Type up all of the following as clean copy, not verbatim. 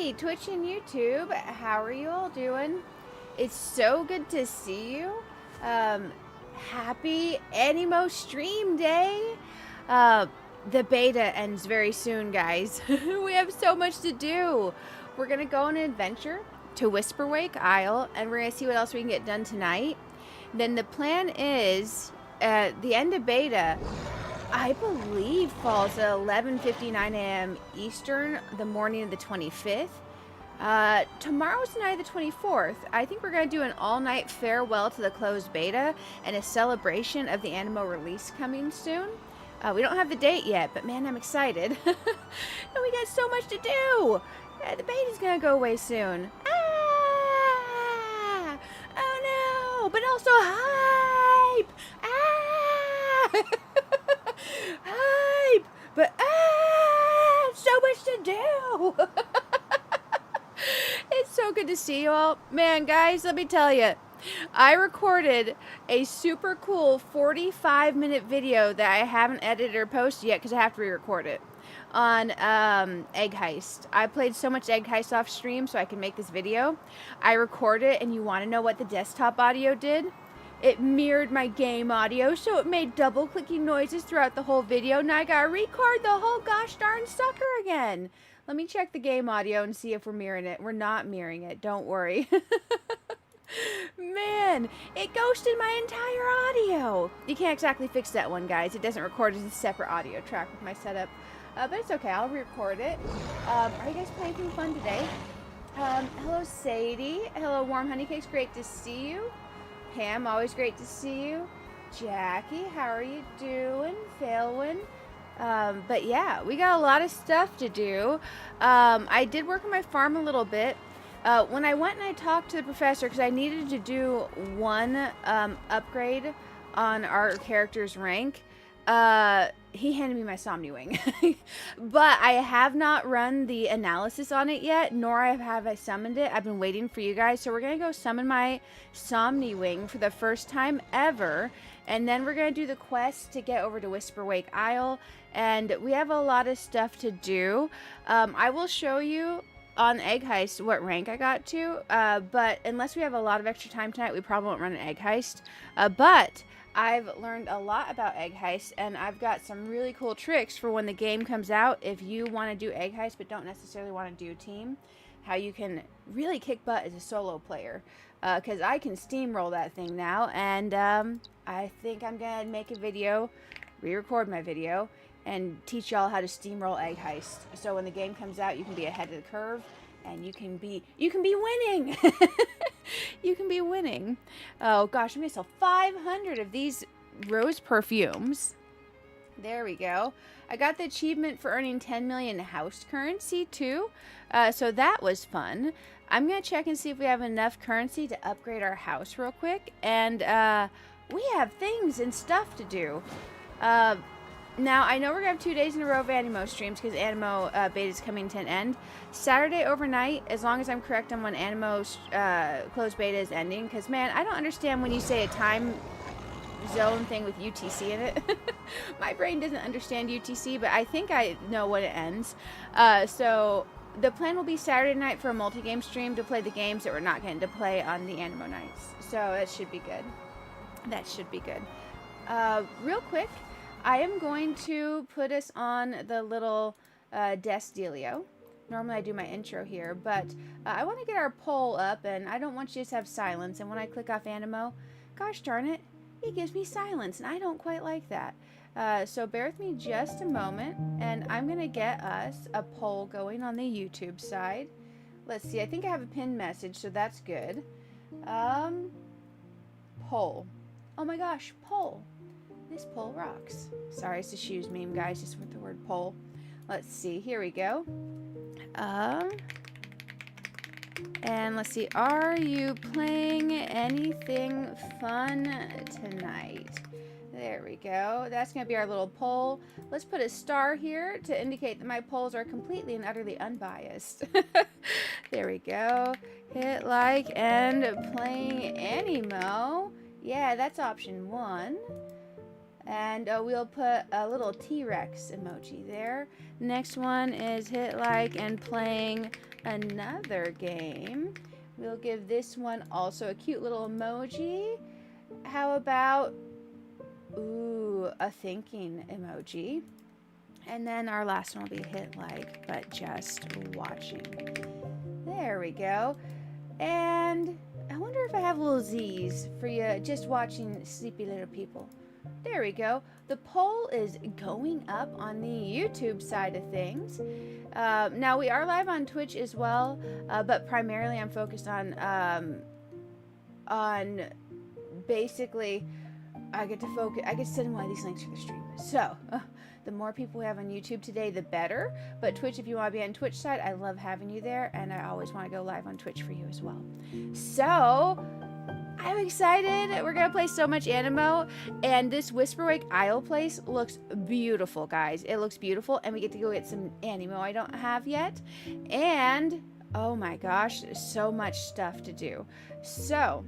Hey, Twitch and YouTube, how are you all doing? It's so good to see you. Happy Aniimo stream day. The beta ends very soon, guys. We have so much to do. We're gonna go on an adventure to Whisperwake Isle, and we're gonna see what else we can get done tonight. Then the plan is, the end of beta, I believe, falls at 11:59 a.m. Eastern, the morning of the 25th. Tomorrow's the night of the 24th. I think we're going to do an all-night farewell to the closed beta and a celebration of the Aniimo release coming soon. We don't have the date yet, but man, I'm excited. And we got so much to do. The beta's going to go away soon. Ah! Oh no! But also hype! Ah! Hype! But so much to do! It's so good to see you all. Man, guys, let me tell you, I recorded a super cool 45-minute video that I haven't edited or posted yet because I have to re-record it on Egg Heist. I played so much Egg Heist off stream so I can make this video. I recorded it, and you want to know what the desktop audio did? It mirrored my game audio, so it made double-clicking noises throughout the whole video, and I gotta record the whole gosh darn sucker again. Let me check the game audio and see if we're mirroring it. We're not mirroring it, don't worry. Man, it ghosted my entire audio. You can't exactly fix that one, guys. It doesn't record as a separate audio track with my setup. But it's okay, I'll re-record it. Are you guys playing anything fun today? Hello, Sadie. Hello, Warm Honeycakes. Great to see you. Pam, always great to see you. Jackie, how are you doing? Failwin. But yeah, we got a lot of stuff to do. I did work on my farm a little bit. When I went and I talked to the professor, because I needed to do one upgrade on our character's rank, he handed me my Somni Wing. But I have not run the analysis on it yet, nor have I summoned it. I've been waiting for you guys, so we're going to go summon my Somni Wing for the first time ever, and then we're going to do the quest to get over to Whisperwake Isle, and we have a lot of stuff to do. I will show you on Egg Heist what rank I got to, but unless we have a lot of extra time tonight, we probably won't run an Egg Heist. But I've learned a lot about Egg Heist, and I've got some really cool tricks for when the game comes out. If you want to do Egg Heist but don't necessarily want to do team, how you can really kick butt as a solo player. Because I can steamroll that thing now, and I think I'm going to make a video, re-record my video, and teach y'all how to steamroll Egg Heist. So when the game comes out, you can be ahead of the curve, and you can be winning. You can be winning. Oh gosh, I'm gonna sell 500 of these rose perfumes. There we go. I got the achievement for earning 10 million house currency too. So that was fun. I'm gonna check and see if we have enough currency to upgrade our house real quick. And we have things and stuff to do. Now, I know we're going to have 2 days in a row of Aniimo streams because Aniimo beta is coming to an end. Saturday overnight, as long as I'm correct on when Animo's closed beta is ending. Because, man, I don't understand when you say a time zone thing with UTC in it. My brain doesn't understand UTC, but I think I know when it ends. So the plan will be Saturday night for a multi-game stream to play the games that we're not getting to play on the Aniimo nights. So that should be good. That should be good. Real quick, I am going to put us on the little desk dealio. Normally I do my intro here, but I want to get our poll up, and I don't want you to just have silence. And when I click off Aniimo, gosh darn it, it gives me silence, and I don't quite like that. So bear with me just a moment, and I'm going to get us a poll going on the YouTube side. Let's see, I think I have a pinned message, so that's good. Poll. Oh my gosh, poll. This poll rocks. Sorry, it's a shoes meme, guys, just with the word poll. Let's see, here we go. And let's see, are you playing anything fun tonight? There we go. That's going to be our little poll. Let's put a star here to indicate that my polls are completely and utterly unbiased. There we go. Hit like and playing Aniimo. Yeah, that's option 1. And we'll put a little T-Rex emoji there. Next one is hit like and playing another game. We'll give this one also a cute little emoji. How about, ooh, a thinking emoji. And then our last one will be hit like, but just watching. There we go. And I wonder if I have little Z's for you just watching sleepy little people. There we go. The poll is going up on the YouTube side of things. Now we are live on Twitch as well, but primarily I'm focused on basically I get to send one of these links for the stream. So the more people we have on YouTube today, the better. But Twitch, if you want to be on Twitch side, I love having you there, and I always want to go live on Twitch for you as well. So I'm excited. We're gonna play so much Aniimo, and this Whisperwake Idyll place looks beautiful, guys. It looks beautiful, and we get to go get some Aniimo I don't have yet. And oh my gosh, there's so much stuff to do. So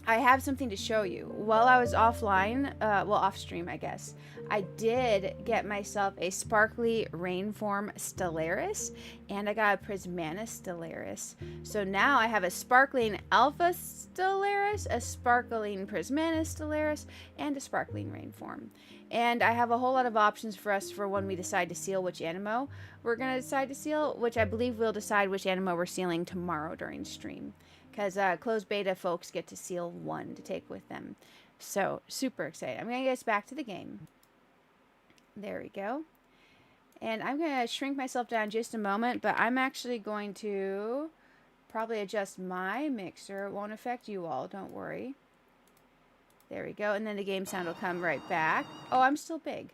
I have something to show you. While I was offline, well, off stream, I guess, I did get myself a sparkly rainform Stellaris, and I got a Prismanus Stellaris. So now I have a sparkling Alpha Stellaris, a sparkling Prismanus Stellaris, and a sparkling rainform. And I have a whole lot of options for us for when we decide to seal which Aniimo we're going to decide to seal, which I believe we'll decide which Aniimo we're sealing tomorrow during stream. Because closed beta folks get to seal one to take with them. So, super excited. I'm going to get us back to the game. There we go. And I'm going to shrink myself down just a moment, but I'm actually going to probably adjust my mixer. It won't affect you all, don't worry. There we go. And then the game sound will come right back. Oh, I'm still big.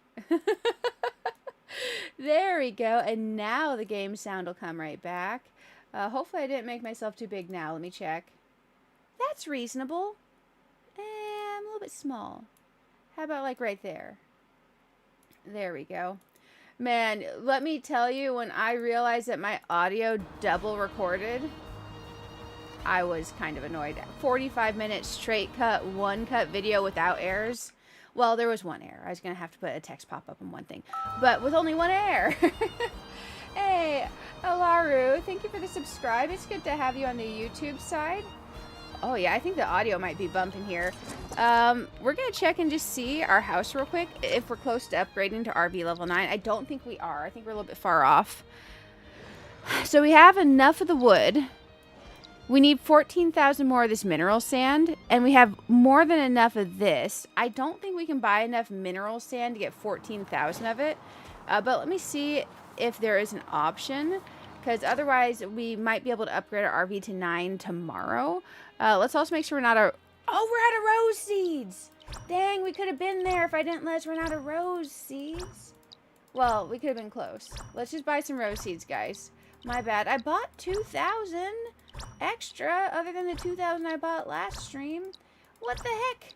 There we go. And now the game sound will come right back. Hopefully I didn't make myself too big now. Let me check. That's reasonable. I'm a little bit small. How about like right there? There we go. Man, let me tell you, when I realized that my audio double recorded, I was kind of annoyed. 45 minutes straight cut, one cut video without errors. Well, there was one error. I was going to have to put a text pop up on one thing. But with only one error. Hey, Alaru, thank you for the subscribe. It's good to have you on the YouTube side. Oh yeah, I think the audio might be bumping here. We're gonna check and just see our house real quick if we're close to upgrading to RB level 9. I don't think we are. I think we're a little bit far off. So we have enough of the wood. We need 14,000 more of this mineral sand, and we have more than enough of this. I don't think we can buy enough mineral sand to get 14,000 of it, but let me see if there is an option, because otherwise we might be able to upgrade our RV to 9 tomorrow. Let's also make sure we're not we're out of rose seeds. Dang, we could have been there if I didn't let us run out of rose seeds. Well, we could have been close. Let's just buy some rose seeds, guys. My bad. I bought 2,000 extra other than the 2,000 I bought last stream. What the heck?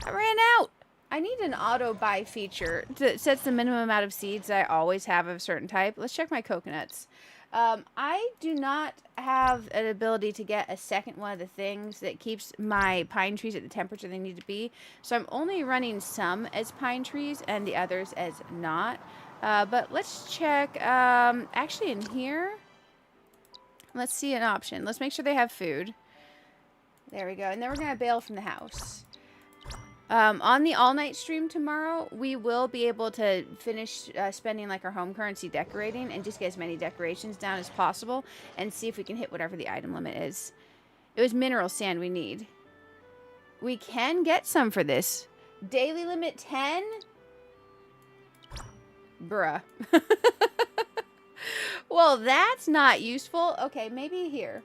I ran out. I need an auto buy feature that sets the minimum amount of seeds I always have of a certain type. Let's check my coconuts. I do not have an ability to get a second one of the things that keeps my pine trees at the temperature they need to be. So I'm only running some as pine trees and the others as not. But let's check, actually in here, let's see an option. Let's make sure they have food. There we go. And then we're going to bail from the house. On the all-night stream tomorrow, we will be able to finish spending like our home currency decorating and just get as many decorations down as possible and see if we can hit whatever the item limit is. It was mineral sand we need. We can get some for this. Daily limit 10? Bruh. Well, that's not useful. Okay, maybe here.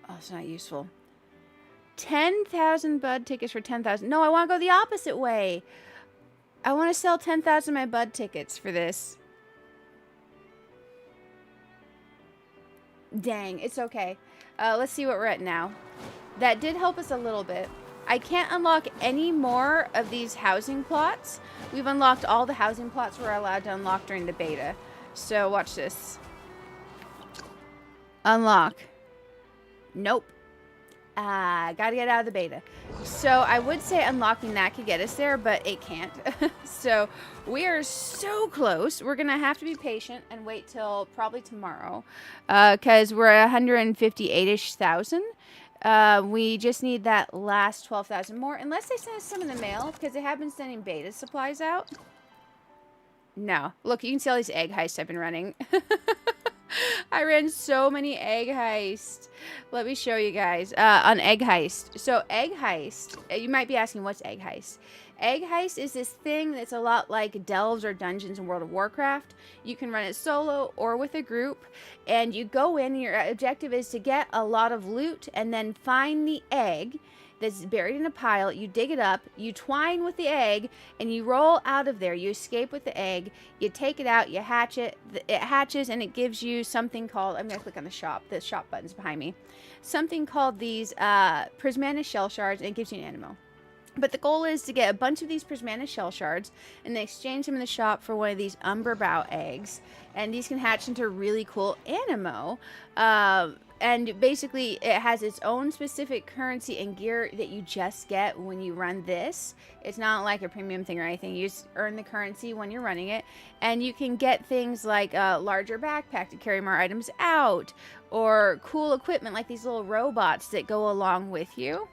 Oh, it's not useful. 10,000 bud tickets for 10,000. No, I want to go the opposite way. I want to sell 10,000 of my bud tickets for this. Dang, it's okay. Let's see what we're at now. That did help us a little bit. I can't unlock any more of these housing plots. We've unlocked all the housing plots we're allowed to unlock during the beta. So watch this. Unlock. Nope. Gotta get out of the beta. So I would say unlocking that could get us there, but it can't. So we are so close. We're gonna have to be patient and wait till probably tomorrow, because we're 158-ish thousand. We just need that last 12,000 more, unless they send us some in the mail, because they have been sending beta supplies out. No, look, you can see all these egg heists I've been running. I ran so many egg heists. Let me show you guys on egg heist. So egg heist, you might be asking, what's egg heist? Egg heist is this thing that's a lot like Delves or Dungeons in World of Warcraft. You can run it solo or with a group, and you go in, and your objective is to get a lot of loot and then find the egg that's buried in a pile. You dig it up, you twine with the egg, and you roll out of there. You escape with the egg, you take it out, you hatch it, it hatches, and it gives you something called, I'm going to click on the shop button's behind me, something called these prismatic shell shards, and it gives you an Aniimo. But the goal is to get a bunch of these prismatic shell shards and then exchange them in the shop for one of these umberbow eggs. And these can hatch into really cool Aniimo. And basically, it has its own specific currency and gear that you just get when you run this. It's not like a premium thing or anything. You just earn the currency when you're running it. And you can get things like a larger backpack to carry more items out, or cool equipment like these little robots that go along with you.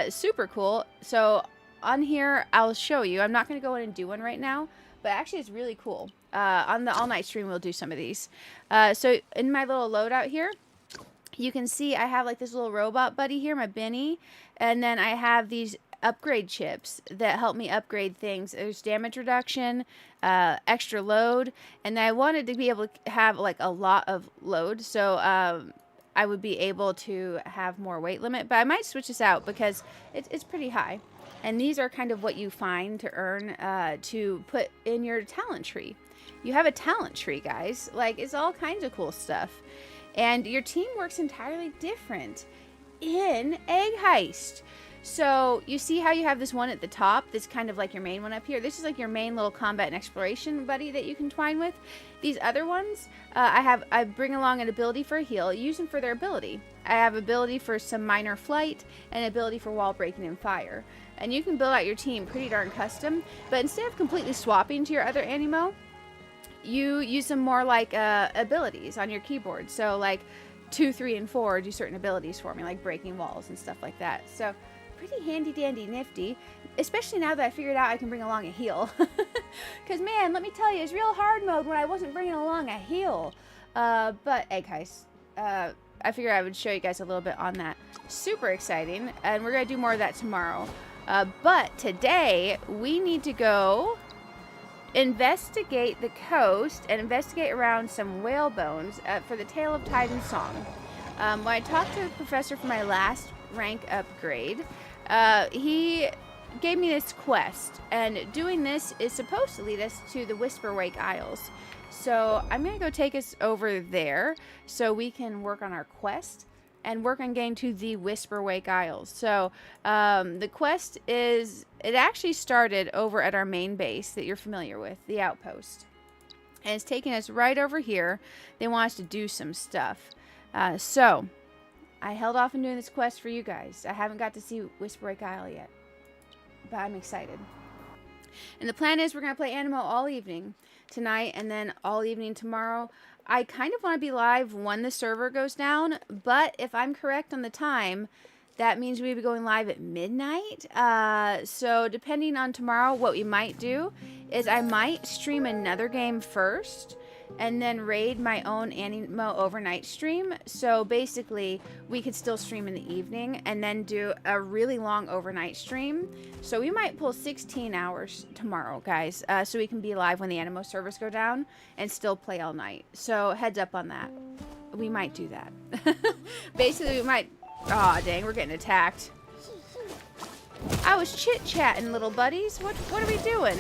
Super cool. So on here, I'll show you. I'm not going to go in and do one right now, but actually it's really cool. On the all-night stream, we'll do some of these. So in my little loadout here, you can see I have like this little robot buddy here, my Benny, and then I have these upgrade chips that help me upgrade things. There's damage reduction, extra load, and I wanted to be able to have like a lot of load, so I would be able to have more weight limit, but I might switch this out because it's pretty high. And these are kind of what you find to earn to put in your talent tree. You have a talent tree, guys. Like, it's all kinds of cool stuff. And your team works entirely different in Egg Heist. So you see how you have this one at the top that's kind of like your main one up here. This is like your main little combat and exploration buddy that you can twine with. These other ones, I bring along an ability for a heal. Use them for their ability. I have ability for some minor flight and ability for wall breaking and fire. And you can build out your team pretty darn custom. But instead of completely swapping to your other Aniimo, you use them more like abilities on your keyboard. So like 2, 3, and 4 do certain abilities for me, like breaking walls and stuff like that. So pretty handy dandy nifty, especially now that I figured out I can bring along a heal. Because man, let me tell you, it's real hard mode when I wasn't bringing along a heal. But Egg Heist, I figured I would show you guys a little bit on that. Super exciting, and we're gonna do more of that tomorrow. But today we need to go investigate the coast and investigate around some whale bones for the Tale of Tide and Song. When I talked to the professor for my last rank upgrade, he gave me this quest, and doing this is supposed to lead us to the Whisperwake Isles. So I'm going to go take us over there so we can work on our quest and work on getting to the Whisperwake Isles. So the quest is, it actually started over at our main base that you're familiar with, the outpost. And it's taking us right over here. They want us to do some stuff. So I held off on doing this quest for you guys. I haven't got to see Whisperwake Isle yet, but I'm excited. And the plan is we're going to play Aniimo all evening tonight and then all evening tomorrow. I kind of want to be live when the server goes down, but if I'm correct on the time, that means we'll be going live at midnight. So depending on tomorrow, what we might do is I might stream another game first and then raid my own Aniimo overnight stream. So basically, we could still stream in the evening and then do a really long overnight stream. So we might pull 16 hours tomorrow, guys, so we can be live when the Aniimo servers go down and still play all night. So heads up on that. We might do that. Basically, we might... Aw, dang, we're getting attacked. I was chit-chatting, little buddies. What are we doing?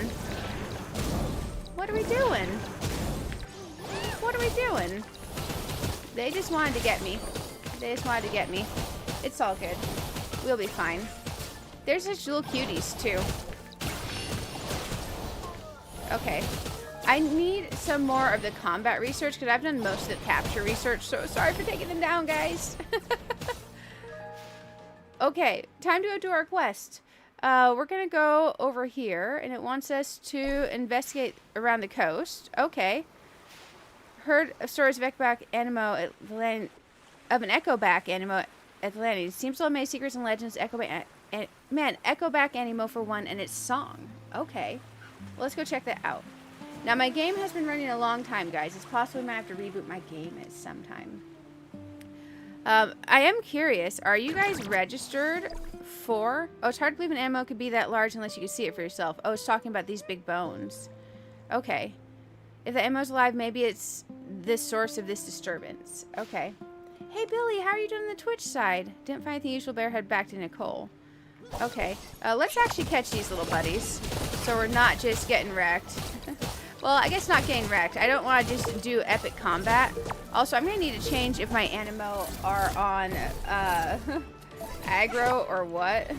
What are we doing? What are we doing? They just wanted to get me. They just wanted to get me. It's all good. We'll be fine. There's such little cuties, too. Okay. I need some more of the combat research, because I've done most of the capture research, so sorry for taking them down, guys. Okay, time to go do our quest. We're gonna go over here, and it wants us to investigate around the coast. Okay. Heard of stories of Echoback Aniimo of an Echoback Aniimo Atlantis. Seems to have many secrets and legends. Echoback Aniimo for one, and its song. Okay. Well, let's go check that out. Now, my game has been running a long time, guys. It's possible I might have to reboot my game at some time. I am curious. Are you guys registered for... Oh, it's hard to believe an Aniimo could be that large unless you can see it for yourself. Oh, it's talking about these big bones. Okay. If the Aniimo's alive, maybe it's the source of this disturbance. Okay. Hey, Billy, how are you doing on the Twitch side? Didn't find anything useful. Better head back to Nicole. Okay. Let's actually catch these little buddies. So we're not just getting wrecked. Well, I guess not getting wrecked. I don't want to just do epic combat. Also, I'm going to need to change if my Aniimo are on aggro or what.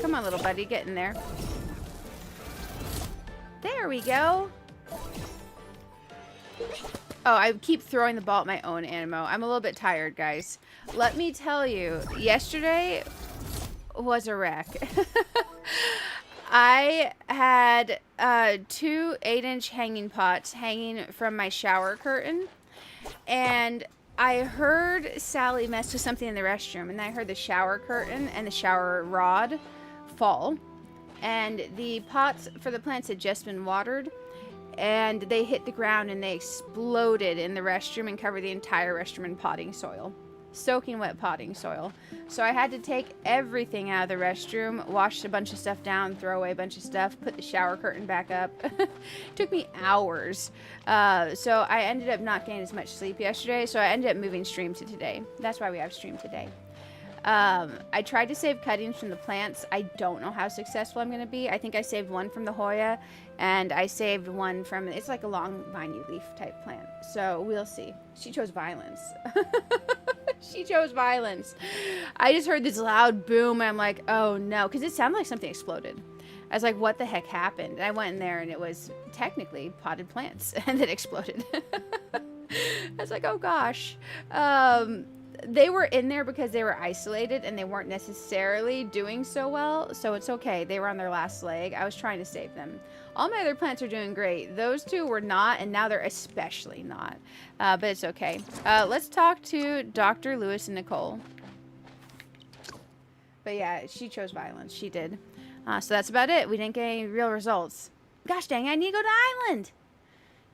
Come on, little buddy. Get in there. There we go. Oh, I keep throwing the ball at my own Aniimo. I'm a little bit tired, guys. Let me tell you, yesterday was a wreck. I had 2 8-inch hanging pots hanging from my shower curtain, and I heard Sally mess with something in the restroom, and I heard the shower curtain and the shower rod fall, and the pots for the plants had just been watered, and they hit the ground and they exploded in the restroom and covered the entire restroom in potting soil. Soaking wet potting soil. So I had to take everything out of the restroom, wash a bunch of stuff down, throw away a bunch of stuff, put the shower curtain back up. Took me hours. So I ended up not getting as much sleep yesterday, so I ended up moving stream to today. That's why we have stream today. I tried to save cuttings from the plants. I don't know how successful I'm going to be. I think I saved one from the Hoya, and I saved one from, it's like a long viney leaf type plant. So we'll see. She chose violence. She chose violence. I just heard this loud boom, and I'm like, oh no, because it sounded like something exploded. I was like, what the heck happened? And I went in there, and it was technically potted plants, and it exploded. I was like, oh gosh. They were in there because they were isolated and they weren't necessarily doing so well, so it's okay. They were on their last leg. I was trying to save them. All my other plants are doing great. Those 2 were not, and now they're especially not. But it's okay. Let's talk to Dr. Lewis and Nicole. But yeah, she chose violence. She did. So that's about it. We didn't get any real results. Gosh dang, I need to go to the island.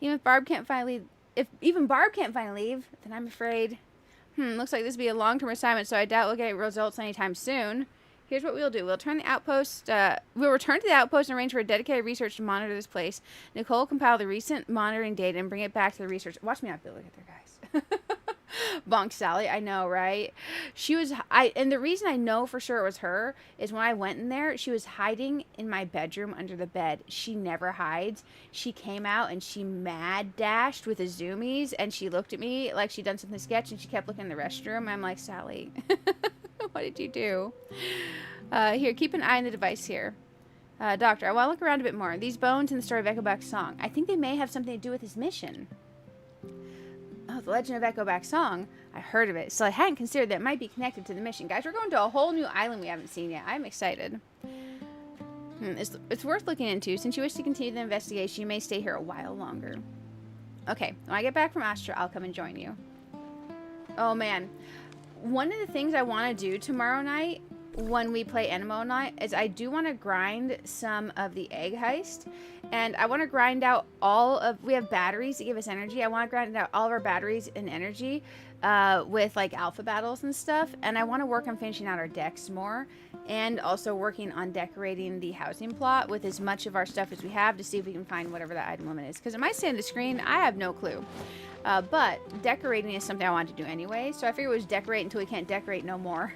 Even if Barb can't find leave, if even Barb can't find leave, then I'm afraid... looks like this will be a long-term assignment, so I doubt we'll get results anytime soon. Here's what we'll do. We'll return to the outpost and arrange for a dedicated research to monitor this place. Nicole will compile the recent monitoring data and bring it back to the research. Watch me not be able to get there, guys. Bonk Sally. I know, right? She was... And the reason I know for sure it was her is when I went in there, she was hiding in my bedroom under the bed. She never hides. She came out and she mad dashed with the zoomies, and she looked at me like she'd done something sketch, and she kept looking in the restroom. I'm like, Sally, what did you do? Here, keep an eye on the device here. Doctor, I want to look around a bit more. These bones in the story of Echoback's song. I think they may have something to do with his mission. Oh, the Legend of Echoback's song. I heard of it, so I hadn't considered that it might be connected to the mission. Guys, we're going to a whole new island we haven't seen yet. I'm excited. It's worth looking into. Since you wish to continue the investigation, you may stay here a while longer. Okay, when I get back from Astra, I'll come and join you. Oh, man. One of the things I want to do tomorrow night when we play Aniimo night is I do want to grind some of the egg heist, and I want to grind out all of, we have batteries that give us energy. I want to grind out all of our batteries and energy with like alpha battles and stuff, and I want to work on finishing out our decks more, and also working on decorating the housing plot with as much of our stuff as we have to see if we can find whatever the item limit is, because it might say on the screen. I have no clue. But decorating is something I want to do anyway, so I figured it was decorate until we can't decorate no more.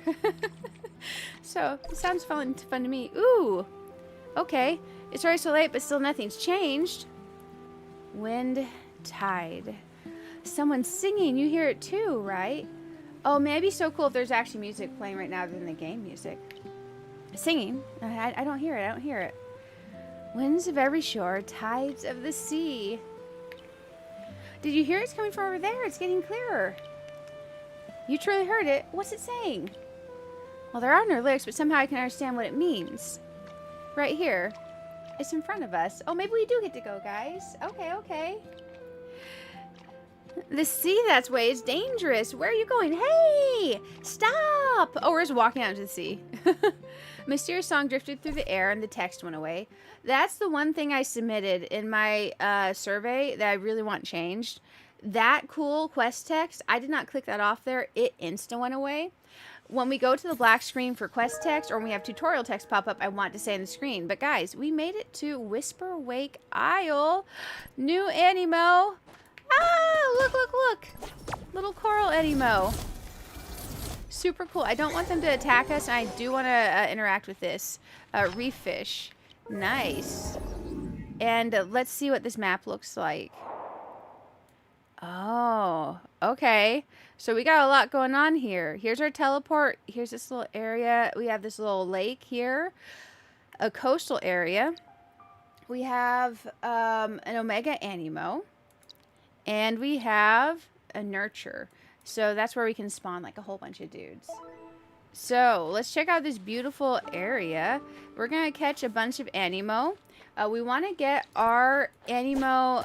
So, it sounds fun to me. Ooh! Okay. It's already so late, but still nothing's changed. Wind, tide. Someone's singing. You hear it too, right? Oh, man, it'd be so cool if there's actually music playing right now other than the game music. Singing? I don't hear it. I don't hear it. Winds of every shore, tides of the sea. Did you hear it's coming from over there? It's getting clearer. You truly heard it. What's it saying? Well, there are no lyrics, but somehow I can understand what it means. Right here. It's in front of us. Oh, maybe we do get to go, guys. Okay, okay. The sea that's way is dangerous. Where are you going? Hey! Stop! Oh, we're just walking out into the sea. Mysterious song drifted through the air and the text went away. That's the one thing I submitted in my survey that I really want changed. That cool quest text, I did not click that off there. It insta went away. When we go to the black screen for quest text or when we have tutorial text pop up, I want to say on the screen. But guys, we made it to Whisperwake Isle. New Aniimo. Ah, look, look, look. Little coral Aniimo. Super cool. I don't want them to attack us, and I do want to interact with this. Reef fish. Nice. And let's see what this map looks like. Oh, okay. So we got a lot going on here. Here's our teleport. Here's this little area. We have this little lake here. A coastal area. We have an Omega Aniimo. And we have a nurture. So that's where we can spawn like a whole bunch of dudes. So let's check out this beautiful area. We're going to catch a bunch of Aniimo. We want to get our Aniimo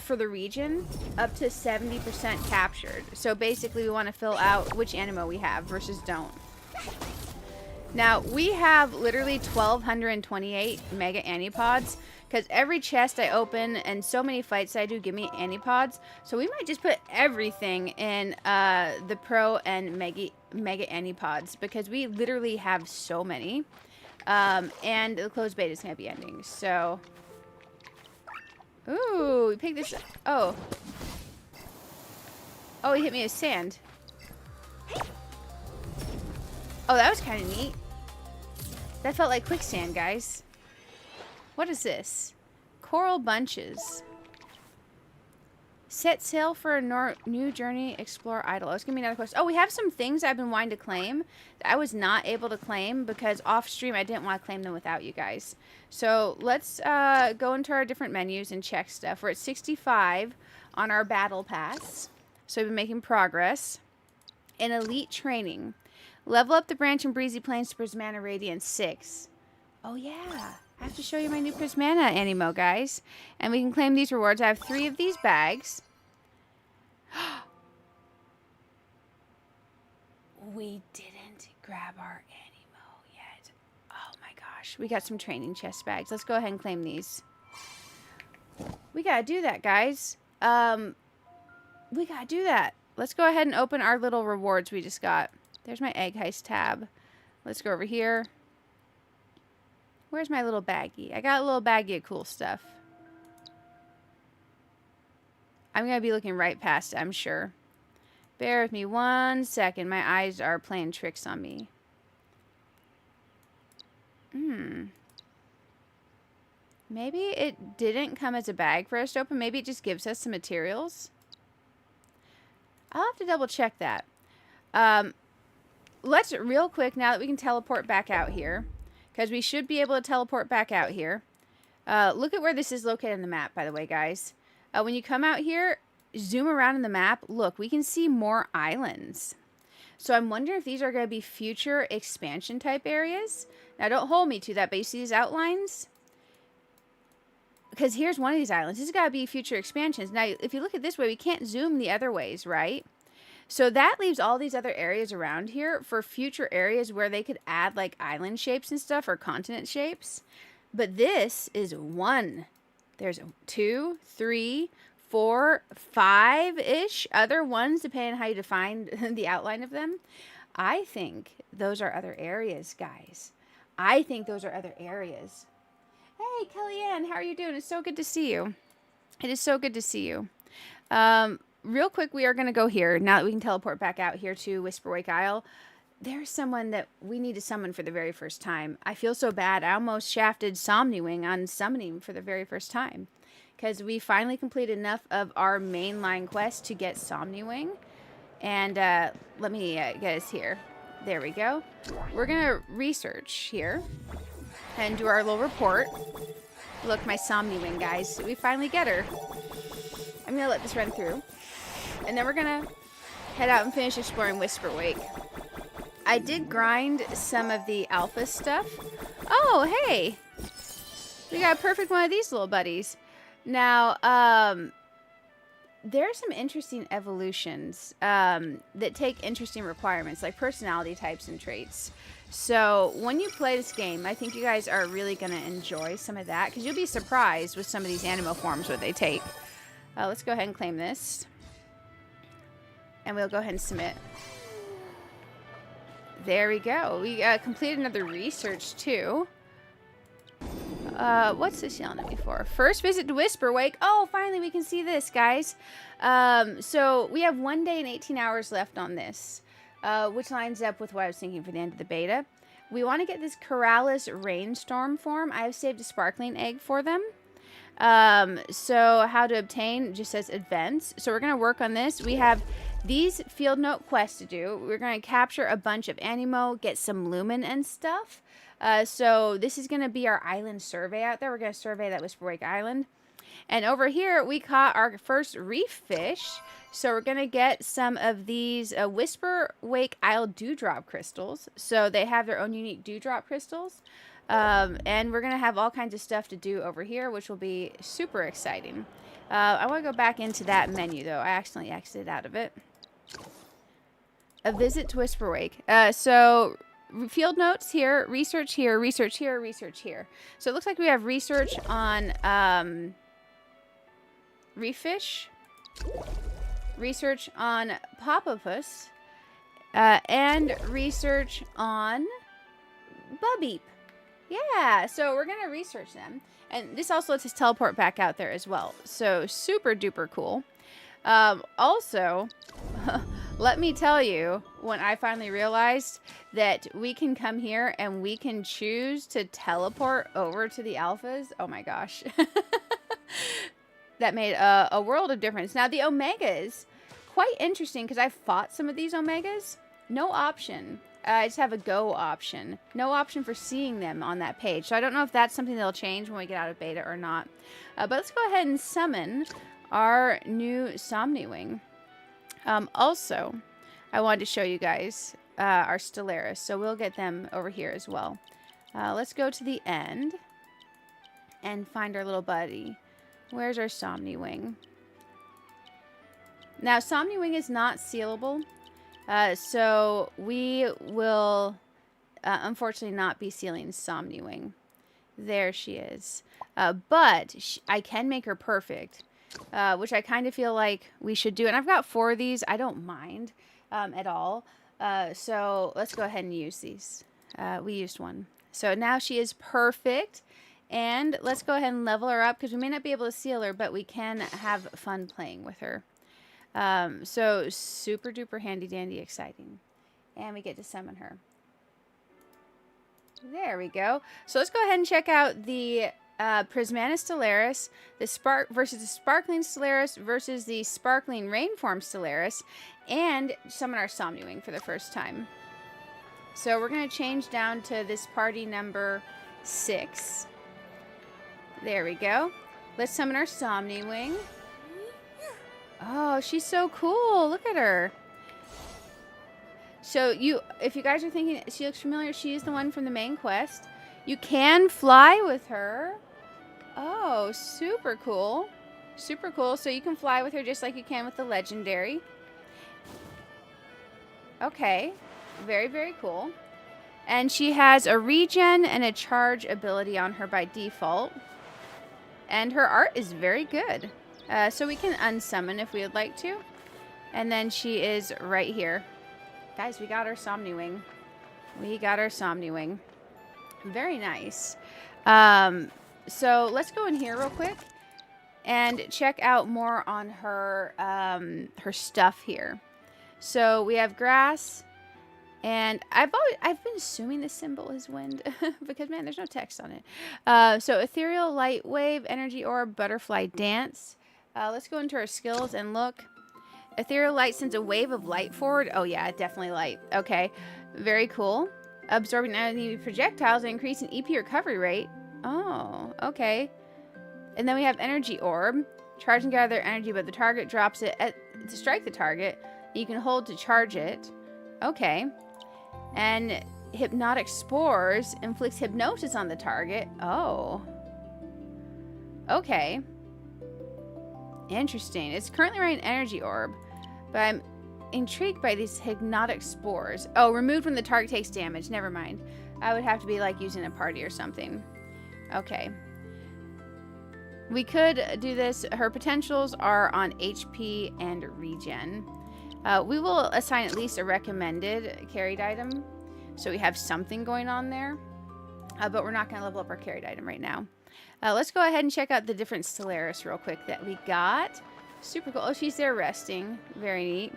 for the region up to 70% captured. So basically we want to fill out which Aniimo we have versus don't. Now we have literally 1,228 mega Anipods. Because every chest I open and so many fights I do give me Anipods. So we might just put everything in the Pro and Mega Anipods. Because we literally have so many. And the closed beta is going to be ending. So. Ooh, we picked this up. Oh. Oh, he hit me with sand. Oh, that was kind of neat. That felt like quicksand, guys. What is this? Coral bunches. Set sail for a new journey. Explore Idyll. Oh, it's going to be another quest. Oh, we have some things I've been wanting to claim that I was not able to claim because off stream I didn't want to claim them without you guys. So let's go into our different menus and check stuff. We're at 65 on our battle pass. So we've been making progress. In elite training. Level up the branch and breezy plains to Prismana Radiant 6. Oh yeah. I have to show you my new Prismana Aniimo, guys. And we can claim these rewards. I have 3 of these bags. We didn't grab our Aniimo yet. Oh my gosh. We got some training chest bags. Let's go ahead and claim these. We gotta do that, guys. We gotta do that. Let's go ahead and open our little rewards we just got. There's my egg heist tab. Let's go over here. Where's my little baggie? I got a little baggie of cool stuff. I'm going to be looking right past it, I'm sure. Bear with me 1 second. My eyes are playing tricks on me. Maybe it didn't come as a bag for us to open. Maybe it just gives us some materials. I'll have to double check that. Let's, real quick, now that we can teleport back out here. Because we should be able to teleport back out here. Look at where this is located on the map, by the way, guys. When you come out here, zoom around in the map. Look, we can see more islands. So I'm wondering if these are going to be future expansion type areas. Now, don't hold me to that, but you see these outlines? Because here's one of these islands. This has got to be future expansions. Now, if you look at this way, we can't zoom the other ways, right? So that leaves all these other areas around here for future areas where they could add like island shapes and stuff or continent shapes. But this is 1. There's 2, 3, 4, 5-ish other ones, depending on how you define the outline of them. I think those are other areas, guys. I think those are other areas. Hey, Kellyanne, how are you doing? It's so good to see you. It is so good to see you. Real quick, we are going to go here. Now that we can teleport back out here to Whisperwake Isle, there's someone that we need to summon for the very first time. I feel so bad. I almost shafted Somniwing on summoning for the very first time. Because we finally completed enough of our mainline quest to get Somniwing. And let me get us here. There we go. We're going to research here and do our little report. Look, my Somniwing, guys. We finally get her. I'm going to let this run through. And then we're going to head out and finish exploring Whisperwake. I did grind some of the alpha stuff. Oh, hey! We got a perfect one of these little buddies. Now, there are some interesting evolutions that take interesting requirements, like personality types and traits. So when you play this game, I think you guys are really going to enjoy some of that, because you'll be surprised with some of these Aniimo forms, what they take. Let's go ahead and claim this. And we'll go ahead and submit. There we go. We completed another research, too. What's this yelling at me for? First visit to Whisperwake. Oh, finally we can see this, guys. So we have 1 day and 18 hours left on this, which lines up with what I was thinking for the end of the beta. We want to get this Coraliz Rainstorm form. I have saved a sparkling egg for them. So how to obtain just says events. So we're going to work on this. We have these field note quests to do. We're going to capture a bunch of Aniimo, get some lumen and stuff. So this is going to be our island survey out there. We're going to survey that Whisperwake Island. And over here, we caught our first reef fish. So we're going to get some of these Whisperwake Isle dewdrop crystals. So they have their own unique dewdrop crystals. And we're going to have all kinds of stuff to do over here, which will be super exciting. I want to go back into that menu, though. I accidentally exited out of it. A visit to Whisperwake. So field notes here, research here, research here, research here. So it looks like we have research on reef fish, research on Popopus, and research on Babeep. Yeah, so we're going to research them. And this also lets us teleport back out there as well. So super duper cool. Also, let me tell you, when I finally realized that we can come here and we can choose to teleport over to the alphas. Oh my gosh. That made a world of difference. Now the Omegas, quite interesting because I've fought some of these Omegas. No option. I just have a go option. No option for seeing them on that page. So I don't know if that's something that'll change when we get out of beta or not. But let's go ahead and summon our new Somniwing. Also, I wanted to show you guys our Stellaris. So we'll get them over here as well. Let's go to the end and find our little buddy. Where's our Somniwing? Now, Somniwing is not sealable. So we will, unfortunately, not be sealing Somniwing. There she is. But I can make her perfect, which I kind of feel like we should do. And I've got 4 of these. I don't mind at all. So let's go ahead and use these. We used one. So now she is perfect. And let's go ahead and level her up because we may not be able to seal her, but we can have fun playing with her. So super duper handy dandy exciting. And we get to summon her. There we go. So let's go ahead and check out the Prismana Stellaris, the Sparkling Stellaris versus the Sparkling Rainform Stellaris, and summon our Somniwing for the first time. So we're going to change down to this party number 6. There we go. Let's summon our Somniwing. Oh, she's so cool. Look at her. So if you guys are thinking she looks familiar, she is the one from the main quest. You can fly with her. Oh, super cool. Super cool. So you can fly with her just like you can with the legendary. Okay. Very, very cool. And she has a regen and a charge ability on her by default. And her art is very good. So we can unsummon if we would like to. And then she is right here. Guys, we got our Somniwing. We got our Somniwing. Very nice. So let's go in here real quick and check out more on her her stuff here. So we have grass, and I've been assuming this symbol is wind because man, there's no text on it. So ethereal, light wave, energy orb, butterfly dance. Let's go into our skills and look. Ethereal light sends a wave of light forward. Oh yeah, definitely light. Okay, very cool. Absorbing enemy projectiles and increasing EP recovery rate. Oh, okay. And then we have energy orb. Charge and gather energy, but the target drops it to strike the target. You can hold to charge it. Okay. And hypnotic spores inflicts hypnosis on the target. Oh. Okay. Interesting. It's currently wearing an energy orb, but I'm intrigued by these hypnotic spores. Oh, removed when the target takes damage. Never mind. I would have to be like using a party or something. Okay. We could do this. Her potentials are on HP and regen. We will assign at least a recommended carried item, so we have something going on there. But we're not going to level up our carried item right now. Let's go ahead and check out the different Stellaris real quick that we got. Super cool. Oh, she's there resting. Very neat.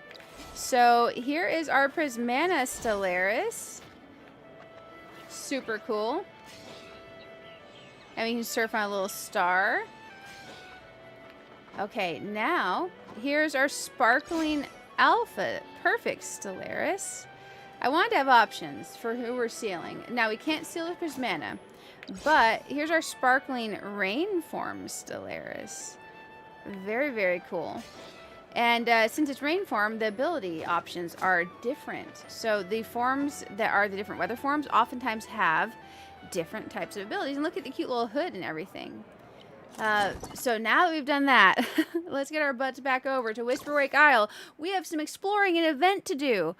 So here is our Prismana Stellaris. Super cool. And we can surf on a little star. Okay, now here's our Sparkling Alpha Perfect Stellaris. I wanted to have options for who we're sealing. Now, we can't seal with Prismana, but here's our Sparkling Rainform Stellaris. Very, very cool. And since it's Rainform, the ability options are different. So the forms that are the different weather forms oftentimes have different types of abilities. And look at the cute little hood and everything. So now that we've done that, let's get our butts back over to Whisperwake Isle. We have some exploring and event to do.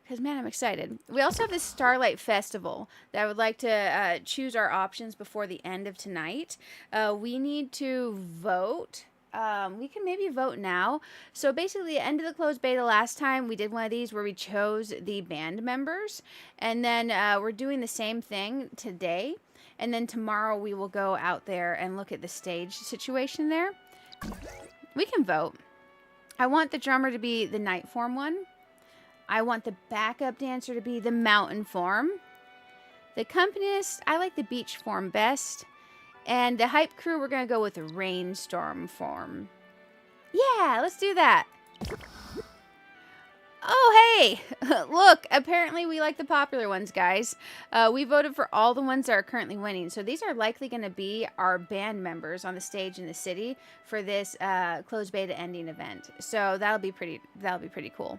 Because, man, I'm excited. We also have this Starlight Festival that I would like to choose our options before the end of tonight. We need to vote. We can maybe vote now. So basically, the end of the closed beta last time, we did one of these where we chose the band members. And then we're doing the same thing today. And then tomorrow we will go out there and look at the stage situation there. We can vote. I want the drummer to be the night form one. I want the backup dancer to be the mountain form. The accompanist, I like the beach form best. And the hype crew, we're going to go with the rainstorm form. Yeah, let's do that. Oh, hey, look, apparently we like the popular ones, guys. We voted for all the ones that are currently winning. So these are likely going to be our band members on the stage in the city for this closed beta ending event. So that'll be pretty cool.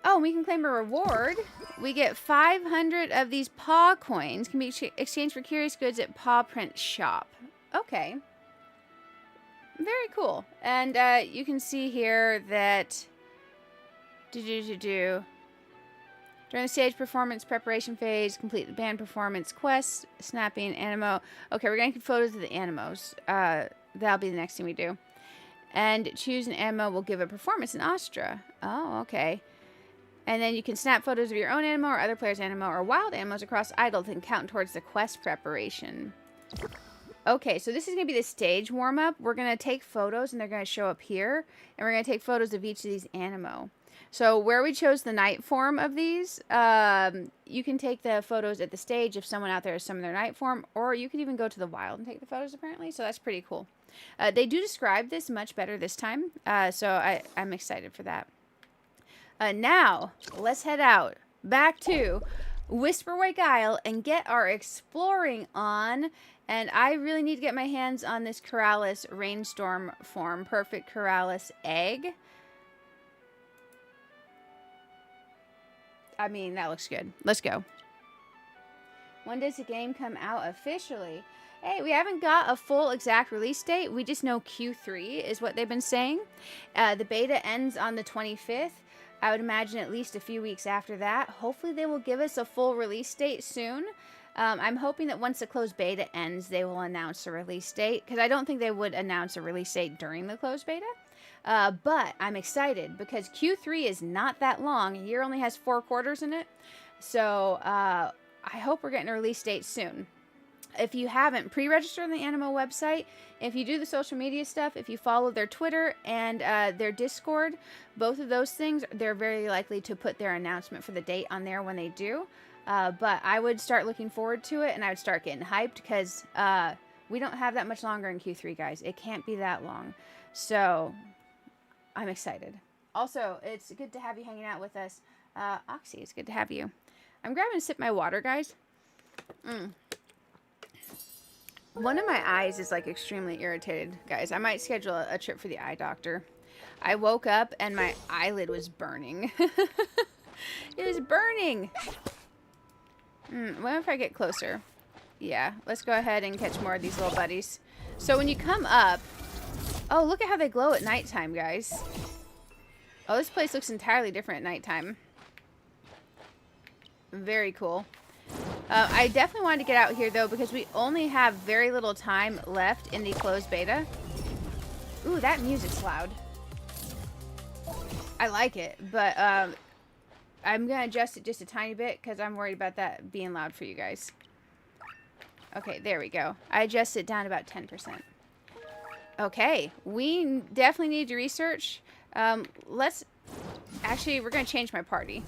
Oh, we can claim a reward. We get 500 of these paw coins can be exchanged for curious goods at Paw Print Shop. Okay. Very cool. And you can see here that during the stage performance preparation phase, complete the band performance quest, snapping Aniimo. Okay, we're going to get photos of the Animos. That'll be the next thing we do. And choose an Aniimo will give a performance in Astra. Oh, okay. And then you can snap photos of your own Aniimo or other players' Aniimo or wild Animos across Idyll to count towards the quest preparation. Okay, so this is going to be the stage warm-up. We're going to take photos, and they're going to show up here. And we're going to take photos of each of these Aniimo. So where we chose the night form of these, you can take the photos at the stage if someone out there is some of their night form, or you can even go to the wild and take the photos, apparently. So that's pretty cool. They do describe this much better this time, so I'm excited for that. Now, let's head out back to Whisperwake Isle and get our exploring on. And I really need to get my hands on this Coraliz Rainstorm form. Perfect Coraliz egg. I mean, that looks good. Let's go. When does the game come out officially? Hey, we haven't got a full exact release date. We just know Q3 is what they've been saying. The beta ends on the 25th. I would imagine at least a few weeks after that. Hopefully they will give us a full release date soon. I'm hoping that once the closed beta ends, they will announce a release date. Because I don't think they would announce a release date during the closed beta. But I'm excited because Q3 is not that long. A year only has 4 quarters in it. So I hope we're getting a release date soon. If you haven't, pre-register on the Aniimo website. If you do the social media stuff, if you follow their Twitter and their Discord, both of those things, they're very likely to put their announcement for the date on there when they do. But I would start looking forward to it, and I would start getting hyped because we don't have that much longer in Q3, guys. It can't be that long. So I'm excited. Also, it's good to have you hanging out with us. Oxy, it's good to have you. I'm grabbing a sip of my water, guys. One of my eyes is like extremely irritated, guys. I might schedule a trip for the eye doctor. I woke up and my eyelid was burning. It was burning. What if I get closer? Yeah, let's go ahead and catch more of these little buddies. So when you come up... Oh, look at how they glow at nighttime, guys. Oh, this place looks entirely different at nighttime. Very cool. I definitely wanted to get out here, though, because we only have very little time left in the closed beta. Ooh, that music's loud. I like it, but I'm going to adjust it just a tiny bit because I'm worried about that being loud for you guys. Okay, there we go. I adjusted it down about 10%. Okay, we definitely need to research. Actually, we're going to change my party.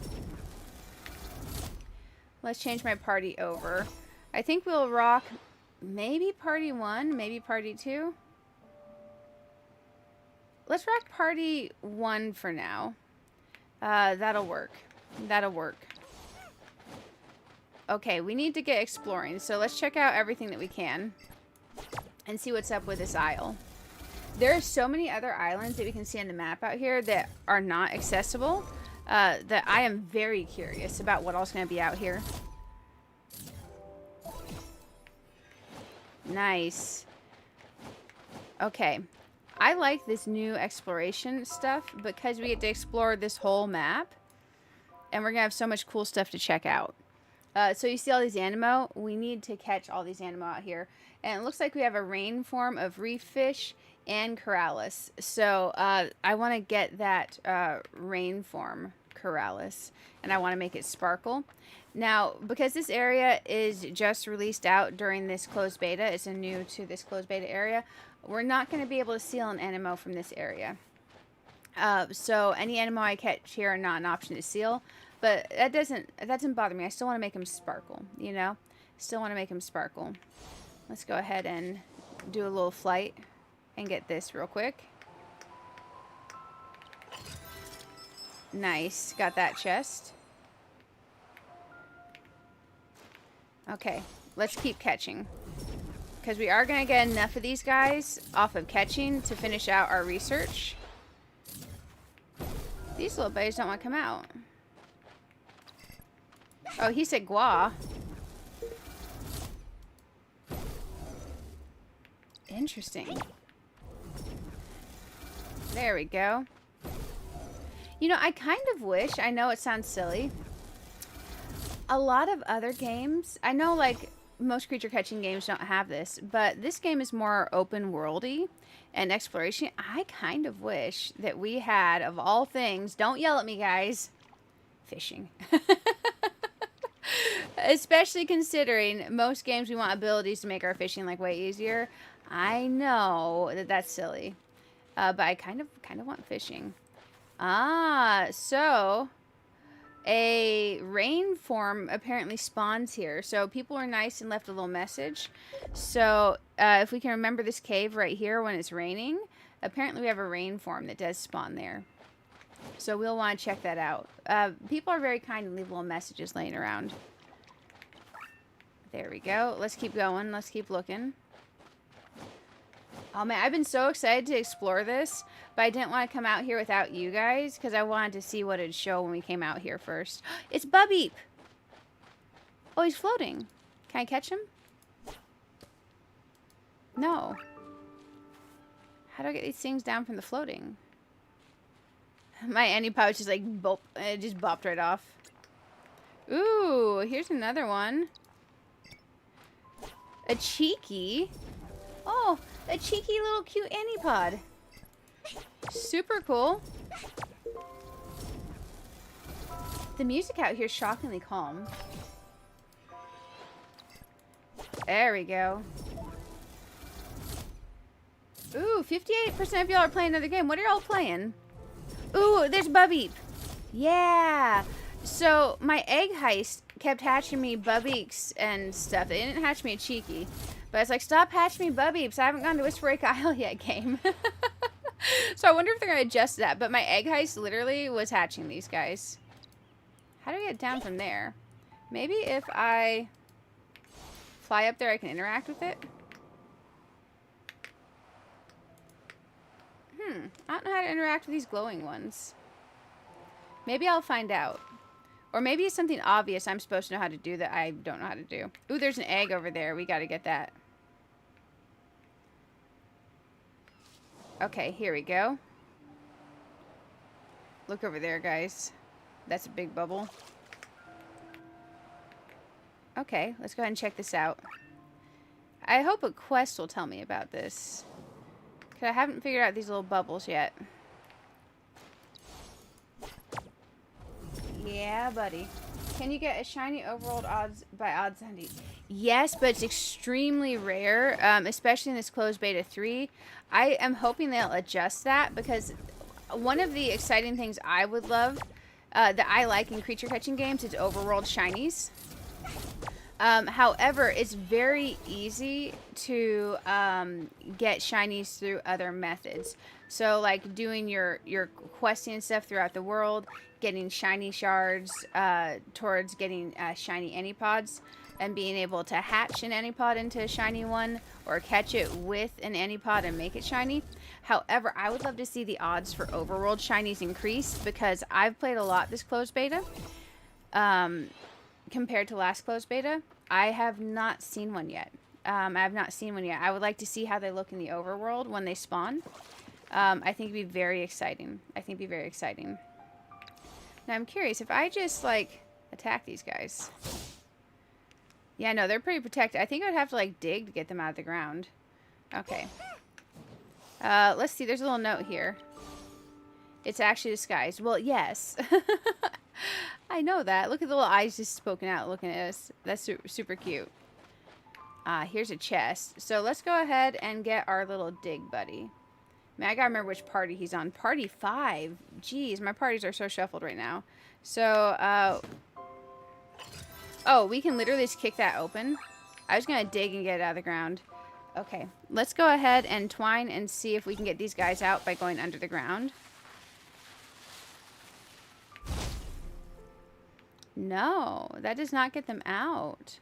Let's change my party over. I think we'll rock maybe party 1, maybe party 2. Let's rock party 1 for now. That'll work. That'll work. Okay, we need to get exploring. So let's check out everything that we can and see what's up with this isle. There are so many other islands that we can see on the map out here that are not accessible. That I am very curious about what else is going to be out here. Nice. Okay. I like this new exploration stuff because we get to explore this whole map. And we're going to have so much cool stuff to check out. So you see all these Aniimo? We need to catch all these Aniimo out here. And it looks like we have a rain form of reef fish and Coraliz. So I want to get that rain form Coraliz, and I want to make it sparkle. Now, because this area is just released out during this closed beta, it's a new to this closed beta area, we're not going to be able to seal an Aniimo from this area. So any Aniimo I catch here are not an option to seal, but that doesn't bother me. I still want to make them sparkle, you know? Still want to make them sparkle. Let's go ahead and do a little flight and get this real quick. Nice. Got that chest. Okay. Let's keep catching. Because we are going to get enough of these guys off of catching to finish out our research. These little buddies don't want to come out. Oh, he said gua. Interesting. There we go. You know, I kind of wish, I know it sounds silly, a lot of other games, I know like most creature catching games don't have this, but this game is more open worldy and exploration. I kind of wish that we had, of all things, don't yell at me guys, fishing. Especially considering most games we want abilities to make our fishing like way easier. I know that that's silly, but I kind of want fishing. Ah, so a rain form apparently spawns here. So people were nice and left a little message. So if we can remember this cave right here when it's raining, apparently we have a rain form that does spawn there. So we'll want to check that out. People are very kind and leave little messages laying around. There we go. Let's keep going. Let's keep looking. Oh man, I've been so excited to explore this, but I didn't want to come out here without you guys because I wanted to see what it'd show when we came out here first. It's Backseat. Oh, he's floating. Can I catch him? No. How do I get these things down from the floating? My Annie pouch is like, bop, it just bopped right off. Ooh, here's another one. A cheeky. Oh, a cheeky little cute Annie pod. Super cool. The music out here is shockingly calm. There we go. Ooh, 58% of y'all are playing another game. What are y'all playing? Ooh, there's Backseat. Yeah. So, my egg heist kept hatching me Bubbeeks and stuff. They didn't hatch me a cheeky. But it's like, stop hatching me Bubbeeps. I haven't gone to Whisperwake Isle yet, game. So I wonder if they're going to adjust that. But my egg heist literally was hatching these guys. How do I get down from there? Maybe if I fly up there, I can interact with it. I don't know how to interact with these glowing ones. Maybe I'll find out. Or maybe it's something obvious I'm supposed to know how to do that I don't know how to do. Ooh, there's an egg over there. We gotta get that. Okay, here we go. Look over there, guys. That's a big bubble. Okay, let's go ahead and check this out. I hope a quest will tell me about this. Because I haven't figured out these little bubbles yet. Yeah, buddy. Can you get a shiny overworld odds by odds hunting? Yes, but it's extremely rare, especially in this closed beta 3. I am hoping they'll adjust that, because one of the exciting things I would love, that I like in creature catching games, is overworld shinies. However, it's very easy to get shinies through other methods. So, like doing your questing and stuff throughout the world, getting shiny shards towards getting shiny Anipods, and being able to hatch an Anipod into a shiny one, or catch it with an Anipod and make it shiny. However, I would love to see the odds for overworld shinies increase, because I've played a lot this closed beta. Compared to last closed beta, I have not seen one yet. I would like to see how they look in the overworld when they spawn. I think it'd be very exciting. Now I'm curious, if I just, like, attack these guys. Yeah, no, they're pretty protected. I think I'd have to, like, dig to get them out of the ground. Okay. Let's see, there's a little note here. It's actually disguised. Well, yes. I know that. Look at the little eyes just poking out looking at us. That's super cute. Here's a chest. So let's go ahead and get our little dig buddy. Man, I gotta remember which party he's on. Party 5. Jeez, my parties are so shuffled right now. So, oh, we can literally just kick that open. I was gonna dig and get it out of the ground. Okay, let's go ahead and twine and see if we can get these guys out by going under the ground. No, that does not get them out.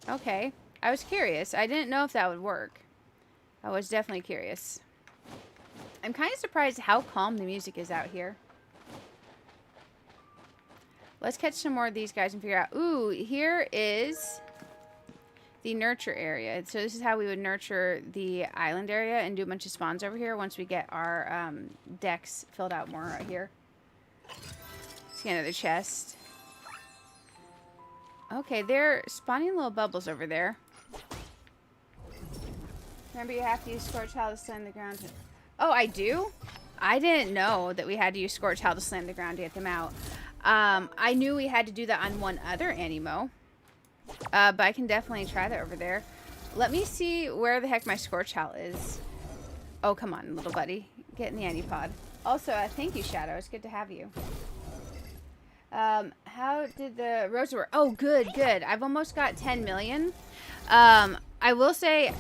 Okay, I was curious. I didn't know if that would work. I was definitely curious. I'm kind of surprised how calm the music is out here. Let's catch some more of these guys and figure out... Ooh, here is the nurture area. So this is how we would nurture the island area and do a bunch of spawns over here once we get our decks filled out more right here. Let's get another chest. Okay, they're spawning little bubbles over there. Remember, you have to use Scorch Howl to slam the ground. Oh, I do? I didn't know that we had to use Scorch Howl to slam the ground to get them out. I knew we had to do that on one other Aniimo. But I can definitely try that over there. Let me see where the heck my Scorch Howl is. Oh, come on, little buddy. Get in the Anipod. Also, thank you, Shadow. It's good to have you. How did the roads work? Oh, good. I've almost got 10 million. I will say,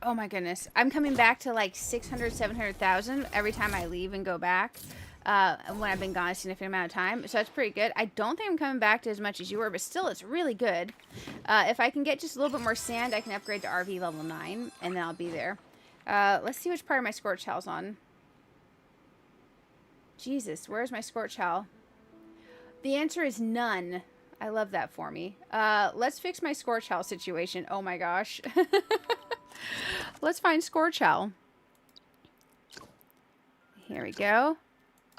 oh my goodness, I'm coming back to like 600, 700,000 every time I leave and go back. When I've been gone a significant amount of time. So that's pretty good. I don't think I'm coming back to as much as you were, but still, it's really good. If I can get just a little bit more sand, I can upgrade to RV level 9, and then I'll be there. Let's see which part of my Scorch Howl's on. Jesus, where's my Scorch Howl? The answer is none. I love that for me. Let's fix my Scorch Howl situation. Oh my gosh. Let's find Scorch Howl. Here we go.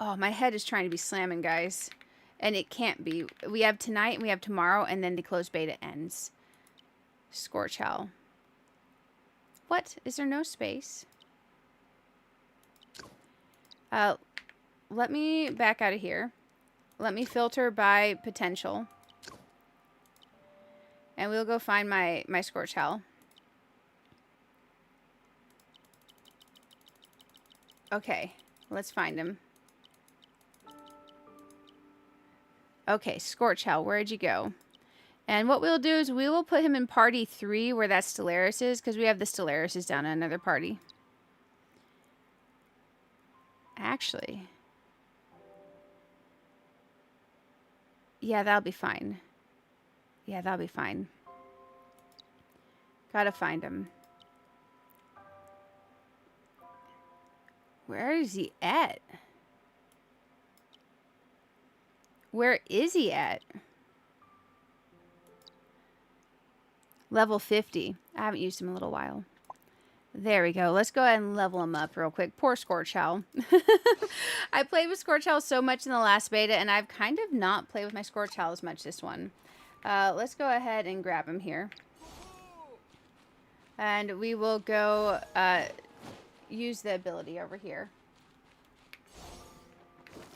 Oh, my head is trying to be slamming, guys. And it can't be. We have tonight and we have tomorrow, and then the closed beta ends. Scorch Howl. What? Is there no space? Let me back out of here. Let me filter by potential. And we'll go find my Scorch Howl. Okay, let's find him. Okay, Scorch Howl, where'd you go? And what we'll do is we will put him in party 3 where that Stellaris is, because we have the Stellaris down in another party. Actually. Yeah, that'll be fine. Yeah, that'll be fine. Gotta find him. Where is he at? Where is he at? Level 50. I haven't used him in a little while. There we go. Let's go ahead and level him up real quick. Poor Scorchow. I played with Scorchow so much in the last beta, and I've kind of not played with my Scorchow as much this one. Let's go ahead and grab him here. And we will go use the ability over here.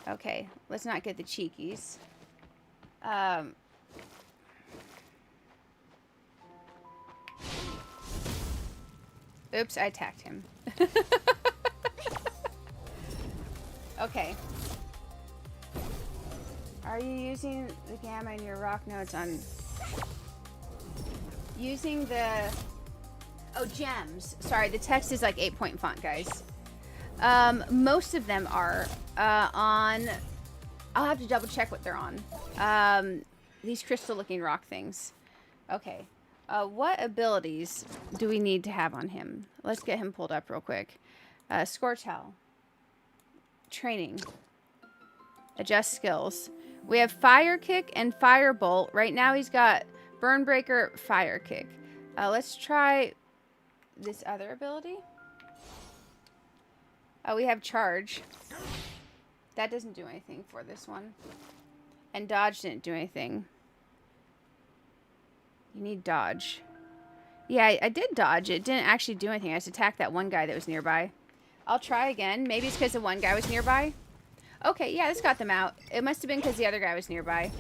Okay, let's not get the cheekies. Oops, I attacked him. Okay. Are you using the gamma in your rock notes on... Using the... Oh, gems. Sorry, the text is like 8-point font, guys. Most of them are on... I'll have to double check what they're on. These crystal-looking rock things. Okay. What abilities do we need to have on him? Let's get him pulled up real quick. Scorchow. Training. Adjust skills. We have Fire Kick and Firebolt. Right now he's got Burn Breaker, Fire Kick. Let's try this other ability. We have Charge. That doesn't do anything for this one. And Dodge didn't do anything. You need Dodge. Yeah, I did Dodge. It didn't actually do anything. I just attacked that one guy that was nearby. I'll try again. Maybe it's because the one guy was nearby. Okay, yeah, this got them out. It must have been because the other guy was nearby.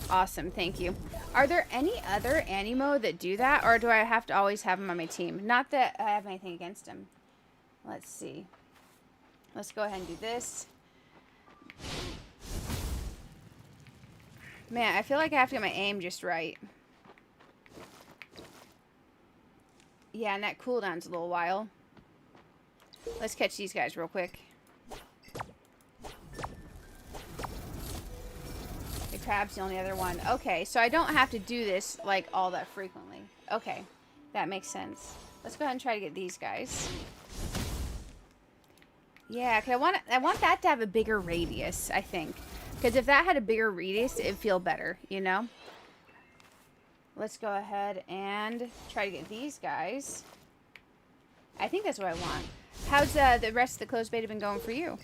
Awesome, thank you. Are there any other Aniimo that do that? Or do I have to always have them on my team? Not that I have anything against them. Let's see. Let's go ahead and do this. Man, I feel like I have to get my aim just right. Yeah, and that cooldown's a little while. Let's catch these guys real quick. The crab's the only other one. Okay, so I don't have to do this, like, all that frequently. Okay, that makes sense. Let's go ahead and try to get these guys. Yeah, because I want that to have a bigger radius, I think. Because if that had a bigger radius, it'd feel better, you know? Let's go ahead and try to get these guys. I think that's what I want. How's the rest of the closed beta been going for you?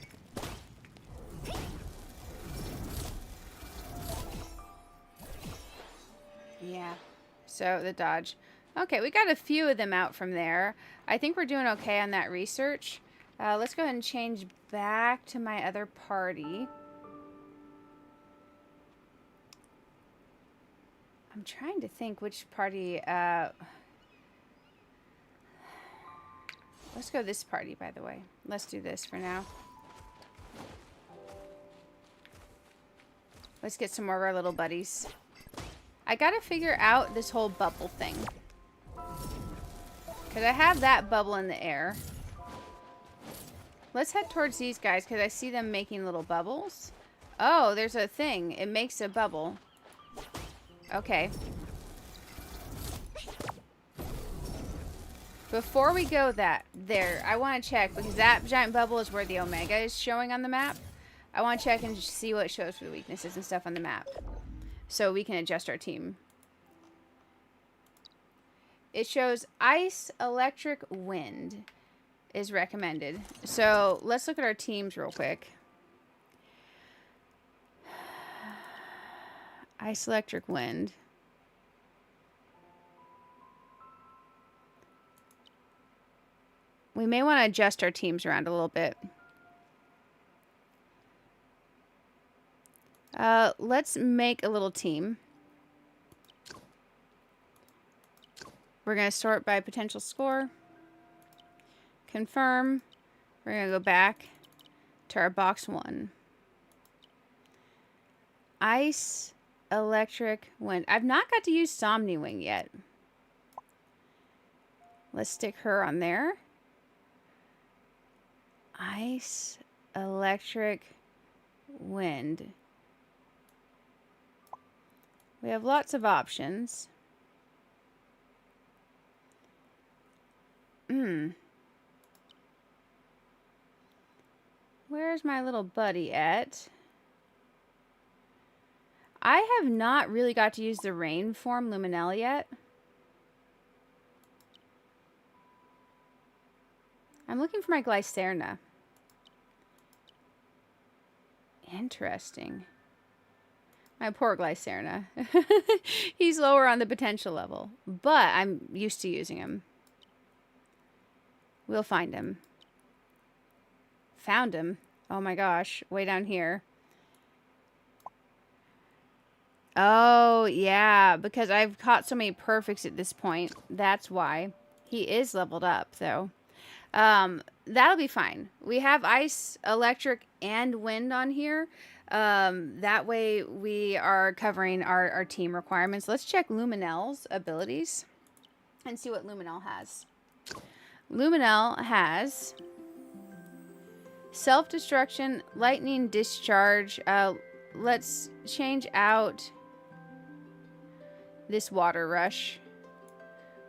Yeah. So, the dodge. Okay, we got a few of them out from there. I think we're doing okay on that research. Let's go ahead and change back to my other party. I'm trying to think which party... Let's go this party, by the way. Let's do this for now. Let's get some more of our little buddies. I gotta figure out this whole bubble thing. Because I have that bubble in the air. Let's head towards these guys because I see them making little bubbles. Oh, there's a thing. It makes a bubble. Okay. Before we go there, I want to check because that giant bubble is where the Omega is showing on the map. I want to check and just see what it shows for the weaknesses and stuff on the map. So we can adjust our team. It shows ice, electric, wind is recommended. So let's look at our teams real quick. Ice, electric, wind. We may want to adjust our teams around a little bit. Let's make a little team. We're going to sort by potential score. Confirm. We're going to go back to our box 1. Ice, electric, wind. I've not got to use Somniwing yet. Let's stick her on there. Ice, electric, wind. We have lots of options. Where's my little buddy at? I have not really got to use the rain form Luminelle yet. I'm looking for my Glycerna. Interesting. My poor Glycerna. He's lower on the potential level, but I'm used to using him. We'll find him. Found him. Oh my gosh, way down here. Oh, yeah, because I've caught so many perfects at this point. That's why. He is leveled up, though. That'll be fine. We have ice, electric, and wind on here. That way we are covering our team requirements. Let's check Luminelle's abilities and see what Luminelle has. Luminelle has self-destruction, lightning discharge. Let's change out this water rush.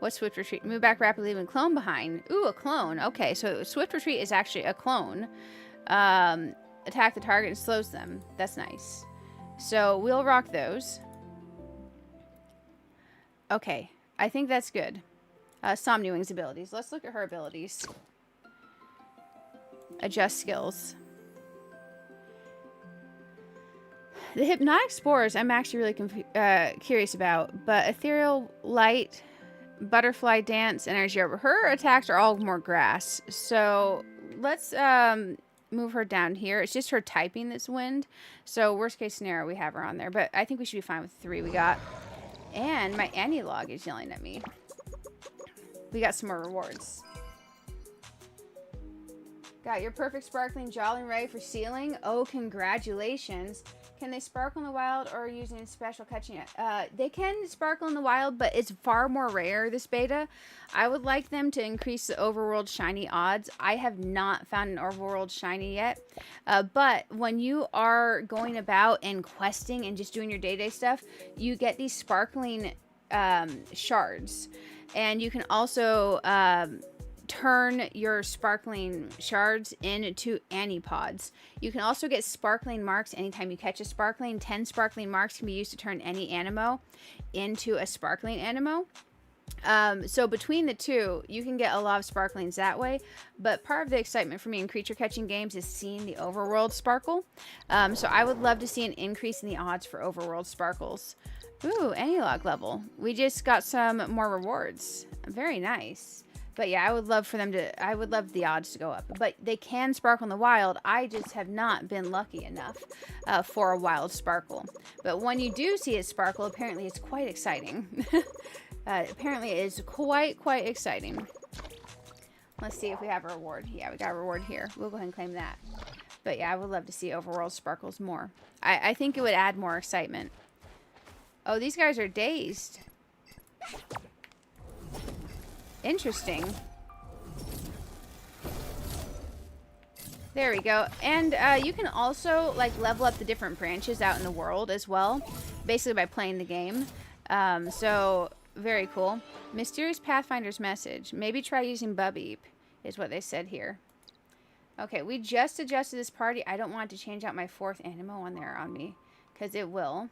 What's swift retreat? Move back rapidly, leaving clone behind. Ooh, a clone. Okay, so swift retreat is actually a clone. Attack the target and slows them. That's nice. So we'll rock those. Okay, I think that's good. Somniwing's abilities. Let's look at her abilities. Adjust skills. The hypnotic spores I'm actually really curious about, but ethereal light, butterfly dance, and energy over. Her attacks are all more grass, so let's move her down here. It's just her typing that's wind, so worst case scenario we have her on there, but I think we should be fine with 3 we got. And my Aniilog is yelling at me. We got some more rewards. Got your perfect sparkling jawling ray for sealing. Oh, congratulations. Can they sparkle in the wild or using special catching? They can sparkle in the wild, but it's far more rare, this beta. I would like them to increase the overworld shiny odds. I have not found an overworld shiny yet. But when you are going about and questing and just doing your day-to-day stuff, you get these sparkling shards. And you can also turn your sparkling shards into Anipods. You can also get sparkling marks anytime you catch a sparkling. 10 sparkling marks can be used to turn any Animo into a sparkling Animo. So between the two, you can get a lot of sparklings that way. But part of the excitement for me in creature catching games is seeing the overworld sparkle. So I would love to see an increase in the odds for overworld sparkles. Ooh, Aniilog level. We just got some more rewards. Very nice. But yeah, I would love for them to, I would love the odds to go up. But they can sparkle in the wild. I just have not been lucky enough for a wild sparkle. But when you do see it sparkle, apparently it's quite exciting. Apparently it is quite exciting. Let's see if we have a reward. Yeah, we got a reward here. We'll go ahead and claim that. But yeah, I would love to see overworld sparkles more. I think it would add more excitement. Oh, these guys are dazed. Interesting. There we go. And you can also like level up the different branches out in the world as well, basically by playing the game. So very cool. Mysterious Pathfinder's message. Maybe try using Bubbeep is what they said here. Okay, we just adjusted this party. I don't want to change out my 4th Animo on there on me because it will.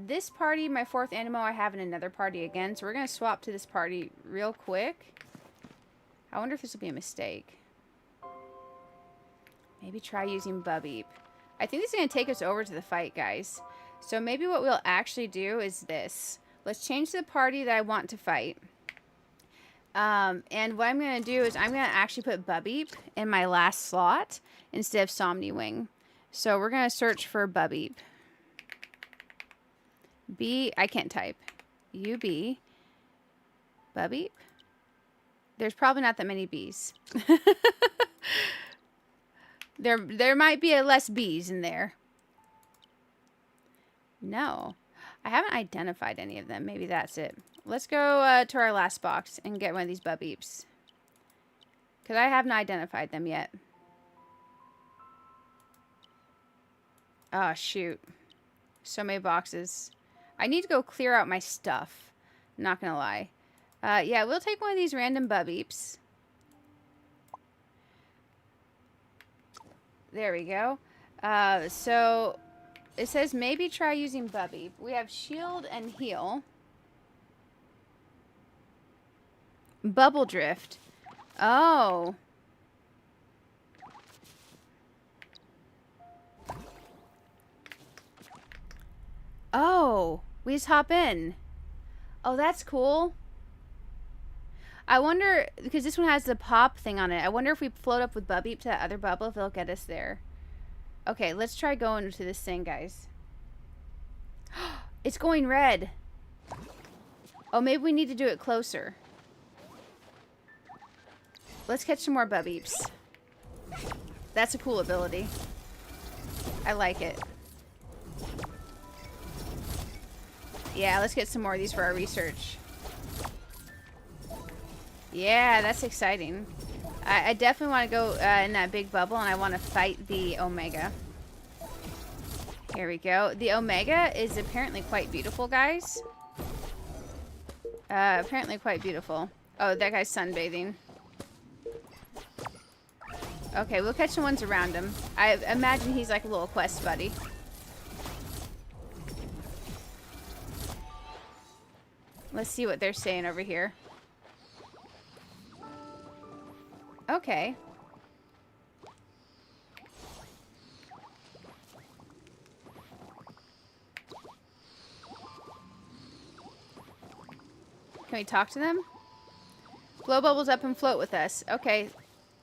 This party, my 4th Animo, I have in another party again. So we're going to swap to this party real quick. I wonder if this will be a mistake. Maybe try using Bubbeep. I think this is going to take us over to the fight, guys. So maybe what we'll actually do is this. Let's change the party that I want to fight. And what I'm going to do is I'm going to actually put Bubbeep in my last slot instead of Somniwing. So we're going to search for Bubbeep. I can't type. UB. Bubbeep. There's probably not that many B's. There might be less B's in there. No. I haven't identified any of them. Maybe that's it. Let's go to our last box and get one of these Bubbeeps. Because I haven't identified them yet. Oh, shoot. So many boxes. I need to go clear out my stuff. Not gonna lie. Yeah, we'll take one of these random Bubbeeps. There we go. So it says maybe try using Bubby. We have shield and heal. Bubble drift. Oh. Oh. We just hop in. Oh, that's cool. I wonder, because this one has the pop thing on it. I wonder if we float up with Bubby to that other bubble, if it'll get us there. Okay, let's try going to this thing, guys. It's going red. Oh, maybe we need to do it closer. Let's catch some more Bubbeeps. That's a cool ability. I like it. Yeah, let's get some more of these for our research. Yeah, that's exciting. I definitely want to go in that big bubble, and I want to fight the Omega. Here we go. The Omega is apparently quite beautiful, guys. Apparently quite beautiful. Oh, that guy's sunbathing. Okay, we'll catch the ones around him. I imagine he's like a little quest buddy. Let's see what they're saying over here. Okay. Can we talk to them? Blow bubbles up and float with us. Okay.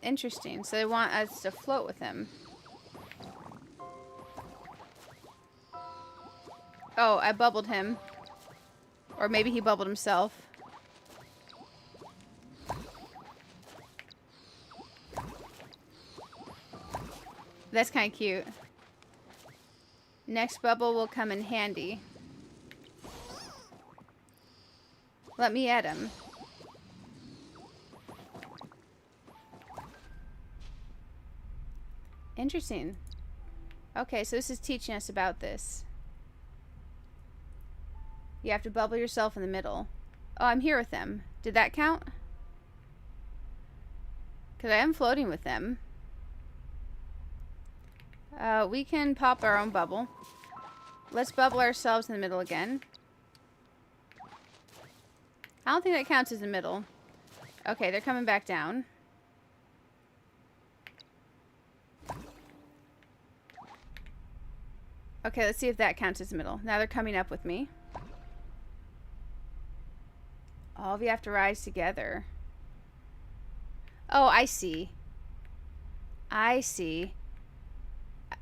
Interesting. So they want us to float with them. Oh, I bubbled him. Or maybe he bubbled himself. That's kind of cute. Next bubble will come in handy. Let me at him. Interesting. Okay, so this is teaching us about this. You have to bubble yourself in the middle. Oh, I'm here with them. Did that count? Because I am floating with them. We can pop our own bubble. Let's bubble ourselves in the middle again. I don't think that counts as the middle. Okay, they're coming back down. Okay, let's see if that counts as the middle. Now they're coming up with me. Oh, we have to rise together. Oh, I see. I see.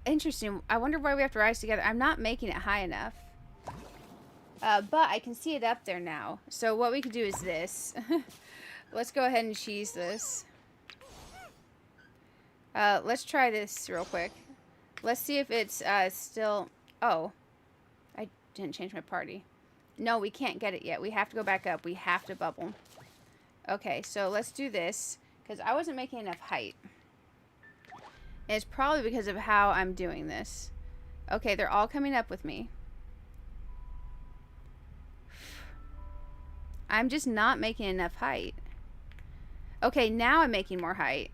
Interesting. I wonder why we have to rise together. I'm not making it high enough. But I can see it up there now. So what we could do is this. Let's go ahead and cheese this. Let's try this real quick. Let's see if it's still... Oh. I didn't change my party. No, we can't get it yet. We have to go back up. We have to bubble. Okay, so let's do this. Because I wasn't making enough height. It's probably because of how I'm doing this. Okay, they're all coming up with me. I'm just not making enough height. Okay, now I'm making more height.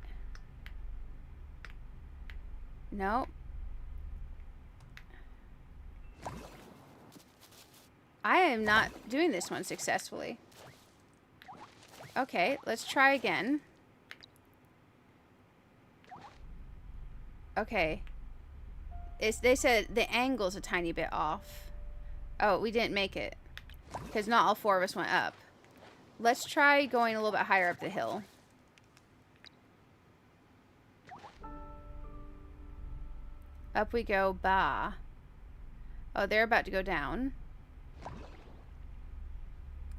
Nope. I am not doing this one successfully. Okay, let's try again. Okay. They said the angle's a tiny bit off. Oh, we didn't make it. Because not all four of us went up. Let's try going a little bit higher up the hill. Up we go, bah. Oh, they're about to go down.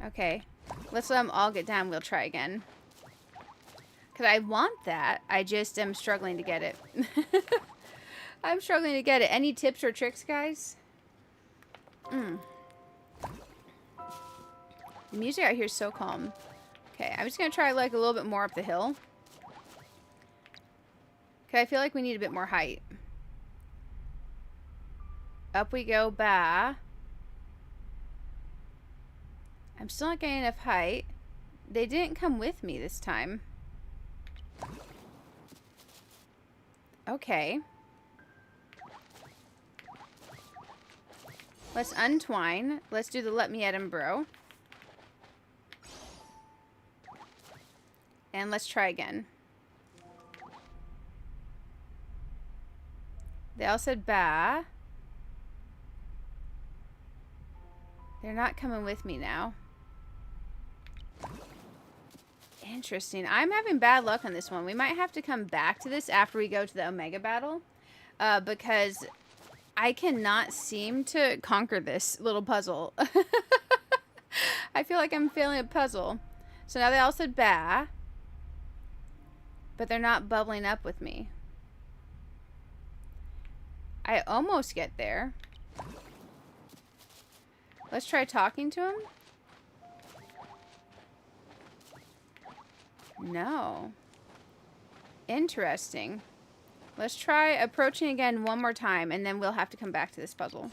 Okay. Let's let them all get down. We'll try again. Because I want that. I just am struggling to get it. I'm struggling to get it. Any tips or tricks, guys? The music out here is so calm. Okay, I'm just going to try like a little bit more up the hill. Okay, I feel like we need a bit more height. Up we go, bah. I'm still not getting enough height. They didn't come with me this time. Okay. Let's untwine. Let's do the let me at him, bro. And let's try again. They all said bah. They're not coming with me now. Interesting. I'm having bad luck on this one. We might have to come back to this after we go to the Omega battle. Because I cannot seem to conquer this little puzzle. I feel like I'm failing a puzzle. So now they all said bah. But they're not bubbling up with me. I almost get there. Let's try talking to him. No. Interesting. Let's try approaching again one more time, and then we'll have to come back to this puzzle.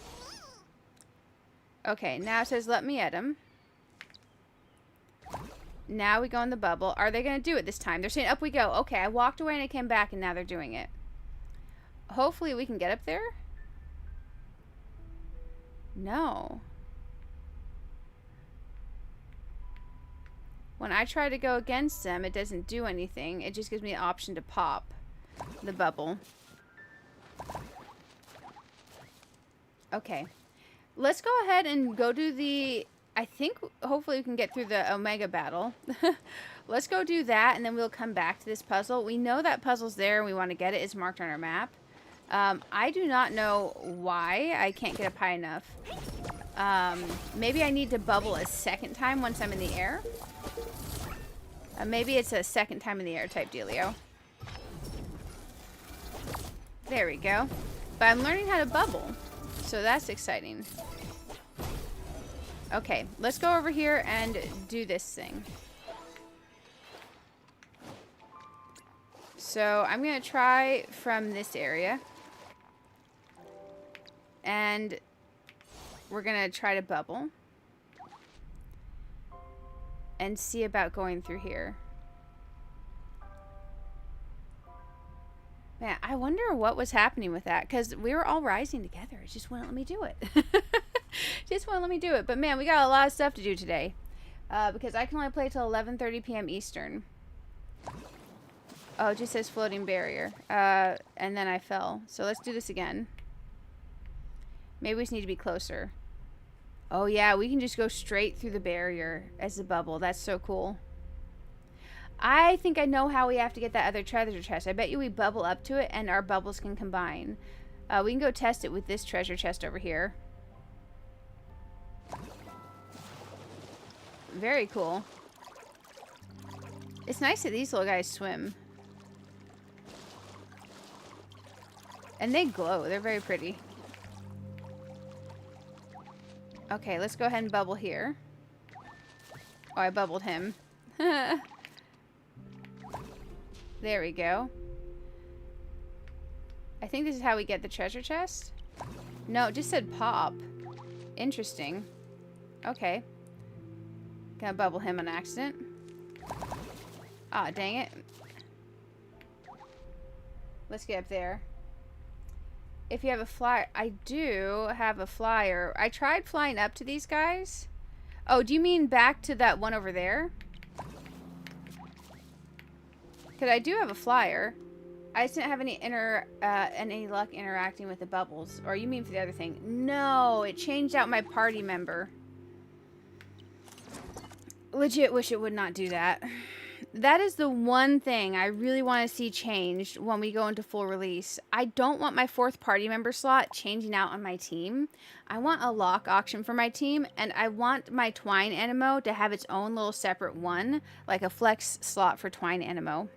Okay, now it says let me at him. Now we go in the bubble. Are they going to do it this time? They're saying up we go. Okay, I walked away and I came back, and now they're doing it. Hopefully we can get up there. No. When I try to go against them, it doesn't do anything. It just gives me an option to pop the bubble. Okay. Let's go ahead and go do the... I think hopefully we can get through the Omega battle. Let's go do that, and then we'll come back to this puzzle. We know that puzzle's there, and we want to get it. It's marked on our map. I do not know why I can't get up high enough. Maybe I need to bubble a second time once I'm in the air. Maybe it's a second time in the air type dealio. There we go. But I'm learning how to bubble, so that's exciting. Okay, let's go over here and do this thing. So I'm going to try from this area. And we're going to try to bubble. And see about going through here. Man, I wonder what was happening with that. Because we were all rising together. It just wouldn't let me do it. Just wouldn't let me do it. But man, we got a lot of stuff to do today. Because I can only play till 11:30 p.m. Eastern. Oh, it just says floating barrier. And then I fell. So let's do this again. Maybe we just need to be closer. Oh yeah, we can just go straight through the barrier as a bubble. That's so cool. I think I know how we have to get that other treasure chest. I bet you we bubble up to it and our bubbles can combine. We can go test it with this treasure chest over here. Very cool. It's nice that these little guys swim. And they glow. They're very pretty. Okay, let's go ahead and bubble here. Oh, I bubbled him. There we go. I think this is how we get the treasure chest. No, it just said pop. Interesting. Okay. Gonna bubble him on accident. Aw, dang it. Let's get up there. If you have a flyer, I do have a flyer. I tried flying up to these guys. Oh, do you mean back to that one over there? Because I do have a flyer. I just didn't have any luck interacting with the bubbles. Or you mean for the other thing? No, it changed out my party member. Legit wish it would not do that. That is the one thing I really want to see changed when we go into full release. I don't want my 4th party member slot changing out on my team. I want a lock auction for my team, and I want my Twine Aniimo to have its own little separate one, like a flex slot for Twine Aniimo.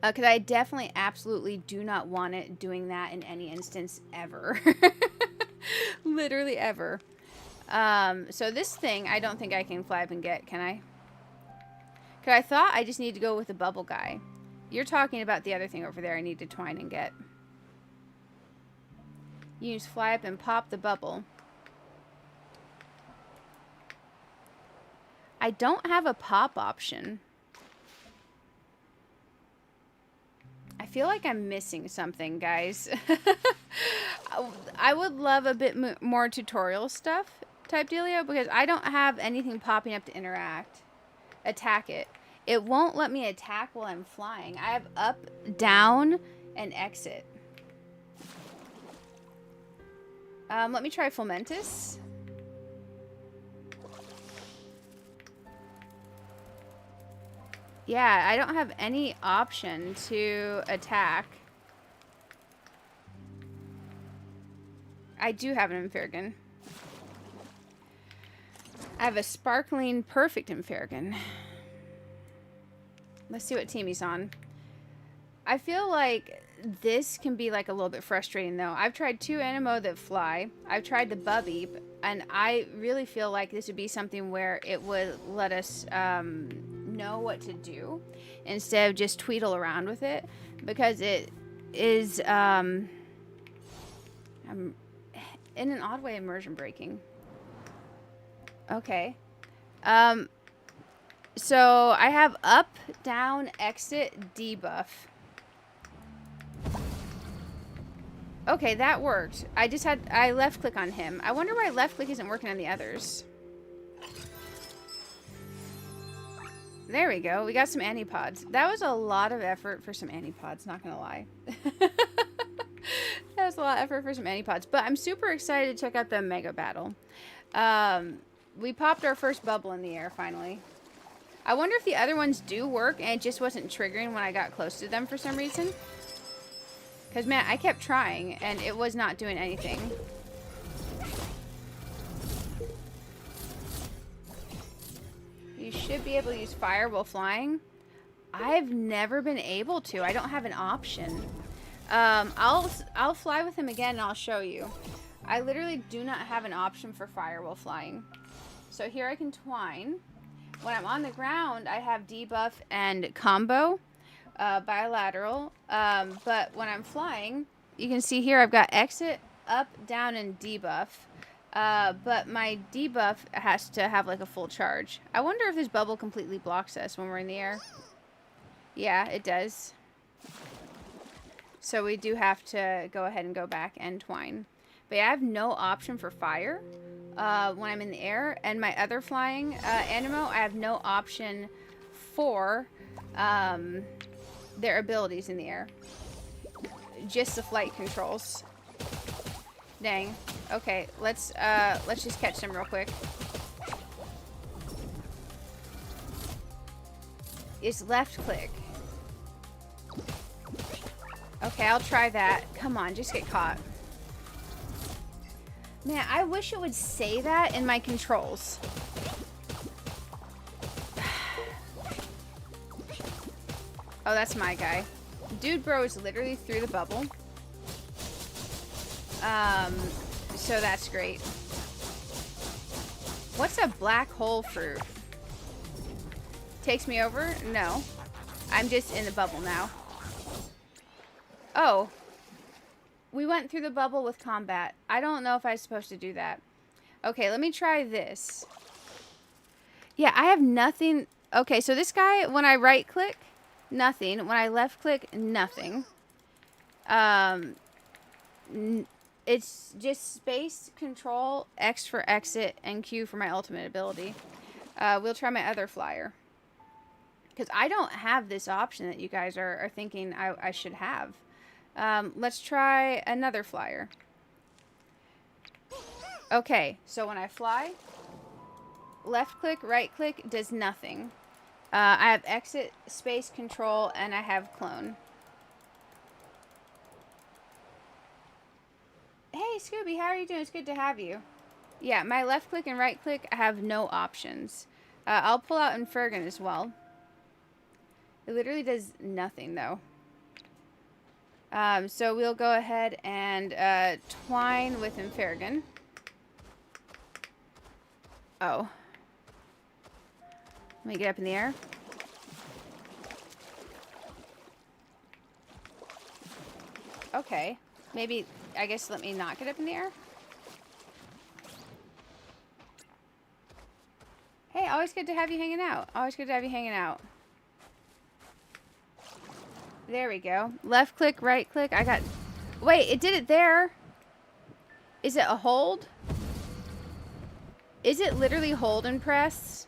Because I definitely absolutely do not want it doing that in any instance ever. Literally ever. So this thing, I don't think I can fly up and get, can I? Because I thought I just need to go with the bubble guy. You're talking about the other thing over there I need to twine and get. You just fly up and pop the bubble. I don't have a pop option. I feel like I'm missing something, guys. I would love a bit more tutorial stuff type dealio, because I don't have anything popping up to attack it. It won't let me attack while I'm flying. I have up, down, and exit. Let me try Fomentis. Yeah, I don't have any option to attack. I do have an Amphirogan. I have a sparkling perfect Amphirogan. Let's see what team he's on. I feel like this can be like a little bit frustrating though. I've tried 2 Aniimo that fly. I've tried the Bubby, and I really feel like this would be something where it would let us know what to do instead of just tweedle around with it, because it is in an odd way immersion breaking. Okay. So I have up, down, exit, debuff. Okay, that worked. I left click on him. I wonder why left click isn't working on the others. There we go. We got some Anipods. That was a lot of effort for some Anipods, not gonna lie. That was a lot of effort for some Anipods. But I'm super excited to check out the Mega Battle. We popped our first bubble in the air, finally. I wonder if the other ones do work and it just wasn't triggering when I got close to them for some reason. Because, man, I kept trying and it was not doing anything. You should be able to use fire while flying. I've never been able to. I don't have an option. I'll fly with him again and I'll show you. I literally do not have an option for fire while flying. So here I can twine. When I'm on the ground, I have debuff and combo, bilateral. But when I'm flying, you can see here I've got exit, up, down, and debuff. But my debuff has to have like a full charge. I wonder if this bubble completely blocks us when we're in the air. Yeah, it does. So we do have to go ahead and go back and twine. But yeah, I have no option for fire when I'm in the air. And my other flying Aniimo, I have no option for their abilities in the air. Just the flight controls. Dang. Okay, let's just catch them real quick. It's left click. Okay, I'll try that. Come on, just get caught. Man, I wish it would say that in my controls. Oh, that's my guy. Dude bro is literally through the bubble. So that's great. What's a black hole fruit? Takes me over? No. I'm just in the bubble now. Oh. We went through the bubble with combat. I don't know if I was supposed to do that. Okay, let me try this. Yeah, I have nothing. Okay, so this guy, when I right click, nothing. When I left click, nothing. It's just space, control, X for exit, and Q for my ultimate ability. We'll try my other flyer. Because I don't have this option that you guys are thinking I should have. Let's try another flyer. Okay, so when I fly, left click, right click does nothing. I have exit, space, control, and I have clone. Hey Scooby, how are you doing? It's good to have you. Yeah, my left click and right click, I have no options. I'll pull out Infergan as well. It literally does nothing though. So we'll go ahead and twine with Infergan. Oh. Let me get up in the air. Okay. Maybe, I guess let me not get up in the air. Hey, always good to have you hanging out. Always good to have you hanging out. There we go. Left click, right click. I got... Wait, it did it there. Is it a hold? Is it literally hold and press?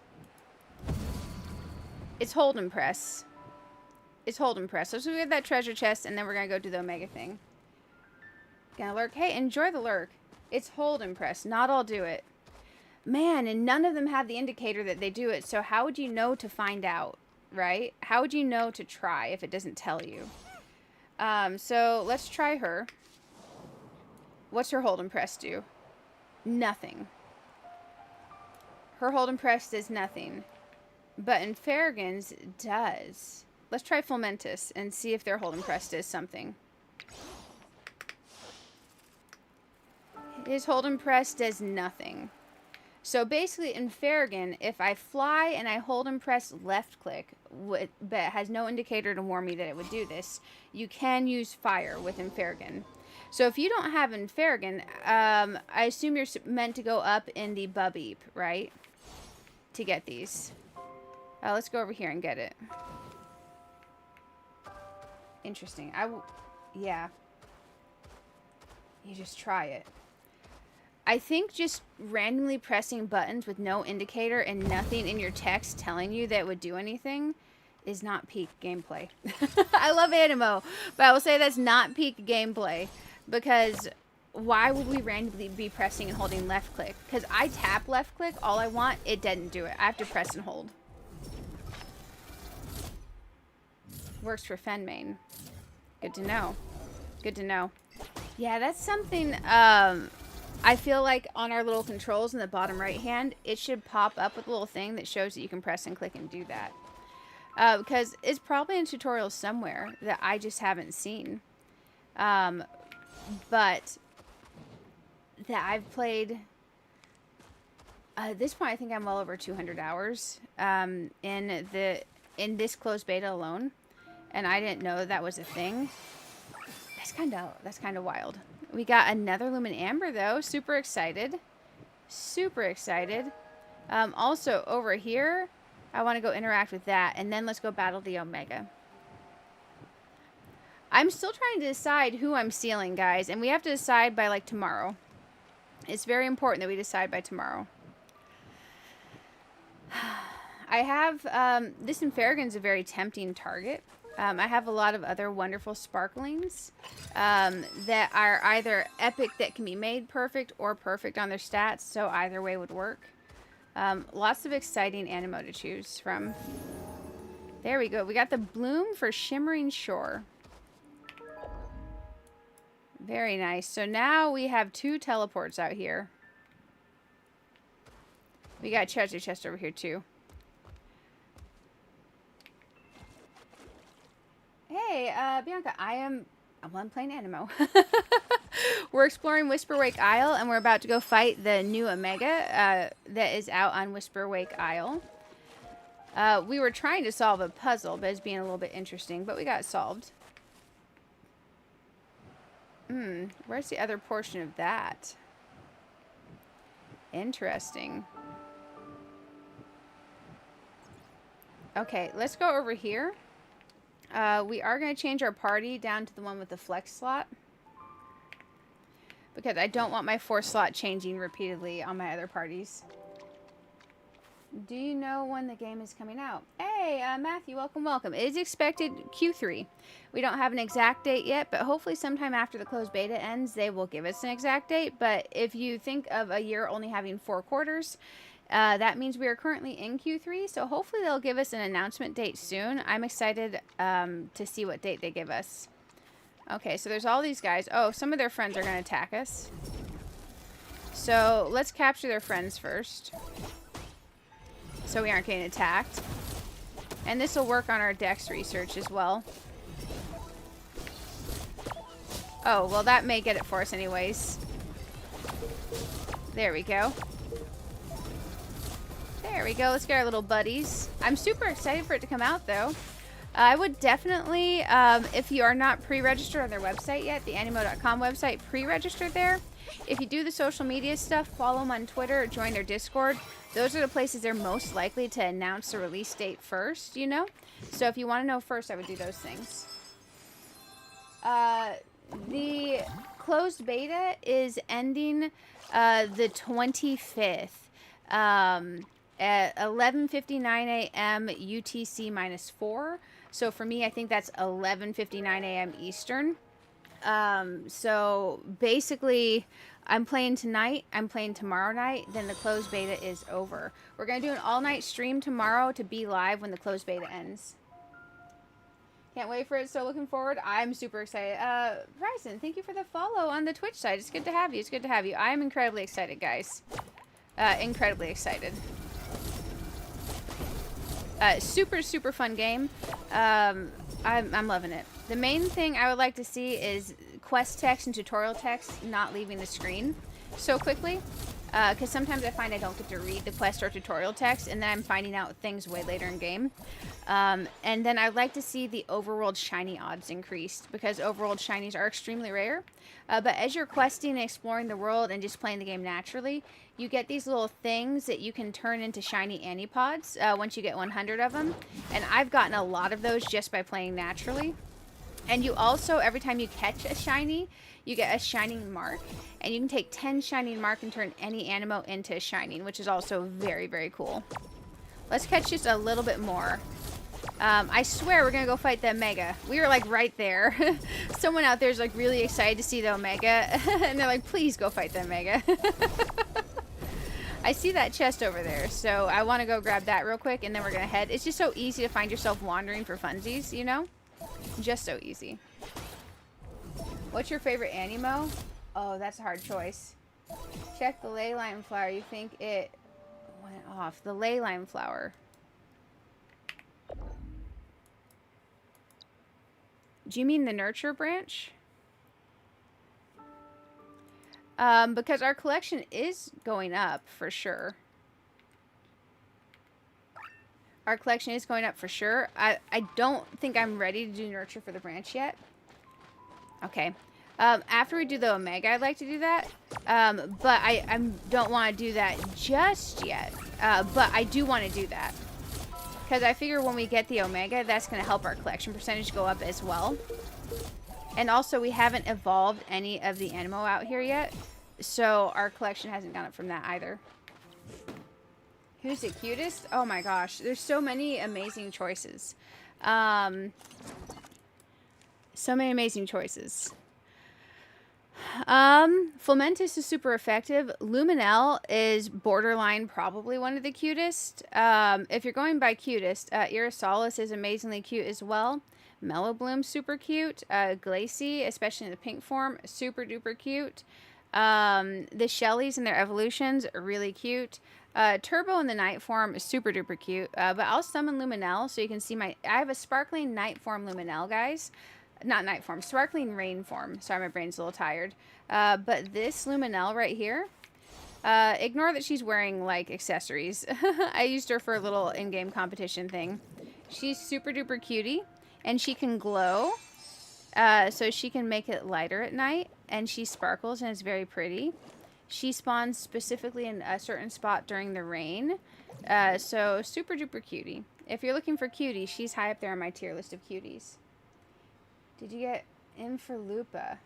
It's hold and press. It's hold and press. So we get that treasure chest, and then we're going to go do the Omega thing. Gonna lurk. Hey, enjoy the lurk. It's hold and press. Not all do it. Man, and none of them have the indicator that they do it. So how would you know to find out, right? How would you know to try if it doesn't tell you? So let's try her. What's her hold and press do? Nothing. Her hold and press does nothing. But in Farragon's does. Let's try Fulmentus and see if their hold and press does something. His hold and press does nothing. So basically in Farragon, if I fly and I hold and press left click, but it has no indicator to warn me that it would do this, you can use fire within Farragon. So if you don't have in Farragon, I assume you're meant to go up in the Bubbeep, right? To get these. Let's go over here and get it. Interesting. Yeah. You just try it. I think just randomly pressing buttons with no indicator and nothing in your text telling you that it would do anything is not peak gameplay. I love Aniimo, but I will say that's not peak gameplay, because why would we randomly be pressing and holding left click? Because I tap left click all I want, it doesn't do it. I have to press and hold. Works for Fenmain. Good to know. Good to know. Yeah, that's something I feel like on our little controls in the bottom right hand, it should pop up with a little thing that shows that you can press and click and do that. Because it's probably in tutorials somewhere that I just haven't seen. But that I've played, at this point I think I'm well over 200 hours in this closed beta alone. And I didn't know that was a thing. That's kind of wild. We got another Lumen Amber though. Super excited. Super excited. Also over here, I want to go interact with that, and then let's go battle the Omega. I'm still trying to decide who I'm sealing, guys, and we have to decide by like tomorrow. It's very important that we decide by tomorrow. I have this in Farragon's a very tempting target. I have a lot of other wonderful sparklings that are either epic that can be made perfect or perfect on their stats, so either way would work. Lots of exciting Aniimo to choose from. There we go. We got the bloom for Shimmering Shore. Very nice. So now we have 2 teleports out here. We got a treasure chest over here too. Hey, Bianca, I'm playing Aniimo. We're exploring Whisperwake Isle, and we're about to go fight the new Omega that is out on Whisperwake Isle. We were trying to solve a puzzle, but it's being a little bit interesting, but we got it solved. Where's the other portion of that? Interesting. Okay, let's go over here. We are going to change our party down to the one with the flex slot, because I don't want my 4 slot changing repeatedly on my other parties. Do you know when the game is coming out? Hey, Matthew, welcome, welcome. It is expected Q3. We don't have an exact date yet, but hopefully sometime after the closed beta ends, they will give us an exact date. But if you think of a year only having 4 quarters, that means we are currently in Q3, so hopefully they'll give us an announcement date soon. I'm excited to see what date they give us. Okay, so there's all these guys. Oh, some of their friends are going to attack us. So let's capture their friends first, so we aren't getting attacked. And this will work on our dex research as well. Oh, well that may get it for us anyways. There we go. There we go. Let's get our little buddies. I'm super excited for it to come out, though. I would definitely, if you are not pre-registered on their website yet, the Aniimo.com website, pre-register there. If you do the social media stuff, follow them on Twitter, join their Discord. Those are the places they're most likely to announce the release date first, you know? So if you want to know first, I would do those things. The closed beta is ending the 25th at 11:59 a.m. UTC -4. So for me, I think that's 11:59 a.m. Eastern. So basically, I'm playing tonight, I'm playing tomorrow night, then the closed beta is over. We're going to do an all-night stream tomorrow to be live when the closed beta ends. Can't wait for it, so looking forward. I'm super excited. Bryson, thank you for the follow on the Twitch side. It's good to have you. It's good to have you. I'm incredibly excited, guys. Incredibly excited. Super, super fun game. I'm loving it. The main thing I would like to see is quest text and tutorial text not leaving the screen so quickly. Because sometimes I find I don't get to read the quest or tutorial text, and then I'm finding out things way later in game. And then I'd like to see the overworld shiny odds increased, because overworld shinies are extremely rare. But as you're questing and exploring the world and just playing the game naturally, you get these little things that you can turn into shiny Anipods once you get 100 of them. And I've gotten a lot of those just by playing naturally. And you also, every time you catch a shiny, you get a shining mark. And you can take 10 shining mark and turn any Aniimo into a shining, which is also very, very cool. Let's catch just a little bit more. I swear we're going to go fight the Omega. We were like right there. Someone out there is like really excited to see the Omega. And they're like, please go fight the Omega. I see that chest over there. So I want to go grab that real quick and then we're going to head. It's just so easy to find yourself wandering for funsies, you know? Just so easy. What's your favorite Aniimo? Oh, that's a hard choice. Check the ley line flower. You think it went off. The ley line flower. Do you mean the nurture branch? Because our collection is going up for sure. Our collection is going up for sure. I don't think I'm ready to do nurture for the branch yet. Okay. After we do the Omega, I'd like to do that. But I don't want to do that just yet. But I do want to do that. Because I figure when we get the Omega, that's going to help our collection percentage go up as well. And also, we haven't evolved any of the Aniimo out here yet. So our collection hasn't gone up from that either. Who's the cutest? Oh my gosh. There's so many amazing choices. So many amazing choices. Fomentis is super effective. Luminelle is borderline probably one of the cutest. If you're going by cutest, Irisalis is amazingly cute as well. Mellowbloom, super cute. Glacie, especially in the pink form, super duper cute. The Shellies and their evolutions are really cute. Turbo in the night form is super duper cute. But I'll summon Luminelle so you can see I have a sparkling night form Luminelle, guys. Not night form, sparkling rain form. Sorry, my brain's a little tired. But this Luminelle right here, ignore that she's wearing like accessories. I used her for a little in-game competition thing. She's super duper cutie, and she can glow. So she can make it lighter at night, and she sparkles and is very pretty. She spawns specifically in a certain spot during the rain. So super duper cutie. If you're looking for cuties, she's high up there on my tier list of cuties. Did you get Inferlupa?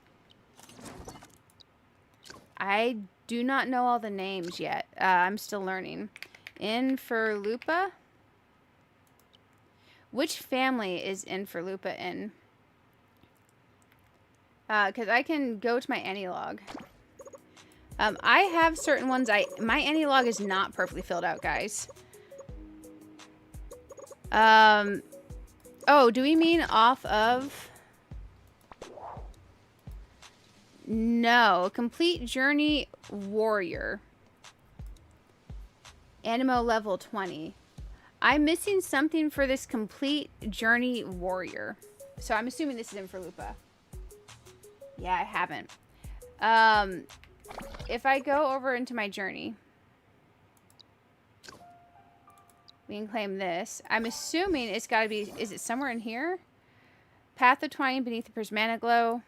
I do not know all the names yet. I'm still learning. Inferlupa? Which family is Inferlupa in? Because I can go to my Aniilog. I have certain ones. My Aniilog is not perfectly filled out, guys. Oh, do we mean off of... No, Complete Journey Warrior. Aniimo level 20. I'm missing something for this Complete Journey Warrior. So I'm assuming this is Inferlupa. Yeah, I haven't. If I go over into my journey, we can claim this. I'm assuming it's got to be... Is it somewhere in here? Path of Twining beneath the Prismatic Glow.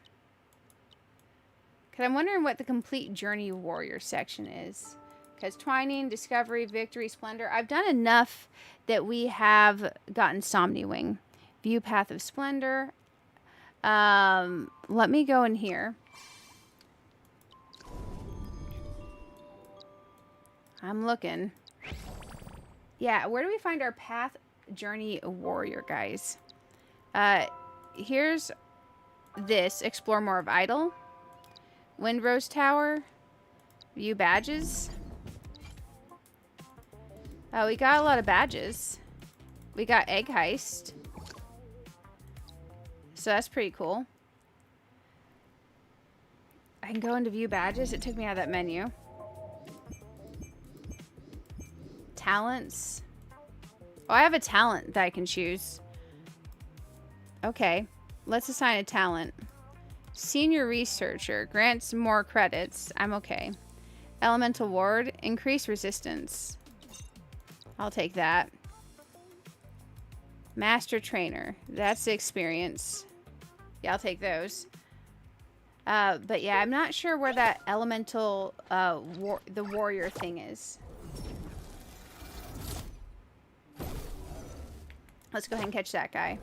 Because I'm wondering what the Complete Journey Warrior section is. Because Twining, Discovery, Victory, Splendor. I've done enough that we have gotten Somniwing. View Path of Splendor. Let me go in here. I'm looking. Yeah, where do we find our path journey warrior, guys? Here's this. Explore more of Idyll. Windrose Tower. View badges. Oh, we got a lot of badges. We got Egg Heist. So that's pretty cool. I can go into view badges. It took me out of that menu. Talents. Oh, I have a talent that I can choose. Okay. Let's assign a talent. Senior Researcher. Grants more credits. I'm okay. Elemental Ward. Increase resistance. I'll take that. Master Trainer. That's the experience. Yeah, I'll take those. But yeah, I'm not sure where that elemental, the warrior thing is. Let's go ahead and catch that guy.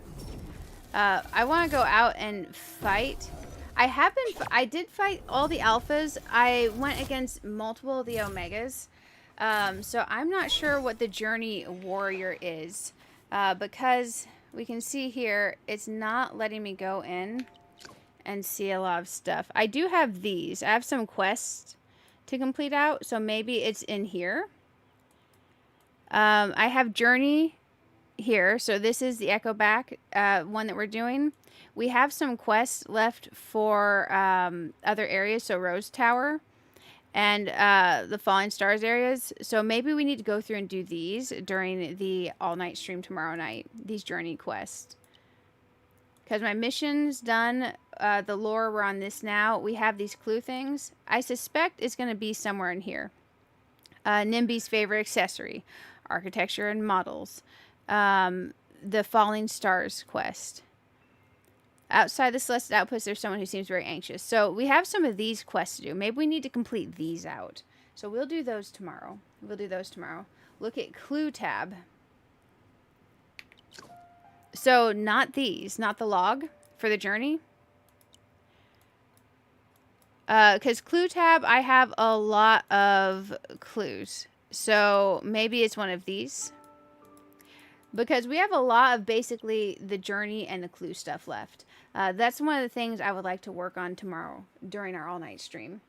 I want to go out and fight. I did fight all the alphas. I went against multiple of the omegas. So I'm not sure what the journey warrior is. Because we can see here, it's not letting me go in and see a lot of stuff. I do have these. I have some quests to complete out, so maybe it's in here. I have journey here, so this is the Echo Back one that we're doing. We have some quests left for other areas, so Rose Tower and the Falling Stars areas. So maybe we need to go through and do these during the all-night stream tomorrow night, these journey quests. Because my mission's done, the lore, we're on this now. We have these clue things. I suspect it's going to be somewhere in here. NIMBY's favorite accessory, architecture and models. The Falling Stars quest. Outside the Celested Outpost, there's someone who seems very anxious. So we have some of these quests to do. Maybe we need to complete these out. So we'll do those tomorrow. Look at Clue tab. So not these, not the log for the journey. Because Clue tab, I have a lot of clues. So maybe it's one of these. Because we have a lot of basically the journey and the clue stuff left. That's one of the things I would like to work on tomorrow during our all-night stream.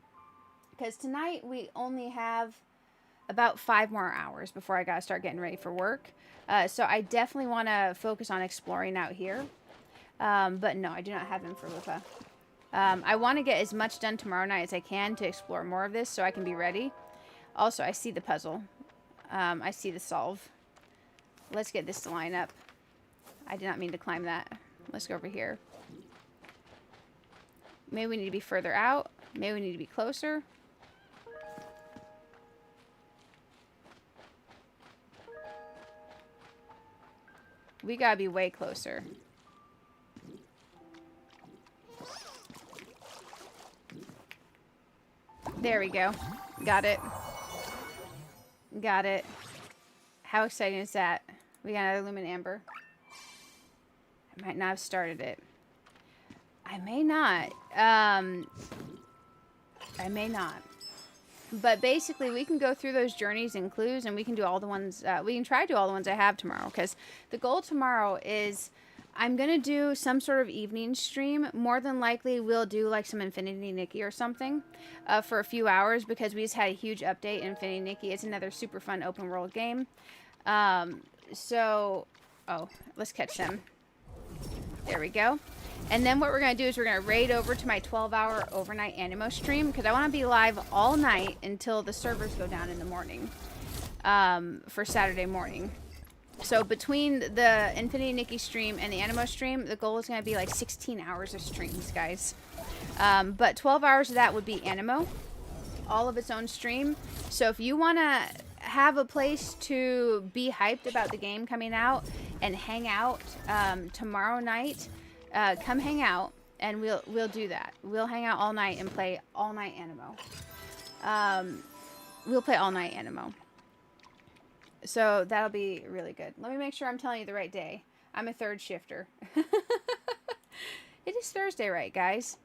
Because tonight we only have about 5 more hours before I gotta start getting ready for work. So I definitely want to focus on exploring out here. But no, I do not have him for Lupa. I want to get as much done tomorrow night as I can to explore more of this so I can be ready. Also, I see the puzzle. I see the solve. Let's get this to line up. I did not mean to climb that. Let's go over here. Maybe we need to be further out. Maybe we need to be closer. We gotta be way closer. There we go. Got it. Got it. How exciting is that? We got another Lumen Amber. I might not have started it. I may not. I may not. But basically, we can go through those journeys and clues, and we can do all the ones, we can try to do all the ones I have tomorrow, because the goal tomorrow is, I'm going to do some sort of evening stream. More than likely, we'll do like some Infinity Nikki or something for a few hours, because we just had a huge update in Infinity Nikki. It's another super fun open world game. So, oh, let's catch them. There we go. And then what we're going to do is we're going to raid over to my 12-hour overnight Aniimo stream, because I want to be live all night until the servers go down in the morning for Saturday morning. So between the Infinity Nikki stream and the Aniimo stream, the goal is going to be like 16 hours of streams, guys. But 12 hours of that would be Aniimo, all of its own stream. So if you want to have a place to be hyped about the game coming out and hang out tomorrow night, come hang out, and we'll do that. We'll hang out all night and play all night Aniimo. We'll play all night Aniimo. So that'll be really good. Let me make sure I'm telling you the right day. I'm a third shifter. It is Thursday, right, guys?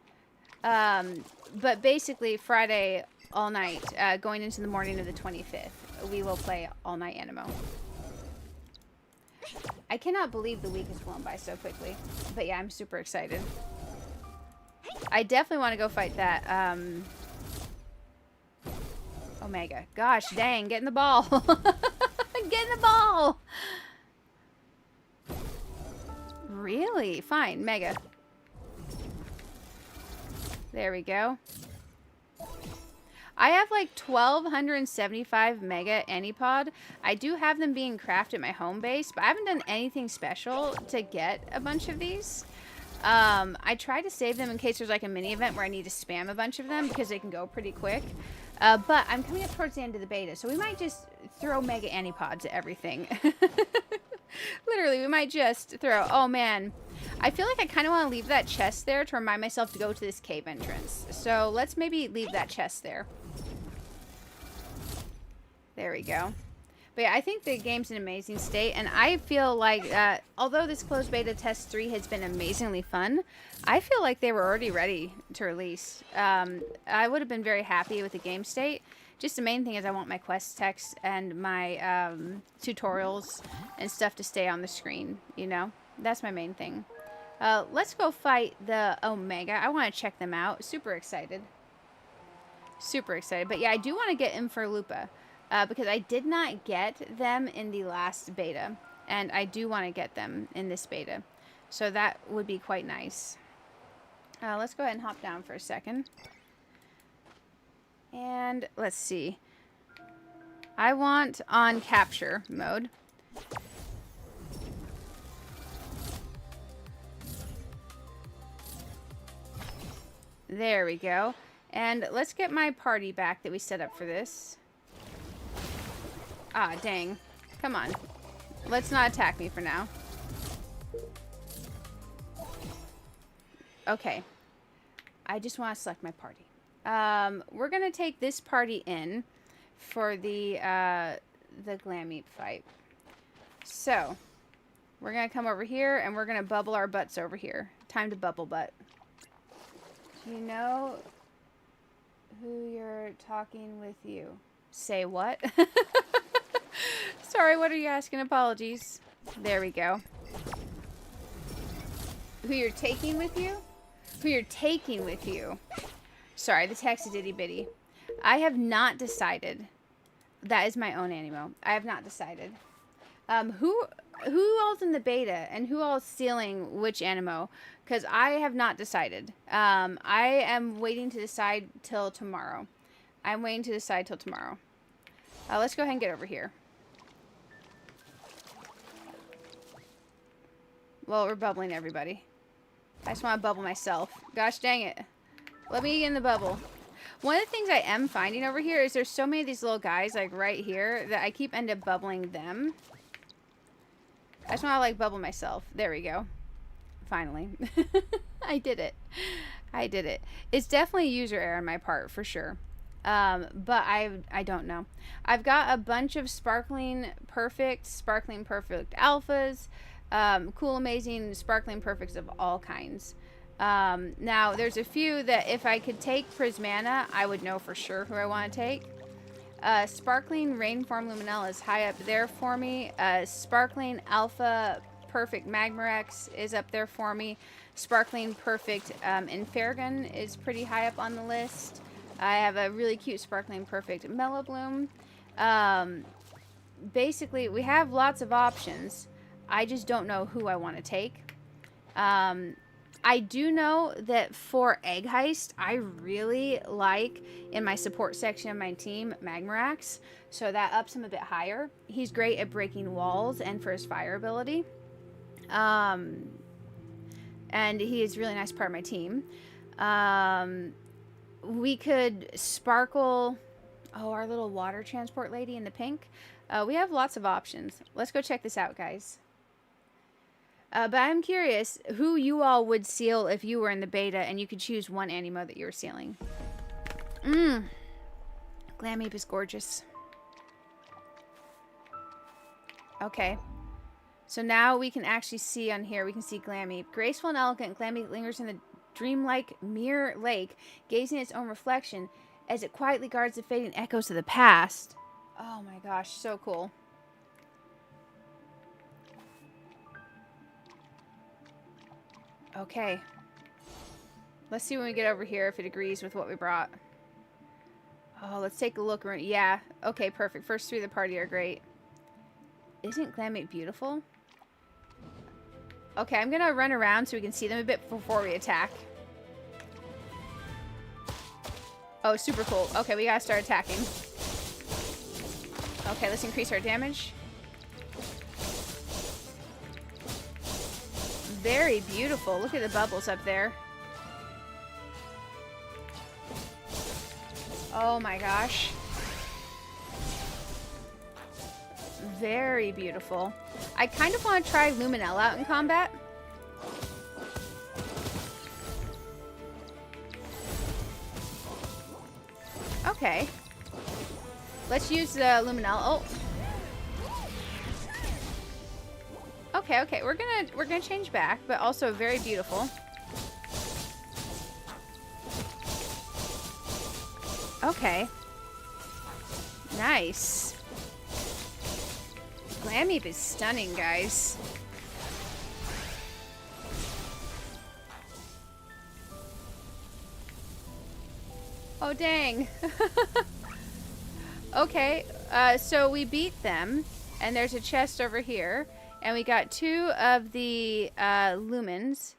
But basically Friday all night, going into the morning of the 25th. we will play all night Aniimo. I cannot believe the week has flown by so quickly. But yeah, I'm super excited. I definitely want to go fight that Omega. Gosh dang, get in the ball. Get in the ball. Really? Fine, Mega. There we go. I have like 1,275 Mega Anipod. I do have them being crafted at my home base, but I haven't done anything special to get a bunch of these. I try to save them in case there's like a mini event where I need to spam a bunch of them because they can go pretty quick. But I'm coming up towards the end of the beta, so we might just throw Mega Anipods at everything. Literally, we might just throw... Oh, man. I feel like I kind of want to leave that chest there to remind myself to go to this cave entrance. So let's maybe leave that chest there. There we go. But yeah, I think the game's in an amazing state, and I feel like, although this closed beta test 3 has been amazingly fun, I feel like they were already ready to release. I would have been very happy with the game state. Just the main thing is I want my quest text and my tutorials and stuff to stay on the screen, you know? That's my main thing. Let's go fight the Omega. I want to check them out. Super excited. Super excited. But yeah, I do want to get Inferlupa. Because I did not get them in the last beta. And I do want to get them in this beta. So that would be quite nice. Let's go ahead and hop down for a second. And let's see. I want on capture mode. There we go. And let's get my party back that we set up for this. Ah, dang. Come on. Let's not attack me for now. Okay. I just want to select my party. We're going to take this party in for the Glameep fight. So, we're going to come over here and we're going to bubble our butts over here. Time to bubble butt. Do you know who you're talking with you? Say what? Sorry, what are you asking? Apologies. There we go. Who you're taking with you? Who you're taking with you? Sorry, the text is itty bitty. I have not decided. That is my own Aniimo. I have not decided. Who all's in the beta and who all's stealing which Aniimo? Because I have not decided. I am waiting to decide till tomorrow. I'm waiting to decide till tomorrow. Let's go ahead and get over here. Well, we're bubbling everybody. I just want to bubble myself. Gosh dang it. Let me get in the bubble. One of the things I am finding over here is there's so many of these little guys, like right here, that I keep end up bubbling them. I just want to like bubble myself. There we go. Finally. I did it. I did it. It's definitely user error on my part, for sure. But I don't know. I've got a bunch of sparkling perfect alphas, cool, amazing, sparkling perfects of all kinds. Now, there's a few that if I could take Prismana, I would know for sure who I want to take. Sparkling Rainform Luminella is high up there for me. Sparkling Alpha Perfect Magmarex is up there for me. Sparkling Perfect Infergun is pretty high up on the list. I have a really cute Sparkling Perfect Mellowbloom. Basically, we have lots of options. I just don't know who I want to take. I do know that for Egg Heist, I really like, in my support section of my team, Magmarax. So that ups him a bit higher. He's great at breaking walls and for his fire ability. And he is a really nice part of my team. We could sparkle... Oh, our little water transport lady in the pink. We have lots of options. Let's go check this out, guys. But I'm curious who you all would seal if you were in the beta and you could choose one Aniimo that you were sealing. Glameep is gorgeous. Okay. So now we can actually see on here, we can see Glameep. Graceful and elegant, Glameep lingers in the dreamlike mirror lake, gazing at its own reflection as it quietly guards the fading echoes of the past. Oh my gosh, so cool. Okay. Let's see when we get over here if it agrees with what we brought. Oh, let's take a look around. Yeah. Okay, perfect. First three of the party are great. Isn't Glameep beautiful? Okay, I'm gonna run around so we can see them a bit before we attack. Oh, super cool. Okay, we gotta start attacking. Okay, let's increase our damage. Very beautiful. Look at the bubbles up there. Oh my gosh. Very beautiful. I kind of want to try Luminell out in combat. Okay. Let's use the Luminell. Oh. Okay, okay. We're gonna change back, but also very beautiful. Okay. Nice. Glameep is stunning, guys. Oh, dang. Okay, so we beat them, and there's a chest over here, and we got 2 of the lumens,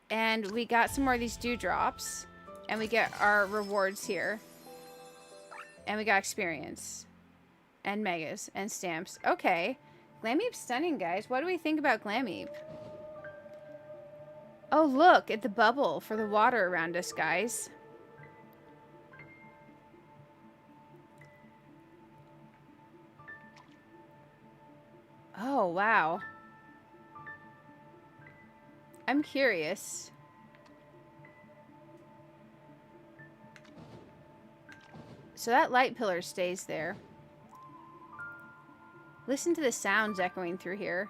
and we got some more of these dewdrops, and we get our rewards here. And we got experience. And megas. And stamps. Okay. Glameep's stunning, guys. What do we think about Glameep? Oh, look at the bubble for the water around us, guys. Oh, wow. I'm curious. So that light pillar stays there. Listen to the sounds echoing through here.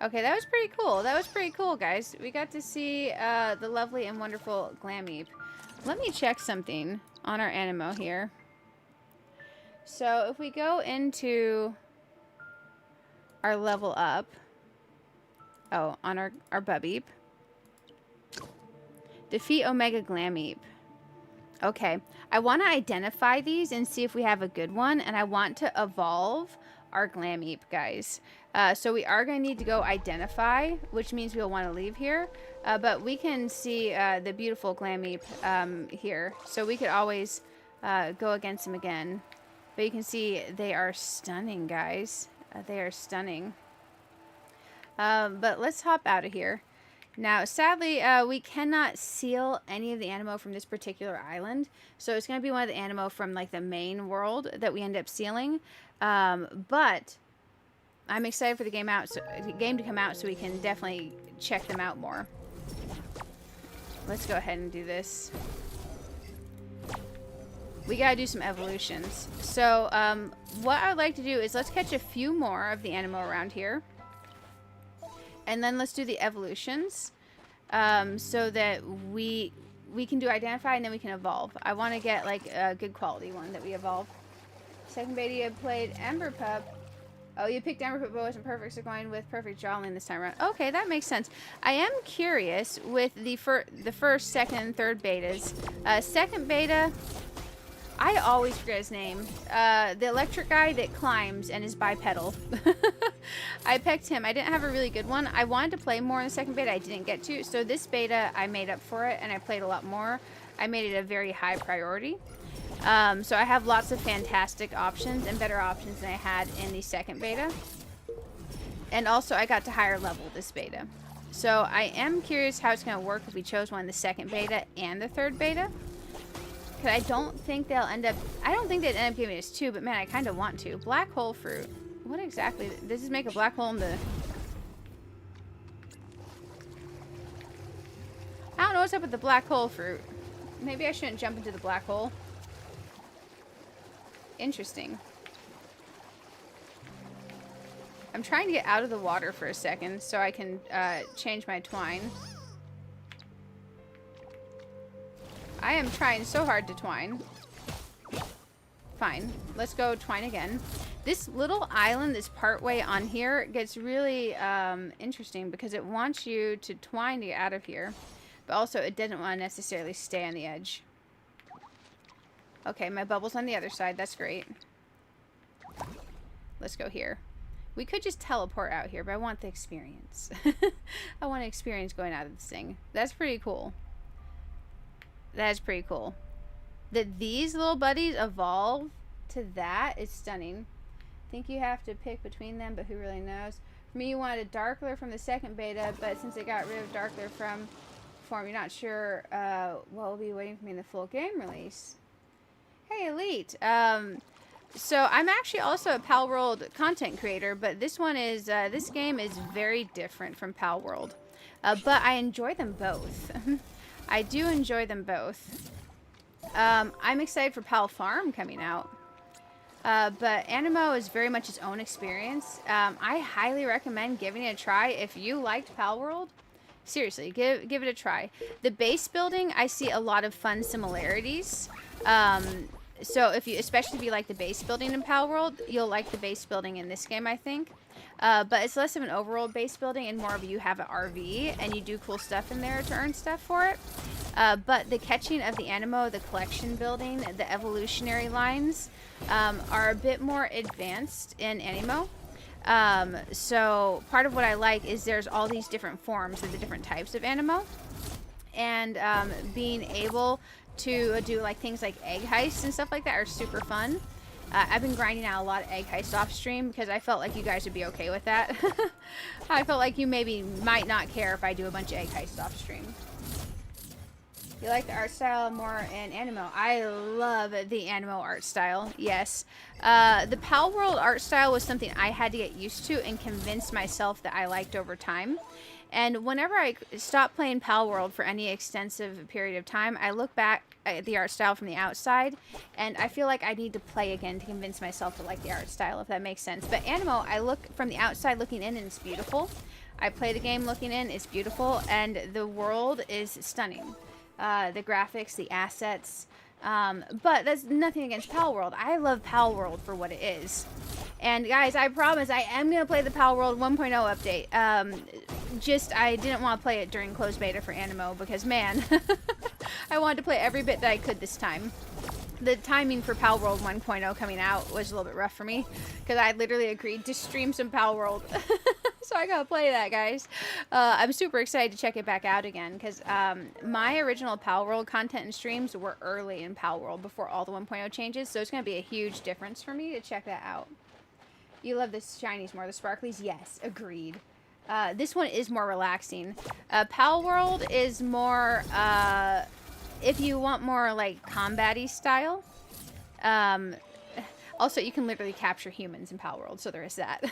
Okay, that was pretty cool. That was pretty cool, guys. We got to see the lovely and wonderful Glameep. Let me check something on our Aniimo here. So if we go into our level up. Oh, on our Bubbeep. Defeat Omega Glameep. Okay, I want to identify these and see if we have a good one, and I want to evolve our Glameep, guys. So we are going to need to go identify, which means we'll want to leave here, but we can see the beautiful Glameep here, so we could always go against them again. But you can see they are stunning, guys. They are stunning. But let's hop out of here. Now, sadly, we cannot seal any of the Aniimo from this particular island. So it's going to be one of the Aniimo from, like, the main world that we end up sealing. But I'm excited for the game to come out so we can definitely check them out more. Let's go ahead and do this. We got to do some evolutions. So what I'd like to do is let's catch a few more of the Aniimo around here. And then let's do the evolutions so that we can do identify and then we can evolve. I want to get like a good quality one that we evolve. Second beta you played Ember Pup. Oh, you picked Ember Pup but wasn't perfect, so going with perfect jawline this time around. Okay, that makes sense. I am curious with the first, second, and third betas. Second beta, I always forget his name. The electric guy that climbs and is bipedal. I picked him. I didn't have a really good one. I wanted to play more in the second beta. I didn't get to. So this beta, I made up for it, and I played a lot more. I made it a very high priority. So I have lots of fantastic options and better options than I had in the second beta. And also, I got to higher level this beta. So I am curious how it's going to work if we chose one in the second beta and the third beta. I don't think they'll end up... I don't think they'd end up giving us 2, but man, I kind of want to. Black hole fruit. What exactly? Does this make a black hole in the... I don't know what's up with the black hole fruit. Maybe I shouldn't jump into the black hole. Interesting. I'm trying to get out of the water for a second so I can change my twine. I am trying so hard to twine. fine. Let's go twine again. This little island that's partway on here gets really interesting because it wants you to twine to get out of here. But also it doesn't want to necessarily stay on the edge. Okay, my bubble's on the other side. That's great. Let's go here. We could just teleport out here, but I want the experience. I want to experience going out of this thing. That's pretty cool. That is pretty cool. That these little buddies evolve to that is stunning. I think you have to pick between them, but who really knows? For me, you wanted a Darkler from the second beta, but since they got rid of Darkler from form, you're not sure what will be waiting for me in the full game release. Hey, Elite. So I'm actually also a Palworld content creator, but this one is this game is very different from Palworld. But I enjoy them both. I do enjoy them both. I'm excited for Pal Farm coming out. But Aniimo is very much its own experience. I highly recommend giving it a try. If you liked Palworld, seriously, give it a try. The base building, I see a lot of fun similarities. So especially if you like the base building in Palworld, you'll like the base building in this game, I think. But it's less of an overall base building and more of you have an RV and you do cool stuff in there to earn stuff for it. But the catching of the Aniimo, the collection building, the evolutionary lines are a bit more advanced in Aniimo. So part of what I like is there's all these different forms of the different types of Aniimo. And being able to do like things like egg heists and stuff like that are super fun. I've been grinding out a lot of egg heists off stream because I felt like you guys would be okay with that. I felt like you might not care if I do a bunch of egg heists off stream. You like the art style more in Aniimo? I love the Aniimo art style, yes. The Palworld art style was something I had to get used to and convince myself that I liked over time. And whenever I stop playing Palworld for any extensive period of time, I look back at the art style from the outside, and I feel like I need to play again to convince myself to like the art style, if that makes sense. But Aniimo, I look from the outside looking in, and it's beautiful. I play the game looking in, it's beautiful, and the world is stunning. The graphics, the assets, but that's nothing against Palworld. I love Palworld for what it is. And guys, I promise I am going to play the Palworld 1.0 update. I didn't want to play it during closed beta for Aniimo because, man, I wanted to play every bit that I could this time. The timing for Palworld 1.0 coming out was a little bit rough for me because I literally agreed to stream some Palworld. So I gotta play that, guys. I'm super excited to check it back out again because my original Palworld content and streams were early in Palworld before all the 1.0 changes, so it's gonna be a huge difference for me to check that out. You love the shinies more, the sparklies? Yes, agreed. This one is more relaxing. Palworld is more, if you want more like combat-y style. Also, you can literally capture humans in Palworld, so there is that.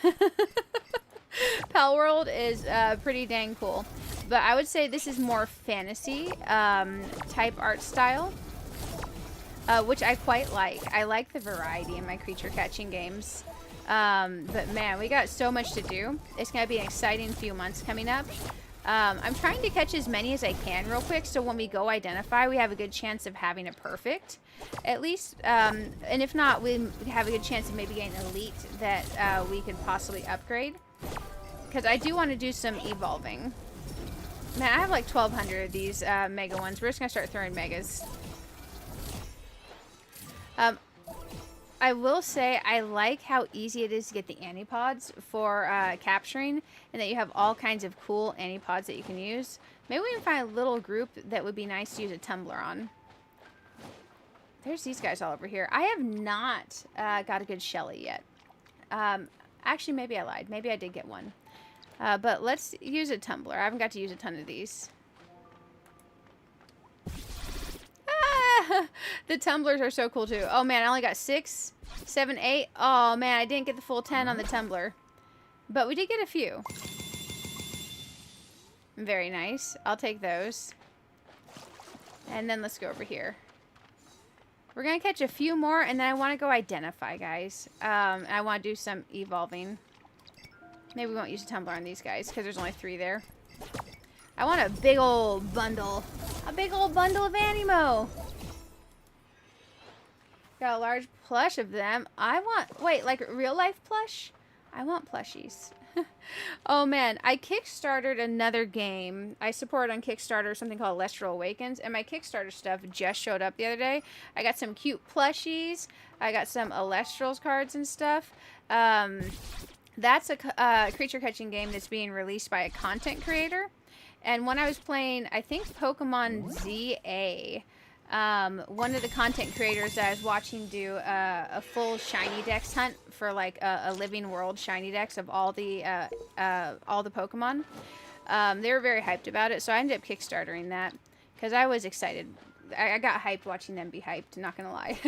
Palworld is pretty dang cool. But I would say this is more fantasy type art style, which I quite like. I like the variety in my creature catching games. But man, we got so much to do. It's going to be an exciting few months coming up. I'm trying to catch as many as I can real quick, so when we go identify, we have a good chance of having a perfect, at least. And if not, we have a good chance of maybe getting elite that we could possibly upgrade. Because I do want to do some evolving. Man, I have like 1,200 of these mega ones. We're just going to start throwing megas. I will say I like how easy it is to get the Anipods for capturing, and that you have all kinds of cool Anipods that you can use. Maybe we can find a little group that would be nice to use a tumbler on. There's these guys all over here. I have not got a good Shelly yet. Actually, maybe I lied. Maybe I did get one. But let's use a tumbler. I haven't got to use a ton of these. The tumblers are so cool too. Oh man, I only got 6, 7, 8. Oh man, I didn't get the full 10 on the tumbler. But we did get a few. Very nice. I'll take those. And then let's go over here. We're going to catch a few more, and then I want to go identify, guys. I want to do some evolving. Maybe we won't use a tumbler on these guys, because there's only 3 there. I want a big old bundle. A big old bundle of Aniimo. Got a large plush of them. I want, wait, like real life plush? I want plushies. Oh man, I kickstarted another game. I support on Kickstarter something called Celestial Awakens, and my Kickstarter stuff just showed up the other day. I got some cute plushies. I got some Alestrals cards and stuff. That's a creature catching game that's being released by a content creator. And when I was playing, I think Pokemon ZA, one of the content creators that I was watching do a full shiny dex hunt for like a living world shiny dex of all the Pokemon. They were very hyped about it, so I ended up kickstartering that because I was excited. I got hyped watching them be hyped, not gonna lie.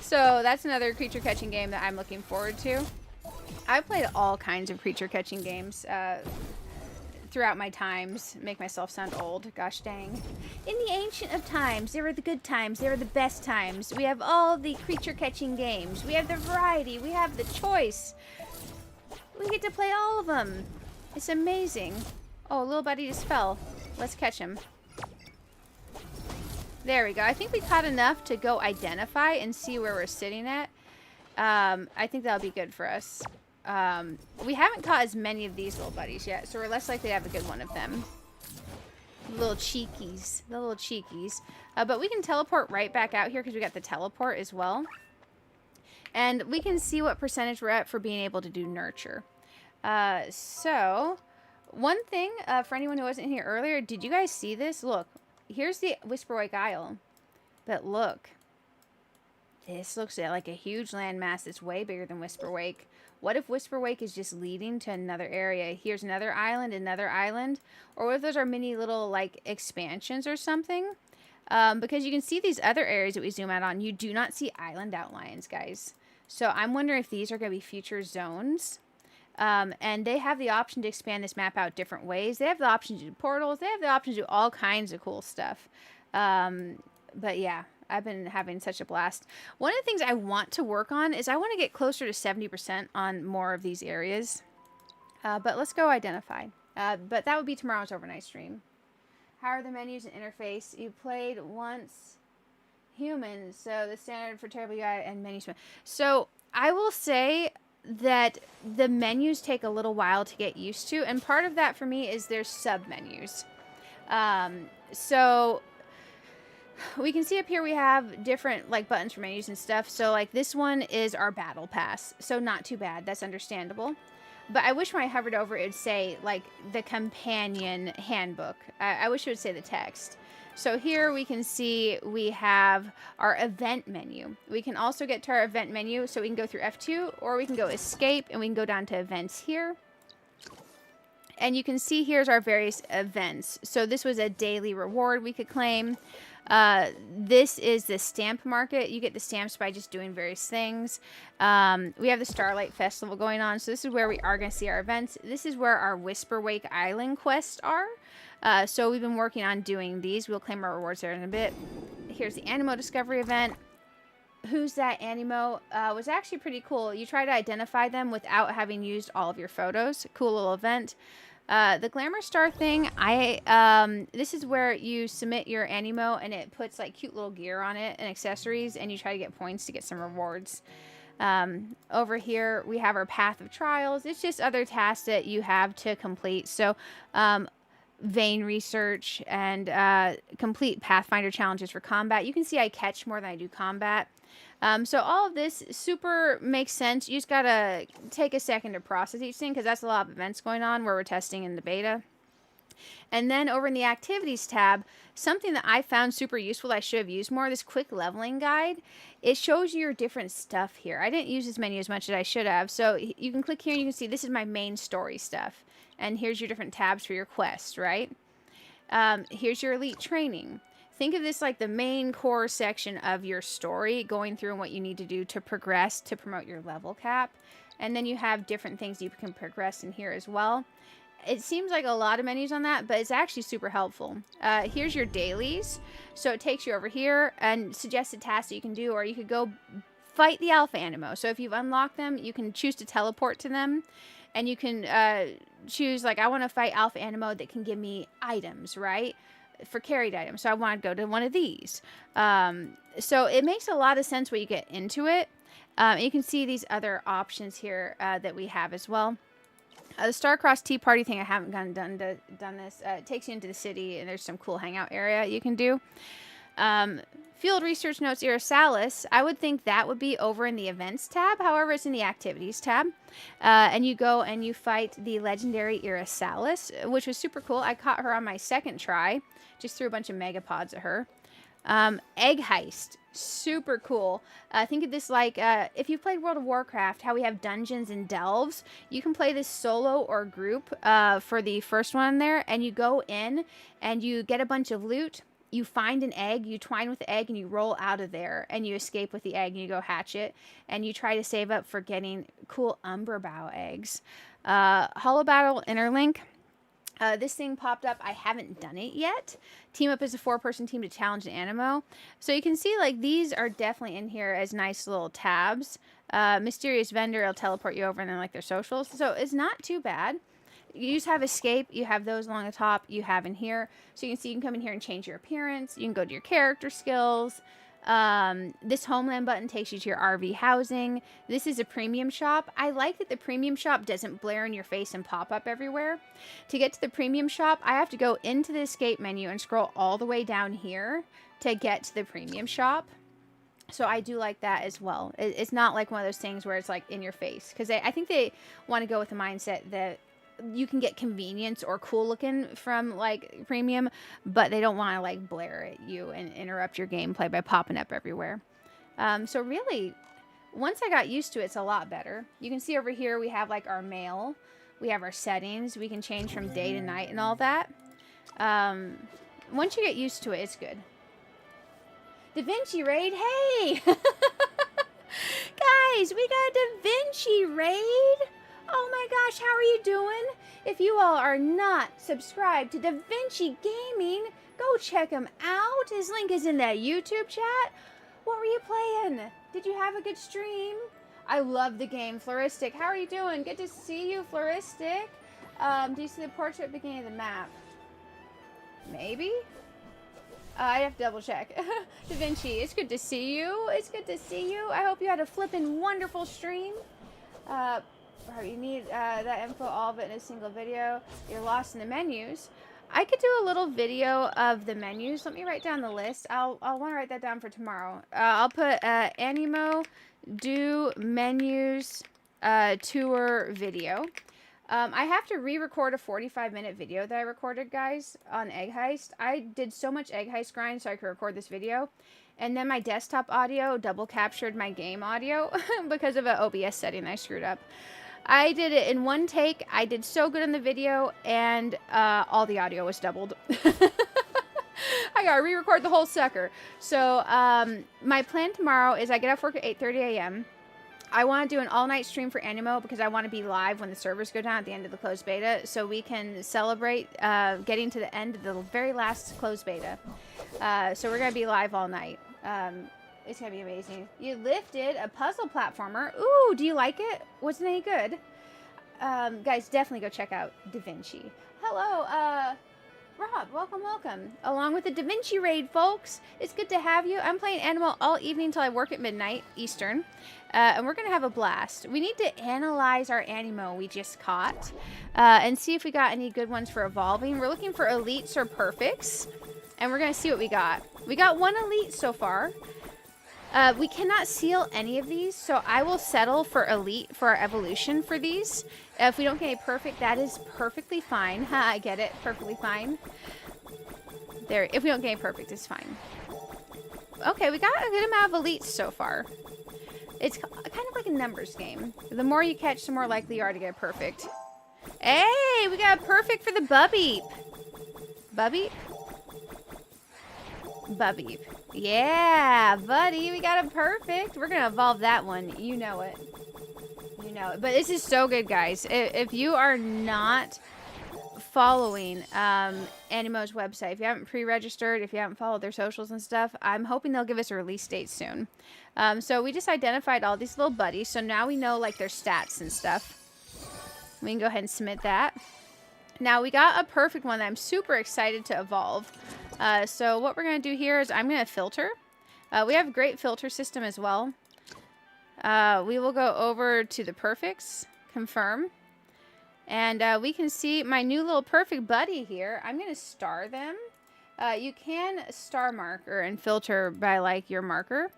So that's another creature catching game that I'm looking forward to. I've played all kinds of creature catching games throughout my times. Make myself sound old. Gosh dang. In the ancient of times, there were the good times. There were the best times. We have all the creature catching games. We have the variety. We have the choice. We get to play all of them. It's amazing. Oh, little buddy just fell. Let's catch him. There we go. I think we caught enough to go identify and see where we're sitting at. I think that'll be good for us. We haven't caught as many of these little buddies yet, so we're less likely to have a good one of them. The little cheekies. The little cheekies. But we can teleport right back out here because we got the teleport as well. And we can see what percentage we're at for being able to do nurture. So, one thing, for anyone who wasn't here earlier, did you guys see this? Look, here's the Whisperwake Isle. But look. This looks like a huge landmass that's way bigger than Whisperwake. What if Whisperwake is just leading to another area? Here's another island. Or what if those are mini little, like, expansions or something? Because you can see these other areas that we zoom out on. You do not see island outlines, guys. So I'm wondering if these are going to be future zones. And they have the option to expand this map out different ways. They have the option to do portals. They have the option to do all kinds of cool stuff. But yeah. I've been having such a blast. One of the things I want to work on is I want to get closer to 70% on more of these areas. But let's go identify. But that would be tomorrow's overnight stream. How are the menus and interface? You played once humans, so the standard for terrible UI and menus. So I will say that the menus take a little while to get used to, and part of that for me is there's sub menus. So we can see up here we have different like buttons for menus and stuff. So like this one is our battle pass. So not too bad. That's understandable. But I wish when I hovered over it would say like the companion handbook. I wish it would say the text. So here we can see we have our event menu. We can also get to our event menu. So we can go through F2 or we can go escape and we can go down to events here. And you can see here's our various events. So this was a daily reward we could claim. This is the stamp market. You get the stamps by just doing various things. We have the Starlight Festival going on. So this is where we are going to see our events. This is where our Whisperwake Island quests are. So we've been working on doing these. We'll claim our rewards there in a bit. Here's the Aniimo Discovery event. Who's that Aniimo? Was actually pretty cool. You try to identify them without having used all of your photos. Cool little event. The Glamour Star thing, this is where you submit your Aniimo and it puts like cute little gear on it and accessories and you try to get points to get some rewards. Over here we have our Path of Trials. It's just other tasks that you have to complete. So, vein research and complete Pathfinder challenges for combat. You can see I catch more than I do combat. So all of this super makes sense. You just gotta take a second to process each thing because that's a lot of events going on where we're testing in the beta. And then over in the activities tab, something that I found super useful that I should have used more, this quick leveling guide. It shows you your different stuff here. I didn't use this menu as much as I should have. So you can click here and you can see this is my main story stuff. And here's your different tabs for your quest, right? Here's your elite training. Think of this like the main core section of your story, going through what you need to do to progress to promote your level cap. And then you have different things you can progress in here as well. It seems like a lot of menus on that, but it's actually super helpful. Here's your dailies. So it takes you over here and suggested tasks that you can do, or you could go fight the Alpha Aniimo. So if you've unlocked them, you can choose to teleport to them. And you can choose, like, I want to fight Alpha Aniimo that can give me items, right? for carried items. So I want to go to one of these. So it makes a lot of sense when you get into it. You can see these other options here that we have as well. The Star-Crossed Tea Party thing, I haven't done this. It takes you into the city, and there's some cool hangout area you can do. Field Research Notes Irisalis, I would think that would be over in the Events tab. However, it's in the Activities tab. And you go and you fight the legendary Irisalis, which was super cool. I caught her on my second try. Just threw a bunch of megapods at her. Egg Heist, super cool. Think of this like, if you've played World of Warcraft, how we have dungeons and delves, you can play this solo or group for the first one there, and you go in and you get a bunch of loot. You find an egg, you twine with the egg, and you roll out of there, and you escape with the egg, and you go hatch it, and you try to save up for getting cool Umbra Bow eggs. Hollow Battle Interlink. This thing popped up. I haven't done it yet. Team up as a 4-person team to challenge an Aniimo. So you can see, like, these are definitely in here as nice little tabs. Mysterious Vendor will teleport you over, and then, like, their socials. So it's not too bad. You just have escape. You have those along the top. You have in here. So you can see you can come in here and change your appearance. You can go to your character skills. This Homeland button takes you to your RV housing. This is a premium shop. I like that the premium shop doesn't blare in your face and pop up everywhere. To get to the premium shop, I have to go into the escape menu and scroll all the way down here to get to the premium shop. So I do like that as well. It's not like one of those things where it's like in your face. Because I think they want to go with the mindset that you can get convenience or cool looking from like premium, but they don't want to like blare at you and interrupt your gameplay by popping up everywhere. So really, once I got used to it, it's a lot better. You can see over here we have like our mail, we have our settings, we can change from day to night and all that. Once you get used to it, it's good. Da Vinci raid, hey! Guys, we got a Da Vinci raid! Oh my gosh, how are you doing? If you all are not subscribed to Da Vinci Gaming, go check him out. His link is in that YouTube chat. What were you playing? Did you have a good stream? I love the game. Floristic, how are you doing? Good to see you, Floristic. Do you see the portrait at the beginning of the map? Maybe? I have to double check. Da Vinci, it's good to see you. It's good to see you. I hope you had a flippin' wonderful stream. You need that info, all of it in a single video. You're lost in the menus. I could do a little video of the menus. Let me write down the list. I'll want to write that down for tomorrow. I'll put Aniimo do menus tour video. I have to re-record a 45-minute video that I recorded, guys, on Egg Heist. I did so much Egg Heist grind so I could record this video. And then my desktop audio double captured my game audio because of an OBS setting I screwed up. I did it in one take. I did so good in the video, and all the audio was doubled. I gotta re-record the whole sucker. So my plan tomorrow is I get off work at 8:30 a.m. I want to do an all-night stream for Aniimo because I want to be live when the servers go down at the end of the closed beta, so we can celebrate getting to the end of the very last closed beta. So we're gonna be live all night. It's gonna be amazing. You lifted a puzzle platformer. Ooh, do you like it? Was it any good? Guys, definitely go check out Da Vinci. Hello, Rob, welcome. Along with the Da Vinci raid, folks. It's good to have you. I'm playing Aniimo all evening until I work at midnight Eastern. And we're gonna have a blast. We need to analyze our Aniimo we just caught and see if we got any good ones for evolving. We're looking for elites or perfects, and we're gonna see what we got. We got one elite so far. We cannot seal any of these, so I will settle for elite for our evolution for these. If we don't get a perfect, that is perfectly fine. I get it, perfectly fine. There, if we don't get a perfect, it's fine. Okay, we got a good amount of elites so far. It's kind of like a numbers game. The more you catch, the more likely you are to get a perfect. Hey, we got a perfect for the Bubbeep. Bubbeep? Bubbeep. Yeah, buddy, we got a perfect. We're gonna evolve that one. You know it. You know it. But this is so good, guys. If you are not following Animo's website, if you haven't pre-registered, if you haven't followed their socials and stuff, I'm hoping they'll give us a release date soon. So we just identified all these little buddies, so now we know like their stats and stuff. We can go ahead and submit that. Now we got a perfect one that I'm super excited to evolve. So what we're going to do here is I'm going to filter. We have a great filter system as well. We will go over to the perfects, confirm. And we can see my new little perfect buddy here. I'm going to star them. You can star marker and filter by like your marker.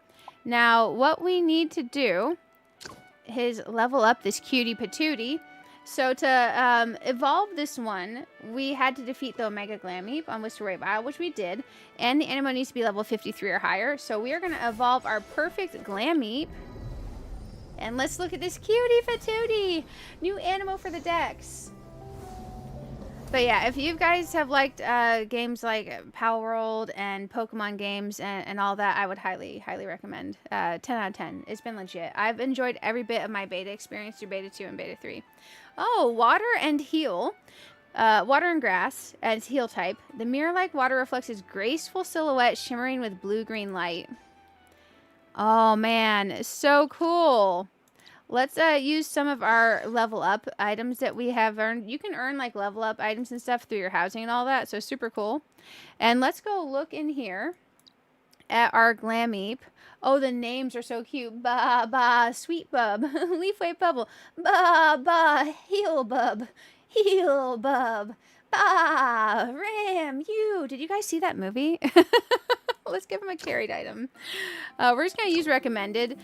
Now what we need to do is level up this cutie patootie. So to evolve this one, we had to defeat the Omega Glameep on Whisperwake Isle, which we did. And the Aniimo needs to be level 53 or higher. So we are going to evolve our perfect Glameep. And let's look at this cutie patootie. New Aniimo for the decks. But yeah, if you guys have liked games like Power World and Pokemon games and all that, I would highly, highly recommend. 10 out of 10. It's been legit. I've enjoyed every bit of my beta experience through Beta 2 and Beta 3. Oh, water and heal. Water and grass as heal type. The mirror-like water reflects its graceful silhouette shimmering with blue-green light. Oh, man. So cool. Let's use some of our level up items that we have earned. You can earn like level up items and stuff through your housing and all that. So super cool. And let's go look in here at our Glameep. Oh, the names are so cute. Ba ba sweet bub. Leafwave bubble. Ba ba heal bub. Heal bub. Ba ram you. Did you guys see that movie? Let's give him a carried item. We're just going to use recommended.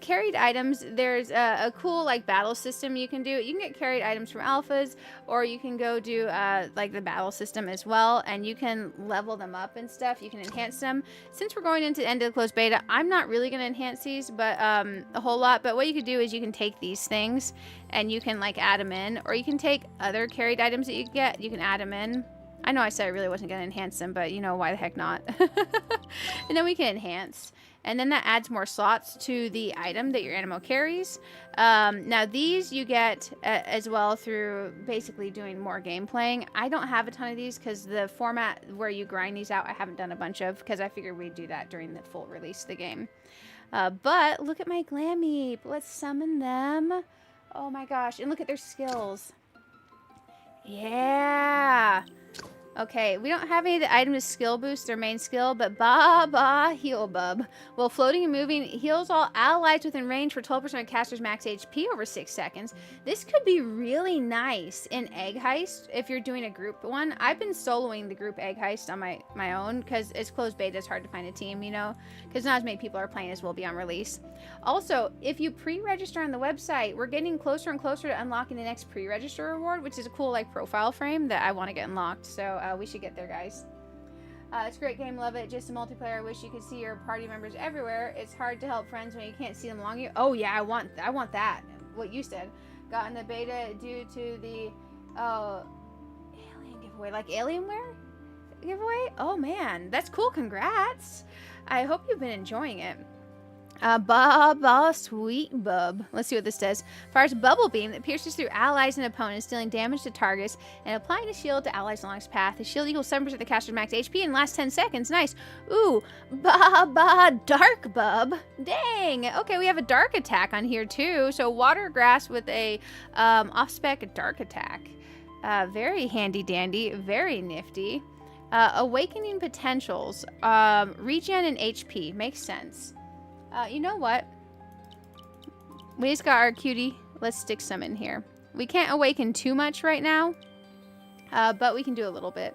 Carried items, there's a cool like battle system you can do. You can get carried items from alphas, or you can go do like the battle system as well, and you can level them up and stuff. You can enhance them. Since we're going into the end of the closed beta, I'm not really going to enhance these but a whole lot. But what you could do is you can take these things and you can like add them in, or you can take other carried items that you get. You can add them in. I know I said I really wasn't going to enhance them, but you know, why the heck not? And then we can enhance. And then that adds more slots to the item that your Aniimo carries. Now these you get as well through basically doing more game playing. I don't have a ton of these because the format where you grind these out, I haven't done a bunch of because I figured we'd do that during the full release of the game. But look at my Glameep. Let's summon them. Oh my gosh. And look at their skills. Yeah. Okay, we don't have any of the items to skill boost their main skill, but Ba Ba Heal Bub. While floating and moving, heals all allies within range for 12% of caster's max HP over 6 seconds. This could be really nice in Egg Heist if you're doing a group one. I've been soloing the group Egg Heist on my own because it's closed beta. It's hard to find a team, you know, because not as many people are playing as will be on release. Also, if you pre-register on the website, we're getting closer and closer to unlocking the next pre-register reward, which is a cool like profile frame that I want to get unlocked. So we should get there, guys. It's a great game, love it. Just a multiplayer. I wish you could see your party members everywhere. It's hard to help friends when you can't see them along you. Oh yeah, I want that. What you said. Got in the beta due to the alien giveaway, like Alienware giveaway. Oh man, that's cool. Congrats. I hope you've been enjoying it. Ba Ba Sweet Bub. Let's see what this does. Fires a bubble beam that pierces through allies and opponents, dealing damage to targets and applying a shield to allies along its path. The shield equals 7% of the caster's max HP and lasts 10 seconds. Nice. Ooh, Ba Ba Dark Bub. Dang. Okay, we have a dark attack on here too. So water grass with a off-spec dark attack. Very handy dandy. Very nifty. Awakening potentials. Regen and HP. Makes sense. You know what? We just got our cutie. Let's stick some in here. We can't awaken too much right now, but we can do a little bit.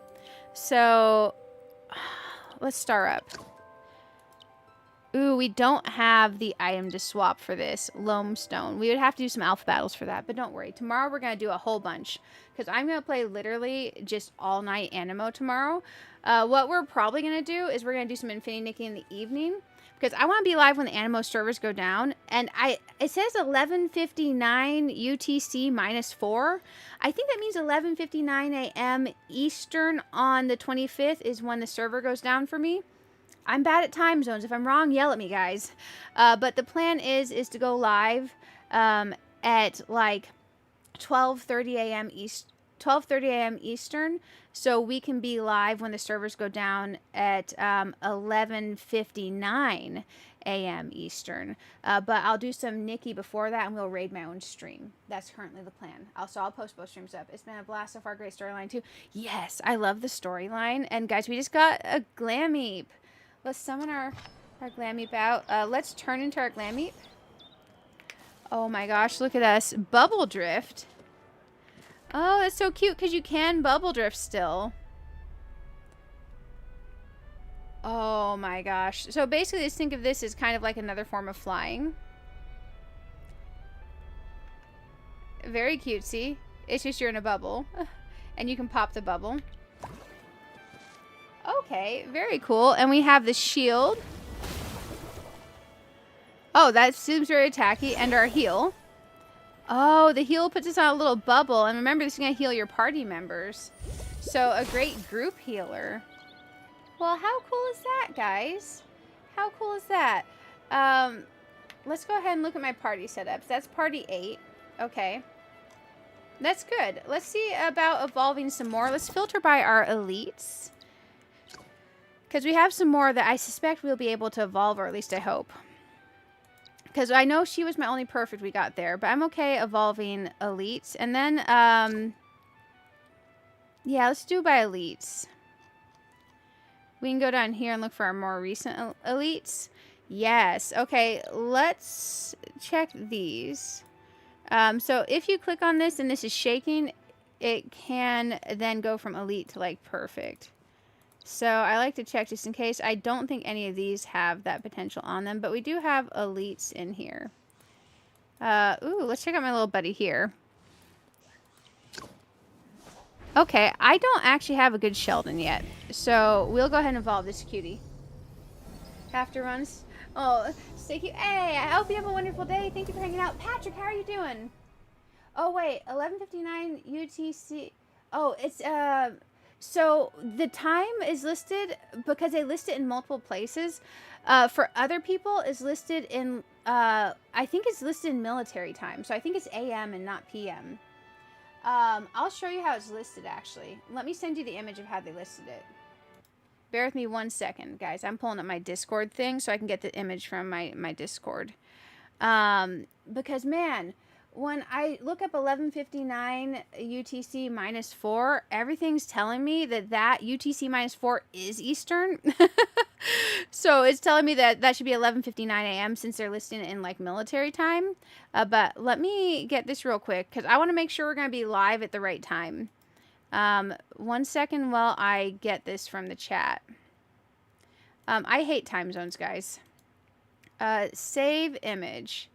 So let's star up. Ooh, we don't have the item to swap for this. Loam Stone. We would have to do some alpha battles for that, but don't worry. Tomorrow we're going to do a whole bunch because I'm going to play literally just all night Aniimo tomorrow. What we're probably going to do is we're going to do some Infinity Nikki in the evening. Because I want to be live when the Aniimo servers go down. And it says 11:59 UTC -4. I think that means 11:59 a.m. Eastern on the 25th is when the server goes down for me. I'm bad at time zones. If I'm wrong, yell at me, guys. But the plan is to go live at like 12:30 a.m. 12:30 a.m. Eastern so we can be live when the servers go down at 11:59 a.m. Eastern. But I'll do some Nikki before that, and we'll raid my own stream. That's currently the plan. Also, I'll post both streams up. It's been a blast so far. Great storyline too. Yes, I love the storyline. And guys, we just got a Glameep. Let's summon our Glameep out. Let's turn into our Glameep. Oh my gosh, look at us. Bubble Drift. Oh, that's so cute because you can Bubble Drift still. Oh my gosh. So basically, just think of this as kind of like another form of flying. Very cutesy. It's just you're in a bubble. And you can pop the bubble. Okay, very cool. And we have the shield. Oh, that seems very attacky. And our heal. Oh, the heal puts us on a little bubble. And remember, this is going to heal your party members. So, a great group healer. Well, how cool is that, guys? How cool is that? Let's go ahead and look at my party setups. That's party 8. Okay. That's good. Let's see about evolving some more. Let's filter by our elites. Because we have some more that I suspect we'll be able to evolve, or at least I hope. Because I know she was my only perfect we got there. But I'm okay evolving elites. And then, yeah, let's do by elites. We can go down here and look for our more recent elites. Yes. Okay, let's check these. So if you click on this and this is shaking, it can then go from elite to, like, perfect. So I like to check just in case. I don't think any of these have that potential on them, but we do have elites in here. Ooh, let's check out my little buddy here. Okay, I don't actually have a good Sheldon yet, so we'll go ahead and evolve this cutie. After runs. Oh, stay cute. Hey, I hope you have a wonderful day. Thank you for hanging out. Patrick, how are you doing? Oh, wait, 11:59 UTC. Oh, it's, so the time is listed because they list it in multiple places. For other people, is listed in, I think it's listed in military time. So I think it's AM and not PM. I'll show you how it's listed, actually. Let me send you the image of how they listed it. Bear with me 1 second, guys. I'm pulling up my Discord thing so I can get the image from my Discord. Because, man, when I look up 11:59 UTC -4, everything's telling me that UTC -4 is Eastern. So it's telling me that should be 11:59 a.m. since they're listing it in, like, military time. But let me get this real quick because I want to make sure we're going to be live at the right time. 1 second while I get this from the chat. I hate time zones, guys. Save image.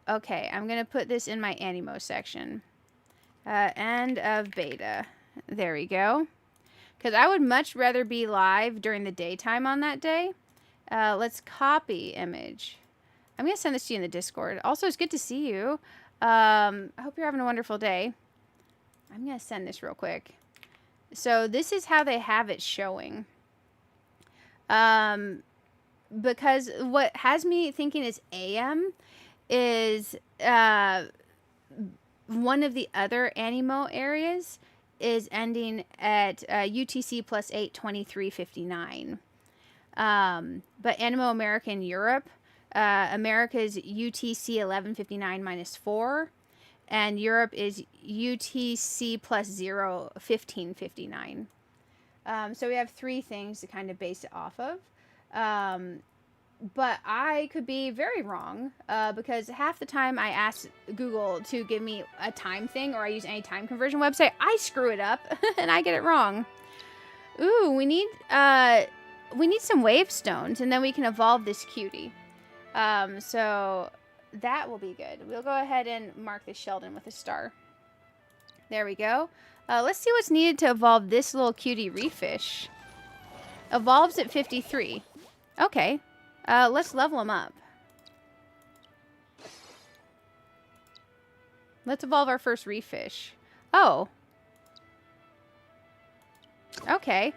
Okay, I'm going to put this in my Aniimo section. End of beta. There we go. Because I would much rather be live during the daytime on that day. Let's copy image. I'm going to send this to you in the Discord. Also, it's good to see you. I hope you're having a wonderful day. I'm going to send this real quick. So this is how they have it showing. Because what has me thinking is AM is one of the other Aniimo areas is ending at UTC +8 23:59. But Aniimo America in Europe, America's UTC 11:59 -4. And Europe is UTC +0 15:59. So we have 3 things to kind of base it off of. But I could be very wrong because half the time I ask Google to give me a time thing or I use any time conversion website, I screw it up and I get it wrong. Ooh, we need some wave stones and then we can evolve this cutie. So that will be good. We'll go ahead and mark this Sheldon with a star. There we go. Let's see what's needed to evolve this little cutie reef fish. Evolves at 53. Okay. Let's level him up. Let's evolve our first reef fish. Oh. Okay.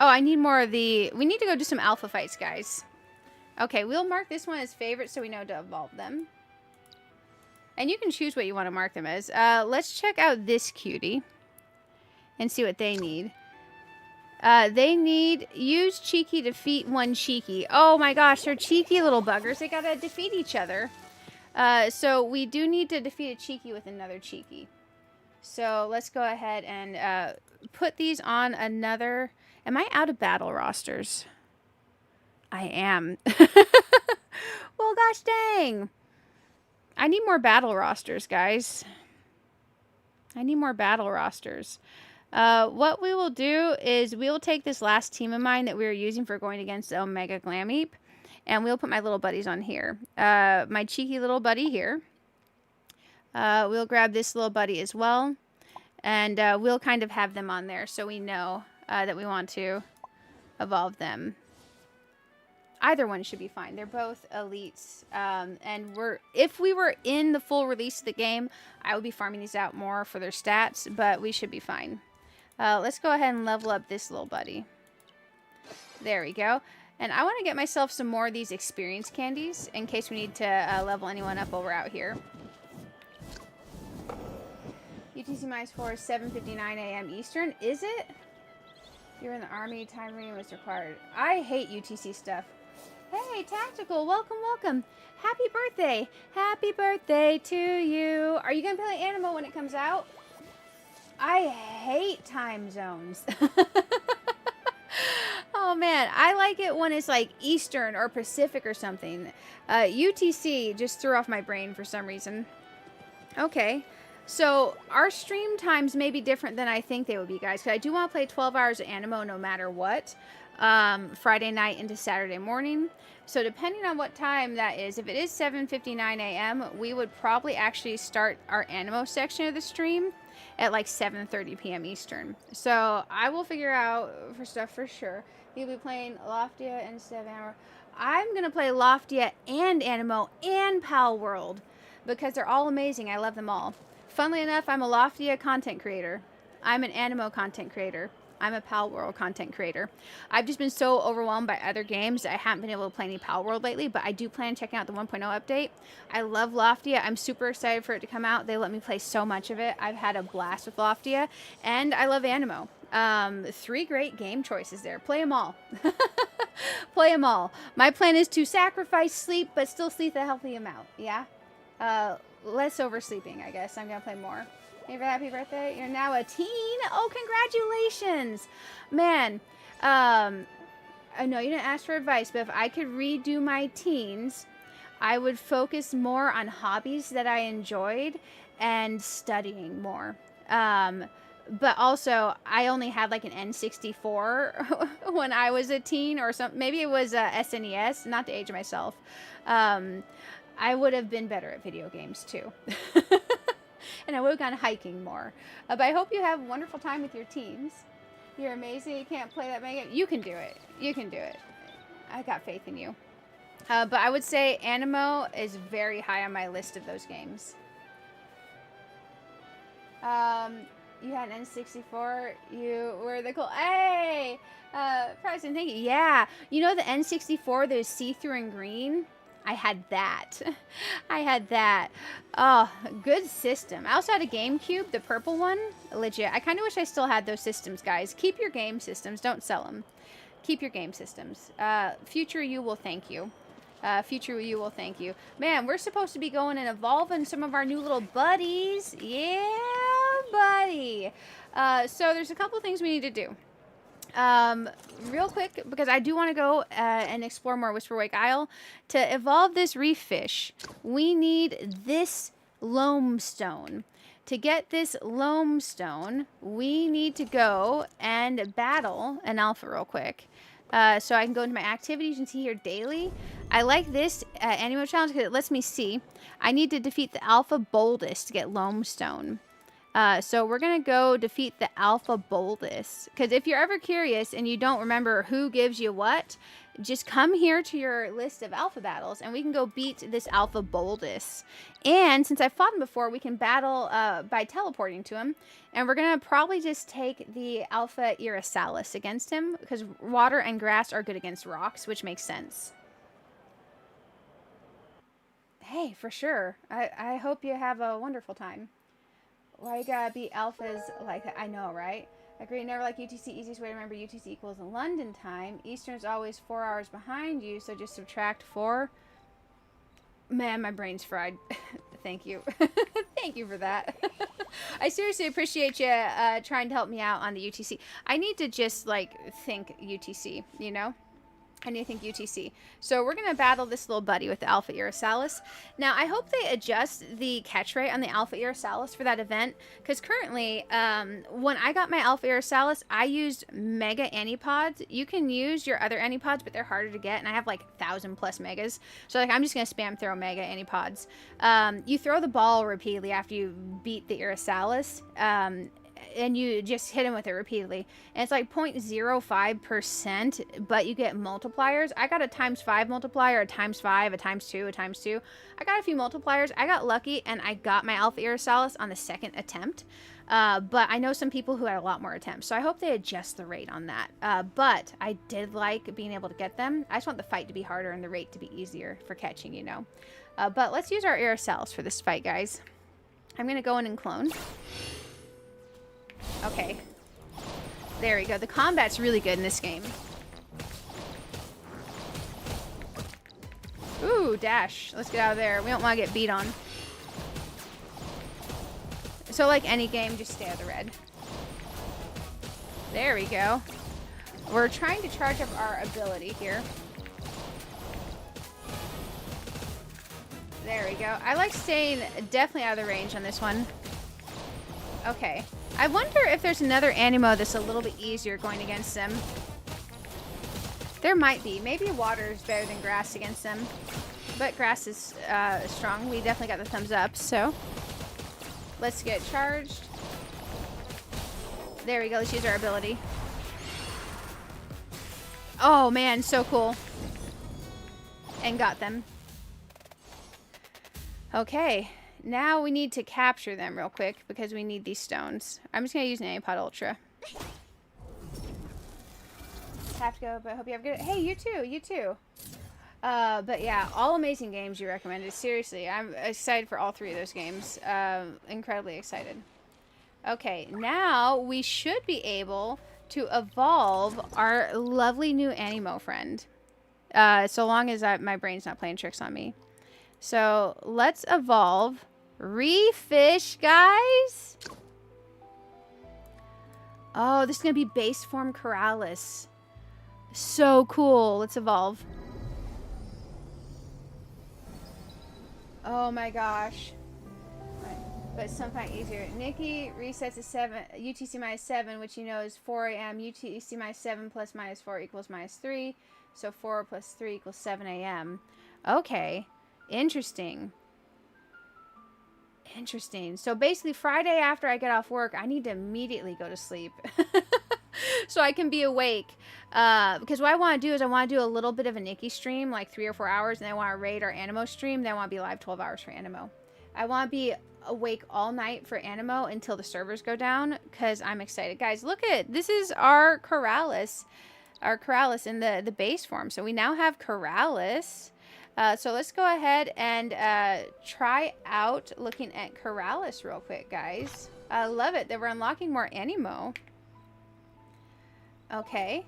Oh, I need more of the... We need to go do some alpha fights, guys. Okay, we'll mark this one as favorite so we know to evolve them. And you can choose what you want to mark them as. Let's check out this cutie and see what they need. They need use cheeky, defeat one cheeky. Oh my gosh, they're cheeky little buggers. They gotta defeat each other. So we do need to defeat a cheeky with another cheeky. So let's go ahead and put these on another. Am I out of battle rosters? I am. Well, gosh dang. I need more battle rosters, guys. I need more battle rosters. What we will do is we will take this last team of mine that we were using for going against the Omega Glameep, and we'll put my little buddies on here. My cheeky little buddy here. We'll grab this little buddy as well, and we'll kind of have them on there so we know that we want to evolve them. Either one should be fine. They're both elites, and if we were in the full release of the game, I would be farming these out more for their stats, but we should be fine. Let's go ahead and level up this little buddy. There we go. And I want to get myself some more of these experience candies in case we need to level anyone up while we're out here. UTC -4 is 7:59 a.m. Eastern. Is it? You're in the army. Time reading was required. I hate UTC stuff. Hey, Tactical. Welcome, welcome. Happy birthday. Happy birthday to you. Are you going to play Aniimo when it comes out? I hate time zones. Oh, man. I like it when it's like Eastern or Pacific or something. UTC just threw off my brain for some reason. Okay. So, our stream times may be different than I think they would be, guys. Because I do want to play 12 hours of Aniimo no matter what. Friday night into Saturday morning. So, depending on what time that is, if it is 7:59 a.m., we would probably actually start our Aniimo section of the stream at like 7:30 p.m. Eastern. So, I will figure out for stuff for sure. You'll be playing Loftia instead of Aniimo. I'm going to play Loftia and Aniimo and Pal World because they're all amazing. I love them all. Funnily enough, I'm a Loftia content creator. I'm an Aniimo content creator. I'm a Pal World content creator. I've just been so overwhelmed by other games that I haven't been able to play any Pal World lately, but I do plan on checking out the 1.0 update. I love Loftia. I'm super excited for it to come out. They let me play so much of it. I've had a blast with Loftia, and I love Aniimo. 3 great game choices there. Play them all. Play them all. My plan is to sacrifice sleep, but still sleep a healthy amount. Yeah? Less oversleeping, I guess. I'm going to play more. Happy birthday. You're now a teen. Oh, congratulations. Man, I know you didn't ask for advice, but if I could redo my teens, I would focus more on hobbies that I enjoyed and studying more. But also, I only had like an N64 when I was a teen or something. Maybe it was SNES, not to age myself. I would have been better at video games too. And I would have gone hiking more. But I hope you have a wonderful time with your teens. You're amazing. You can't play that mega. You can do it. You can do it. I got faith in you. But I would say Aniimo is very high on my list of those games. You had an N64. You were the cool. Hey! Preston, thank you. Yeah. You know the N64 that was see-through and green? I had that. I had that. Oh, good system. I also had a GameCube, the purple one. Legit. I kind of wish I still had those systems, guys. Keep your game systems. Don't sell them. Keep your game systems. Future you will thank you. Future you will thank you. Man, we're supposed to be going and evolving some of our new little buddies. Yeah, buddy. So there's a couple things we need to do. Real quick, because I do want to go and explore more Whisperwake Isle. To evolve this reef fish, we need this loam stone. To get this loam stone, we need to go and battle an alpha real quick. So I can go into my activities and see here daily. I like this Aniimo challenge because it lets me see. I need to defeat the alpha boldest to get loam stone. So we're going to go defeat the alpha boldest. Because if you're ever curious and you don't remember who gives you what, just come here to your list of alpha battles and we can go beat this alpha boldest. And since I've fought him before, we can battle by teleporting to him. And we're going to probably just take the alpha irisalis against him because water and grass are good against rocks, which makes sense. Hey, for sure. I hope you have a wonderful time. Why you gotta be alphas like that? I know, right? Agree, never like UTC. Easiest way to remember UTC equals London time. Eastern's always 4 hours behind you, so just subtract 4. Man, my brain's fried. Thank you. Thank you for that. I seriously appreciate you trying to help me out on the UTC. I need to just, like, think UTC, you know? I need to think UTC. So we're going to battle this little buddy with the Alpha Irisalis. Now, I hope they adjust the catch rate on the Alpha Irisalis for that event. Because currently, when I got my Alpha Irisalis, I used Mega Anipods. You can use your other Anipods, but they're harder to get. And I have like 1,000 plus Megas. So like, I'm just going to spam throw Mega Anipods. You throw the ball repeatedly after you beat the Irisalis. And you just hit him with it repeatedly. And it's like 0.05%, but you get multipliers. I got a ×5 multiplier, a ×5, a ×2, a ×2. I got a few multipliers. I got lucky, and I got my Alpha Irisalis on the 2nd attempt. But I know some people who had a lot more attempts, so I hope they adjust the rate on that. But I did like being able to get them. I just want the fight to be harder and the rate to be easier for catching, you know. But let's use our Irisalis for this fight, guys. I'm going to go in and clone. Okay. There we go. The combat's really good in this game. Ooh, dash. Let's get out of there. We don't want to get beat on. So like any game, just stay out of the red. There we go. We're trying to charge up our ability here. There we go. I like staying definitely out of the range on this one. Okay. I wonder if there's another Aniimo that's a little bit easier going against them. There might be. Maybe water is better than grass against them. But grass is strong. We definitely got the thumbs up, so let's get charged. There we go. Let's use our ability. Oh, man. So cool. And got them. Okay. Now we need to capture them real quick because we need these stones. I'm just going to use an Anipod Ultra. Have to go, but I hope you have a good... Hey, you too. You too. But yeah, all amazing games you recommended. Seriously, I'm excited for all 3 of those games. Incredibly excited. Okay, now we should be able to evolve our lovely new Aniimo friend. So long as my brain's not playing tricks on me. So let's evolve Refish, guys. Oh, this is going to be base form Coraliz. So cool. Let's evolve. Oh my gosh. But sometimes easier. Nikki resets to 7, UTC minus 7, which you know is 4 a.m. UTC minus 7 plus minus 4 equals minus 3. So 4 plus 3 equals 7 a.m. Okay. Interesting. Interesting. So basically Friday after I get off work, I need to immediately go to sleep. So I can be awake. Because what I want to do is I want to do a little bit of a Nikki stream, like 3 or 4 hours, and I want to raid our Aniimo stream. Then I want to be live 12 hours for Aniimo. I want to be awake all night for Aniimo until the servers go down, because I'm excited. Guys, look at it. This is our Coraliz. Our Coraliz in the base form. So we now have Coraliz. So let's go ahead and try out looking at Coraliz real quick, guys. I love it that we're unlocking more Aniimo. Okay.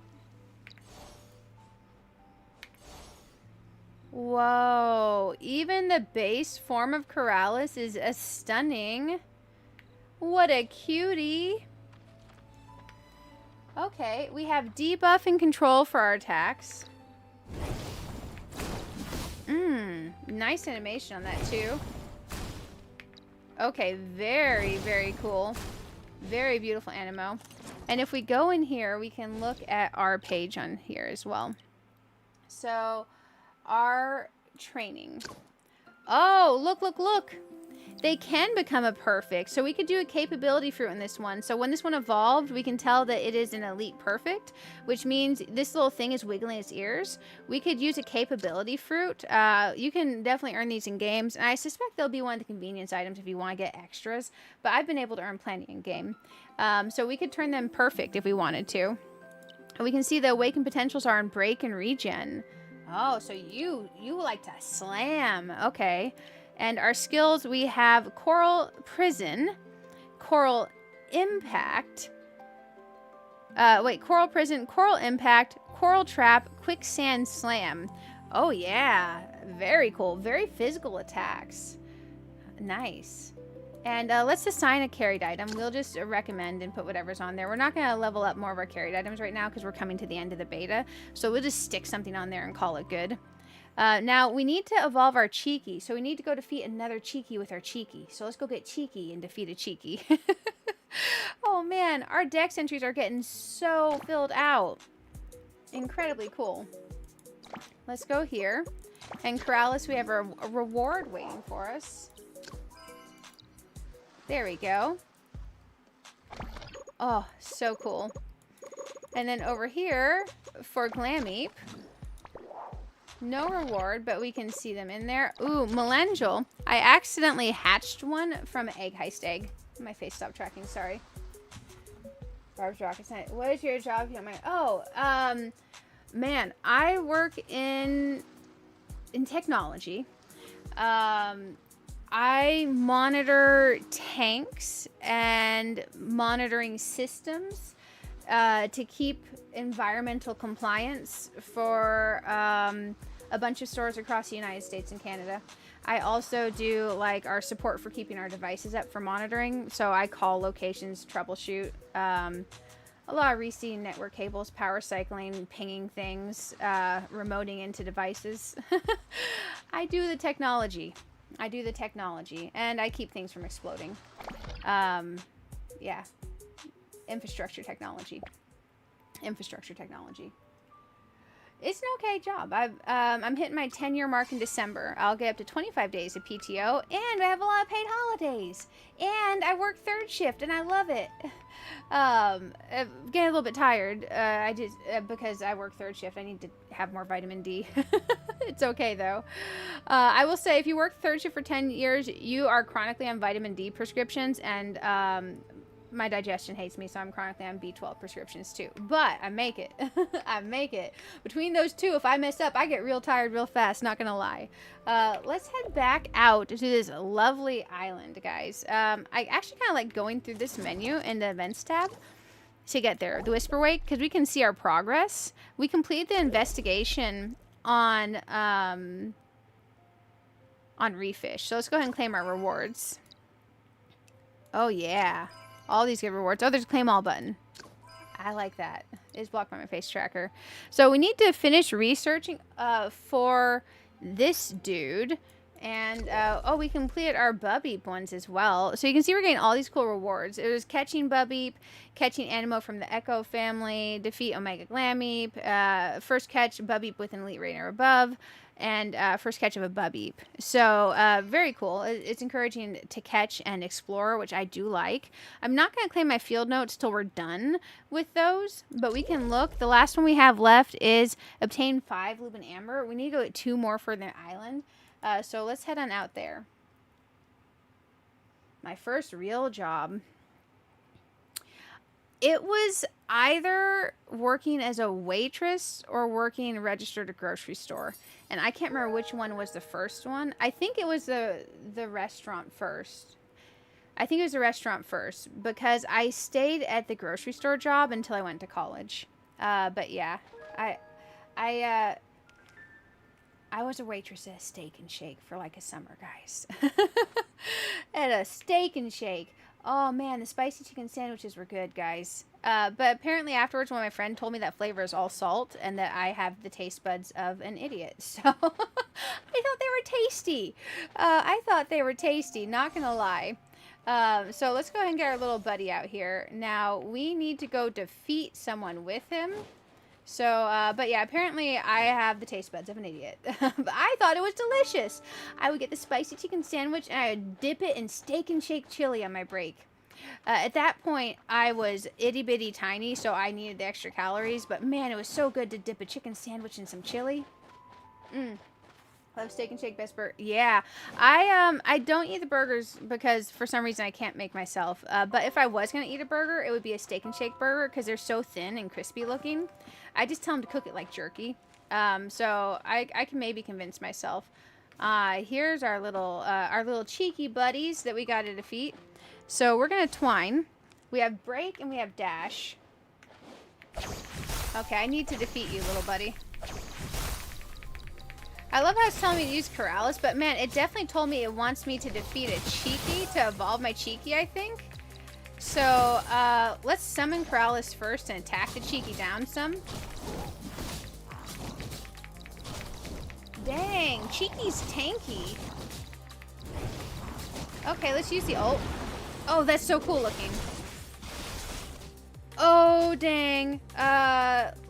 Whoa. Even the base form of Coraliz is a stunning. What a cutie. Okay, we have debuff and control for our attacks. Nice animation on that too. Okay, very, very cool. Very beautiful Aniimo. And if we go in here, we can look at our page on here as well. So, our training. Oh, look, look, look. They can become a perfect. So we could do a capability fruit in this one. So when this one evolved, we can tell that it is an elite perfect, which means this little thing is wiggling its ears. We could use a capability fruit. You can definitely earn these in games. And I suspect they'll be one of the convenience items if you want to get extras. But I've been able to earn plenty in game. So we could turn them perfect if we wanted to. And we can see the awakened potentials are on break and regen. Oh, so you like to slam. Okay. And our skills, we have Coral Prison, Coral Impact. Coral Prison, Coral Impact, Coral Trap, Quicksand Slam. Oh, yeah. Very cool. Very physical attacks. Nice. And let's assign a carried item. We'll just recommend and put whatever's on there. We're not going to level up more of our carried items right now because we're coming to the end of the beta. So we'll just stick something on there and call it good. Now, we need to evolve our Cheeky. So we need to go defeat another Cheeky with our Cheeky. So let's go get Cheeky and defeat a Cheeky. Oh, man. Our dex entries are getting so filled out. Incredibly cool. Let's go here. And Coraliz, we have a reward waiting for us. There we go. Oh, so cool. And then over here for Glameep, no reward, but we can see them in there. Ooh, Melangel. I accidentally hatched one from Egg Heist Egg. My face stopped tracking, sorry. Barb's Rocket Science. What is your job if you don't mind? Oh, man, I work in technology. I monitor tanks and monitoring systems to keep environmental compliance for a bunch of stores across the United States and Canada. I also do like our support for keeping our devices up for monitoring. So I call locations, troubleshoot, a lot of reseating network cables, power cycling, pinging things, remoting into devices. I do the technology. And I keep things from exploding. Yeah. Infrastructure technology. It's an okay job. I'm hitting my 10-year mark in December. I'll get up to 25 days of PTO, and I have a lot of paid holidays. And I work third shift, and I love it. I'm getting a little bit tired. Because I work third shift, I need to have more vitamin D. It's okay, though. I will say, if you work third shift for 10 years, you are chronically on vitamin D prescriptions, and my digestion hates me, so I'm chronically on B12 prescriptions too. But I make it. I make it. Between those two, if I mess up, I get real tired real fast, not gonna lie. Let's head back out to this lovely island, guys. I actually kind of like going through this menu in the events tab to get there. The Whisperwake, because we can see our progress. We completed the investigation on Reeffish. So let's go ahead and claim our rewards. Oh, yeah. All these give rewards. Oh, there's a claim all button. I like that. It's blocked by my face tracker. So we need to finish researching for this dude. And, oh, we completed our Bubbeep ones as well. So you can see we're getting all these cool rewards. It was catching Bubbeep, catching Aniimo from the Echo family, defeat Omega Glameep, first catch Bubbeep with an elite rating or above, and first catch of a Bubbeep. So, very cool. It's encouraging to catch and explore, which I do like. I'm not going to claim my field notes till we're done with those, but we can look. The last one we have left is obtain 5 Lubin Amber. We need to go get 2 more for the island. So let's head on out there. My first real job. It was either working as a waitress or working registered at a grocery store. And I can't remember which one was the first one. I think it was the restaurant first. I think it was the restaurant first because I stayed at the grocery store job until I went to college. But yeah, I was a waitress at a Steak and Shake for like a summer, guys. At a Steak and Shake. Oh man, the spicy chicken sandwiches were good, guys. But apparently afterwards, when my friend told me that flavor is all salt and that I have the taste buds of an idiot. So I thought they were tasty. Not gonna lie. So let's go ahead and get our little buddy out here. Now we need to go defeat someone with him. So, but yeah, apparently I have the taste buds of an idiot. But I thought it was delicious. I would get the spicy chicken sandwich and I would dip it in Steak and Shake chili on my break. At that point, I was itty bitty tiny, so I needed the extra calories. But man, it was so good to dip a chicken sandwich in some chili. Love Steak and Shake best burger. Yeah, I don't eat the burgers because for some reason I can't make myself. But if I was gonna eat a burger, it would be a Steak and Shake burger because they're so thin and crispy looking. I just tell them to cook it like jerky. So I can maybe convince myself. Here's our little cheeky buddies that we got to defeat. So we're gonna twine. We have break and we have dash. Okay, I need to defeat you, little buddy. I love how it's telling me to use Coraliz, but man, it definitely told me it wants me to defeat a Cheeky to evolve my Cheeky, I think. So, let's summon Coraliz first and attack the Cheeky down some. Dang, Cheeky's tanky. Okay, let's use the ult. Oh, that's so cool looking. Oh, dang.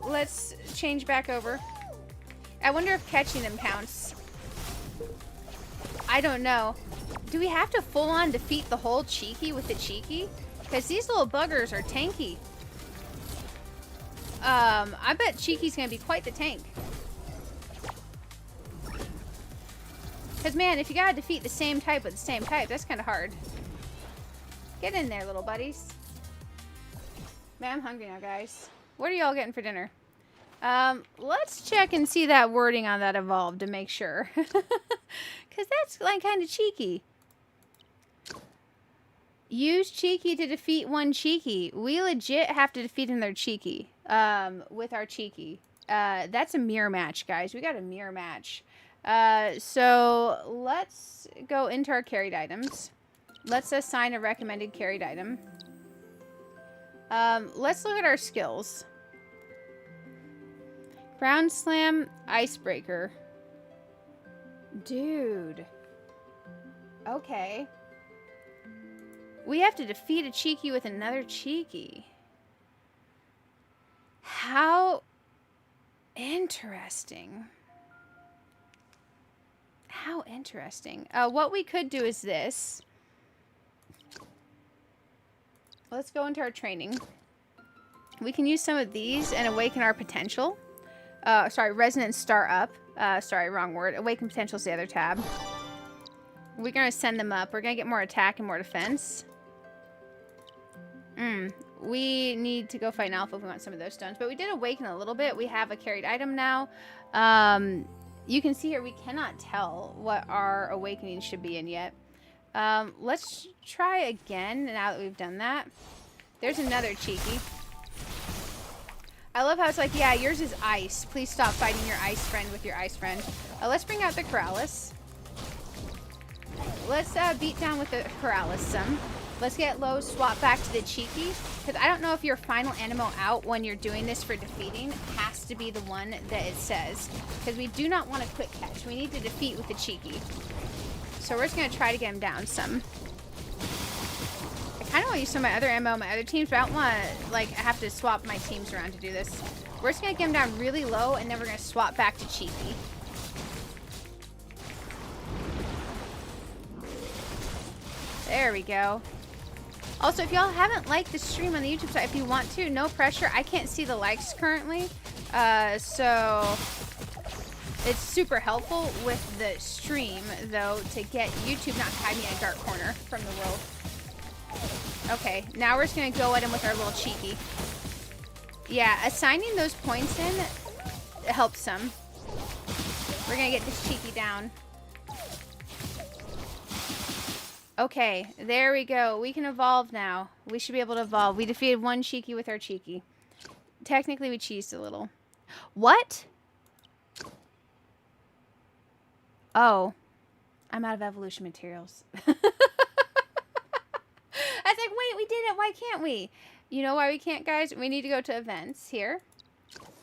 Let's change back over. I wonder if catching them counts. I don't know. Do we have to full-on defeat the whole Cheeky with the Cheeky? Because these little buggers are tanky. I bet Cheeky's going to be quite the tank. Because, man, if you got to defeat the same type with the same type, that's kind of hard. Get in there, little buddies. Man, I'm hungry now, guys. What are y'all getting for dinner? Let's check and see that wording on that evolve to make sure. Because that's, like, kind of cheeky. Use Cheeky to defeat one Cheeky. We legit have to defeat another Cheeky. With our Cheeky. That's a mirror match, guys. We got a mirror match. So, let's go into our carried items. Let's assign a recommended carried item. Let's look at our skills. Ground Slam, Icebreaker. Dude. Okay. We have to defeat a Cheeky with another Cheeky. How interesting. How interesting. What we could do is this. Let's go into our training. We can use some of these and awaken our potential. Sorry, Resonance Star up. Sorry, wrong word. Awaken Potential is the other tab. We're going to send them up. We're going to get more attack and more defense. We need to go fight an alpha if we want some of those stones. But we did awaken a little bit. We have a carried item now. You can see here we cannot tell what our awakening should be in yet. Let's try again now that we've done that. There's another Cheeky. I love how it's like, yeah, yours is ice. Please stop fighting your ice friend with your ice friend. Let's bring out the Coraliz. Let's beat down with the Coraliz some. Let's get low, swap back to the Cheeky. Because I don't know if your final Aniimo out when you're doing this for defeating has to be the one that it says. Because we do not want a quick catch. We need to defeat with the Cheeky. So we're just going to try to get him down some. I kind of want to use some of my other ammo on my other teams, but I don't want to, like, have to swap my teams around to do this. We're just going to get him down really low, and then we're going to swap back to Cheeky. There we go. Also, if y'all haven't liked the stream on the YouTube side, if you want to, no pressure. I can't see the likes currently, so it's super helpful with the stream, though, to get YouTube not to hide me in a dark corner from the world. Okay, now we're just going to go at him with our little Cheeky. Yeah, assigning those points in helps some. We're going to get this Cheeky down. Okay, there we go. We can evolve now. We should be able to evolve. We defeated one Cheeky with our Cheeky. Technically, we cheesed a little. What? Oh. I'm out of evolution materials. I was like, wait, we did it. Why can't we? You know why we can't, guys? We need to go to events here.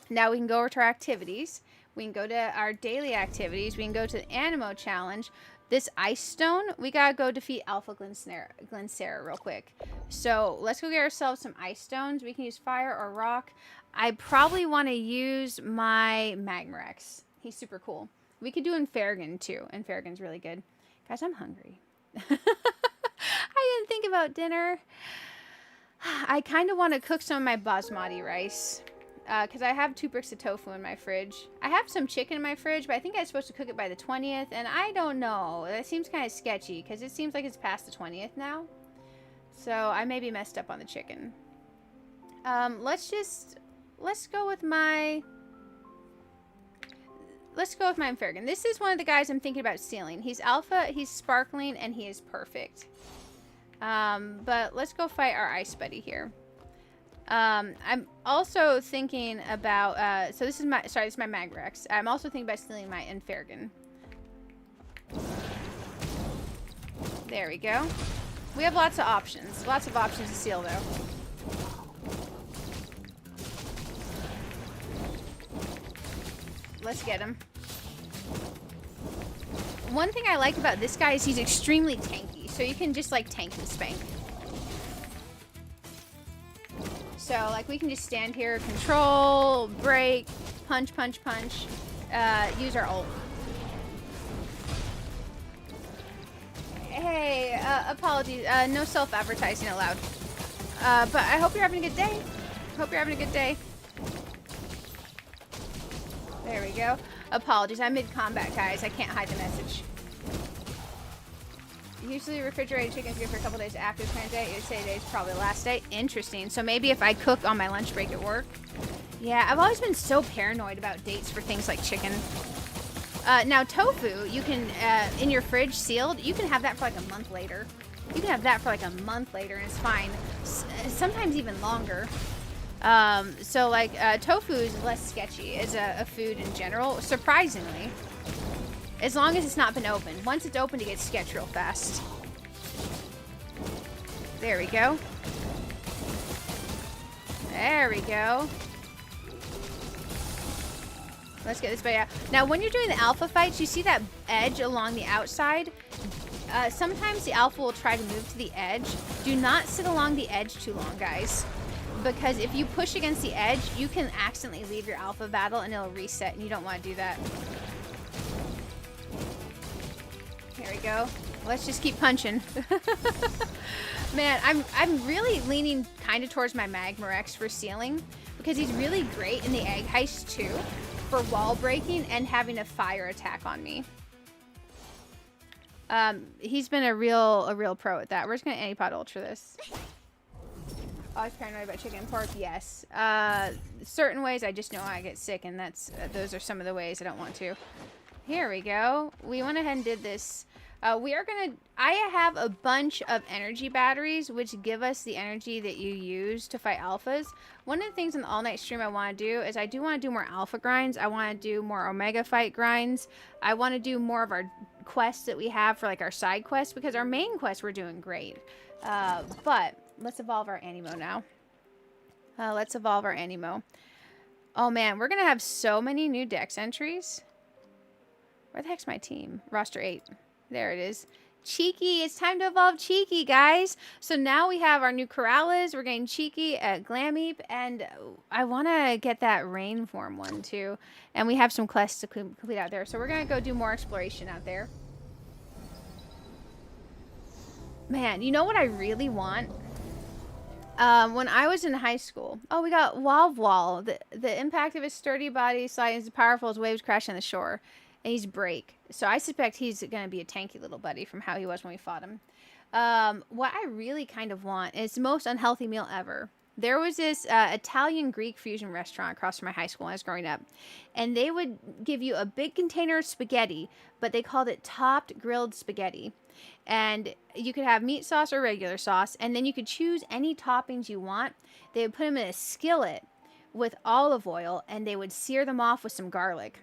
Now we can go over to our activities. We can go to our daily activities. We can go to the Aniimo challenge. This ice stone, we gotta go defeat Alpha Glyncera real quick. So let's go get ourselves some ice stones. We can use fire or rock. I probably want to use my Magmarex. He's super cool. We could do Infergan too. Infergan's really good. Guys, I'm hungry. I didn't think about dinner. I kind of want to cook some of my basmati rice. Because I have 2 bricks of tofu in my fridge. I have some chicken in my fridge, but I think I'm supposed to cook it by the 20th. And I don't know. That seems kind of sketchy. Because it seems like it's past the 20th now. So I may be messed up on the chicken. Let's go with my... let's go with my Amphiargan. This is one of the guys I'm thinking about stealing. He's alpha, he's sparkling, and he is perfect. But let's go fight our ice buddy here. I'm also thinking about, so this is my, sorry, this is my Magrex. I'm also thinking about stealing my Amphiargan. There we go. We have lots of options. Lots of options to steal, though. Let's get him. One thing I like about this guy is he's extremely tanky, so you can just, like, tank and spank. So, like, we can just stand here, control, break, punch, punch, punch, use our ult. Hey, apologies, no self-advertising allowed. But I hope you're having a good day. Hope you're having a good day. There we go. Apologies, I'm mid-combat, guys. I can't hide the message. Usually refrigerated chicken's good for a couple days after the current day. You'd say today's probably the last day. Interesting. So maybe if I cook on my lunch break at work. Yeah, I've always been so paranoid about dates for things like chicken. Now tofu, you can, in your fridge sealed, you can have that for like a month later. You can have that for like a month later and it's fine. Sometimes even longer. So like, tofu is less sketchy as a food in general, surprisingly. As long as it's not been opened. Once it's opened, it gets sketch real fast. There we go. There we go. Let's get this guy out. Now, when you're doing the alpha fights, you see that edge along the outside? Sometimes the alpha will try to move to the edge. Do not sit along the edge too long, guys. Because if you push against the edge, you can accidentally leave your alpha battle and it'll reset, and you don't want to do that. There we go. Let's just keep punching. Man, I'm really leaning kind of towards my Magmarex for sealing because he's really great in the egg heist too for wall breaking and having a fire attack on me. He's been a real pro at that. We're just gonna Antipod Ultra this. Oh, I was paranoid about chicken and pork. Yes. Certain ways I just know I get sick, and that's those are some of the ways I don't want to. Here we go. We went ahead and did this. We are gonna, I have a bunch of energy batteries, which give us the energy that you use to fight alphas. One of the things in the all-night stream I want to do is I do want to do more alpha grinds. I want to do more omega fight grinds. I want to do more of our quests that we have for like our side quests, because our main quests we're doing great. But let's evolve our Aniimo now. Let's evolve our Aniimo. Oh man, we're gonna have so many new dex entries. Where the heck's my team? Roster 8. There it is. Cheeky. It's time to evolve Cheeky, guys. So now we have our new Coraliz. We're getting Cheeky at Glameep. And I want to get that rain form one, too. And we have some quests to complete out there. So we're going to go do more exploration out there. Man, you know what I really want? When I was in high school. Oh, we got Wall. The impact of his sturdy body sliding is powerful as waves crash on the shore. And he's break. So I suspect he's going to be a tanky little buddy from how he was when we fought him. What I really kind of want is the most unhealthy meal ever. There was this Italian-Greek fusion restaurant across from my high school when I was growing up. And they would give you a big container of spaghetti, but they called it topped grilled spaghetti. And you could have meat sauce or regular sauce, and then you could choose any toppings you want. They would put them in a skillet with olive oil, and they would sear them off with some garlic.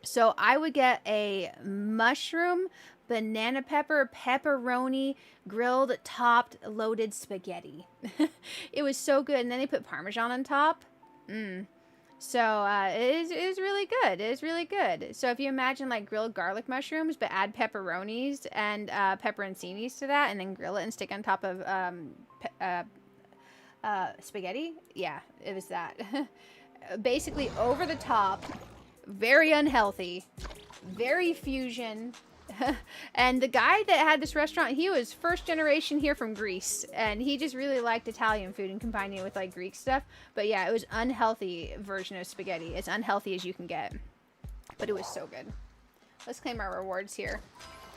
So I would get a mushroom, banana pepper, pepperoni, grilled, topped, loaded spaghetti. It was so good. And then they put Parmesan on top. So it is really good. It is really good. So if you imagine like grilled garlic mushrooms, but add pepperonis and pepperoncinis to that, and then grill it and stick on top of spaghetti. Yeah, it was that. Basically over the top. Very unhealthy, very fusion. And the guy that had this restaurant, he was first generation here from Greece, and he just really liked Italian food and combining it with like Greek stuff. But yeah, it was unhealthy version of spaghetti, as unhealthy as you can get, but it was so good. Let's claim our rewards here.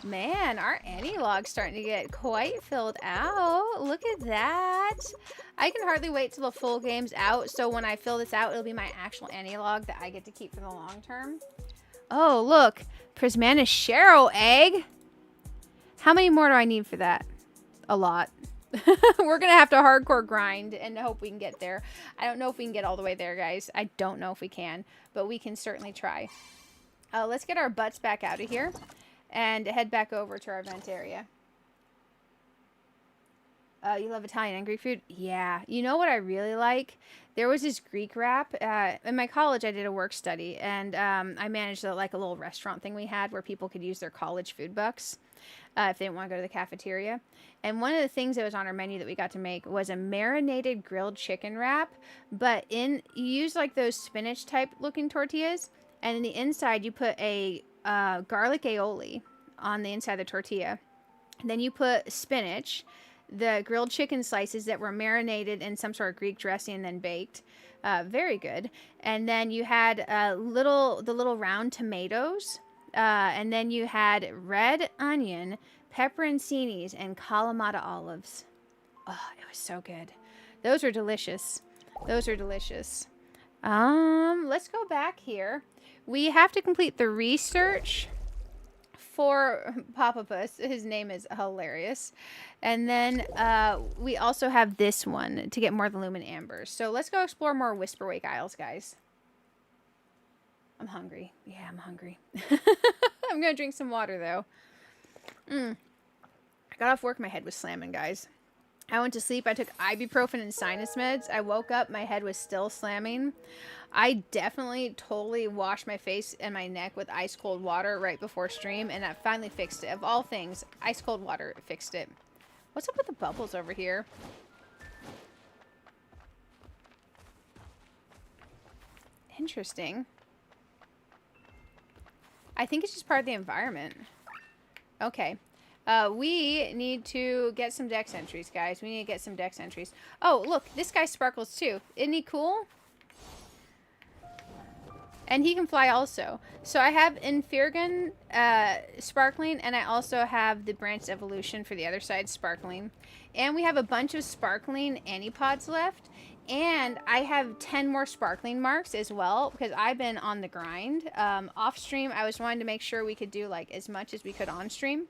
Man, our Aniilog's starting to get quite filled out. Look at that. I can hardly wait till the full game's out. So when I fill this out, it'll be my actual Aniilog that I get to keep for the long term. Oh, look. Prismana Sharo egg. How many more do I need for that? A lot. We're going to have to hardcore grind and hope we can get there. I don't know if we can get all the way there, guys. I don't know if we can, but we can certainly try. Let's get our butts back out of here and head back over to our vent area. You love Italian and Greek food? Yeah. You know what I really like? There was this Greek wrap. In my college, I did a work study, and I managed like a little restaurant thing we had where people could use their college food bucks if they didn't want to go to the cafeteria. And one of the things that was on our menu that we got to make was a marinated grilled chicken wrap, but you use like those spinach type looking tortillas, and in the inside you put a garlic aioli on the inside of the tortilla. And then you put spinach, the grilled chicken slices that were marinated in some sort of Greek dressing and then baked. Very good. And then you had the little round tomatoes. And then you had red onion, pepperoncinis, and Kalamata olives. Oh, it was so good. Those are delicious. Those are delicious. Let's go back here. We have to complete the research for Papapus. His name is hilarious. And then we also have this one to get more of the Lumen Ambers. So let's go explore more Whisperwake Isles, guys. I'm hungry. Yeah, I'm hungry. I'm going to drink some water, though. I got off work. My head was slamming, guys. I went to sleep. I took ibuprofen and sinus meds. I woke up. My head was still slamming. I definitely totally washed my face and my neck with ice cold water right before stream, and that finally fixed it. Of all things, ice cold water fixed it. What's up with the bubbles over here? Interesting. I think it's just part of the environment. Okay. We need to get some dex entries, guys. We need to get some dex entries. Oh, look. This guy sparkles, too. Isn't he cool? And he can fly also. So I have Infirgan sparkling, and I also have the Branched Evolution for the other side sparkling. And we have a bunch of sparkling Anipods left. And I have 10 more sparkling marks as well, because I've been on the grind. Off stream, I was wanting to make sure we could do like as much as we could on stream.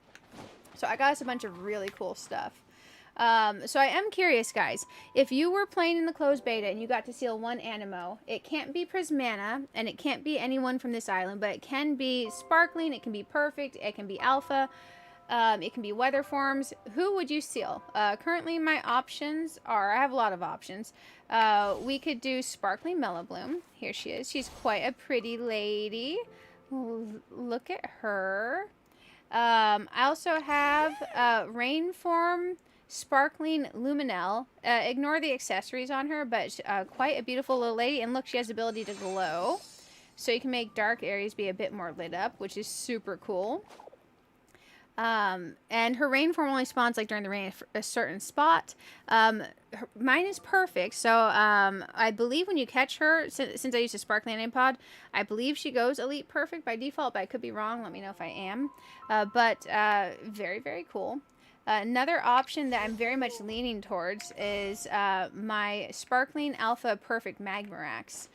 So I got us a bunch of really cool stuff. So I am curious, guys. If you were playing in the closed beta and you got to seal one Aniimo, it can't be Prismana, and it can't be anyone from this island, but it can be sparkling, it can be perfect, it can be alpha, it can be weather forms. Who would you seal? Currently, my options are, I have a lot of options. We could do Sparkling Mellowbloom. Here she is. She's quite a pretty lady. Look at her. I also have Rainform Sparkling Luminelle. Ignore the accessories on her, but quite a beautiful little lady. And look, she has the ability to glow. So you can make dark areas be a bit more lit up, which is super cool. And her rain form only spawns like during the rain at a certain spot. Mine is perfect. So, I believe when you catch her, since I used a sparkling Anipod, I believe she goes elite perfect by default, but I could be wrong. Let me know if I am. But very, very cool. Another option that I'm very much leaning towards is, my sparkling alpha perfect Magmarax.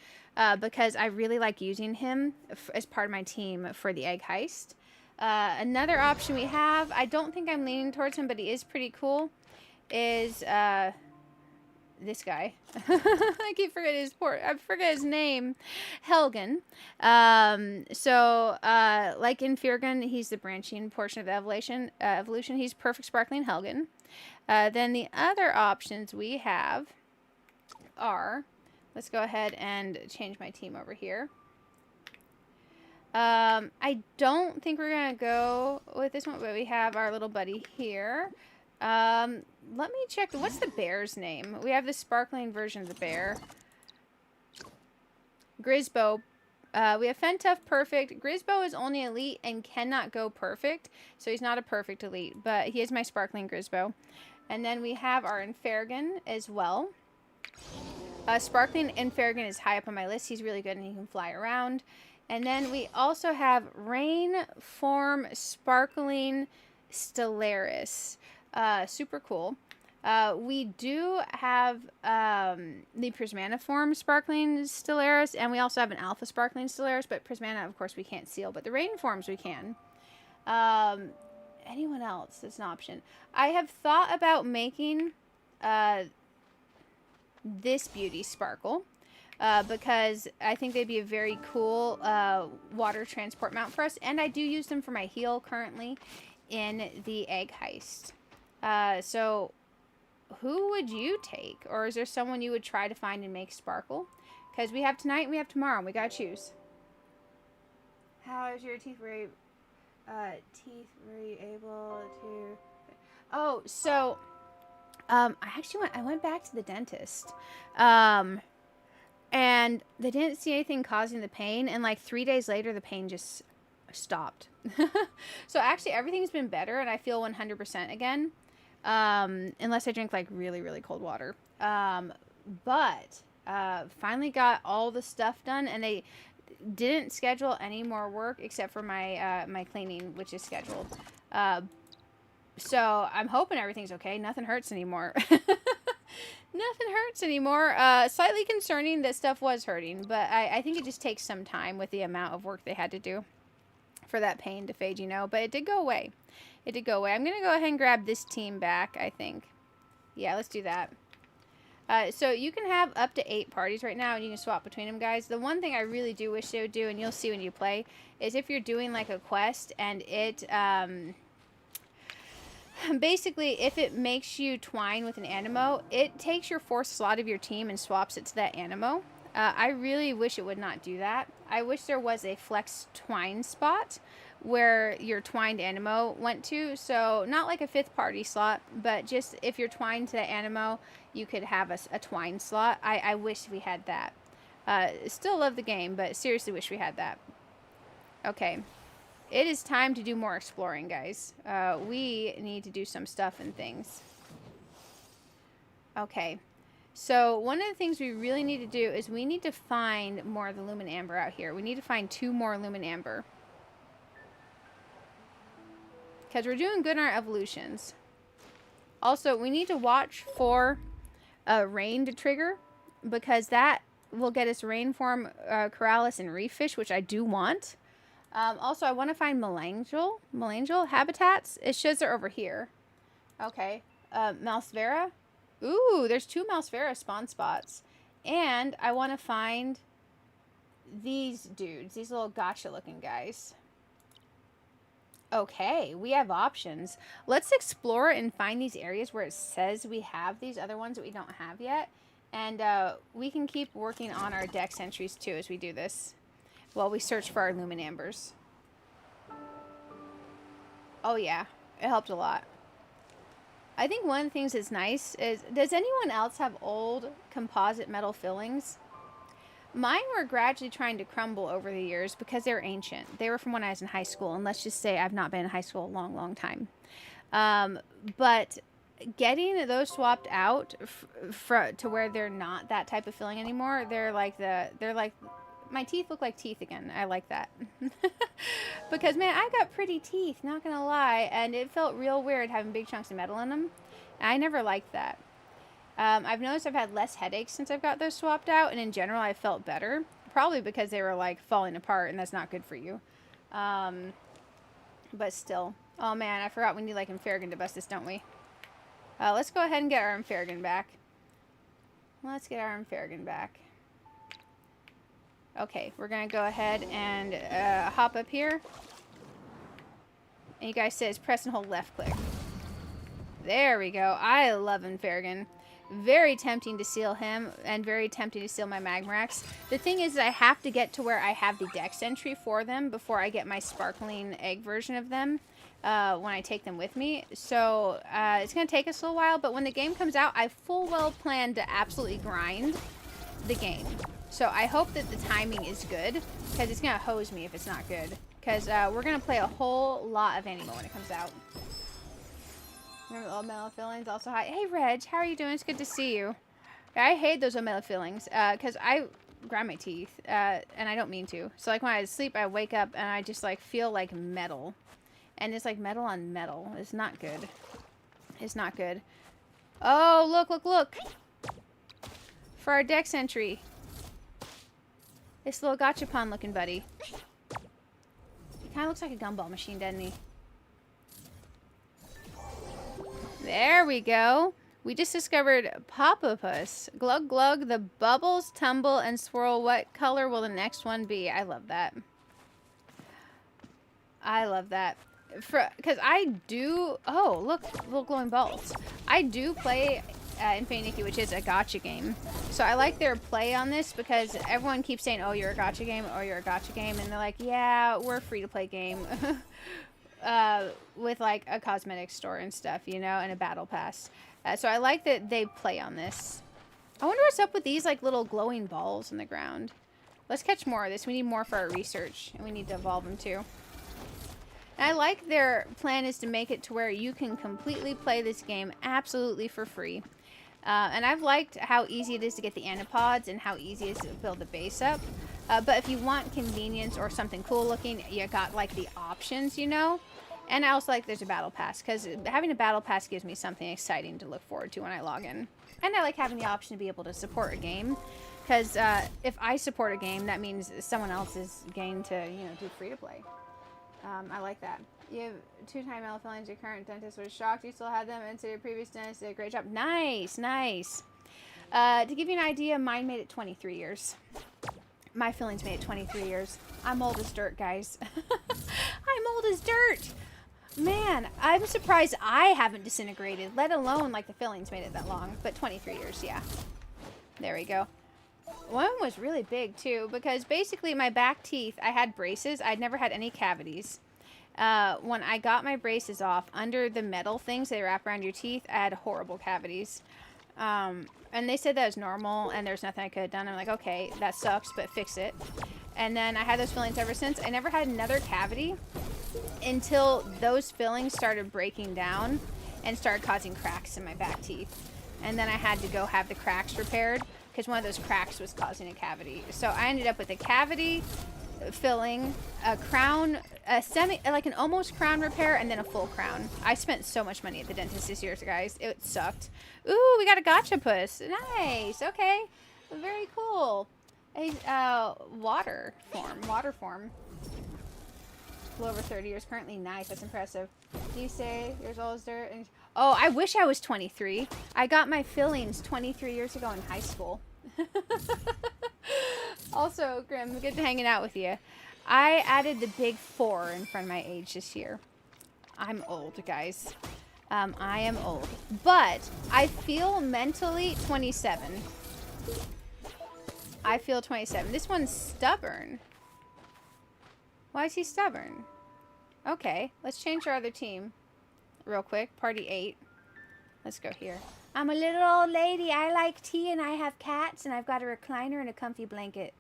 Because I really like using him as part of my team for the egg heist. Another option we have, I don't think I'm leaning towards him, but he is pretty cool, is this guy. I keep forgetting I forget his name. Helgen. Like in Firgun, he's the branching portion of the evolution. He's perfect sparkling Helgen. Then the other options we have are, let's go ahead and change my team over here. I don't think we're going to go with this one, but we have our little buddy here. Let me check. What's the bear's name? We have the sparkling version of the bear. Grisbo. We have Fentuff perfect. Grisbo is only elite and cannot go perfect, so he's not a perfect elite, but he is my sparkling Grisbo. And then we have our Infergan as well. Sparkling Infergan is high up on my list. He's really good and he can fly around. And then we also have Rain Form Sparkling Stellaris. Super cool. We do have the Prismaniform Sparkling Stellaris, and we also have an Alpha Sparkling Stellaris, but Prismana, of course, we can't seal, but the Rainforms we can. Anyone else? It's an option. I have thought about making this beauty sparkle because I think they'd be a very cool water transport mount for us, and I do use them for my heal currently in the egg heist. So who would you take? Or is there someone you would try to find and make sparkle? Because we have tonight and we have tomorrow, and we gotta choose. How is your teeth very able to... Oh, so I went back to the dentist. And they didn't see anything causing the pain, and like 3 days later the pain just stopped. So actually everything's been better, and I feel 100% again. Unless I drink like really, really cold water. But finally got all the stuff done, and they didn't schedule any more work except for my my cleaning, which is scheduled. So I'm hoping everything's okay. Nothing hurts anymore. Nothing hurts anymore. Slightly concerning that stuff was hurting, but I think it just takes some time with the amount of work they had to do for that pain to fade, you know. But it did go away. It did go away. I'm going to go ahead and grab this team back, I think. Yeah, let's do that. So you can have up to 8 parties right now, and you can swap between them, guys. The one thing I really do wish they would do, and you'll see when you play, is if you're doing like a quest, and it... basically, if it makes you twine with an Aniimo, it takes your 4th slot of your team and swaps it to that Aniimo. I really wish it would not do that. I wish there was a flex twine spot where your twined Aniimo went to. So not like a 5th party slot, but just if you're twined to the Aniimo, you could have a twine slot. I wish we had that. Still love the game, but seriously wish we had that. Okay. It is time to do more exploring, guys. We need to do some stuff and things. Okay. So one of the things we really need to do is we need to find more of the Lumen Amber out here. We need to find 2 more Lumen Amber. Because we're doing good in our evolutions. Also, we need to watch for rain to trigger, because that will get us Rainform, Coraliz, and Reef Fish, which I do want. Also, I want to find Melangel habitats. It shows they're over here. Okay. Malsvera. Ooh, there's 2 Malsvera spawn spots. And I want to find these dudes. These little gotcha looking guys. Okay, we have options. Let's explore and find these areas where it says we have these other ones that we don't have yet. And we can keep working on our dex entries too as we do this, while we search for our Lumen Ambers. Oh yeah, it helped a lot. I think one of the things that's nice is, does anyone else have old composite metal fillings? Mine were gradually trying to crumble over the years because they're ancient. They were from when I was in high school, and let's just say I've not been in high school a long, long time. But getting those swapped out to where they're not that type of filling anymore, they're like my teeth look like teeth again. I like that. Because, man, I got pretty teeth, not gonna lie. And it felt real weird having big chunks of metal in them. I never liked that. I've noticed I've had less headaches since I've got those swapped out. And in general, I felt better. Probably because they were, like, falling apart. And that's not good for you. But still. Oh, man, I forgot we need, like, Amphiaragon to bust this, don't we? Let's go ahead and get our Amphiaragon back. Let's get our Amphiaragon back. Okay, we're going to go ahead and hop up here. And you guys says press and hold left click. There we go. I love Amphiaragon. Very tempting to seal him, and very tempting to seal my Magmarax. The thing is, I have to get to where I have the dex entry for them before I get my sparkling egg version of them when I take them with me. So it's going to take us a little while, but when the game comes out, I full well plan to absolutely grind the game. So I hope that the timing is good, because it's going to hose me if it's not good. Because we're going to play a whole lot of Aniimo when it comes out. Remember the old metal fillings? Also, hi. Hey, Reg. How are you doing? It's good to see you. I hate those old metal fillings, because I grind my teeth, and I don't mean to. So, like, when I sleep, I wake up, and I just, like, feel like metal. And it's, like, metal on metal. It's not good. It's not good. Oh, look, look, look. For our dex entry. This little gachapon looking buddy. He kind of looks like a gumball machine, doesn't he? There we go. We just discovered Popopus. Glug glug, the bubbles tumble and swirl. What color will the next one be? I love that. I love that. Because I do... Oh, look. Little glowing balls. I do play Infinity Nikki, which is a gacha game. So I like their play on this because everyone keeps saying, oh, you're a gacha game, oh, you're a gacha game. And they're like, yeah, we're a free-to-play game. With, like, a cosmetic store and stuff, you know, and a battle pass. So I like that they play on this. I wonder what's up with these, like, little glowing balls in the ground. Let's catch more of this. We need more for our research. And we need to evolve them, too. And I like their plan is to make it to where you can completely play this game absolutely for free. And I've liked how easy it is to get the anipods and how easy it is to build the base up. But if you want convenience or something cool looking, you got, like, the options, you know? And I also like there's a battle pass, because having a battle pass gives me something exciting to look forward to when I log in. And I like having the option to be able to support a game, because if I support a game, that means someone else is getting to, you know, do free-to-play. I like that. You have 2-time male fillings. Your current dentist was shocked you still had them, and so your previous dentist did a great job. Nice, nice. To give you an idea, mine made it 23 years. My fillings made it 23 years. I'm old as dirt, guys. I'm old as dirt. Man, I'm surprised I haven't disintegrated, let alone, like, the fillings made it that long. But 23 years, yeah. There we go. One was really big, too, because basically my back teeth, I had braces. I'd never had any cavities. When I got my braces off, under the metal things they wrap around your teeth, I had horrible cavities. And they said that was normal, and there's nothing I could have done. I'm like, okay, that sucks, but fix it. And then I had those fillings ever since. I never had another cavity until those fillings started breaking down and started causing cracks in my back teeth. And then I had to go have the cracks repaired because one of those cracks was causing a cavity. So I ended up with a cavity filling, a crown, like an almost crown repair, and then a full crown. I spent so much money at the dentist this year, guys. It sucked. Ooh, we got a gachapus. Nice. Okay. Very cool. A water form. A little over 30 years currently. Nice. That's impressive. You say years old as dirt. And oh, I wish I was 23. I got my fillings 23 years ago in high school. Also, Grim, good hanging out with you. I added the big 4 in front of my age this year. I'm old, guys. I am old. But I feel mentally 27. I feel 27. This one's stubborn. Why is he stubborn? Okay, let's change our other team real quick. Party 8. Let's go here. I'm a little old lady. I like tea and I have cats and I've got a recliner and a comfy blanket.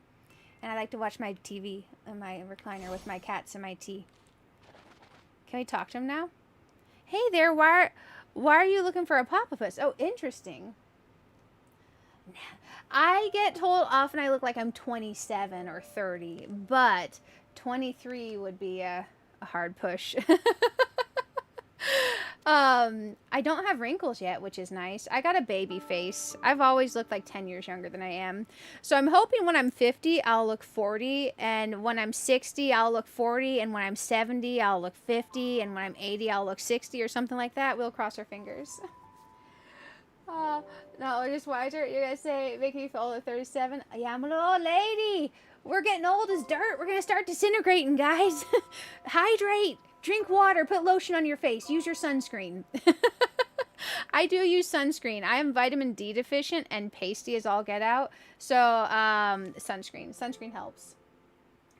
And I like to watch my TV in my recliner with my cats and my tea. Can we talk to him now? Hey there, why are you looking for a Popopus? Oh, interesting. I get told often I look like I'm 27 or 30, but 23 would be a hard push. I don't have wrinkles yet, which is nice. I got a baby face. I've always looked like 10 years younger than I am. So I'm hoping when I'm 50, I'll look 40. And when I'm 60, I'll look 40. And when I'm 70, I'll look 50. And when I'm 80, I'll look 60 or something like that. We'll cross our fingers. No, we're just wiser. You're going to say, making me feel old at 37? Yeah, I'm a little old lady. We're getting old as dirt. We're going to start disintegrating, guys. Hydrate. Drink water. Put lotion on your face. Use your sunscreen. I do use sunscreen. I am vitamin D deficient and pasty as all get out. So, sunscreen. Sunscreen helps.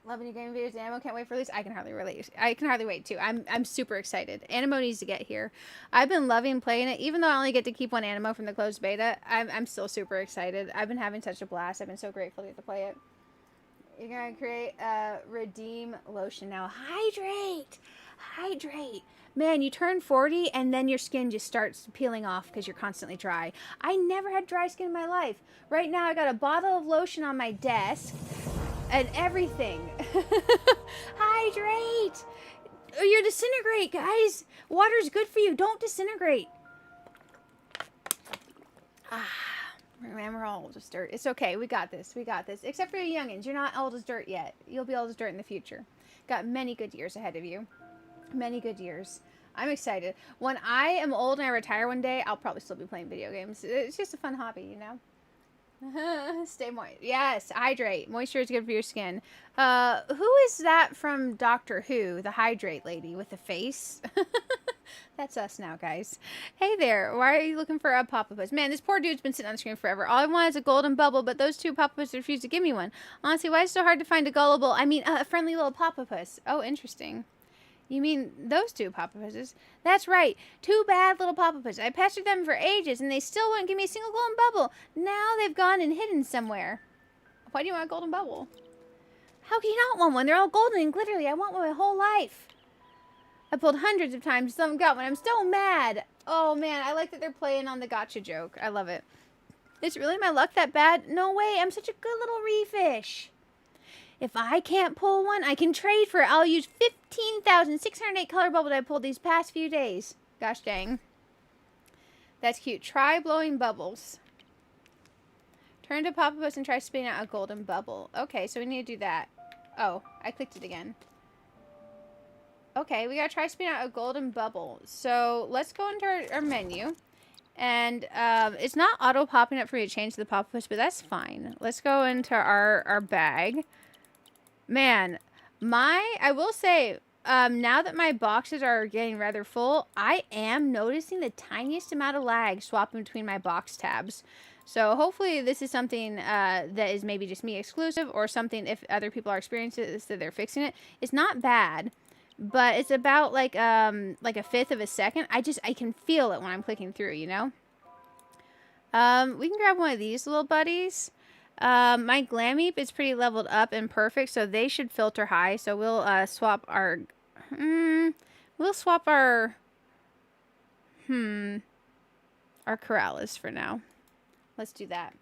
Loving your game videos. Aniimo can't wait for this. I can hardly relate. I can hardly wait too. I'm super excited. Aniimo needs to get here. I've been loving playing it. Even though I only get to keep one Aniimo from the closed beta, I'm still super excited. I've been having such a blast. I've been so grateful to get to play it. You're going to create a redeem lotion now. Hydrate! Hydrate. Man, you turn 40 and then your skin just starts peeling off because you're constantly dry. I never had dry skin in my life. Right now I got a bottle of lotion on my desk and everything. Hydrate. You disintegrate, guys. Water's good for you. Don't disintegrate. Man, we're all old as dirt. It's okay. We got this. We got this. Except for you youngins. You're not old as dirt yet. You'll be old as dirt in the future. Got many good years ahead of you. Many good years. I'm excited. When I am old and I retire one day, I'll probably still be playing video games. It's just a fun hobby, you know? Stay moist. Yes, hydrate. Moisture is good for your skin. Who is that from Doctor Who? The hydrate lady with the face? That's us now, guys. Hey there. Why are you looking for a Pop-Up? Man, this poor dude's been sitting on the screen forever. All I want is a golden bubble, but those two Pop-Ups refuse to give me one. Honestly, why is it so hard to find a a friendly little Pop-Up? Oh, interesting. You mean those two Pop-Ups? That's right. Two bad little Pop-Ups. I pestered them for ages, and they still wouldn't give me a single golden bubble. Now they've gone and hidden somewhere. Why do you want a golden bubble? How can you not want one? They're all golden and glittery. I want one my whole life. I pulled hundreds of times. Some got one. I'm so mad. Oh, man. I like that they're playing on the gotcha joke. I love it. Is really my luck that bad? No way. I'm such a good little reefish. If I can't pull one, I can trade for it. I'll use 15,608 color bubbles I pulled these past few days. Gosh dang. That's cute. Try blowing bubbles. Turn to Pop-Up and try spinning out a golden bubble. Okay, so we need to do that. Oh, I clicked it again. Okay, we gotta try spinning out a golden bubble. So let's go into our menu. And it's not auto popping up for me to change the Pop-Ups, but that's fine. Let's go into our bag. Man, I will say, now that my boxes are getting rather full, I am noticing the tiniest amount of lag swapping between my box tabs. So hopefully this is something that is maybe just me exclusive, or something if other people are experiencing this that they're fixing it. It's not bad, but it's about like a fifth of a second. I can feel it when I'm clicking through, you know? We can grab one of these little buddies. My Glameep is pretty leveled up and perfect, so they should filter high. So we'll swap our Coraliz for now. Let's do that.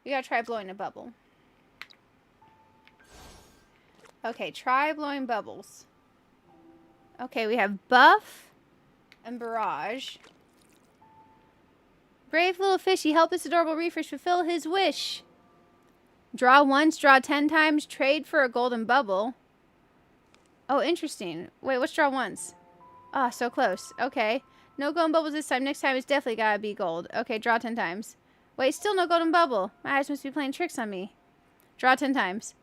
We gotta try blowing a bubble. Okay, try blowing bubbles. Okay, we have Buff and Barrage. Brave little fishy, help this adorable reefish fulfill his wish. Draw once, draw 10 times, trade for a golden bubble. Oh, interesting. Wait, what's draw once? Oh, so close. Okay. No golden bubbles this time. Next time it's definitely gotta be gold. Okay, draw 10 times. Wait, still no golden bubble. My eyes must be playing tricks on me. Draw 10 times.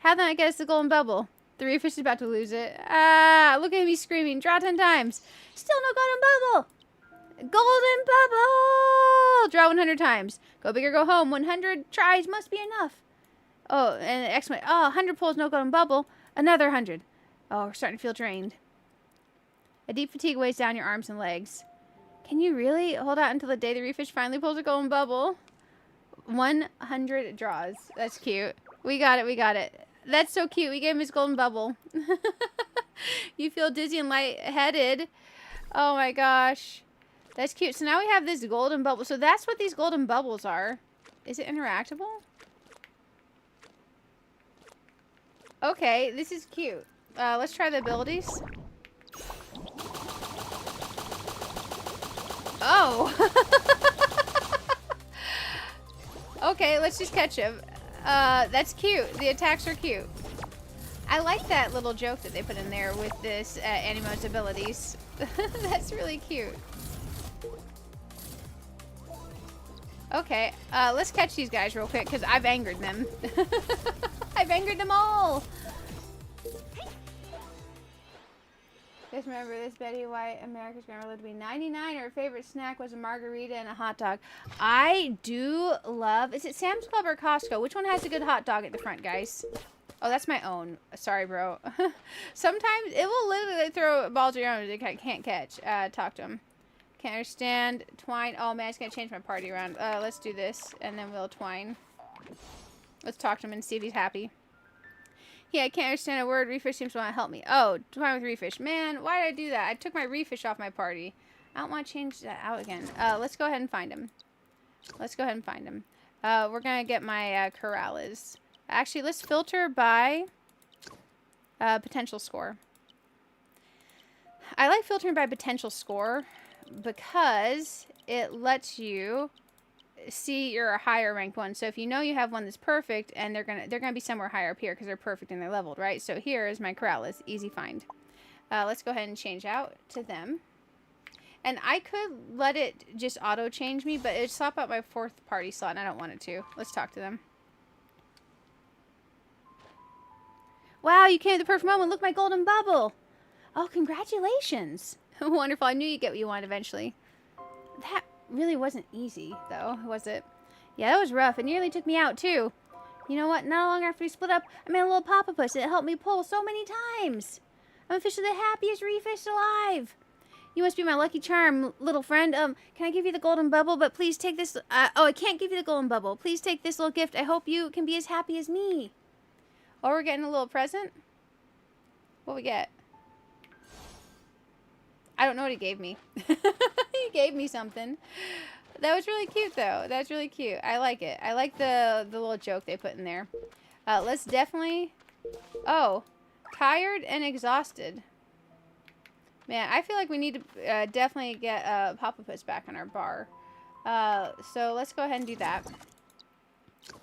How did I get us the golden bubble? The reefish is about to lose it. Ah, look at me screaming. Draw 10 times. Still no golden bubble. Golden bubble! Draw 100 times. Go big or go home. 100 tries must be enough. Oh, and exclamation. Oh, 100 pulls, no golden bubble. Another 100. Oh, we're starting to feel drained. A deep fatigue weighs down your arms and legs. Can you really hold out until the day the reefish finally pulls a golden bubble? 100 draws. That's cute. We got it. We got it. That's so cute. We gave him his golden bubble. You feel dizzy and lightheaded. Oh my gosh. That's cute. So now we have this golden bubble. So that's what these golden bubbles are. Is it interactable? Okay, this is cute. Let's try the abilities. Oh. Okay, let's just catch him. That's cute. The attacks are cute. I like that little joke that they put in there with this Aniimo's abilities. That's really cute. Okay, let's catch these guys real quick because I've angered them. I've angered them all. Just remember this, Betty White, America's grandma lived to be 99. Her favorite snack was a margarita and a hot dog. I do love... Is it Sam's Club or Costco? Which one has a good hot dog at the front, guys? Oh, that's my own. Sorry, bro. Sometimes it will literally throw balls around that I can't catch. Talk to him. Can't understand. Twine. Oh, man, it's going to change my party around. Let's do this, and then we'll twine. Let's talk to him and see if he's happy. Yeah, I can't understand a word. Reefish seems to want to help me. Oh, twine with Reefish. Man, why did I do that? I took my Reefish off my party. I don't want to change that out again. Let's go ahead and find him. Let's go ahead and find him. We're going to get my Coraliz. Actually, let's filter by potential score. I like filtering by potential score because it lets you see your higher ranked one. So if you know you have one that's perfect, and they're gonna be somewhere higher up here because they're perfect and they're leveled, right? So here is my Coraliz, easy find. Let's go ahead and change out to them. And I could let it just auto change me, but it'd swap out my 4th party slot, and I don't want it to. Let's talk to them. Wow, you came at the perfect moment. Look, my golden bubble. Oh, congratulations. Wonderful. I knew you'd get what you wanted eventually. That really wasn't easy, though, was it? Yeah, that was rough. It nearly took me out, too. You know what? Not long after we split up, I made a little papa-puss, and it helped me pull so many times. I'm officially the happiest reeffish alive. You must be my lucky charm, little friend. Can I give you the golden bubble? But please take this... oh, I can't give you the golden bubble. Please take this little gift. I hope you can be as happy as me. Oh, we're getting a little present? What we get? I don't know what he gave me. He gave me something. That was really cute, though. That's really cute. I like it. I like the little joke they put in there. Let's definitely... Oh, tired and exhausted. Man, I feel like we need to definitely get Papa-Puss back on our bar. So let's go ahead and do that.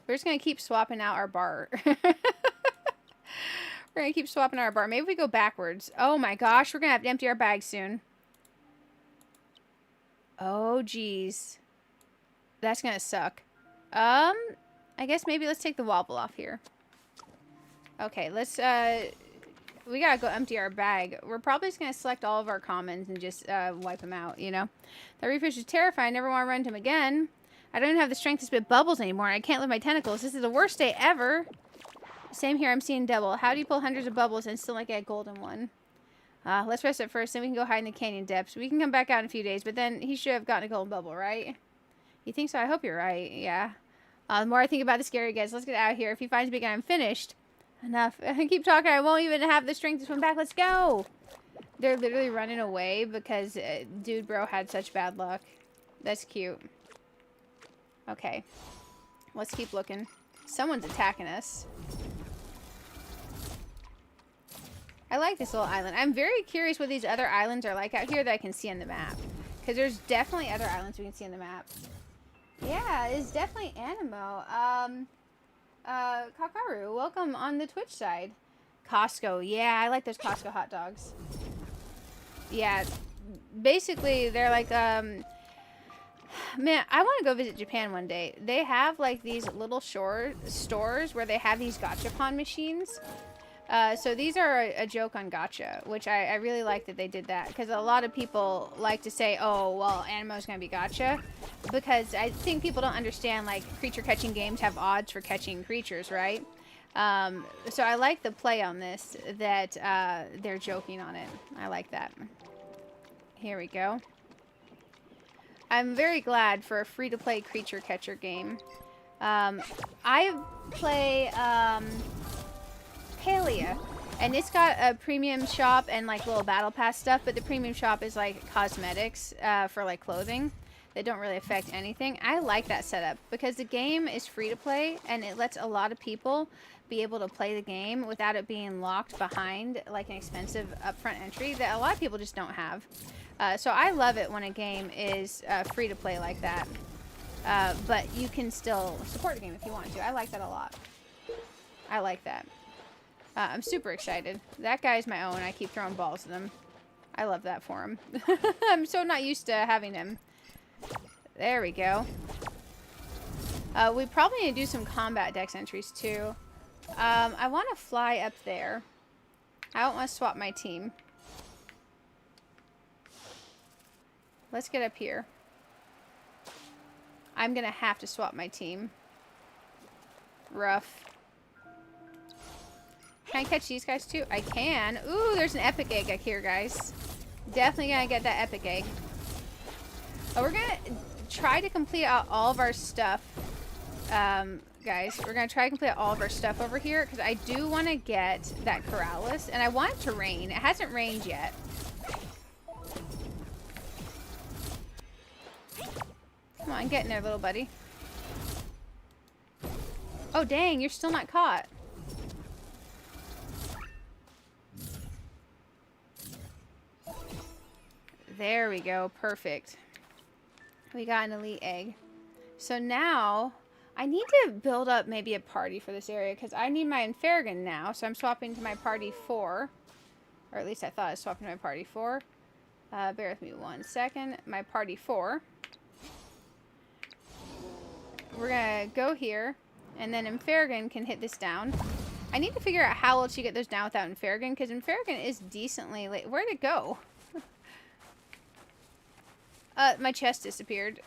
We're just going to keep swapping out our bar. We're going to keep swapping our bar. Maybe we go backwards. Oh my gosh, we're going to have to empty our bag soon. Oh, geez. That's going to suck. I guess maybe let's take the wobble off here. Okay, let's, we got to go empty our bag. We're probably just going to select all of our commons and just wipe them out, you know. That reeffish is terrifying. I never want to run to him again. I don't even have the strength to spit bubbles anymore. And I can't lift my tentacles. This is the worst day ever. Same here, I'm seeing double. How do you pull hundreds of bubbles and still not get a golden one? Let's rest it first, then we can go hide in the canyon depths. We can come back out in a few days, but then he should have gotten a golden bubble, right? You think so? I hope you're right, yeah. The more I think about the scary guys, let's get out of here. If he finds me again, I'm finished. Enough. I keep talking, I won't even have the strength to swim back. Let's go! They're literally running away because dude bro had such bad luck. That's cute. Okay. Let's keep looking. Someone's attacking us. I like this little island. I'm very curious what these other islands are like out here that I can see on the map. Because there's definitely other islands we can see on the map. Yeah, it's definitely Aniimo. Kakaru, welcome on the Twitch side. Costco. Yeah, I like those Costco hot dogs. Yeah, basically they're like, man, I want to go visit Japan one day. They have like these little stores where they have these gachapon machines. So these are a joke on gacha, which I really like that they did that. Because a lot of people like to say, oh, well, Animo's going to be gacha. Because I think people don't understand, like, creature catching games have odds for catching creatures, right? So I like the play on this, that they're joking on it. I like that. Here we go. I'm very glad for a free-to-play creature catcher game. I play... Palia, and it's got a premium shop and like little battle pass stuff, but the premium shop is like cosmetics for like clothing that don't really affect anything. I like that setup because the game is free to play and it lets a lot of people be able to play the game without it being locked behind like an expensive upfront entry that a lot of people just don't have. So I love it when a game is free to play like that, but you can still support the game if you want to. I like that a lot. I like that. I'm super excited. That guy's my own. I keep throwing balls at him. I love that for him. I'm so not used to having him. There we go. We probably need to do some combat dex entries too. I want to fly up there. I don't want to swap my team. Let's get up here. I'm going to have to swap my team. Rough. Can I catch these guys too? I can. Ooh, there's an epic egg up here, guys. Definitely gonna get that epic egg. Oh, we're gonna try to complete all of our stuff. Guys, we're gonna try to complete all of our stuff over here because I do want to get that Coraliz and I want it to rain. It hasn't rained yet. Come on, get in there, little buddy. Oh, dang, you're still not caught. There we go. Perfect. We got an elite egg. So now I need to build up maybe a party for this area because I need my Infergan now. So I'm swapping to my party 4. Or at least I thought I was swapping to my party 4. Bear with me 1 second. My party 4. We're going to go here. And then Infergan can hit this down. I need to figure out how else you get those down without Infergan. Because Infergan is decently late. Where'd it go? My chest disappeared.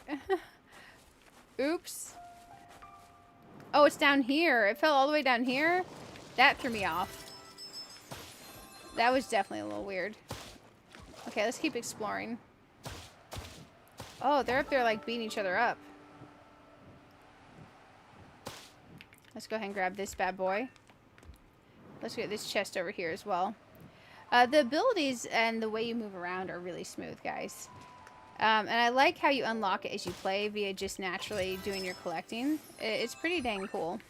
Oops. Oh, it's down here. It fell all the way down here. That threw me off. That was definitely a little weird. Okay, let's keep exploring. Oh, they're up there like beating each other up. Let's go ahead and grab this bad boy. Let's get this chest over here as well. The abilities and the way you move around are really smooth, guys. And I like how you unlock it as you play via just naturally doing your collecting. It's pretty dang cool.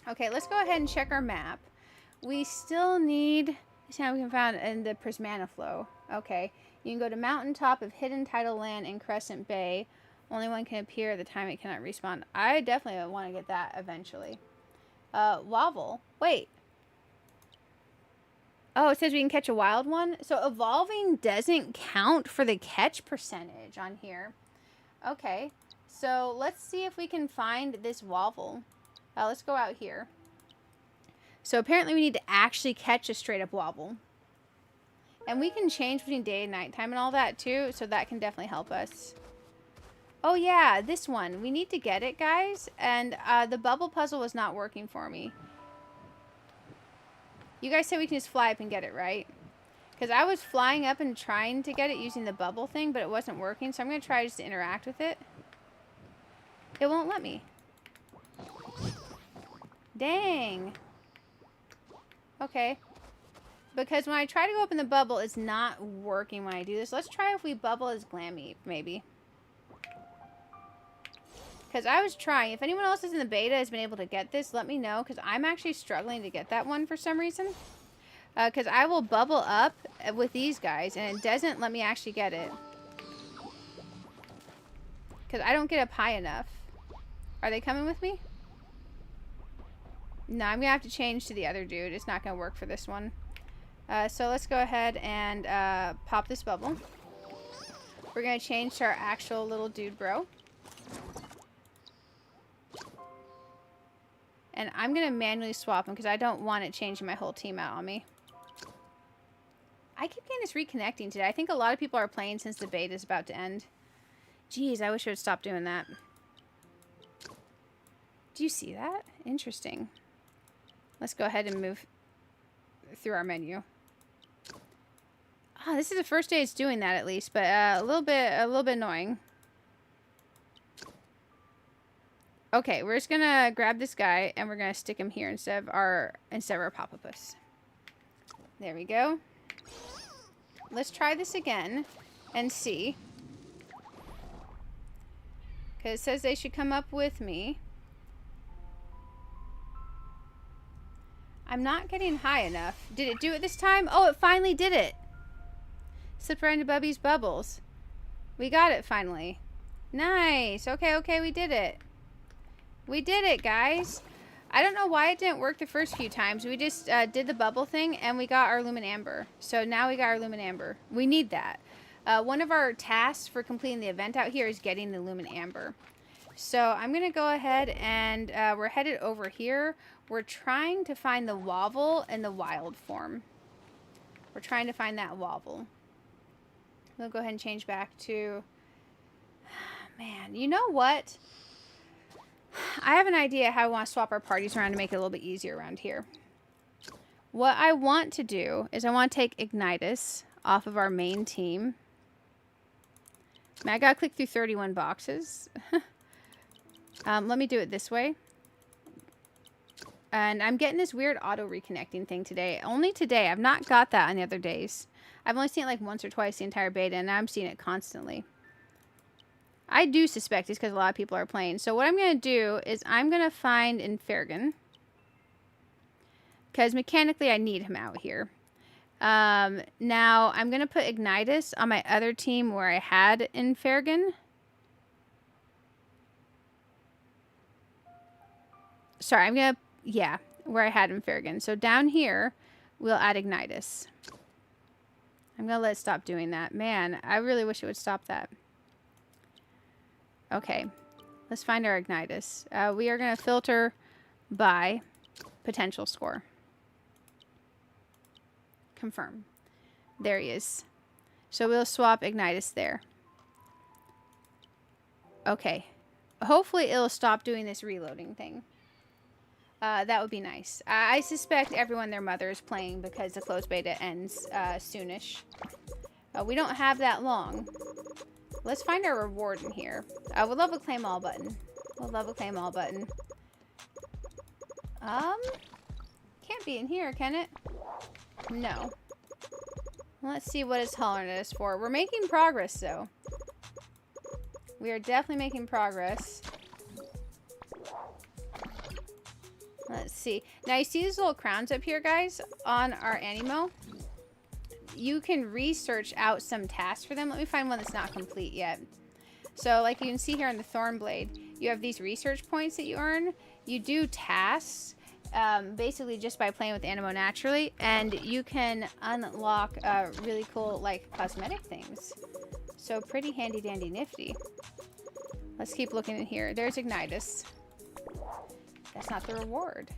Okay, let's go ahead and check our map. We still need... This time we can find in the Prismana Flow. Okay, you can go to Mountaintop of Hidden Tidal Land in Crescent Bay. Only one can appear at the time it cannot respawn. I definitely want to get that eventually. Wobble. Wait. Oh, it says we can catch a wild one. So evolving doesn't count for the catch percentage on here. Okay, so let's see if we can find this wobble. Let's go out here. So apparently we need to actually catch a straight up wobble. And we can change between day and nighttime and all that too. So that can definitely help us. Oh yeah, this one. We need to get it, guys. And the bubble puzzle was not working for me. You guys said we can just fly up and get it, right? Because I was flying up and trying to get it using the bubble thing, but it wasn't working. So I'm going to try just to interact with it. It won't let me. Dang. Okay. Because when I try to go up in the bubble, it's not working when I do this. Let's try if we bubble as Glameep, maybe. Because I was trying. If anyone else is in the beta has been able to get this, let me know. Because I'm actually struggling to get that one for some reason. Because I will bubble up with these guys, and it doesn't let me actually get it. Because I don't get up high enough. Are they coming with me? No, I'm going to have to change to the other dude. It's not going to work for this one. So let's go ahead and pop this bubble. We're going to change to our actual little dude bro. And I'm going to manually swap him because I don't want it changing my whole team out on me. I keep getting this reconnecting today. I think a lot of people are playing since the beta is about to end. Jeez, I wish I would stop doing that. Do you see that? Interesting. Let's go ahead and move through our menu. Oh, this is the first day it's doing that at least, but a little bit annoying. Okay, we're just gonna grab this guy and we're gonna stick him here instead of our Popopus. There we go. Let's try this again and see. Because it says they should come up with me. I'm not getting high enough. Did it do it this time? Oh, it finally did it. Slipped right into Bubby's bubbles. We got it finally. Nice. Okay, we did it. We did it, guys. I don't know why it didn't work the first few times. We just did the bubble thing and we got our Lumen Amber. So now we got our Lumen Amber. We need that. One of our tasks for completing the event out here is getting the Lumen Amber. So I'm going to go ahead and we're headed over here. We're trying to find the Wobble in the wild form. We're trying to find that Wobble. We'll go ahead and change back to... Man, you know what? I have an idea how I want to swap our parties around to make it a little bit easier around here. What I want to do is I want to take Ignitus off of our main team. I gotta click through 31 boxes. Let me do it this way. And I'm getting this weird auto reconnecting thing today. Only today. I've not got that on the other days. I've only seen it like once or twice the entire beta, and now I'm seeing it constantly. I do suspect it's because a lot of people are playing. So what I'm going to do is I'm going to find Infergan. Because mechanically I need him out here. Now I'm going to put Ignitus on my other team where I had Infergan. sorry, I'm gonna, yeah, where I had him Farragon. So down here, we'll add Ignitus. I'm gonna let it stop doing that. Man, I really wish it would stop that. Okay, let's find our Ignitus. We are gonna filter by potential score. Confirm. There he is. So we'll swap Ignitus there. Okay. Hopefully it'll stop doing this reloading thing. That would be nice. I suspect everyone their mother is playing because the closed beta ends soonish. We don't have that long. Let's find our reward in here. We'll love a claim all button. We'll love a claim all button. Can't be in here, can it? No. Let's see what it's hollering at us for. We're making progress, though. We are definitely making progress. Let's see. Now, you see these little crowns up here, guys, on our Aniimo? You can research out some tasks for them. Let me find one that's not complete yet. So, like you can see here on the Thornblade, you have these research points that you earn. You do tasks, basically just by playing with Aniimo naturally, and you can unlock really cool, like, cosmetic things. So, pretty handy dandy nifty. Let's keep looking in here. There's Ignitus. That's not the reward.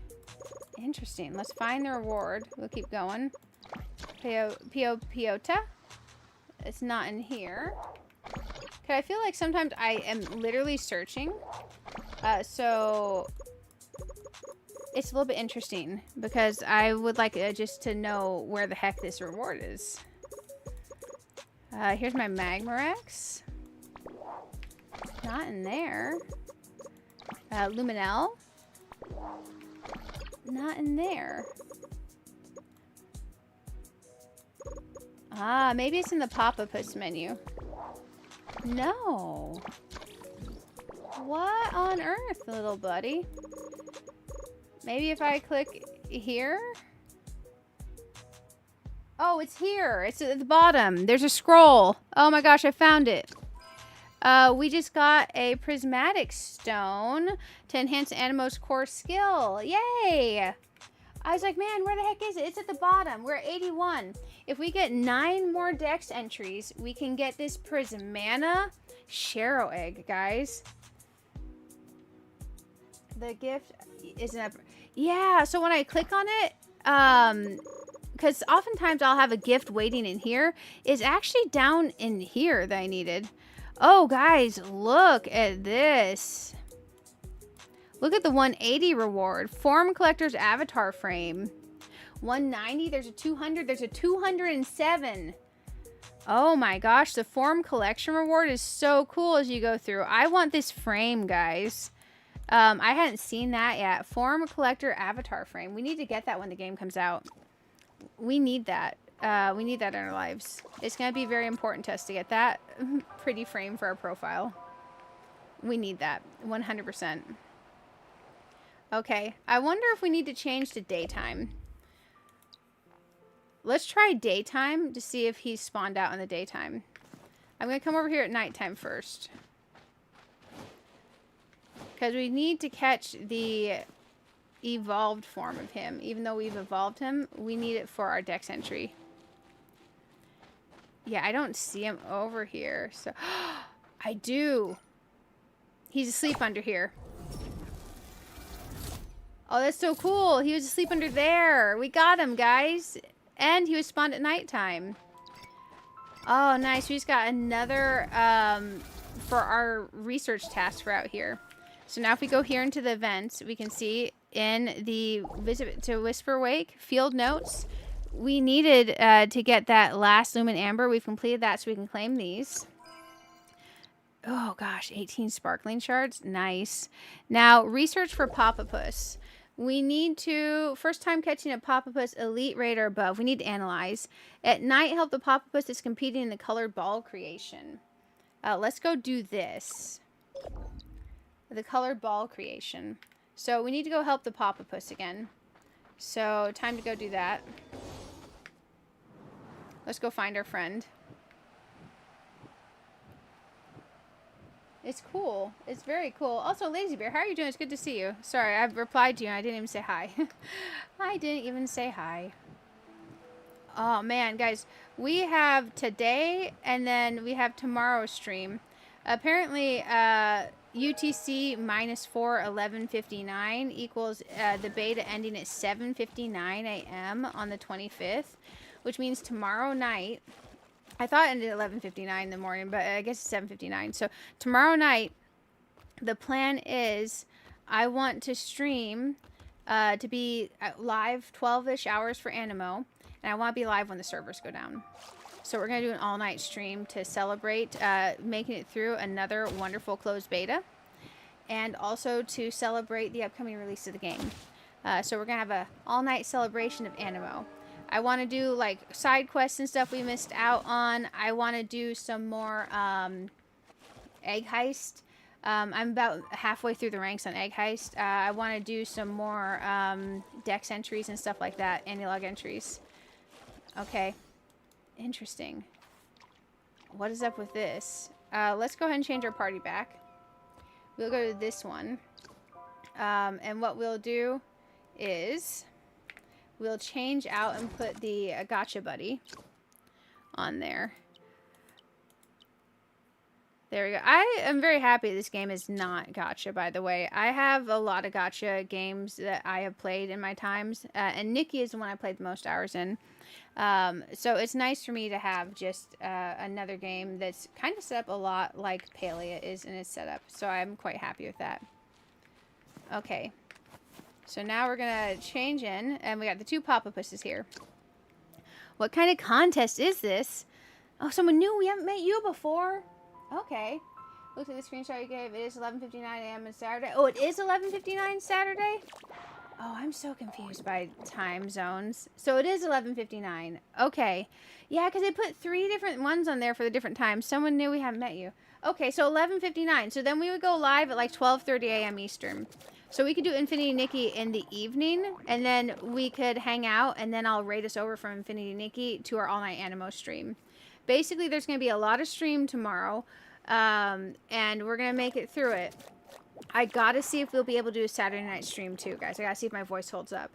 Interesting. Let's find the reward. We'll keep going. Piota. It's not in here. Okay, I feel like sometimes I am literally searching. So it's a little bit interesting because I would like just to know where the heck this reward is. Here's my Magmarex. Not in there. Luminel. Not in there. Ah, maybe it's in the Pop-A-Puss menu. No. What on earth, little buddy? Maybe if I click here? Oh, it's here. It's at the bottom. There's a scroll. Oh my gosh, I found it. We just got a prismatic stone to enhance Animo's core skill. Yay! I was like, man, where the heck is it? It's at the bottom. We're at 81. If we get 9 more dex entries, we can get this Prismana Sharo egg, guys. The gift isn't up. Yeah, so when I click on it, because oftentimes I'll have a gift waiting in here, is actually down in here that I needed. Oh, guys, look at this. Look at the 180 reward. Form Collector's Avatar Frame. 190. There's a 200. There's a 207. Oh, my gosh. The Form Collection reward is so cool as you go through. I want this frame, guys. I hadn't seen that yet. Form Collector Avatar Frame. We need to get that when the game comes out. We need that. We need that in our lives. It's going to be very important to us to get that pretty frame for our profile. We need that. 100%. Okay. I wonder if we need to change to daytime. Let's try daytime to see if he's spawned out in the daytime. I'm going to come over here at nighttime first. Because we need to catch the evolved form of him. Even though we've evolved him, we need it for our dex entry. Yeah, I don't see him over here. So I do. He's asleep under here. Oh, that's so cool. He was asleep under there. We got him, guys. And he was spawned at nighttime. Oh, nice. We just got another for our research task for out here. So now if we go here into the events, we can see in the visit to Whisperwake field notes, we needed to get that last Lumen Amber. We've completed that so we can claim these. Oh gosh, 18 sparkling shards. Nice. Now, research for Pop-A-Puss. We need to, first time catching a Pop-A-Puss elite rate or above, we need to analyze. At night, help the Pop-A-Puss that's competing in the colored ball creation. Let's go do this. The colored ball creation. So we need to go help the Pop-A-Puss again. So time to go do that. Let's go find our friend. It's cool. It's very cool. Also, Lazy Bear, how are you doing? It's good to see you. Sorry, I've replied to you and I didn't even say hi. I didn't even say hi. Oh, man, guys. We have today and then we have tomorrow's stream. Apparently, UTC -4 11:59 equals the beta ending at 7:59 a.m. on the 25th, which means tomorrow night. I thought it ended at 11:59 in the morning, but I guess it's 7:59. So tomorrow night, the plan is I want to stream to be live 12-ish hours for Aniimo, and I want to be live when the servers go down. So we're going to do an all-night stream to celebrate making it through another wonderful closed beta, and also to celebrate the upcoming release of the game. So we're going to have an all-night celebration of Aniimo. I want to do like side quests and stuff we missed out on. I want to do some more Egg Heist. I'm about halfway through the ranks on Egg Heist. I want to do some more Dex entries and stuff like that. Aniilog entries. Okay. Interesting. What is up with this? Let's go ahead and change our party back. We'll go to this one. And what we'll do is we'll change out and put the Gotcha Buddy on there. There we go. I am very happy this game is not Gotcha, by the way. I have a lot of Gotcha games that I have played in my times. And Nikki is the one I played the most hours in. So it's nice for me to have just another game that's kind of set up a lot like Palia is in its setup. So I'm quite happy with that. Okay. So now we're going to change in, and we got the two Papa-pusses here. What kind of contest is this? Oh, someone new. We haven't met you before. Okay. Looked at the screenshot you gave. It is 11:59 a.m. on Saturday. Oh, it is 11:59 Saturday? Oh, I'm so confused by time zones. So it is 11:59. Okay. Yeah, because they put 3 different ones on there for the different times. Someone new. We haven't met you. Okay, so 11:59. So then we would go live at like 12:30 a.m. Eastern. So we could do Infinity Nikki in the evening, and then we could hang out, and then I'll raid us over from Infinity Nikki to our all-night Aniimo stream. Basically, there's going to be a lot of stream tomorrow, and we're going to make it through it. I got to see if we'll be able to do a Saturday night stream, too, guys. I got to see if my voice holds up.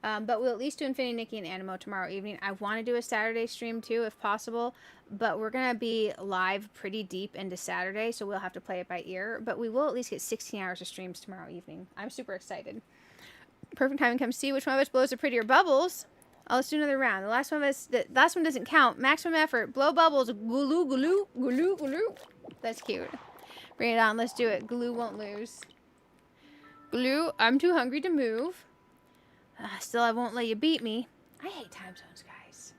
But we'll at least do Infinity Nikki and Aniimo tomorrow evening. I want to do a Saturday stream, too, if possible. But we're going to be live pretty deep into Saturday, so we'll have to play it by ear. But we will at least get 16 hours of streams tomorrow evening. I'm super excited. Perfect time to come see which one of us blows the prettier bubbles. Oh, let's do another round. The last one doesn't count. Maximum effort. Blow bubbles. Glue, glue, glue, glue. That's cute. Bring it on. Let's do it. Glue won't lose. Glue, I'm too hungry to move. Still, I won't let you beat me. I hate time zones, guys.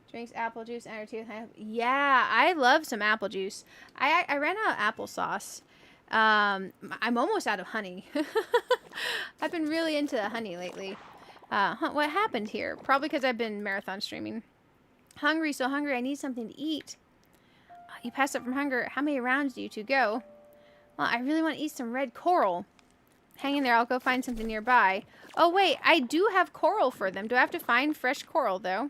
Drinks apple juice, energy. Yeah, I love some apple juice. I ran out of applesauce. I'm almost out of honey. I've been really into the honey lately. What happened here? Probably because I've been marathon streaming. Hungry, so hungry, I need something to eat. You passed up from hunger. How many rounds do you two go? Well, I really want to eat some red coral. Hang in there, I'll go find something nearby. Oh, wait, I do have coral for them. Do I have to find fresh coral, though?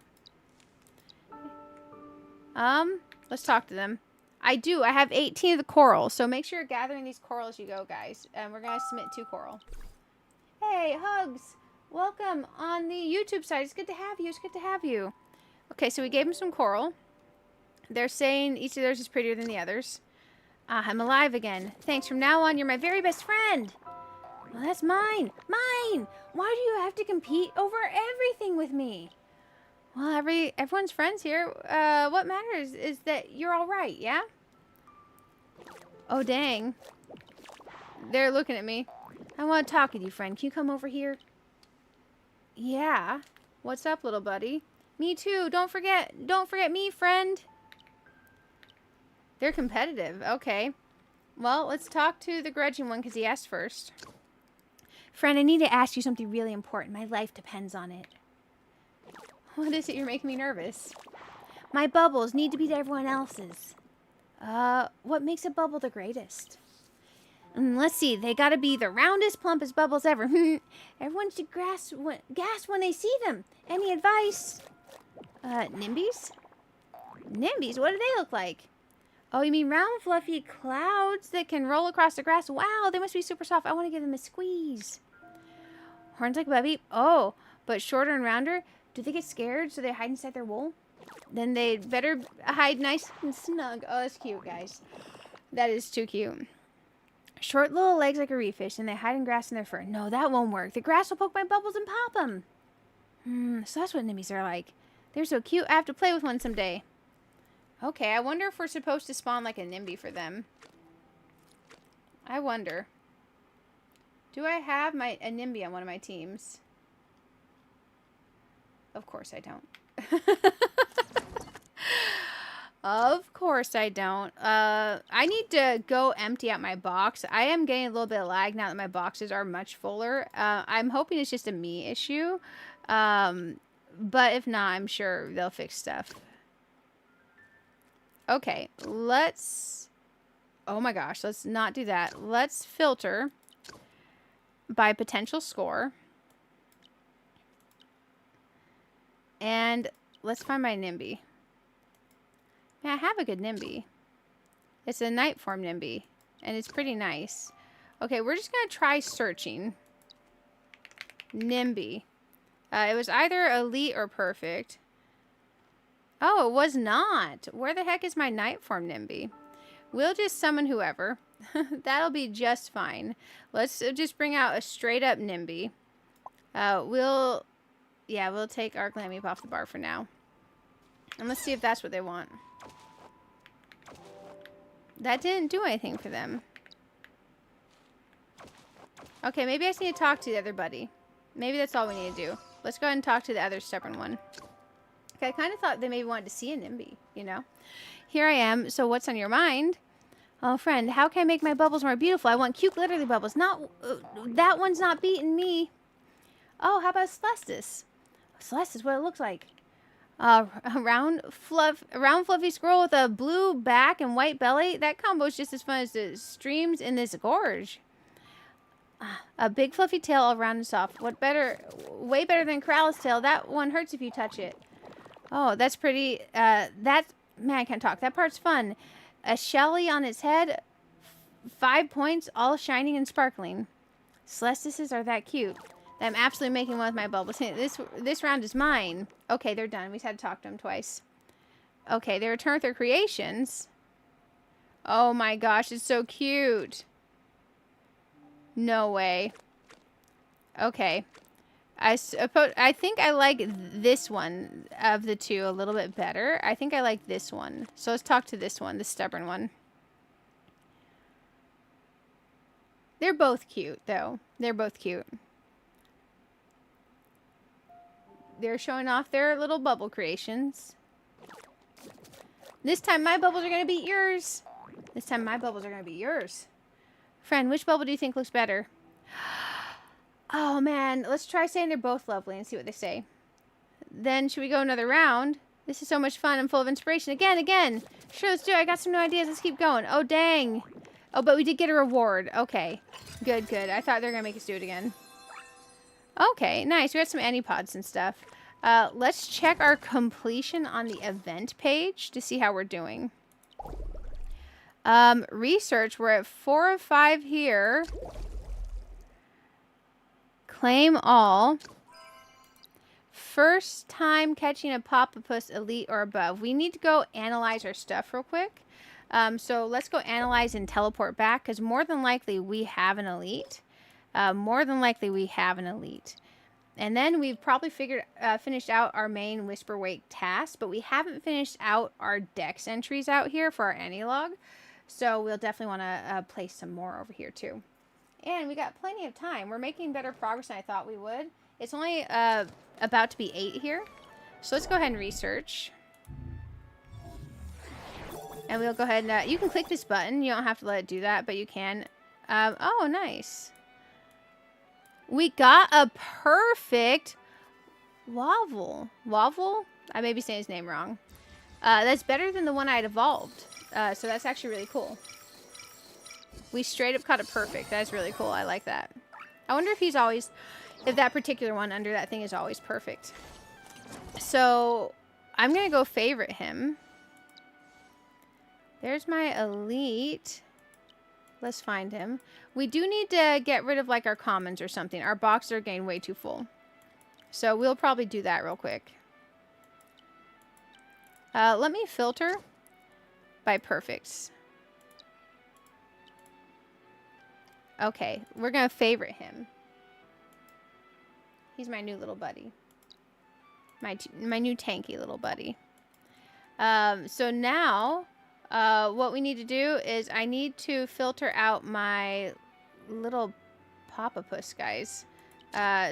Let's talk to them. I do. I have 18 of the coral, so make sure you're gathering these coral as you go, guys. And we're going to submit 2 coral. Hey, Hugs! Welcome on the YouTube side. It's good to have you. It's good to have you. Okay, so we gave them some coral. They're saying each of theirs is prettier than the others. I'm alive again. Thanks. From now on, you're my very best friend. Well, that's mine. Mine! Why do you have to compete over everything with me? Well, everyone's friends here. What matters is that you're all right, yeah? Oh, dang. They're looking at me. I want to talk with you, friend. Can you come over here? Yeah. What's up, little buddy? Me too. Don't forget me, friend. They're competitive. Okay. Well, let's talk to the grudging one because he asked first. Friend, I need to ask you something really important. My life depends on it. What is it? You're making me nervous. My bubbles need to beat everyone else's. What makes a bubble the greatest? Let's see. They gotta be the roundest, plumpest bubbles ever. Everyone should gasp when they see them. Any advice? Nimbies? Nimbies? What do they look like? Oh, you mean round fluffy clouds that can roll across the grass? Wow, they must be super soft. I want to give them a squeeze. Horns like a baby. Oh, but shorter and rounder. Do they get scared so they hide inside their wool? Then they'd better hide nice and snug. Oh, that's cute, guys. That is too cute. Short little legs like a reef fish, and they hide in grass in their fur. No, that won't work. The grass will poke my bubbles and pop them. So that's what nimbies are like. They're so cute. I have to play with one someday. Okay, I wonder if we're supposed to spawn like a nimby for them. I wonder. Do I have a nimby on one of my teams? Of course I don't. Of course I don't. I need to go empty out my box. I am getting a little bit of lag now that my boxes are much fuller. I'm hoping it's just a me issue. But if not, I'm sure they'll fix stuff. Okay, let's... Oh my gosh, let's not do that. Let's filter by potential score. And let's find my nimby. Yeah, I have a good nimby. It's a night form nimby. And it's pretty nice. Okay, we're just going to try searching. Nimby. It was either elite or perfect. Oh, it was not. Where the heck is my night form nimby? We'll just summon whoever. That'll be just fine. Let's just bring out a straight up nimby. We'll take our Glameep off the bar for now. And let's see if that's what they want. That didn't do anything for them. Okay, maybe I just need to talk to the other buddy. Maybe that's all we need to do. Let's go ahead and talk to the other stubborn one. Okay, I kind of thought they maybe wanted to see a nimby, you know? Here I am. So what's on your mind? Oh, friend, how can I make my bubbles more beautiful? I want cute glittery bubbles. Not that one's not beating me. Oh, how about Celestis? Celeste is what it looks like. A round fluffy squirrel with a blue back and white belly. That combo is just as fun as the streams in this gorge. A big fluffy tail all round and soft. What better? Way better than Coraliz tail. That one hurts if you touch it. Oh, that's pretty. Man, I can't talk. That part's fun. A shelly on its head. 5 points, all shining and sparkling. Celestises are that cute. I'm absolutely making one with my bubbles. This round is mine. Okay, they're done. We just had to talk to them twice. Okay, they return with their creations. Oh my gosh, it's so cute. No way. Okay. I think I like this one of the two a little bit better. I think I like this one. So let's talk to this one, the stubborn one. They're both cute, though. They're both cute. They're showing off their little bubble creations. This time my bubbles are going to beat yours. This time my bubbles are going to be yours. Friend, which bubble do you think looks better? Oh, man. Let's try saying they're both lovely and see what they say. Then, should we go another round? This is so much fun. I'm full of inspiration. Again. Sure, let's do it. I got some new ideas. Let's keep going. Oh, dang. Oh, but we did get a reward. Okay. Good. I thought they were going to make us do it again. Okay, nice. We got some Anipods and stuff. Let's check our completion on the event page to see how we're doing. Research, we're at 4 of 5 here. Claim all. First time catching a Popopus Elite or above. We need to go analyze our stuff real quick. So let's go analyze and teleport back, because more than likely we have an Elite. And then we've probably finished out our main Whisperwake task, but we haven't finished out our dex entries out here for our Aniilog. So we'll definitely want to place some more over here too. And we got plenty of time. We're making better progress than I thought we would. It's only about to be 8 here. So let's go ahead and research. And we'll go ahead and... you can click this button. You don't have to let it do that, but you can. Oh, nice. We got a perfect Waffle. Waffle? I may be saying his name wrong. That's better than the one I'd evolved. So that's actually really cool. We straight up caught it perfect. That's really cool. I like that. I wonder if he's always... If that particular one under that thing is always perfect. So, I'm going to go favorite him. There's my elite. Let's find him. We do need to get rid of like our commons or something. Our boxes are getting way too full. So we'll probably do that real quick. Let me filter by perfects. Okay, we're going to favorite him. He's my new little buddy. My new tanky little buddy. So now, what we need to do is I need to filter out my little Papapus guys.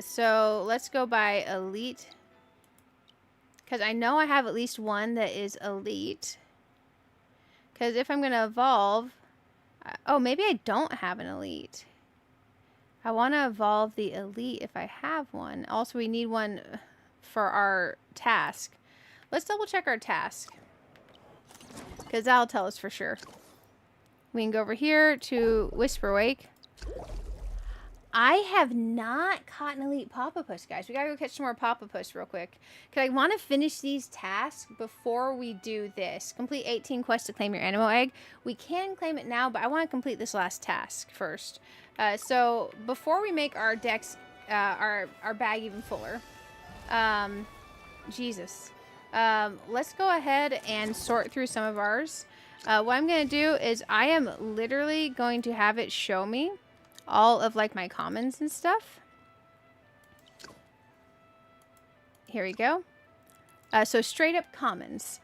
So let's go by elite. Because I know I have at least one that is elite. Because if I'm going to evolve... oh, maybe I don't have an elite. I want to evolve the elite if I have one. Also, we need one for our task. Let's double check our task. Because that'll tell us for sure. We can go over here to Whisperwake. I have not caught an elite Papapus, guys. We gotta go catch some more Papapus real quick. Because I want to finish these tasks before we do this. Complete 18 quests to claim your Aniimo egg. We can claim it now, but I want to complete this last task first. So before we make our decks, our bag even fuller. Jesus. Let's go ahead and sort through some of ours. What I'm going to do is I am literally going to have it show me all of like my commons and stuff. Here we go. So straight up commons.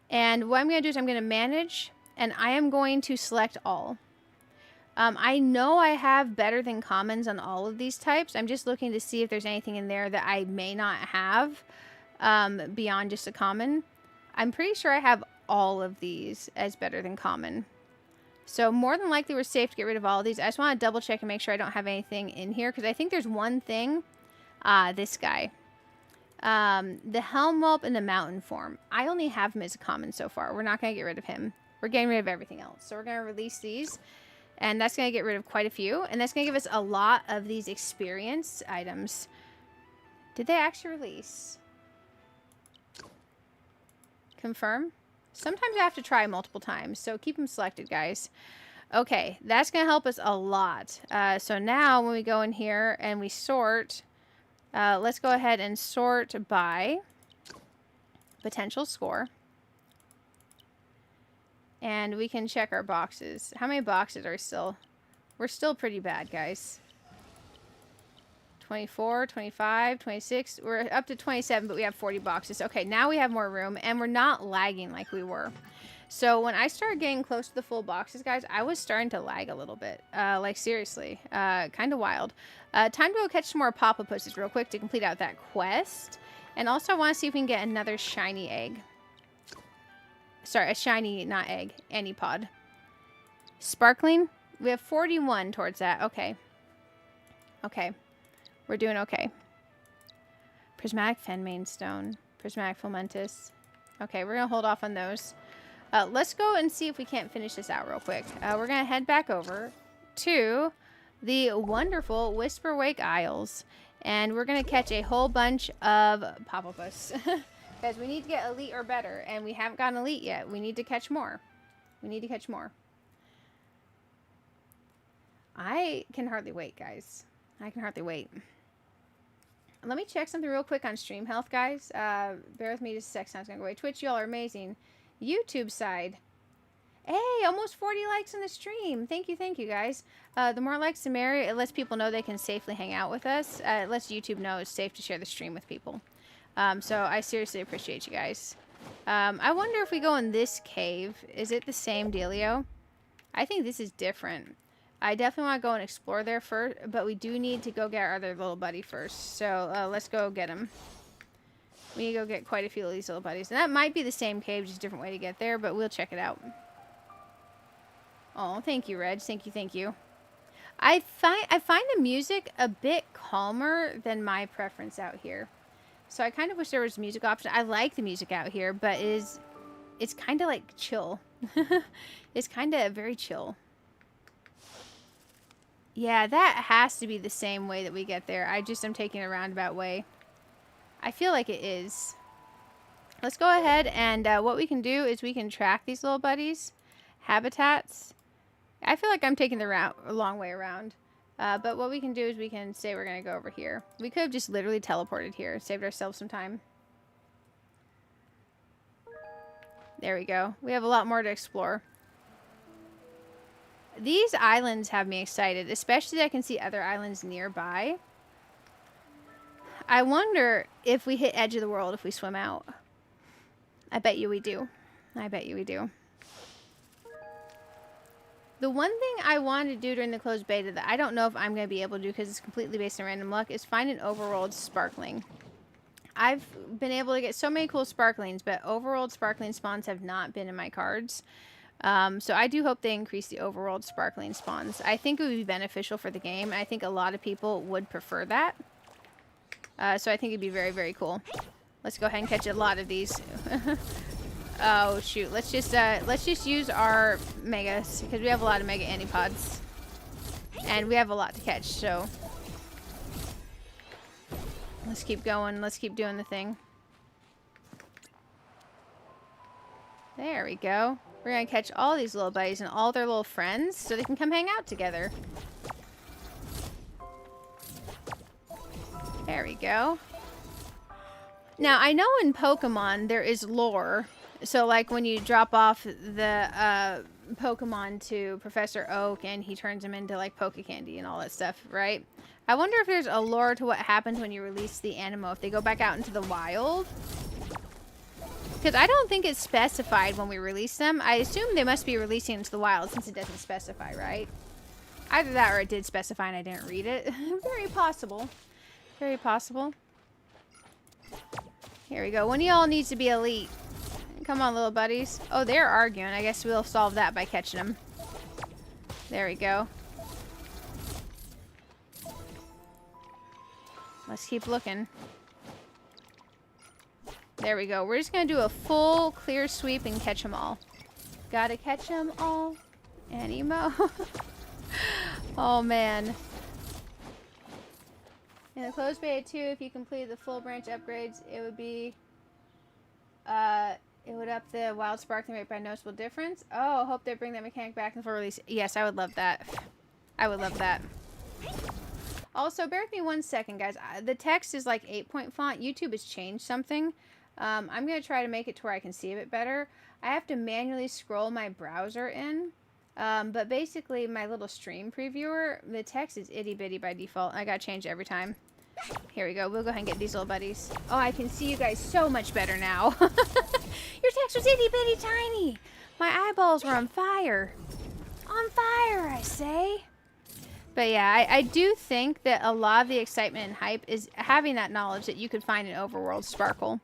And what I'm going to do is I'm going to manage and I am going to select all. I know I have better than commons on all of these types. I'm just looking to see if there's anything in there that I may not have beyond just a common. I'm pretty sure I have all of these as better than common. So more than likely we're safe to get rid of all of these. I just want to double check and make sure I don't have anything in here. Because I think there's one thing. This guy. The Helm Whelp and the Mountain Form. I only have him as a common so far. We're not going to get rid of him. We're getting rid of everything else. So we're going to release these. And that's going to get rid of quite a few. And that's going to give us a lot of these experience items. Did they actually release? Confirm? Sometimes I have to try multiple times. So keep them selected, guys. Okay. That's going to help us a lot. So now when we go in here and we sort... let's go ahead and sort by potential score. And we can check our boxes. How many boxes are still? We're still pretty bad, guys. 24, 25, 26. We're up to 27, but we have 40 boxes. Okay, now we have more room, and we're not lagging like we were. So when I started getting close to the full boxes, guys, I was starting to lag a little bit. Like, seriously. Kind of wild. Time to go catch some more Papapusses real quick to complete out that quest. And also I want to see if we can get another shiny egg. Sorry, a shiny, not egg. Anipod. Sparkling? We have 41 towards that. Okay. Okay. We're doing okay. Prismatic Fenmane Stone. Prismatic Fomentus. Okay, we're going to hold off on those. Let's go and see if we can't finish this out real quick. We're going to head back over to the wonderful Whisperwake Isles. And we're going to catch a whole bunch of Papapus. Because we need to get elite or better. And we haven't gotten elite yet. We need to catch more. We need to catch more. I can hardly wait, guys. I can hardly wait. Let me check something real quick on stream health, guys. Bear with me just a sec. Sounds going to go away. Twitch, y'all are amazing. YouTube side. Hey, almost 40 likes on the stream. Thank you, guys. The more likes, the merrier. It lets people know they can safely hang out with us. It lets YouTube know it's safe to share the stream with people. So I seriously appreciate you guys. I wonder if we go in this cave. Is it the same dealio? I think this is different. I definitely want to go and explore there first, but we do need to go get our other little buddy first. So let's go get him. We need to go get quite a few of these little buddies. And that might be the same cave, just a different way to get there, but we'll check it out. Oh, thank you, Reg. Thank you. I find the music a bit calmer than my preference out here. So I kind of wish there was a music option. I like the music out here, but it's kind of like chill. It's kind of very chill. Yeah, that has to be the same way that we get there. I just am taking a roundabout way. I feel like it is. let's go ahead and what we can do is we can track these little buddies. Habitats. I feel like I'm taking the long way around. But what we can do is we can say we're going to go over here. We could have just literally teleported here. Saved ourselves some time. There we go. We have a lot more to explore. These islands have me excited. Especially I can see other islands nearby. I wonder if we hit edge of the world if we swim out. I bet you we do. I bet you we do. The one thing I wanted to do during the closed beta that I don't know if I'm going to be able to do because it's completely based on random luck is find an overworld sparkling. I've been able to get so many cool sparklings, but overworld sparkling spawns have not been in my cards. So I do hope they increase the overworld sparkling spawns. I think it would be beneficial for the game. I think a lot of people would prefer that. So I think it'd be very, very cool. Let's go ahead and catch a lot of these. Oh shoot, let's just use our megas because we have a lot of mega antipods. And we have a lot to catch, so let's keep going, let's keep doing the thing. There we go. We're gonna catch all these little buddies and all their little friends so they can come hang out together. There we go. Now, I know in Pokemon there is lore. So, like, when you drop off the Pokemon to Professor Oak and he turns them into, like, Poke Candy and all that stuff, right? I wonder if there's a lore to what happens when you release the Aniimo, if they go back out into the wild. Because I don't think it's specified when we release them. I assume they must be releasing into the wild since it doesn't specify, right? Either that or it did specify and I didn't read it. Very possible. Very possible. Here we go. One of y'all needs to be elite. Come on, little buddies. Oh, they're arguing. I guess we'll solve that by catching them. There we go. Let's keep looking. There we go. We're just going to do a full clear sweep and catch them all. Gotta catch them all. Aniimo. Oh, man. In the closed beta 2, if you completed the full branch upgrades, it would be... it would up the wild sparkling rate by a noticeable difference. Oh, hope they bring that mechanic back in full release. Yes, I would love that. I would love that. Also, bear with me 1 second, guys. The text is like 8-point font. YouTube has changed something. I'm going to try to make it to where I can see a bit better. I have to manually scroll my browser in. But basically, my little stream previewer, the text is itty-bitty by default. I got to change it every time. Here we go. We'll go ahead and get these little buddies. Oh, I can see you guys so much better now. Your text was itty-bitty tiny. My eyeballs were on fire. On fire, I say. But yeah, I do think that a lot of the excitement and hype is having that knowledge that you could find an overworld sparkle.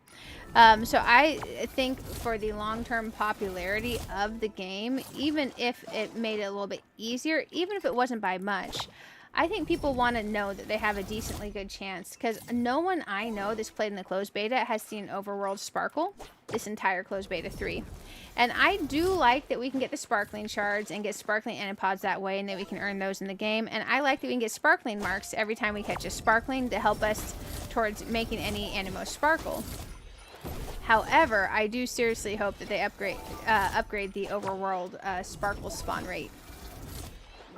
So I think for the long-term popularity of the game, even if it made it a little bit easier, even if it wasn't by much, I think people want to know that they have a decently good chance, because no one I know that's played in the closed beta has seen overworld sparkle this entire closed beta 3. And I do like that we can get the sparkling shards and get sparkling anipods that way, and that we can earn those in the game. And I like that we can get sparkling marks every time we catch a sparkling to help us towards making any Aniimo sparkle. However, I do seriously hope that they upgrade the overworld sparkle spawn rate.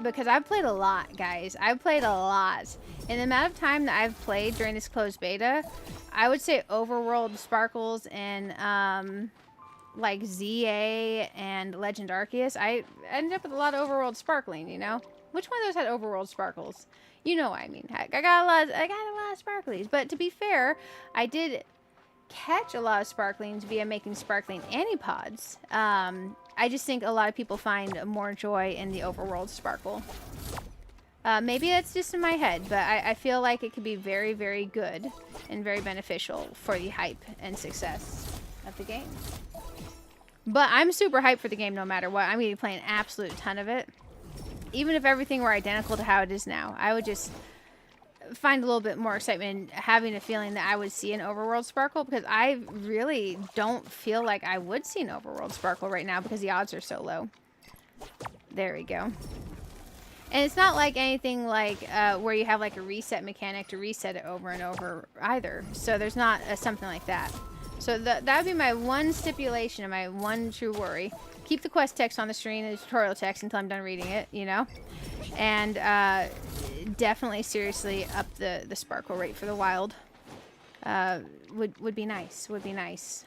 Because I've played a lot, guys. I've played a lot. In the amount of time that I've played during this closed beta, I would say overworld sparkles and like ZA and Legend Arceus, I ended up with a lot of overworld sparkling, you know? Which one of those had overworld sparkles? You know what I mean. I got a lot of sparklies. But to be fair, I did catch a lot of sparklings via making sparkling anipods. I just think a lot of people find more joy in the overworld sparkle. Maybe that's just in my head, but I feel like it could be very, very good and very beneficial for the hype and success of the game. But I'm super hyped for the game no matter what. I'm going to be playing an absolute ton of it. Even if everything were identical to how it is now, I would just find a little bit more excitement having a feeling that I would see an overworld sparkle, because I really don't feel like I would see an overworld sparkle right now because the odds are so low. There we go. And it's not like anything like where you have like a reset mechanic to reset it over and over either. So there's not something like that. So that would be my one stipulation and my one true worry. Keep the quest text on the screen, the tutorial text, until I'm done reading it, you know? And definitely, seriously, up the sparkle rate for the wild. Would be nice. Would be nice.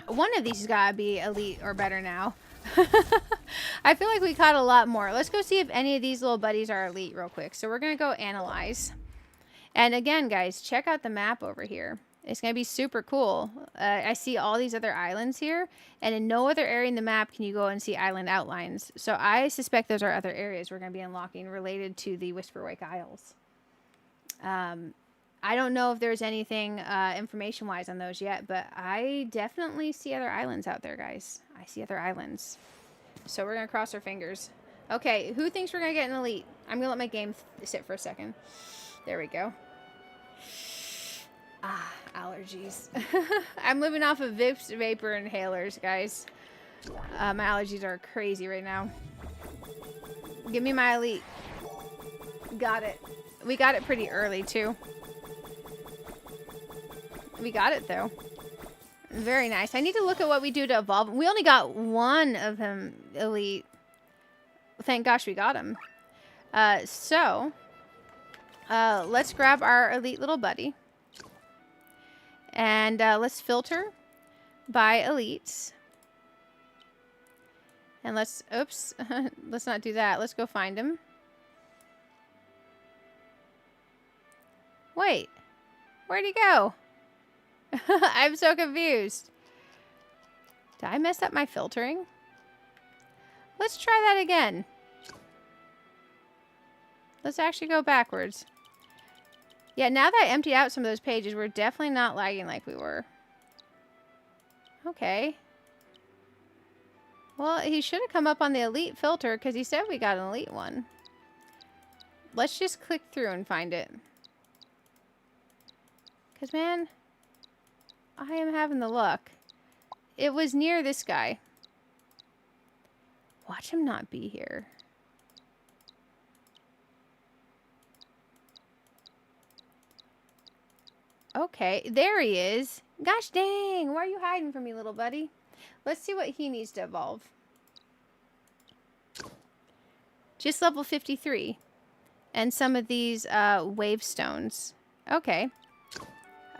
One of these has got to be elite or better now. I feel like we caught a lot more. Let's go see if any of these little buddies are elite real quick. So we're going to go analyze. And again, guys, check out the map over here. It's going to be super cool. I see all these other islands here. And in no other area in the map can you go and see island outlines. So I suspect those are other areas we're going to be unlocking related to the Whisperwake Isles. I don't know if there's anything information-wise on those yet, but I definitely see other islands out there, guys. I see other islands. So we're going to cross our fingers. Okay, who thinks we're going to get an elite? I'm going to let my game sit for a second. There we go. Ah, allergies. I'm living off of Vicks vapor inhalers, guys. My allergies are crazy right now. Give me my elite. Got it. We got it pretty early, too. We got it, though. Very nice. I need to look at what we do to evolve. We only got one of him elite. Thank gosh we got him. Let's grab our elite little buddy. And let's filter by elites. And let's... Oops. Let's not do that. Let's go find him. Wait. Where'd he go? I'm so confused. Did I mess up my filtering? Let's try that again. Let's actually go backwards. Yeah, now that I emptied out some of those pages, we're definitely not lagging like we were. Okay. Well, he should have come up on the elite filter because he said we got an elite one. Let's just click through and find it. Because, man, I am having the luck. It was near this guy. Watch him not be here. Okay, there he is. Gosh dang, why are you hiding from me, little buddy? Let's see what he needs to evolve. Just level 53. And some of these wave stones. Okay.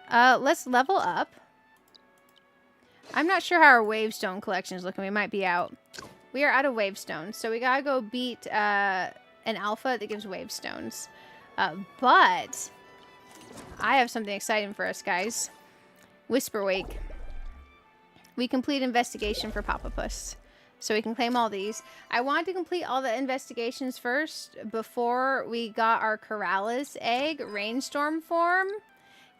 Let's level up. I'm not sure how our wavestone collection is looking. We might be out. We are out of wavestones, so we gotta go beat an alpha that gives wavestones. But I have something exciting for us, guys. Whisperwake. We complete investigation for Papa Puss, so we can claim all these. I wanted to complete all the investigations first before we got our Coraliz egg, rainstorm form.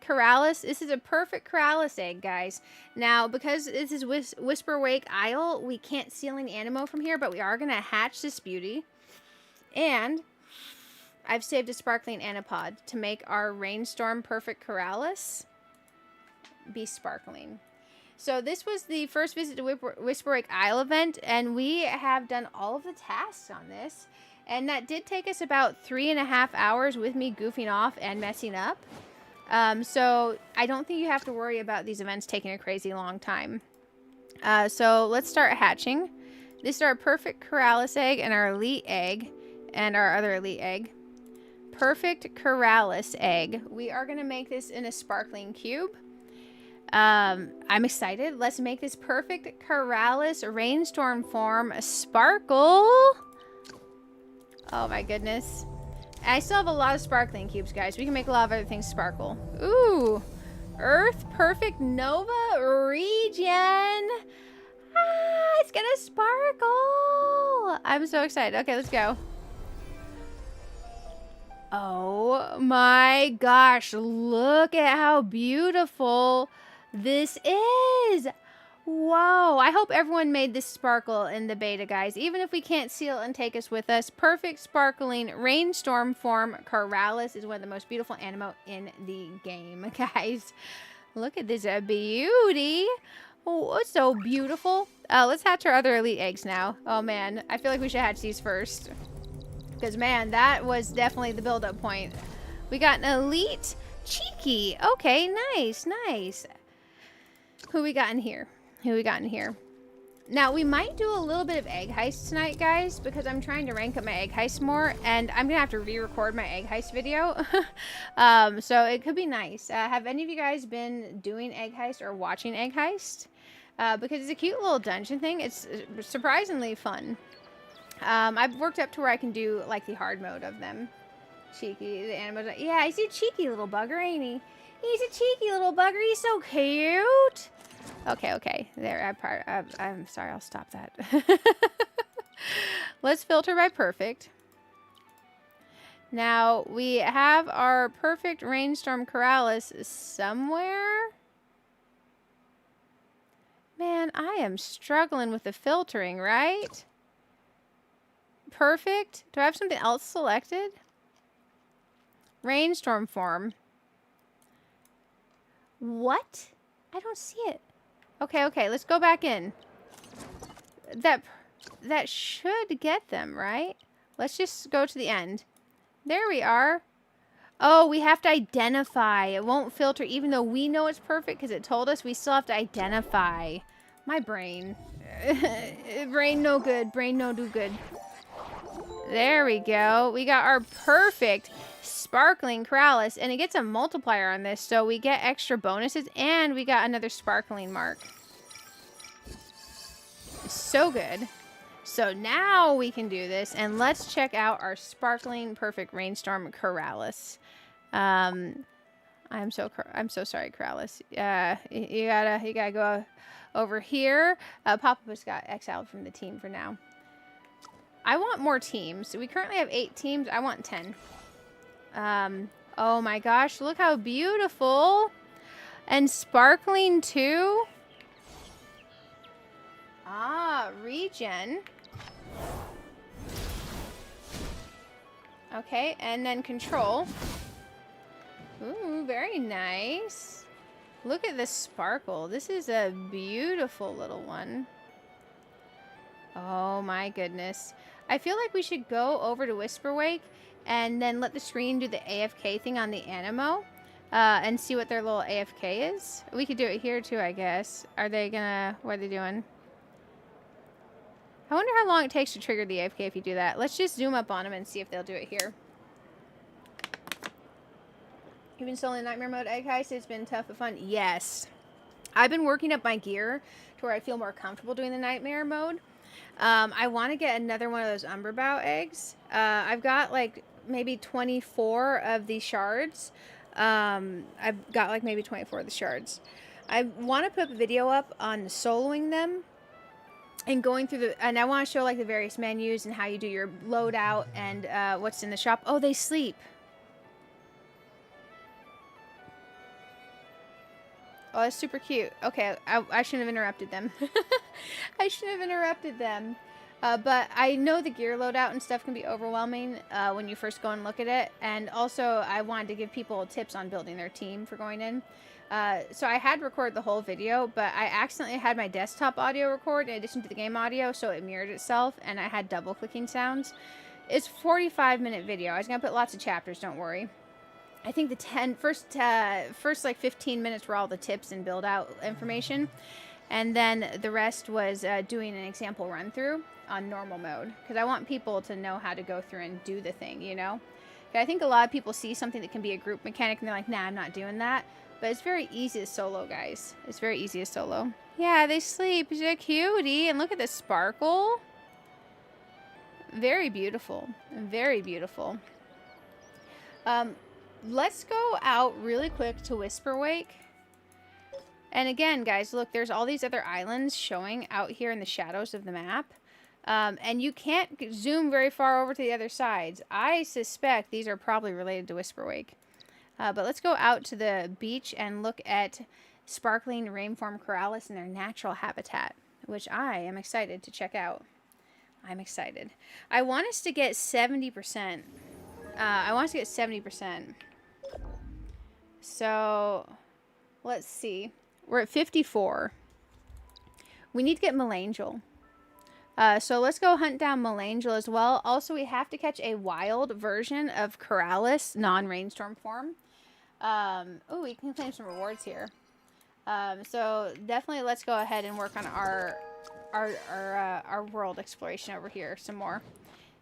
Coraliz, this is a perfect Coraliz egg, guys. Now, because this is Whisperwake Isle, we can't steal any Aniimo from here, but we are going to hatch this beauty. And I've saved a sparkling Anipod to make our rainstorm perfect Coraliz be sparkling. So this was the first visit to Whisperwake Isle event, and we have done all of the tasks on this. And that did take us about 3.5 hours with me goofing off and messing up. So I don't think you have to worry about these events taking a crazy long time. So let's start hatching. This is our perfect Coraliz egg and our elite egg and our other elite egg. Perfect Coraliz egg. We are going to make this in a sparkling cube. I'm excited. Let's make this perfect Coraliz rainstorm form sparkle. Oh my goodness. I still have a lot of sparkling cubes, guys. We can make a lot of other things sparkle. Ooh. Earth Perfect Nova region. Ah, it's gonna sparkle. I'm so excited. Okay, let's go. Oh my gosh. Look at how beautiful this is. Whoa, I hope everyone made this sparkle in the beta, guys. Even if we can't seal and take us with us, perfect sparkling rainstorm form Coraliz is one of the most beautiful Aniimo in the game, guys. Look at this beauty. Oh, it's so beautiful. Let's hatch our other elite eggs now. Oh, man. I feel like we should hatch these first. Because, man, that was definitely the build-up point. We got an elite cheeky. Okay, nice, nice. Who we got in here? Who we got in here? Now, we might do a little bit of egg heist tonight, guys, because I'm trying to rank up my egg heist more, and I'm going to have to re-record my egg heist video. So it could be nice. Have any of you guys been doing egg heist or watching egg heist? Because it's a cute little dungeon thing. It's surprisingly fun. I've worked up to where I can do, like, the hard mode of them. Cheeky. The animals. Yeah, he's a cheeky little bugger, ain't he? He's a cheeky little bugger. He's so cute. Okay. There, I'm sorry. I'll stop that. Let's filter by perfect. Now, we have our perfect rainstorm Coraliz somewhere. Man, I am struggling with the filtering, right? Perfect. Do I have something else selected? Rainstorm form. What? I don't see it. Okay, let's go back in. That should get them, right? Let's just go to the end. There we are. Oh, we have to identify. It won't filter even though we know it's perfect because it told us. We still have to identify. My brain. Brain no good. Brain no do good. There we go. We got our perfect sparkling Coraliz, and it gets a multiplier on this, so we get extra bonuses, and we got another sparkling mark. So good. So now we can do this, and let's check out our sparkling perfect rainstorm Coraliz. I'm so sorry, Coraliz. You gotta go over here. Papa just got exiled from the team for now. I want more teams. We currently have 8 teams. I want 10. Oh my gosh, look how beautiful. And sparkling too. Ah, regen. Okay, and then control. Ooh, very nice. Look at this sparkle. This is a beautiful little one. Oh my goodness. I feel like we should go over to Whisperwake and then let the screen do the AFK thing on the Aniimo and see what their little AFK is. We could do it here too, I guess. Are they gonna... What are they doing? I wonder how long it takes to trigger the AFK if you do that. Let's just zoom up on them and see if they'll do it here. You've been still in Nightmare Mode Egg Heist? It's been tough but fun. Yes. I've been working up my gear to where I feel more comfortable doing the Nightmare Mode. I want to get another one of those Umberbow eggs. I've got like maybe 24 of these shards. I've got like maybe 24 of the shards. I want to put a video up on soloing them and going through the, and I want to show like the various menus and how you do your loadout and what's in the shop. Oh, they sleep. Oh, that's super cute. Okay, I shouldn't have interrupted them. I shouldn't have interrupted them. But I know the gear loadout and stuff can be overwhelming when you first go and look at it. And also, I wanted to give people tips on building their team for going in. So I had recorded the whole video, but I accidentally had my desktop audio record in addition to the game audio, so it mirrored itself, and I had double clicking sounds. It's a 45-minute video. I was going to put lots of chapters, don't worry. I think the first like 15 minutes were all the tips and build out information. And then the rest was doing an example run through on normal mode. Because I want people to know how to go through and do the thing, you know? I think a lot of people see something that can be a group mechanic and they're like, nah, I'm not doing that. But it's very easy to solo, guys. It's very easy to solo. Yeah, they sleep. They're cutie. And look at the sparkle. Very beautiful. Very beautiful. Let's go out really quick to Whisperwake. And again, guys, look, there's all these other islands showing out here in the shadows of the map. And you can't zoom very far over to the other sides. I suspect these are probably related to Whisperwake. But let's go out to the beach and look at sparkling rainform Coraliz in their natural habitat, which I am excited to check out. I'm excited. I want us to get 70%. I want us to get 70%. So, let's see. We're at 54. We need to get Melangel. So let's go hunt down Melangel as well. Also, we have to catch a wild version of Coraliz, non-rainstorm form. Oh, we can claim some rewards here. So definitely let's go ahead and work on our world exploration over here some more.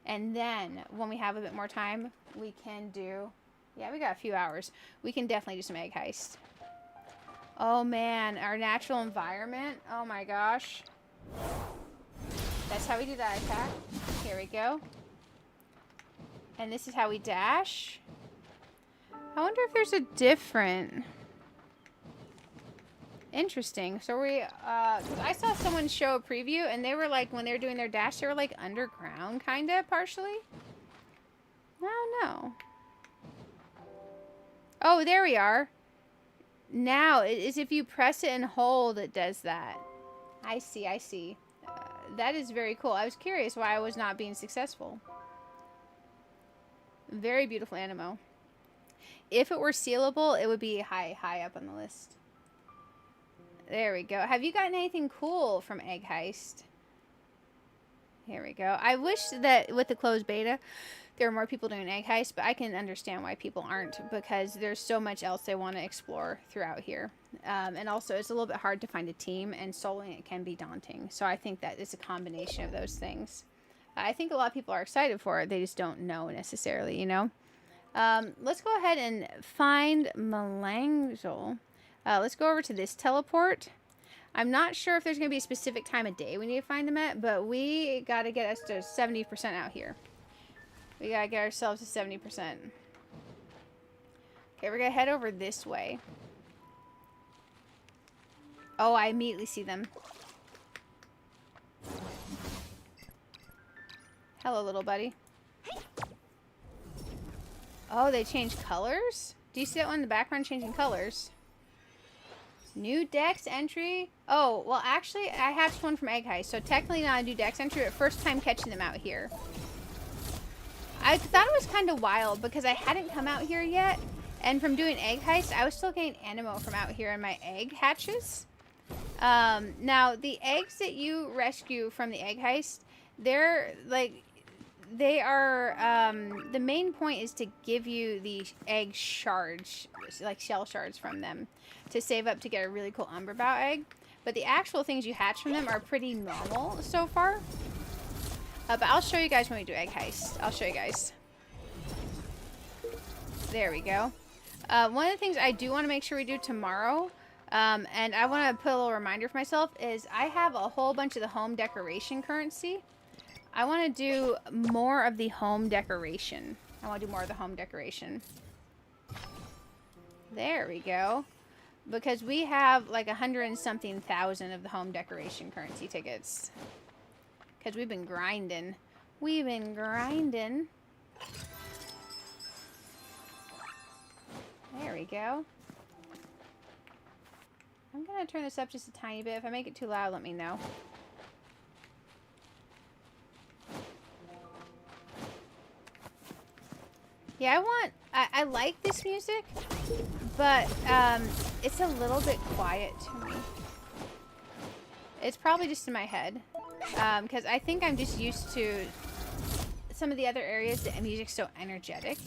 And then when we have a bit more time, we can do, yeah, we got a few hours. We can definitely do some egg heist. Oh man, our natural environment. Oh my gosh. That's how we do that attack. Here we go. And this is how we dash. I wonder if there's a different... Interesting. So we, cause I saw someone show a preview and they were like, when they were doing their dash, they were like underground, kind of, partially. I don't know. Oh, there we are. Now, it is if you press it and hold, it does that. I see, I see. That is very cool. I was curious why I was not being successful. Very beautiful Aniimo. If it were sealable, it would be high up on the list. There we go. Have you gotten anything cool from Egg Heist? Here we go. I wish that with the closed beta, there were more people doing Egg Heist, but I can understand why people aren't, because there's so much else they want to explore throughout here. And also, it's a little bit hard to find a team, and soloing it can be daunting. So I think that it's a combination of those things. I think a lot of people are excited for it. They just don't know necessarily, you know? Let's go ahead and find Melangel. Let's go over to this teleport. I'm not sure if there's going to be a specific time of day we need to find them at, but we got to get us to 70% out here. We got to get ourselves to 70%. Okay, we're going to head over this way. Oh, I immediately see them. Hello, little buddy. Oh, they changed colors? Do you see that one in the background changing colors? New Dex entry. Oh, well, actually, I hatched one from Egg Heist, so technically not a new Dex entry, but first time catching them out here. I thought it was kind of wild because I hadn't come out here yet, and from doing Egg Heist, I was still getting Aniimo from out here in my egg hatches. Now, the eggs that you rescue from the Egg Heist, they're, like... They are, the main point is to give you the egg shards, like shell shards from them, to save up to get a really cool Umberbow egg. But the actual things you hatch from them are pretty normal so far. But I'll show you guys when we do Egg Heist. I'll show you guys. There we go. One of the things I do want to make sure we do tomorrow, and I want to put a little reminder for myself, is I have a whole bunch of the home decoration currency. I want to do more of the home decoration. I want to do more of the home decoration. There we go. Because we have like 100-something thousand of the home decoration currency tickets. Because we've been grinding. We've been grinding. There we go. I'm going to turn this up just a tiny bit. If I make it too loud, let me know. Yeah, I like this music, but it's a little bit quiet to me. It's probably just in my head, because I think I'm just used to some of the other areas, the music's so energetic.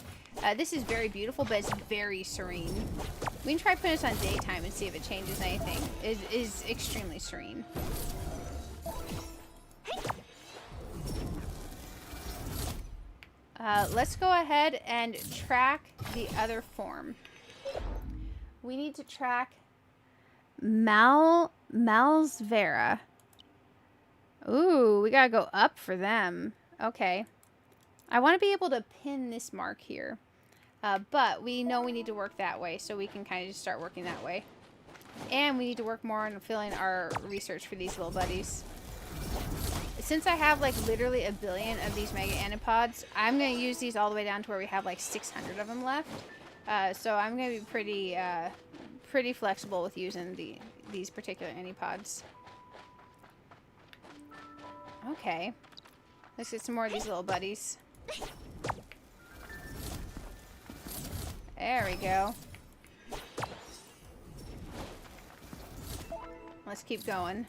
This is very beautiful, but it's very serene. We can try putting this on daytime and see if it changes anything. It is extremely serene. Let's go ahead and track the other form. We need to track Malsvera. Ooh, we gotta go up for them. Okay. I want to be able to pin this mark here. But we know we need to work that way, so we can kind of just start working that way. And we need to work more on filling our research for these little buddies. Since I have like literally 1 billion of these mega anipods, I'm going to use these all the way down to where we have like 600 of them left. So I'm going to be pretty flexible with using these particular anipods. Okay. Let's get some more of these little buddies. There we go. Let's keep going.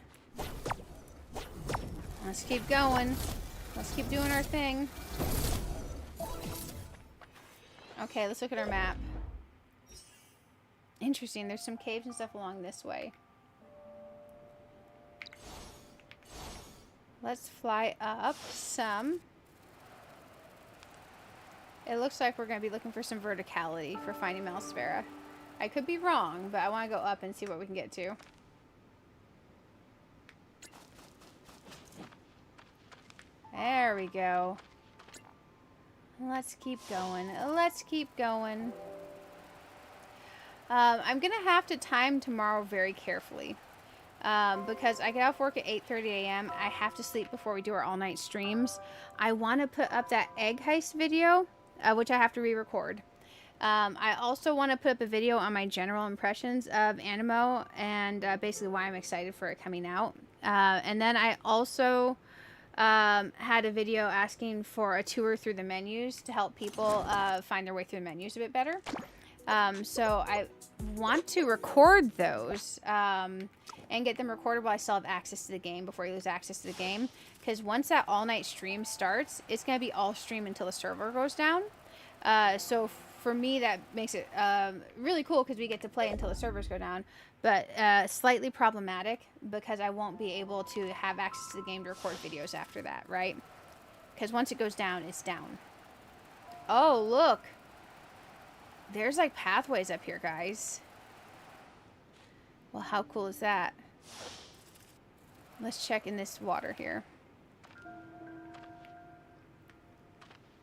Let's keep going. Let's keep doing our thing. Okay, let's look at our map. Interesting. There's some caves and stuff along this way. Let's fly up some. It looks like we're going to be looking for some verticality for finding Malsphera. I could be wrong, but I want to go up and see what we can get to. There we go. Let's keep going. Let's keep going. I'm going to have to time tomorrow very carefully. Because I get off work at 8:30 a.m. I have to sleep before we do our all-night streams. I want to put up that egg heist video, which I have to re-record. I also want to put up a video on my general impressions of Aniimo and basically why I'm excited for it coming out. And then I also had a video asking for a tour through the menus to help people find their way through the menus a bit better. So I want to record those and get them recorded while I still have access to the game before you lose access to the game. Because once that all-night stream starts, it's going to be all stream until the server goes down. So for me, that makes it really cool because we get to play until the servers go down. But slightly problematic because I won't be able to have access to the game to record videos after that, right? Because once it goes down, it's down. Oh, look. There's like pathways up here, guys. Well, how cool is that? Let's check in this water here.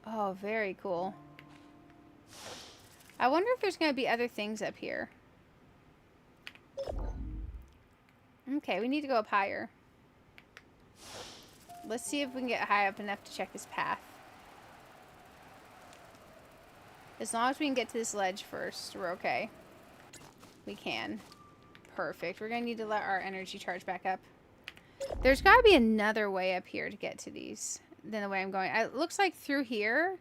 Oh, very cool. I wonder if there's going to be other things up here. Okay, we need to go up higher. Let's see if we can get high up enough to check this path. As long as we can get to this ledge first, we're okay. We can. Perfect. We're going to need to let our energy charge back up. There's got to be another way up here to get to these than the way I'm going. It looks like through here,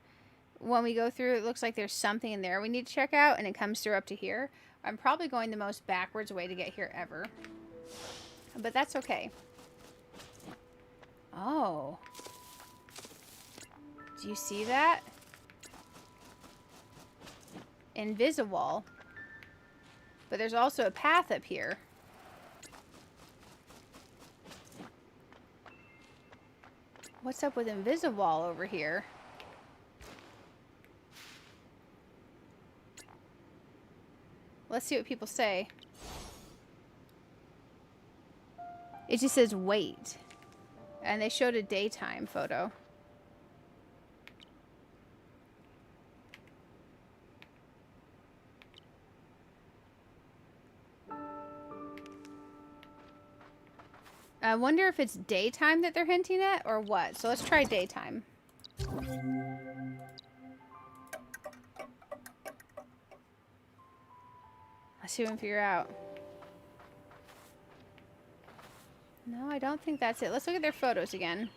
when we go through, it looks like there's something in there we need to check out, and it comes through up to here. I'm probably going the most backwards way to get here ever. But that's okay. Oh. Do you see that? Invisiwall. But there's also a path up here. What's up with Invisiwall over here? Let's see what people say. It just says wait. And they showed a daytime photo. I wonder if it's daytime that they're hinting at or what. So let's try daytime. Let's see what we can figure out. No, I don't think that's it. Let's look at their photos again.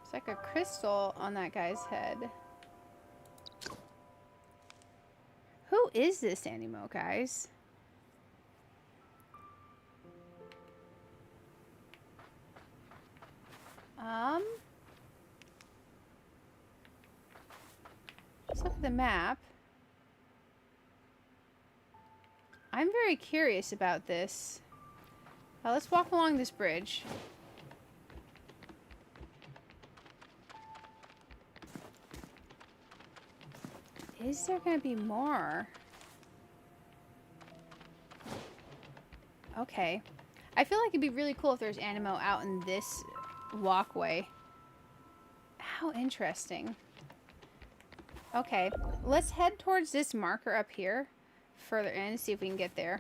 It's like a crystal on that guy's head. Who is this Aniimo, guys? Let's look at the map. I'm very curious about this. Let's walk along this bridge. Is there going to be more? Okay. I feel like it'd be really cool if there's Aniimo out in this walkway. How interesting. Okay, let's head towards this marker up here further in and see if we can get there.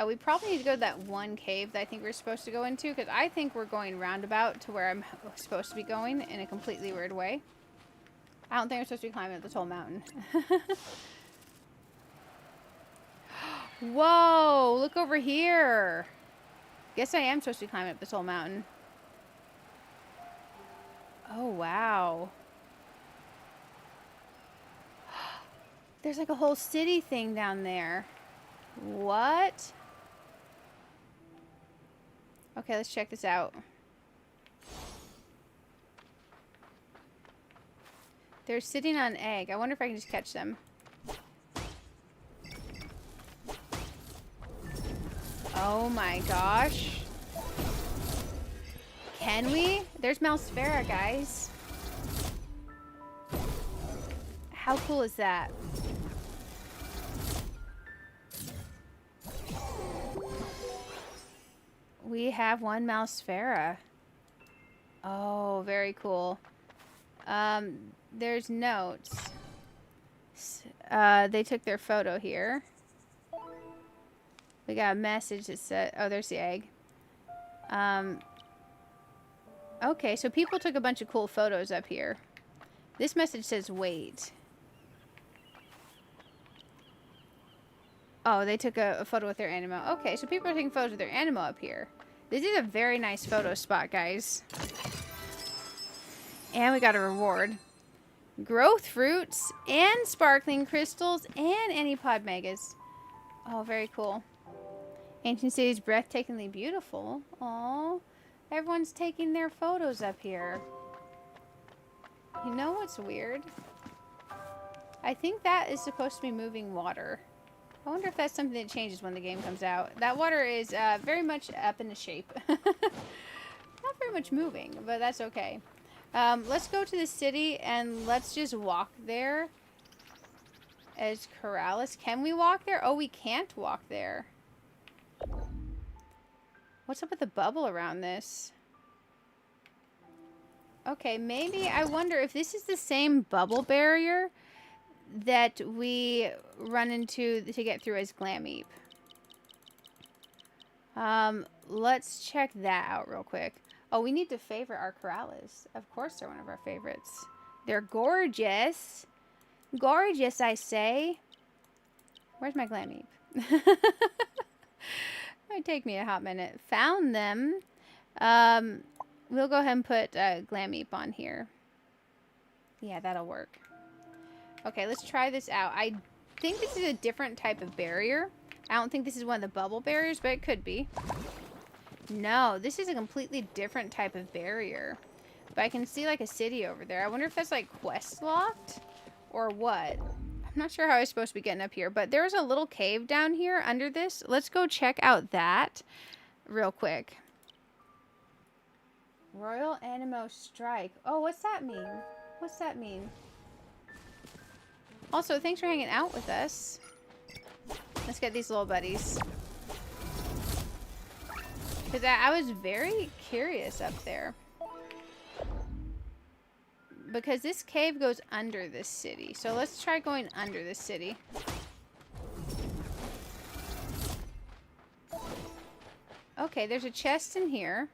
We probably need to go to that one cave that I think we're supposed to go into, because I think we're going roundabout to where I'm supposed to be going in a completely weird way. I don't think I'm supposed to be climbing up this whole mountain. Whoa, look over here. Guess I am supposed to be climbing up this whole mountain. Oh, wow. There's like a whole city thing down there. What? Okay, let's check this out. They're sitting on an egg. I wonder if I can just catch them. Oh my gosh. Can we? There's Malsphera, guys. How cool is that? We have one Malsphera. Oh, very cool. There's notes. They took their photo here. We got a message that said, oh, there's the egg. Okay, so people took a bunch of cool photos up here. This message says, wait. Oh, they took a photo with their Aniimo. Okay, so people are taking photos with their Aniimo up here. This is a very nice photo spot, guys. And we got a reward. Growth fruits and sparkling crystals and Anipod megas. Oh, very cool. Ancient city's breathtakingly beautiful. Oh, everyone's taking their photos up here. You know what's weird? I think that is supposed to be moving water. I wonder if that's something that changes when the game comes out. That water is very much up in the shape. Not very much moving, but that's okay. Let's go to the city and let's just walk there as Coraliz. Can we walk there? Oh, we can't walk there. What's up with the bubble around this? Okay, maybe I wonder if this is the same bubble barrier that we run into to get through as Glameep. Let's check that out real quick. Oh, we need to favorite our Coraliz. Of course they're one of our favorites. They're gorgeous. Gorgeous, I say. Where's my Glameep? Might take me a hot minute. Found them. We'll go ahead and put Glameep on here. Yeah, that'll work. Okay, let's try this out. I think this is a different type of barrier. I don't think this is one of the bubble barriers, but it could be. No, this is a completely different type of barrier. But I can see like a city over there. I wonder if that's like quest locked or what. I'm not sure how I'm supposed to be getting up here, but there's a little cave down here under this. Let's go check out that real quick. Royal Aniimo Strike. Oh, what's that mean? What's that mean? Also, thanks for hanging out with us. Let's get these little buddies. Because I was very curious up there. Because this cave goes under this city. So let's try going under this city. Okay, there's a chest in here.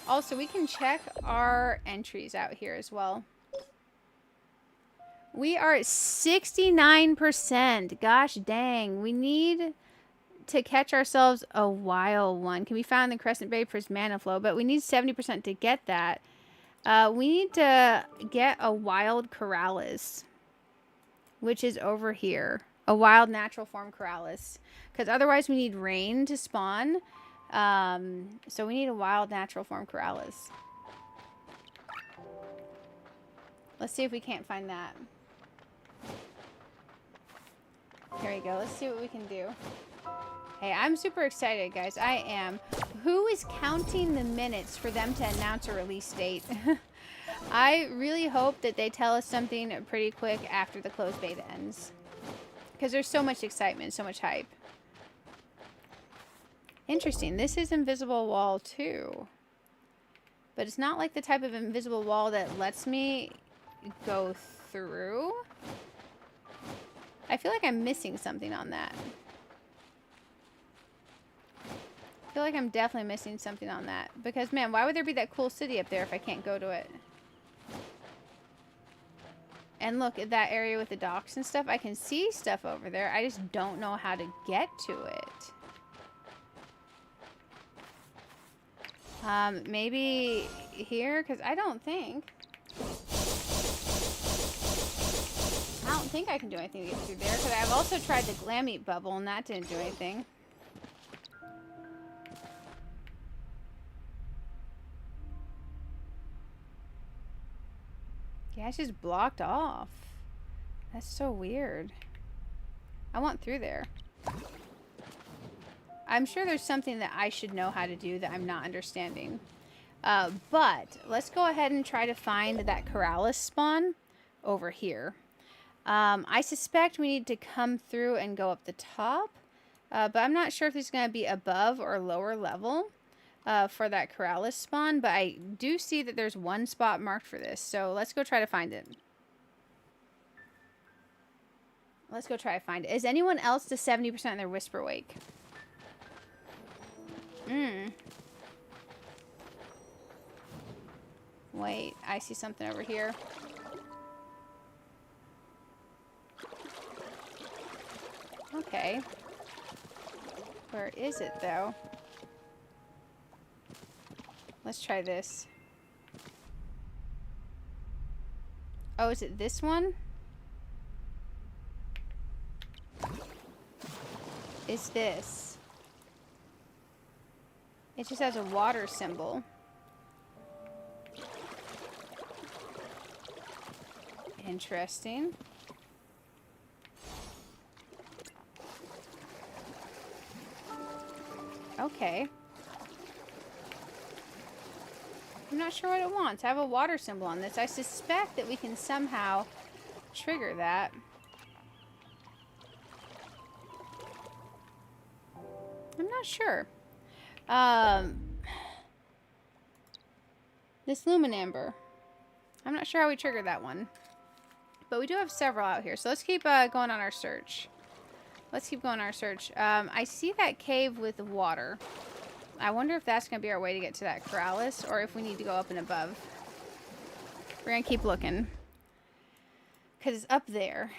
Also, we can check our entries out here as well. We are at 69%. Gosh dang. We need to catch ourselves a wild one. Can be found in the Crescent Bay for mana flow, but we need 70% to get that. We need to get a wild Coraliz, which is over here. A wild natural form Coraliz. Because otherwise we need rain to spawn. So we need a wild natural form Coraliz. Let's see if we can't find that. Here we go. Let's see what we can do. Hey, I'm super excited, guys. I am. Who is counting the minutes for them to announce a release date? I really hope that they tell us something pretty quick after the closed beta ends. Because there's so much excitement, so much hype. Interesting. This is invisible wall too. But it's not like the type of invisible wall that lets me go through. I feel like I'm missing something on that. I feel like I'm definitely missing something on that. Because, man, why would there be that cool city up there if I can't go to it? And look at that area with the docks and stuff. I can see stuff over there. I just don't know how to get to it. Maybe here? Because I don't think I can do anything to get through there. Because I've also tried the Glameep bubble and that didn't do anything. Yeah, it's just blocked off. That's so weird. I want through there. I'm sure there's something that I should know how to do that I'm not understanding. But let's go ahead and try to find that Coraliz spawn over here. I suspect we need to come through and go up the top. But I'm not sure if it's going to be above or lower level for that Coraliz spawn. But I do see that there's one spot marked for this. So let's go try to find it. Let's go try to find it. Is anyone else to 70% in their Whisperwake? Wait, I see something over here. Okay. Where is it, though? Let's try this. Oh, is it this one? Is this? It just has a water symbol. Interesting. Okay. I'm not sure what it wants. I have a water symbol on this. I suspect that we can somehow trigger that. I'm not sure. This Luminamber. I'm not sure how we trigger that one. But we do have several out here. So let's keep going on our search. Let's keep going on our search. I see that cave with the water. I wonder if that's going to be our way to get to that Coraliz, or if we need to go up and above. We're going to keep looking. Because it's up there.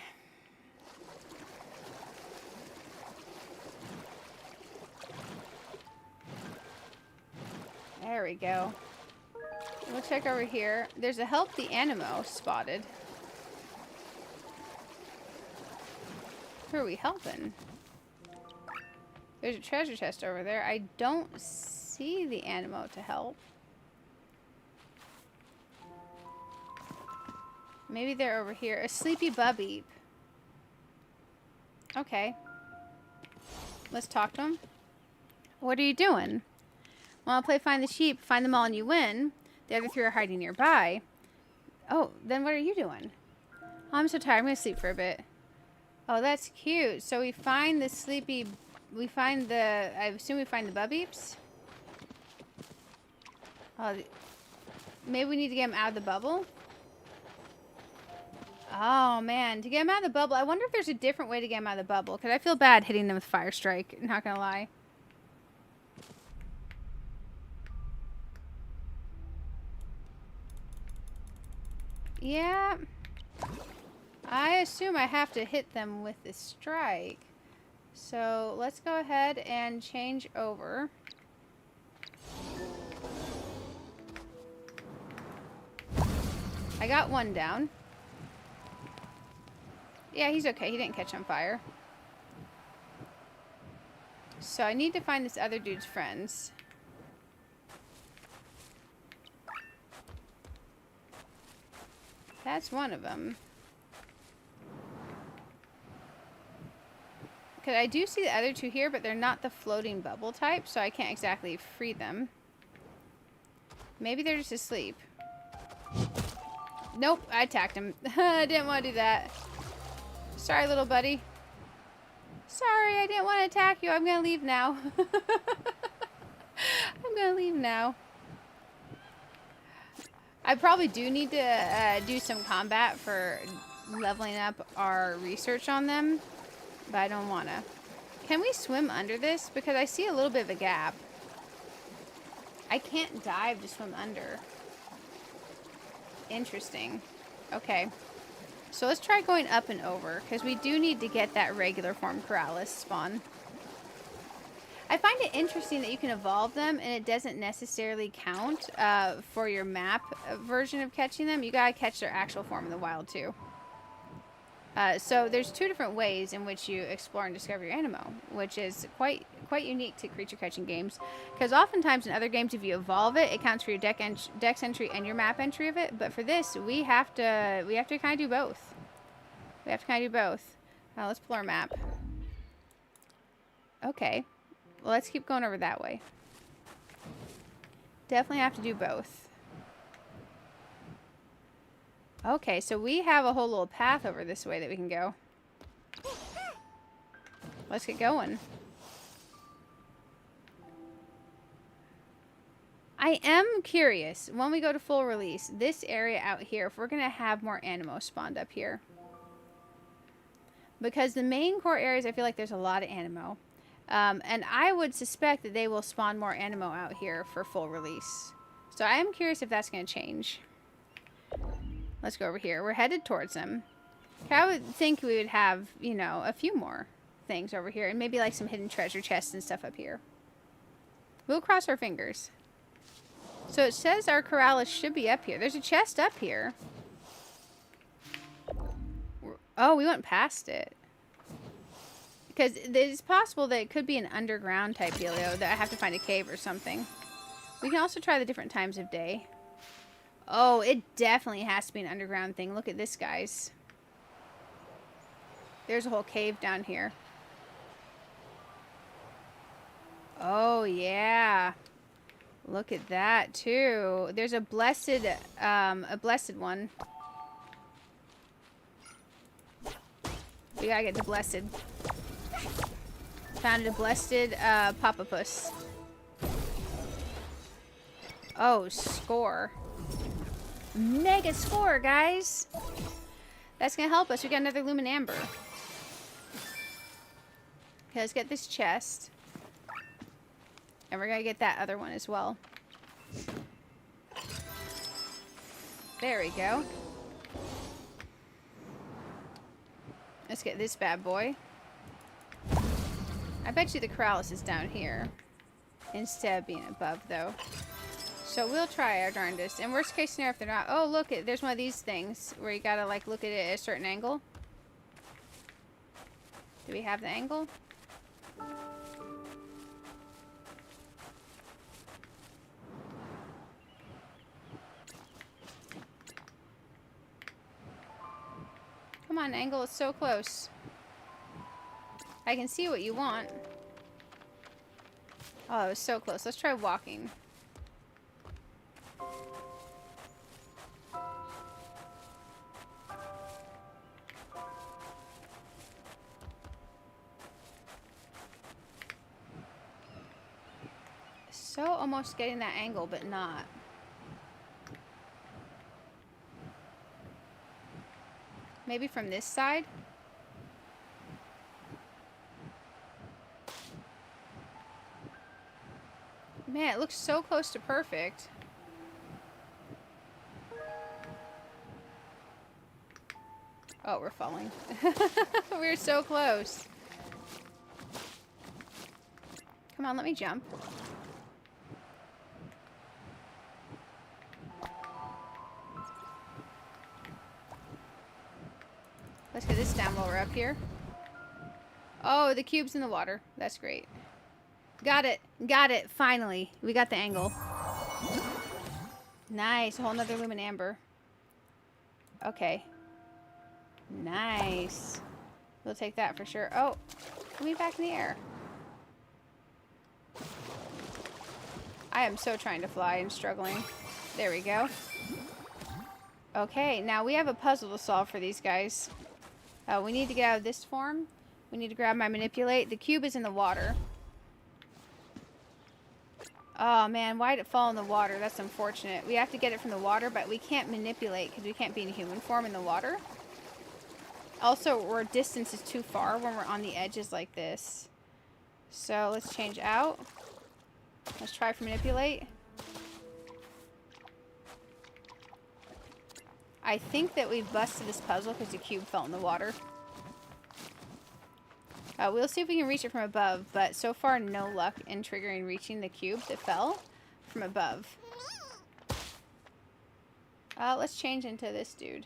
There we go. We'll check over here. There's a help the Aniimo spotted. Who are we helping? There's a treasure chest over there. I don't see the Aniimo to help. Maybe they're over here. A sleepy Backseat. Okay. Let's talk to him. What are you doing? Well, I'll play find the sheep. Find them all and you win. The other three are hiding nearby. Oh, then what are you doing? Oh, I'm so tired. I'm going to sleep for a bit. Oh, that's cute. So we find the sleepy... We find the... I assume we find the Backseats? Oh, maybe we need to get him out of the bubble? Oh, man. To get him out of the bubble... I wonder if there's a different way to get him out of the bubble. Because I feel bad hitting them with Fire Strike. Not gonna lie. Yeah. I assume I have to hit them with the strike. So let's go ahead and change over. I got one down. Yeah, he's okay. He didn't catch on fire. So I need to find this other dude's friends. That's one of them. Because I do see the other two here, but they're not the floating bubble type, so I can't exactly free them. Maybe they're just asleep. Nope, I attacked him. I didn't want to do that. Sorry, little buddy. Sorry, I didn't want to attack you. I'm going to leave now. I'm going to leave now. I probably do need to do some combat for leveling up our research on them, but I don't want to. Can we swim under this? Because I see a little bit of a gap. I can't dive to swim under. Interesting. Okay. So let's try going up and over, because we do need to get that regular form Coraliz spawn. I find it interesting that you can evolve them and it doesn't necessarily count for your map version of catching them. You gotta catch their actual form in the wild too. So there's two different ways in which you explore and discover your Aniimo, which is quite unique to creature catching games. Because oftentimes in other games, if you evolve it, it counts for your dex entry and your map entry of it. But for this, we have to kind of do both. We have to kind of do both. Let's pull our map. Okay. Well, let's keep going over that way. Definitely have to do both. Okay, so we have a whole little path over this way that we can go. Let's get going. I am curious, when we go to full release, this area out here, if we're going to have more Aniimo spawned up here. Because the main core areas, I feel like there's a lot of Aniimo. And I would suspect that they will spawn more Aniimo out here for full release. So I am curious if that's going to change. Let's go over here. We're headed towards them. I would think we would have, you know, a few more things over here. And maybe like some hidden treasure chests and stuff up here. We'll cross our fingers. So it says our Coraliz should be up here. There's a chest up here. Oh, we went past it. Because it's possible that it could be an underground type dealio, that I have to find a cave or something. We can also try the different times of day. Oh, it definitely has to be an underground thing. Look at this, guys. There's a whole cave down here. Oh, yeah. Look at that, too. There's a blessed one. We gotta get the blessed. Found a blessed Papapus. Oh, score. Mega score, guys. That's gonna help us. We got another Lumen Amber. Okay, let's get this chest. And we're gonna get that other one as well. There we go. Let's get this bad boy. I bet you the Coraliz is down here. Instead of being above, though. So we'll try our darndest. And worst case scenario, if they're not... Oh, look, there's one of these things where you gotta, like, look at it at a certain angle. Do we have the angle? Come on, angle. It's so close. I can see what you want. Oh, it was so close. Let's try walking. So almost getting that angle, but not. Maybe from this side? Man, it looks so close to perfect. Oh, we're falling. We're so close. Come on, let me jump. Let's get this down while we're up here. Oh, the cube's in the water. That's great. Got it. Got it. Finally. We got the angle. Nice. A whole nother Lumen Amber. Okay. Nice. We'll take that for sure. Oh, let me back in the air. I am so trying to fly and struggling. There we go. Okay, now we have a puzzle to solve for these guys. We need to get out of this form. We need to grab my manipulate. The cube is in the water. Oh man, why did it fall in the water? That's unfortunate. We have to get it from the water, but we can't manipulate because we can't be in human form in the water. Also, our distance is too far when we're on the edges like this. So let's change out. Let's try for manipulate. I think that we've busted this puzzle because the cube fell in the water. We'll see if we can reach it from above, but so far no luck in triggering reaching the cube that fell from above. Let's change into this dude.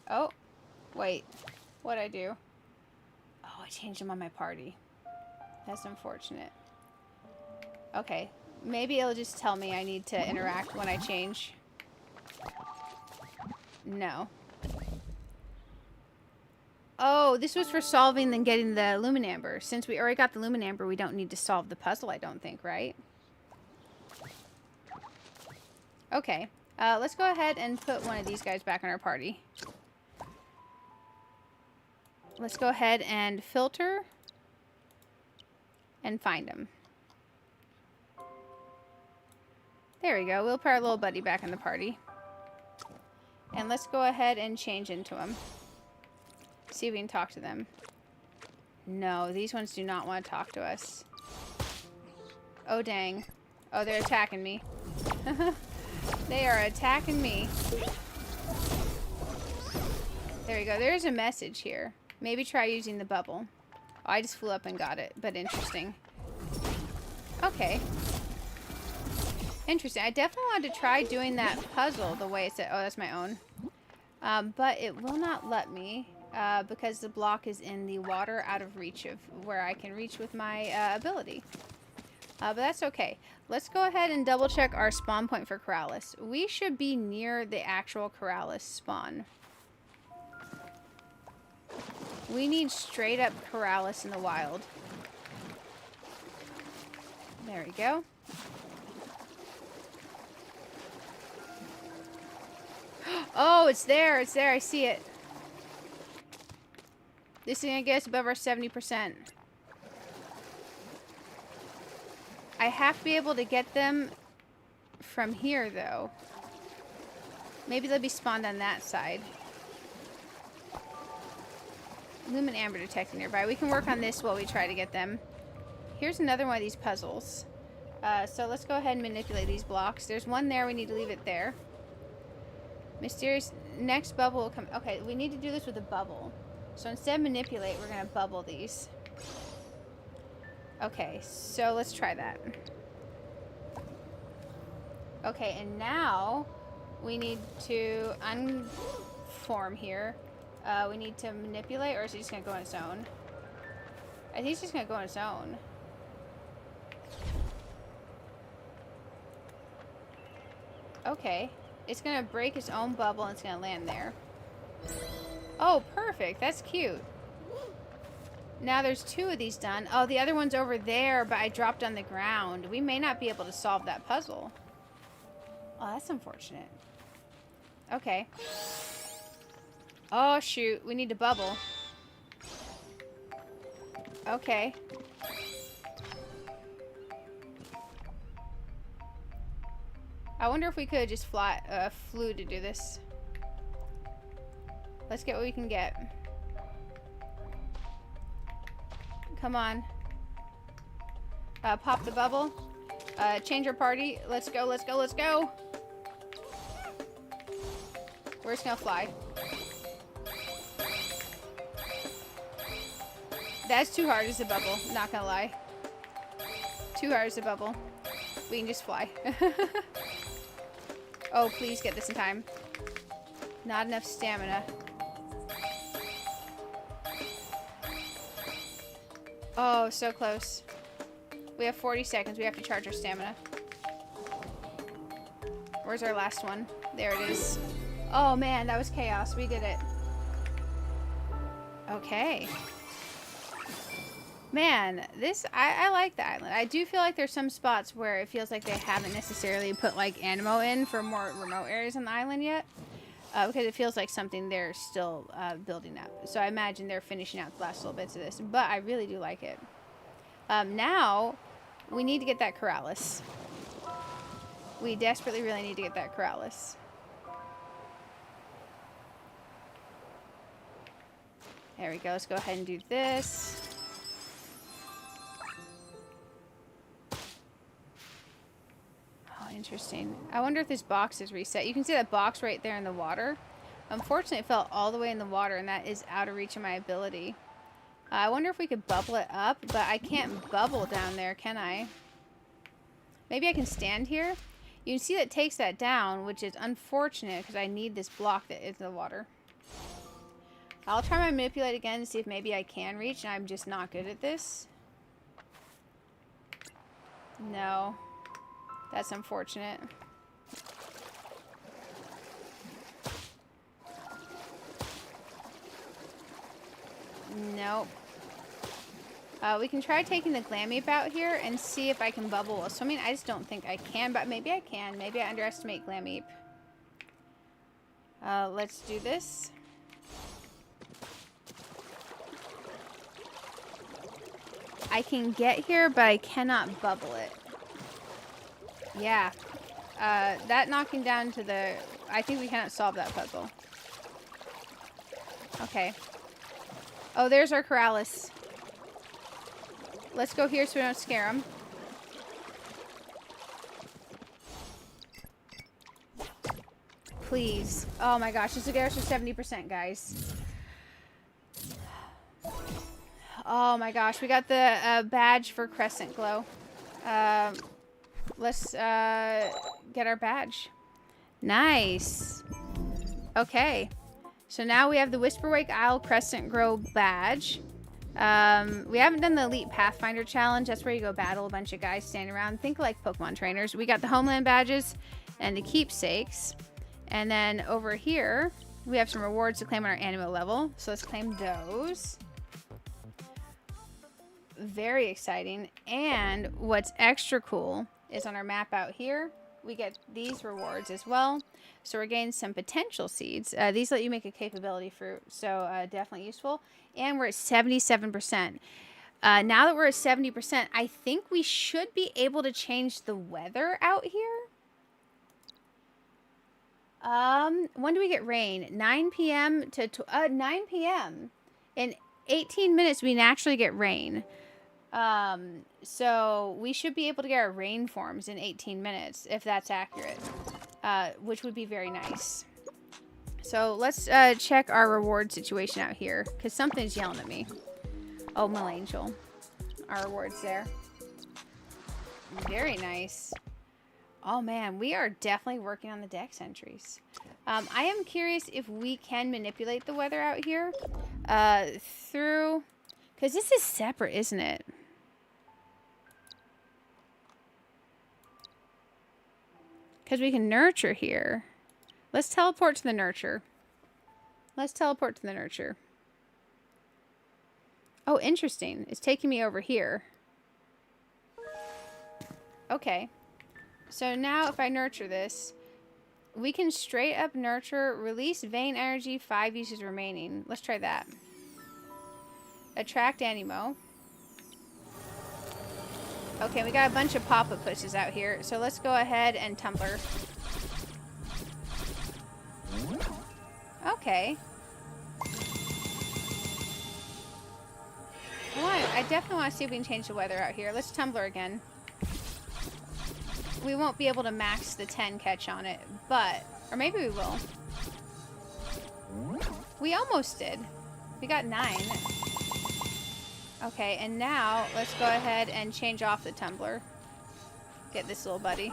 Oh, wait. What'd I do? Oh, I changed him on my party. That's unfortunate. Okay, maybe it'll just tell me I need to interact when I change. No. Oh, this was for solving and getting the Luminamber. Since we already got the Luminamber, we don't need to solve the puzzle, I don't think, right? Okay. Let's go ahead and put one of these guys back in our party. Let's go ahead and filter and find him. There we go. We'll put our little buddy back in the party. And let's go ahead and change into him. See if we can talk to them. No, these ones do not want to talk to us. Oh, dang. Oh, they're attacking me. They are attacking me. There we go. There's a message here. Maybe try using the bubble. Oh, I just flew up and got it, but interesting. Okay. Interesting. I definitely wanted to try doing that puzzle the way it said. Oh, that's my own. But it will not let me because the block is in the water out of reach of where I can reach with my ability. But that's okay. Let's go ahead and double check our spawn point for Coraliz. We should be near the actual Coraliz spawn. We need straight up Coraliz in the wild. There we go. Oh, it's there. It's there. I see it. This is going to get us above our 70%. I have to be able to get them from here, though. Maybe they'll be spawned on that side. Lumen Amber detected nearby. We can work on this while we try to get them. Here's another one of these puzzles. So let's go ahead and manipulate these blocks. There's one there. We need to leave it there. Mysterious. Next bubble will come. Okay, we need to do this with a bubble. So instead of manipulate, we're going to bubble these. Okay, so let's try that. Okay, and now we need to unform here. We need to manipulate, or is it just going to go on its own? I think it's just going to go on its own. Okay. It's going to break its own bubble and it's going to land there. Oh, perfect. That's cute. Now there's two of these done. Oh, the other one's over there, but I dropped on the ground. We may not be able to solve that puzzle. Oh, that's unfortunate. Okay. Oh, shoot. We need to bubble. Okay. I wonder if we could just flew to do this. Let's get what we can get. Come on. Pop the bubble. Change our party. Let's go, let's go, let's go. We're just gonna fly. That's too hard as a bubble, not gonna lie. Too hard as a bubble. We can just fly. Oh, please get this in time. Not enough stamina. Oh, so close. We have 40 seconds. We have to charge our stamina. Where's our last one? There it is. Oh, man, that was chaos. We did it. Okay. Man, I like the island. I do feel like there's some spots where it feels like they haven't necessarily put, like, Aniimo in for more remote areas on the island yet. Because it feels like something they're still building up. So I imagine they're finishing out the last little bits of this. But I really do like it. Now, we need to get that Coraliz. We desperately really need to get that Coraliz. There we go. Let's go ahead and do this. Oh, interesting. I wonder if this box is reset. You can see that box right there in the water. Unfortunately, it fell all the way in the water, and that is out of reach of my ability. I wonder if we could bubble it up, but I can't bubble down there, can I? Maybe I can stand here. You can see that it takes that down, which is unfortunate because I need this block that is in the water. I'll try my manipulate again to see if maybe I can reach, and I'm just not good at this. No. That's unfortunate. Nope. We can try taking the Glameep out here and see if I can bubble while swimming. I just don't think I can, but maybe I can. Maybe I underestimate Glameep. Let's do this. I can get here, but I cannot bubble it. Yeah. That knocking down to the... I think we cannot solve that puzzle. Okay. Oh, there's our Coraliz. Let's go here so we don't scare him. Please. Oh my gosh, this will get us to 70%, guys. Oh my gosh, we got the badge for Crescent Glow. Let's get our badge. Nice. Okay. So now we have the Whisperwake Isle Crescent Glow badge. We haven't done the Elite Pathfinder Challenge. That's where you go battle a bunch of guys standing around. Think like Pokemon trainers. We got the Homeland badges and the keepsakes. And then over here, we have some rewards to claim on our Aniimo level. So let's claim those. Very exciting. And what's extra cool is on our map out here, we get these rewards as well. So we're getting some potential seeds. These let you make a capability fruit. So definitely useful. And we're at 77%. Now that we're at 70%, I think we should be able to change the weather out here. When do we get rain? 9 p.m. to 9 p.m. In 18 minutes, we naturally get rain. So we should be able to get our rain forms in 18 minutes, if that's accurate, which would be very nice. So let's check our reward situation out here, because something's yelling at me. Oh, Malangel. Our rewards there. Very nice. Oh man, we are definitely working on the dex entries. I am curious if we can manipulate the weather out here through... Because this is separate, isn't it? Because we can nurture here. Let's teleport to the nurture. Let's teleport to the nurture. Oh, interesting. It's taking me over here. Okay. So now if I nurture this, we can straight up nurture, release vein energy, 5 uses remaining. Let's try that. Attract Aniimo. Okay, we got a bunch of pop-up pushes out here. So let's go ahead and tumbler. Okay. I definitely want to see if we can change the weather out here. Let's tumbler again. We won't be able to max the 10 catch on it, but... Or maybe we will. We almost did. We got 9. Okay, and now let's go ahead and change off the tumbler. Get this little buddy.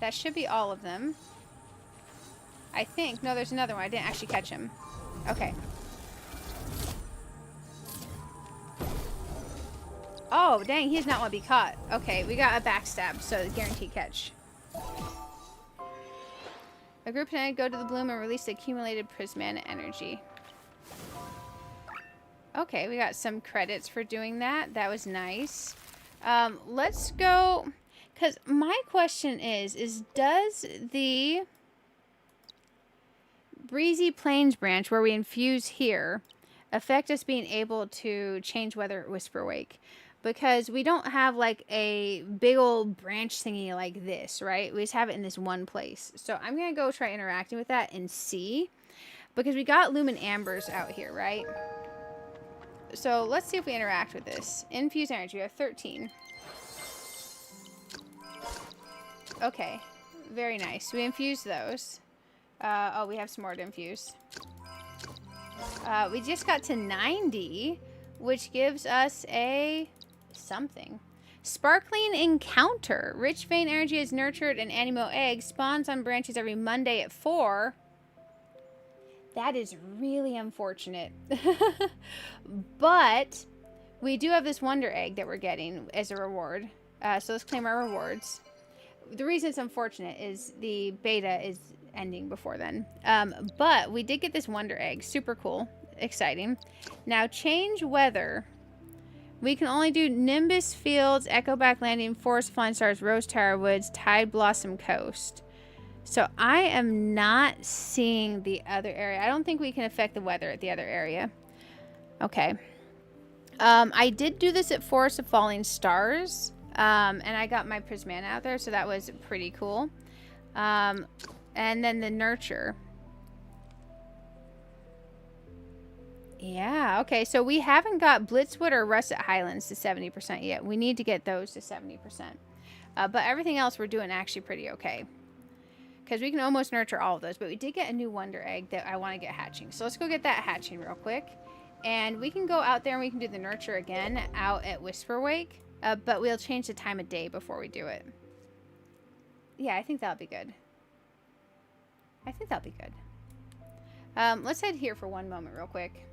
That should be all of them. I think. No, there's another one. I didn't actually catch him. Okay. Oh, dang, he does not want to be caught. Okay, we got a backstab, so guaranteed catch. A group and I go to the bloom and release the accumulated prismatic energy. Okay, we got some credits for doing that. That was nice. Let's go... Because my question is does the Breezy Plains branch, where we infuse here, affect us being able to change weather at Whisperwake? Because we don't have like a big old branch thingy like this, right? We just have it in this one place. So I'm going to go try interacting with that and see. Because we got Lumen Ambers out here, right? So let's see if we interact with this. Infuse energy. We have 13. Okay. Very nice. We infused those. Oh, we have some more to infuse. We just got to 90, which gives us a... something. Sparkling Encounter. Rich vein energy is nurtured and Aniimo egg spawns on branches every Monday at 4. That is really unfortunate. But we do have this wonder egg that we're getting as a reward. So let's claim our rewards. The reason it's unfortunate is the beta is ending before then. But we did get this wonder egg. Super cool. Exciting. Now, change weather. We can only do Nimbus Fields, Echo Back Landing, Forest Flying Stars, Rose Tower Woods, Tide Blossom Coast. So I am not seeing the other area. I don't think we can affect the weather at the other area. Okay. I did do this at Forest of Falling Stars. And I got my Prismana out there, so that was pretty cool. And then the Nurture. Yeah, okay, so we haven't got Blitzwood or Russet Highlands to 70% yet. We need to get those to 70%. But everything else we're doing actually pretty okay. Because we can almost nurture all of those. But we did get a new Wonder Egg that I want to get hatching. So let's go get that hatching real quick. And we can go out there and we can do the Nurture again out at Whisperwake. But we'll change the time of day before we do it. Yeah, I think that'll be good. I think that'll be good. Let's head here for one moment real quick.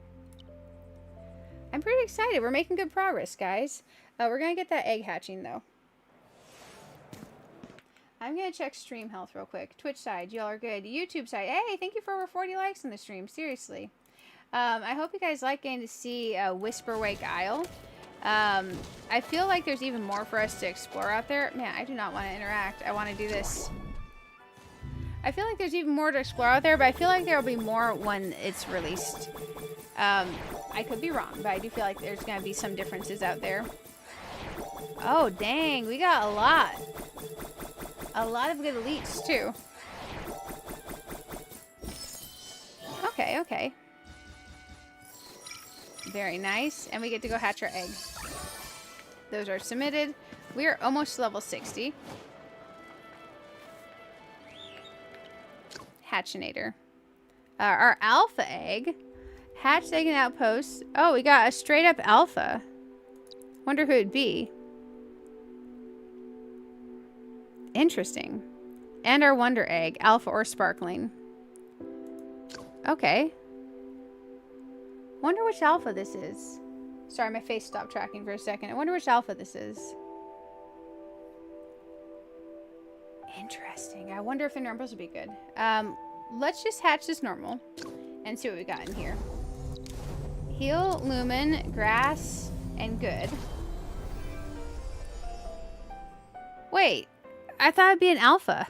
I'm pretty excited. We're making good progress, guys. We're going to get that egg hatching, though. I'm going to check stream health real quick. Twitch side, y'all are good. YouTube side, hey, thank you for over 40 likes on the stream. Seriously. I hope you guys like getting to see Whisperwake Isle. I feel like there's even more for us to explore out there. Man, I do not want to interact. I want to do this. I feel like there's even more to explore out there, but I feel like there will be more when it's released. I could be wrong, but I do feel like there's going to be some differences out there. Oh, dang. We got a lot. A lot of good elites, too. Okay, okay. Very nice. And we get to go hatch our egg. Those are submitted. We are almost level 60. Hatchinator. Our alpha egg. Hatched egg and outpost. Oh, we got a straight up alpha. Wonder who it'd be. Interesting. And our wonder egg. Alpha or sparkling. Okay. Wonder which alpha this is. Sorry, my face stopped tracking for a second. I wonder which alpha this is. Interesting. I wonder if the normals would be good. Let's just hatch this normal and see what we got in here. Heal, Lumen, Grass, and Good. Wait, I thought it'd be an alpha.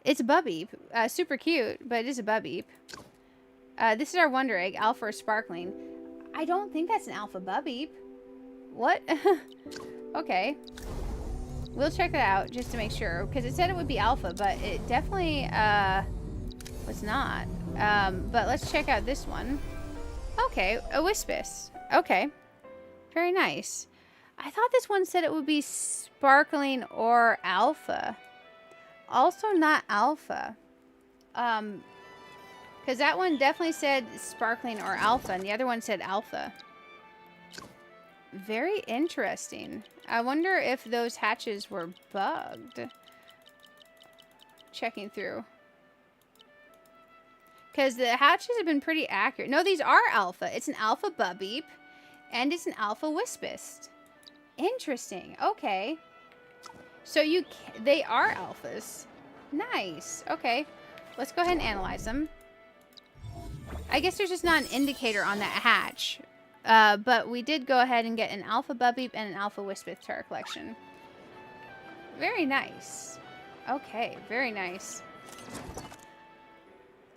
It's a Bubbeep. Super cute, but it is a Bubbeep. This is our Wonder Egg, Alpha or Sparkling. I don't think that's an Alpha Bubbeep. What? Okay. We'll check that out just to make sure, because it said it would be Alpha, but it definitely was not. But let's check out this one. Okay, a Wispus. Okay. Very nice. I thought this one said it would be Sparkling or Alpha. Also not Alpha. Because that one definitely said Sparkling or Alpha, and the other one said Alpha. Very interesting. I wonder if those hatches were bugged. Checking through. Because the hatches have been pretty accurate. No, these are Alpha. It's an Alpha Bubbeep, and it's an Alpha Wispus. Interesting. Okay. So they are Alphas. Nice. Okay. Let's go ahead and analyze them. I guess there's just not an indicator on that hatch. But we did go ahead and get an Alpha Bubbeep and an Alpha Wispus to our collection. Very nice. Okay, very nice.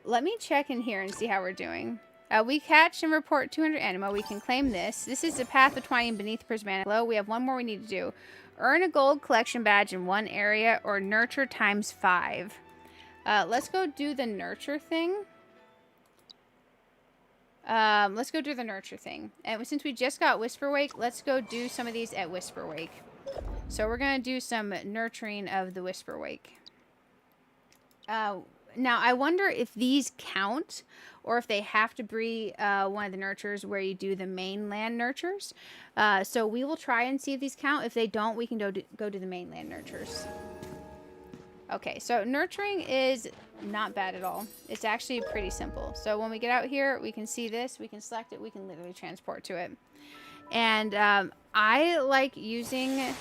Let me check in here and see how we're doing. We catch and report 200 Aniimo. We can claim this. This is the Path of Twining beneath Prismana Glow. We have one more we need to do. Earn a gold collection badge in one area or nurture times 5. Let's go do the nurture thing. Let's go do the nurture thing. And since we just got Whisperwake, let's go do some of these at Whisperwake. So we're going to do some nurturing of the Whisperwake. Now, I wonder if these count or if they have to be one of the nurtures where you do the mainland nurtures. So we will try and see if these count. If they don't, we can go to the mainland nurtures. Okay, so nurturing is not bad at all. It's actually pretty simple. So when we get out here, we can see this. We can select it. We can literally transport to it. And I like using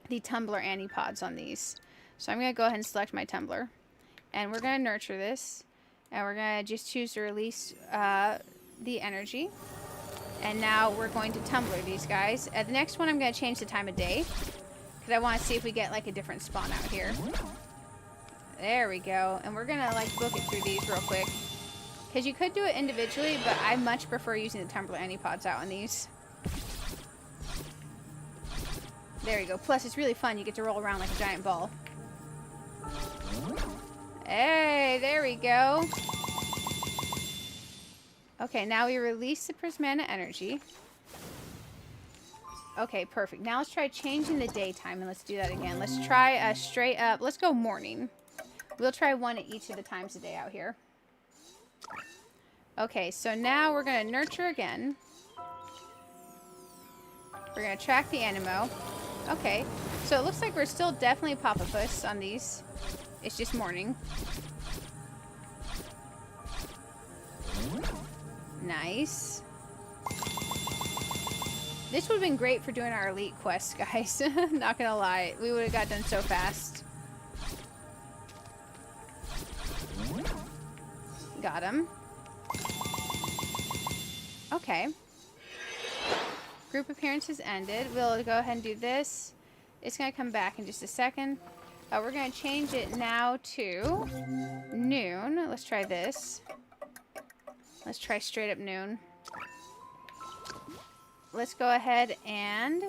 the tumbler Anipods on these. So I'm going to go ahead and select my tumbler. And we're going to nurture this. And we're going to just choose to release the energy. And now we're going to tumbler these guys. The next one I'm going to change the time of day. Because I want to see if we get like a different spawn out here. There we go. And we're going to like book it through these real quick. Because you could do it individually, but I much prefer using the tumbler Anipods out on these. There you go. Plus, it's really fun. You get to roll around like a giant ball. Hey, there we go. Okay, now we release the Prismana energy. Okay, perfect. Now let's try changing the daytime, and let's do that again. Let's try straight up. Let's go morning. We'll try one at each of the times a day out here. Okay, so now we're going to nurture again. We're going to track the Aniimo. Okay, so it looks like we're still definitely Papapus on these. It's just morning. Nice. This would have been great for doing our elite quests, guys. Not gonna lie. We would have got done so fast. Got him. Okay. Group appearances ended. We'll go ahead and do this. It's going to come back in just a second. We're going to change it now to noon. Let's try this. Let's try straight up noon. Let's go ahead and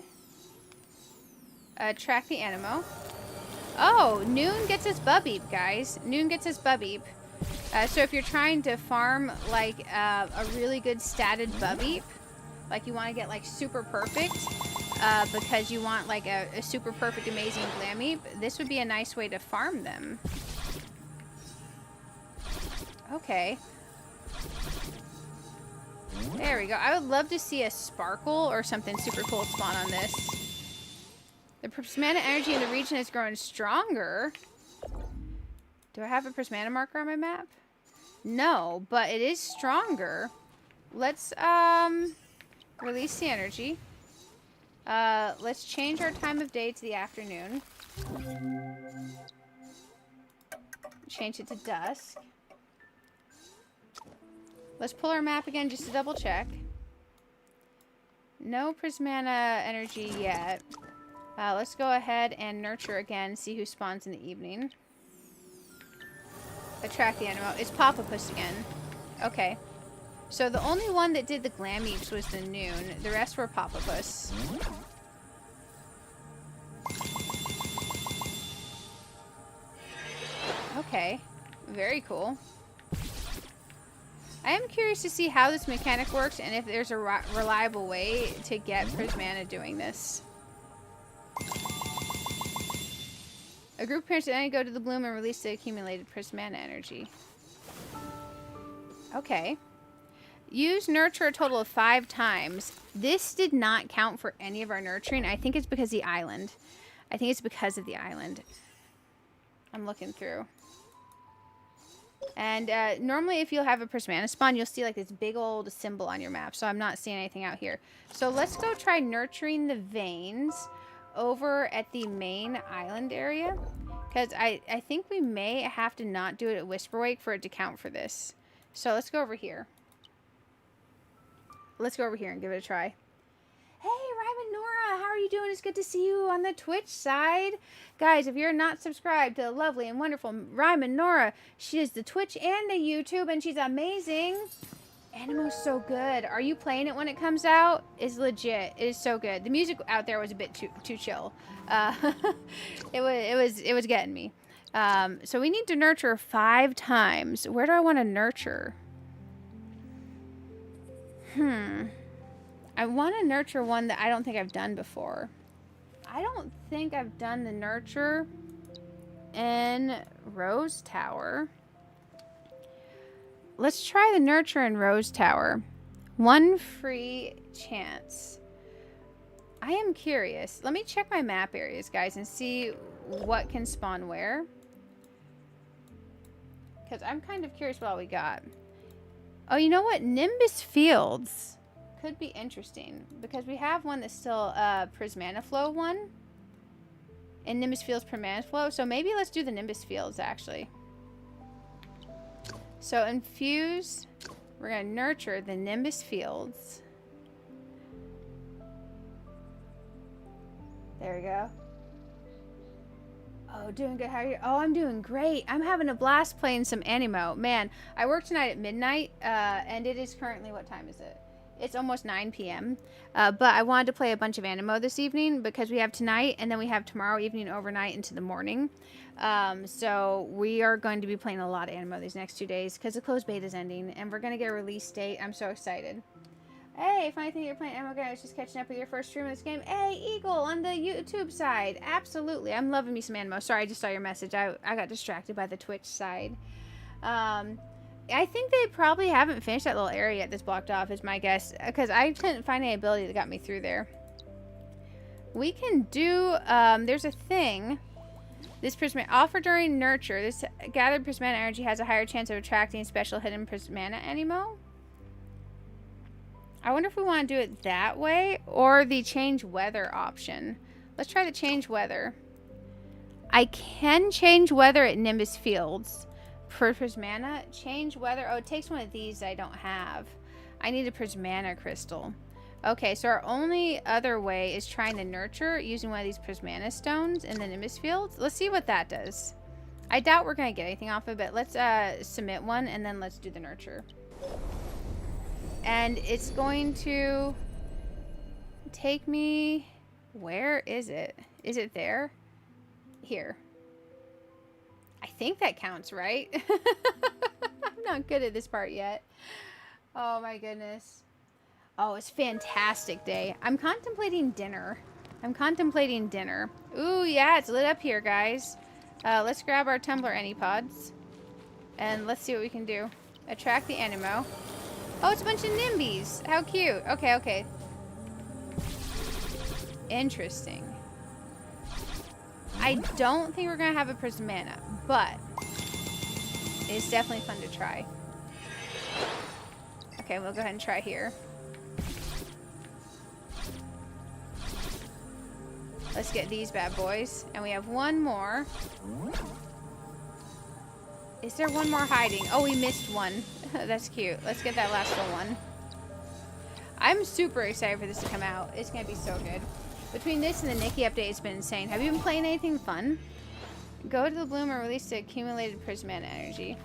track the Aniimo. Oh, noon gets us Bubbeep, guys. Noon gets us Bubbeep. So if you're trying to farm like a really good statted Bubbeep, like you want to get like super perfect, because you want like a super perfect amazing Glameep, this would be a nice way to farm them. Okay. There we go. I would love to see a Sparkle or something super cool spawn on this. The Prismana energy in the region is growing stronger. Do I have a Prismana marker on my map? No, but it is stronger. Let's release the energy. Let's change our time of day to the afternoon. Change it to dusk. Let's pull our map again just to double check. No Prismana energy yet. Let's go ahead and nurture again, see who spawns in the evening. Attract the Aniimo. It's Papapus again. Okay. So the only one that did the Glameeps was the noon. The rest were Papapus. Okay. Very cool. I am curious to see how this mechanic works and if there's a reliable way to get Prismana doing this. A group appears to then go to the bloom and release the accumulated Prismana energy. Okay. Use nurture a total of 5 times. This did not count for any of our nurturing. I think it's because of the island. I think it's because of the island. I'm looking through. And normally if you'll have a Prismana spawn, you'll see like this big old symbol on your map. So I'm not seeing anything out here. So let's go try nurturing the veins over at the main island area. Because I think we may have to not do it at Whisperwake for it to count for this. So let's go over here. Let's go over here and give it a try. Hey, Ryman Nora, how are you doing? It's good to see you on the Twitch side. Guys, if you're not subscribed to the lovely and wonderful Ryman Nora, she is the Twitch and the YouTube, and she's amazing. Animo's so good. Are you playing it when it comes out? It's legit. It is so good. The music out there was a bit too chill. It was getting me. So we need to nurture 5 times. Where do I want to nurture? I want to nurture one that I don't think I've done before. I don't think I've done the nurture in Rose Tower. Let's try the nurture in Rose Tower. 1 free chance. I am curious. Let me check my map areas, guys, and see what can spawn where. Because I'm kind of curious what all we got. Oh, you know what? Nimbus Fields could be interesting. Because we have one that's still Prismana Flow one. And Nimbus Fields Prismana Flow. So maybe let's do the Nimbus Fields, actually. So infuse, we're going to nurture the Nimbus Fields. There we go. Oh, doing good. How are you? Oh, I'm doing great. I'm having a blast playing some Aniimo. Man, I work tonight at midnight, and it is currently, what time is it? It's almost 9 p.m. But I wanted to play a bunch of Aniimo this evening because we have tonight, and then we have tomorrow evening overnight into the morning. So we are going to be playing a lot of Aniimo these next 2 days because the closed beta is ending, and we're going to get a release date. I'm so excited. Hey, funny thing you're playing Aniimo again. I was just catching up with your first stream of this game. Hey, Eagle on the YouTube side. Absolutely. I'm loving me some Aniimo. Sorry, I just saw your message. I got distracted by the Twitch side. I think they probably haven't finished that little area that's blocked off, is my guess. Because I couldn't find any ability that got me through there. We can do... there's a thing. This Prismana... Offer during Nurture. This gathered Prismana energy has a higher chance of attracting special hidden Prismana Aniimo. I wonder if we want to do it that way or the change weather option. Let's try the change weather. I can change weather at Nimbus Fields for Prismana. Change weather. Oh, it takes one of these I don't have. I need a Prismana crystal. Okay, so our only other way is trying to nurture using one of these Prismana stones in the Nimbus Fields. Let's see what that does. I doubt we're going to get anything off of it. Let's submit one and then let's do the nurture. And it's going to take me... Where is it? Is it there? Here. I think that counts, right? I'm not good at this part yet. Oh my goodness. Oh, it's a fantastic day. I'm contemplating dinner. Ooh, yeah, it's lit up here, guys. Let's grab our Tumbler Anypods. And let's see what we can do. Attract the Aniimo. Oh, it's a bunch of Nimbies. How cute. Okay, okay. Interesting. I don't think we're going to have a Prismana, but it's definitely fun to try. Okay, we'll go ahead and try here. Let's get these bad boys. And we have one more. Is there one more hiding? Oh, we missed one. That's cute. Let's get that last one. I'm super excited for this to come out. It's going to be so good. Between this and the Nikki update, it's been insane. Have you been playing anything fun? Go to the bloom and release the accumulated Prismana energy.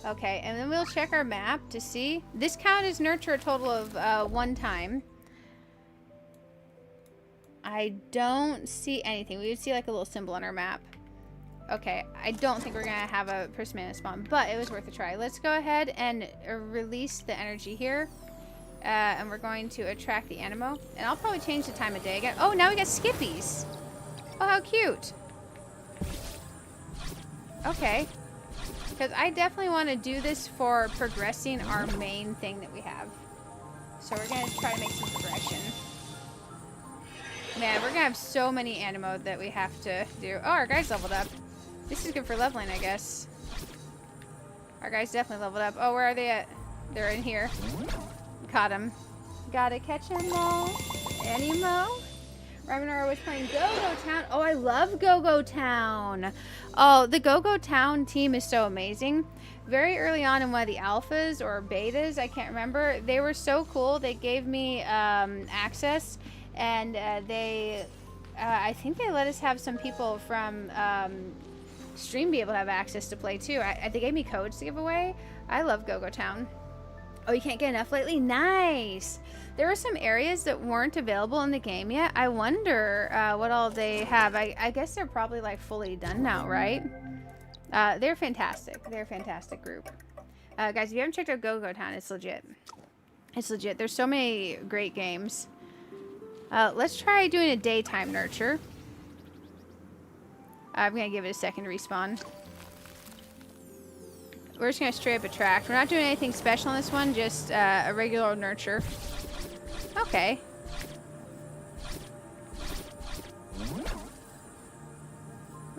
Okay, and then we'll check our map to see. This count is nurture a total of 1 time. I don't see anything. We would see like a little symbol on our map. Okay, I don't think we're going to have a Prismana spawn, but it was worth a try. Let's go ahead and release the energy here. And we're going to attract the Aniimo. And I'll probably change the time of day again. Oh, now we got Skippies. Oh, how cute. Okay. Because I definitely want to do this for progressing our main thing that we have. So we're going to try to make some progression. Man, we're going to have so many Aniimo that we have to do. Oh, our guy's leveled up. This is good for leveling, I guess. Our guy's definitely leveled up. Oh, where are they at? They're in here. Caught him. Gotta catch him all. Aniimo. Raminar was playing Go-Go Town. Oh, I love Go-Go Town. Oh, the Go-Go Town team is so amazing. Very early on in one of the alphas or betas, I can't remember, they were so cool. They gave me access, and I think they let us have some people from stream be able to have access to play too. They gave me codes to give away. I love Go-Go Town. Oh, you can't get enough lately? Nice! There were some areas that weren't available in the game yet. I wonder what all they have. I guess they're probably like fully done now, right? They're fantastic. They're a fantastic group. Guys, if you haven't checked out Go-Go Town, it's legit. It's legit. There's so many great games. Let's try doing a daytime nurture. I'm going to give it a second to respawn. We're just going to straight up attract. We're not doing anything special on this one, just a regular old nurture. Okay.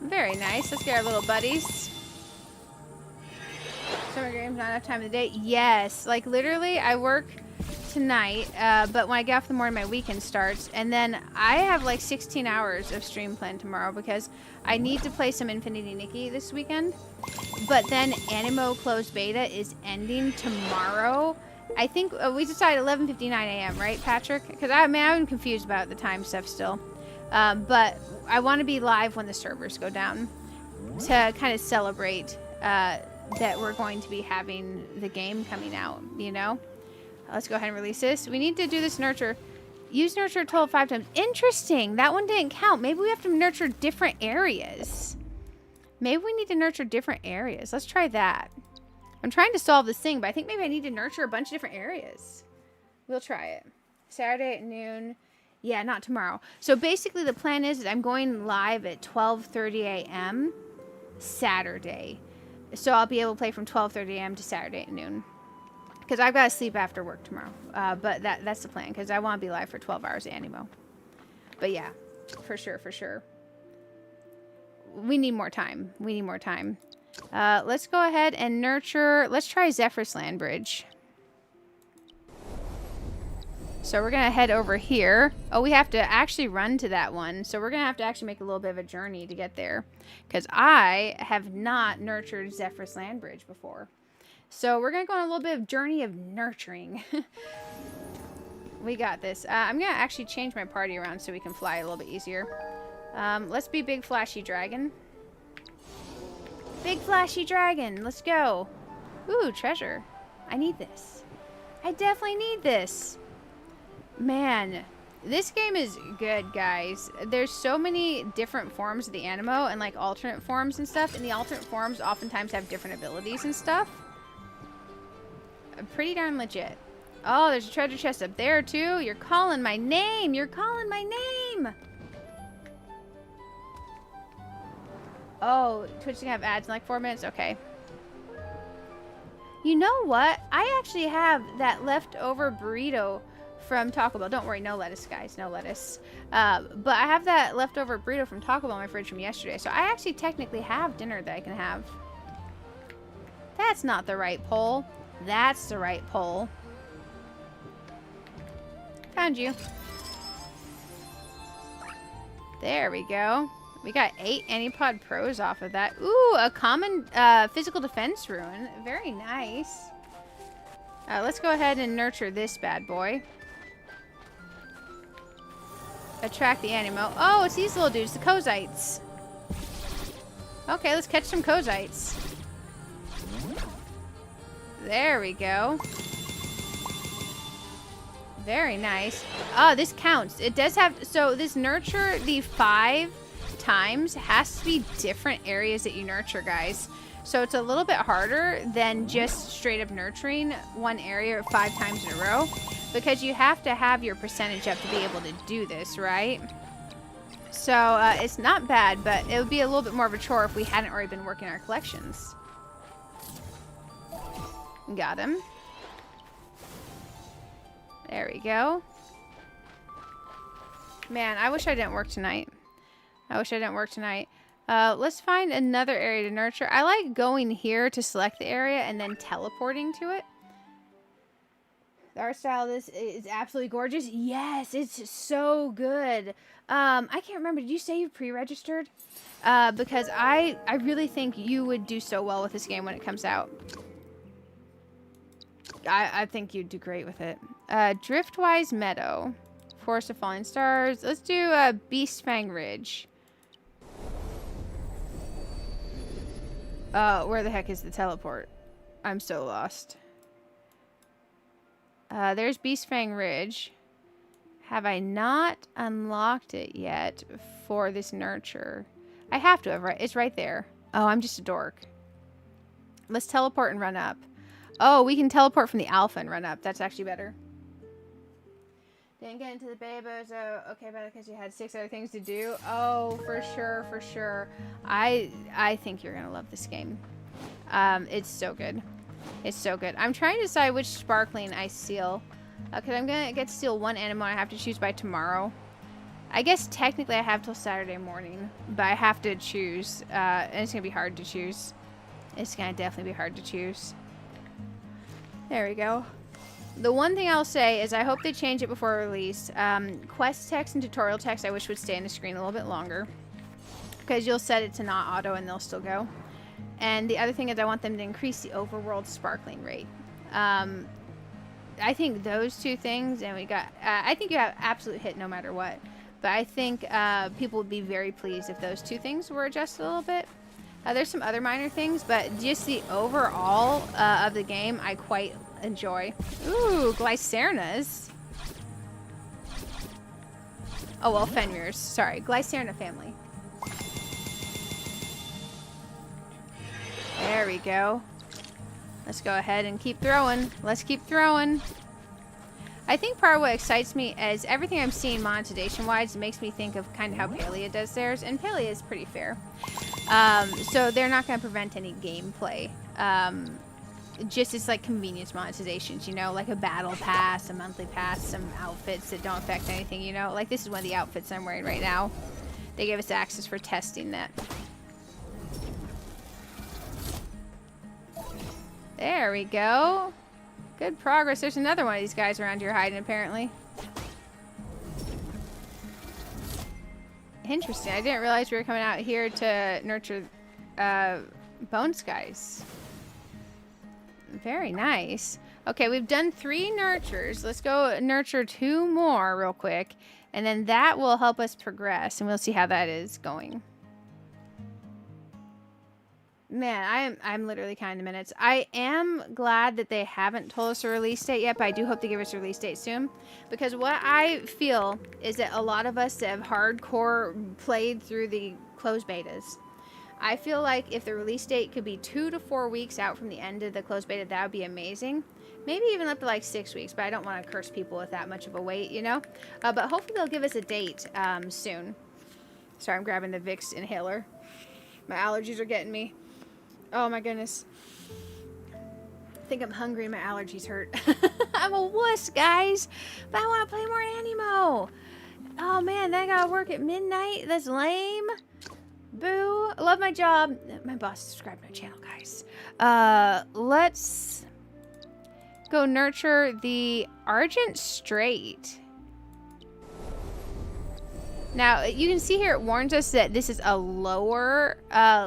Very nice. Let's get our little buddies. Summer games, not enough time of the day. Yes. Like, literally, I work tonight, but when I get off in the morning, my weekend starts. And then I have like 16 hours of stream planned tomorrow because I need to play some Infinity Nikki this weekend. But then Aniimo closed beta is ending tomorrow. I think we decided 11:59 a.m., right, Patrick? Because I'm confused about the time stuff still. But I want to be live when the servers go down to kind of celebrate that we're going to be having the game coming out, you know? Let's go ahead and release this. We need to do this nurture. Use nurture total 5 times. Interesting. That one didn't count. Maybe we have to nurture different areas. Maybe we need to nurture different areas. Let's try that. I'm trying to solve this thing, but I think maybe I need to nurture a bunch of different areas. We'll try it. Saturday at noon. Yeah, not tomorrow. So basically the plan is that I'm going live at 12:30 a.m. Saturday. So I'll be able to play from 12:30 a.m. to Saturday at noon. Because I've got to sleep after work tomorrow. But that's the plan. Because I want to be live for 12 hours of Aniimo. But yeah, for sure, for sure. We need more time. We need more time. Let's go ahead and nurture. Let's try Zephyr's Land Bridge. So we're going to head over here. Oh, we have to actually run to that one. So we're going to have to actually make a little bit of a journey to get there. Because I have not nurtured Zephyr's Land Bridge before. So we're going to go on a little bit of journey of nurturing. We got this. I'm going to actually change my party around so we can fly a little bit easier. Let's be Big Flashy Dragon. Big Flashy Dragon. Let's go. Ooh, treasure. I need this. I definitely need this. Man, this game is good, guys. There's so many different forms of the Aniimo and like alternate forms and stuff. And the alternate forms oftentimes have different abilities and stuff. Pretty darn legit. Oh, there's a treasure chest up there too. You're calling my name. You're calling my name. Oh, Twitch can have ads in like 4 minutes. Okay. You know what? I actually have that leftover burrito from Taco Bell. Don't worry, no lettuce, guys. No lettuce. But I have that leftover burrito from Taco Bell in my fridge from yesterday. So I actually technically have dinner that I can have. That's not the right poll. That's the right poll. Found you. There we go. We got 8 Antipod Pros off of that. Ooh, a common physical defense rune. Very nice. Let's go ahead and nurture this bad boy. Attract the Aniimo. Oh, it's these little dudes, the Kozites. Okay, let's catch some Kozites. There we go. Very nice. Oh, this counts. It does have... So this nurture, the 5 times, has to be different areas that you nurture, guys. So it's a little bit harder than just straight up nurturing one area 5 times in a row. Because you have to have your percentage up to be able to do this, right? So it's not bad, but it would be a little bit more of a chore if we hadn't already been working our collections. Got him. There we go. Man, I wish I didn't work tonight. I wish I didn't work tonight. Let's find another area to nurture. I like going here to select the area and then teleporting to it. The art style of this is absolutely gorgeous. Yes, it's so good. I can't remember. Did you say you pre-registered? Because I really think you would do so well with this game when it comes out. I think you'd do great with it. Driftwise Meadow. Forest of Falling Stars. Let's do Beastfang Ridge. Where the heck is the teleport? I'm so lost. There's Beastfang Ridge. Have I not unlocked it yet for this nurture? I have to have, right? It's right there. Oh, I'm just a dork. Let's teleport and run up. Oh, we can teleport from the alpha and run up. That's actually better. Didn't get into the beta, so okay, but because you had 6 other things to do. Oh, for sure, for sure. I think you're gonna love this game. It's so good. It's so good. I'm trying to decide which sparkling I seal. Because I'm gonna get to steal one Aniimo. I have to choose by tomorrow. I guess technically I have till Saturday morning, but I have to choose. And it's gonna be hard to choose. It's gonna definitely be hard to choose. There we go. The one thing I'll say is I hope they change it before release. Quest text and tutorial text I wish would stay on the screen a little bit longer. Because you'll set it to not auto and they'll still go. And the other thing is I want them to increase the overworld sparkling rate. I think those two things, and we got, I think you have absolute hit no matter what. But I think people would be very pleased if those two things were adjusted a little bit. There's some other minor things, but just the overall of the game I quite enjoy. Ooh, Glycernas. Oh, well, Fenrir's. Sorry, Glycerna family. There we go. Let's go ahead and keep throwing. Let's keep throwing. I think part of what excites me is everything I'm seeing monetization-wise makes me think of kind of how Palia does theirs, and Palia is pretty fair. So they're not going to prevent any gameplay. Just it's like convenience monetizations, you know, like a battle pass, a monthly pass, some outfits that don't affect anything, you know. Like this is one of the outfits I'm wearing right now. They gave us access for testing that. There we go. Good progress. There's another one of these guys around here hiding, apparently. Interesting. I didn't realize we were coming out here to nurture bone skies. Very nice. Okay, we've done 3 nurtures. Let's go nurture 2 more real quick. And then that will help us progress. And we'll see how that is going. Man, I'm literally counting the minutes. I am glad that they haven't told us a release date yet, but I do hope they give us a release date soon. Because what I feel is that a lot of us that have hardcore played through the closed betas, I feel like if the release date could be 2 to 4 weeks out from the end of the closed beta, that would be amazing. Maybe even up to like 6 weeks, but I don't want to curse people with that much of a wait, you know? But hopefully they'll give us a date soon. Sorry, I'm grabbing the Vicks inhaler. My allergies are getting me. Oh my goodness. I think I'm hungry and my allergies hurt. I'm a wuss, guys. But I want to play more Aniimo. Oh man, then I gotta work at midnight. That's lame. Boo. I love my job. My boss subscribed to my channel, guys. Let's go nurture the Argent Straight. Now, you can see here it warns us that this is a lower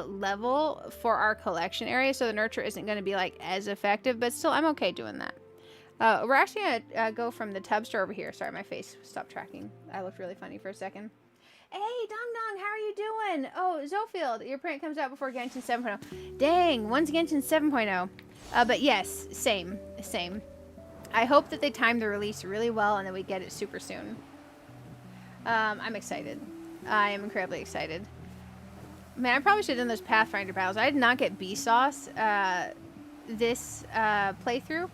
level for our collection area, so the nurture isn't going to be like as effective, but still, I'm okay doing that. We're actually going to go from the tub store over here. Sorry, my face stopped tracking. I looked really funny for a second. Hey, Dong Dong, how are you doing? Oh, Zofield, your print comes out before Genshin 7.0. Dang, when's Genshin 7.0? But yes, same. I hope that they time the release really well and that we get it super soon. I'm excited. I am incredibly excited. Man, I probably should have done those Pathfinder battles. I did not get B-Sauce this playthrough,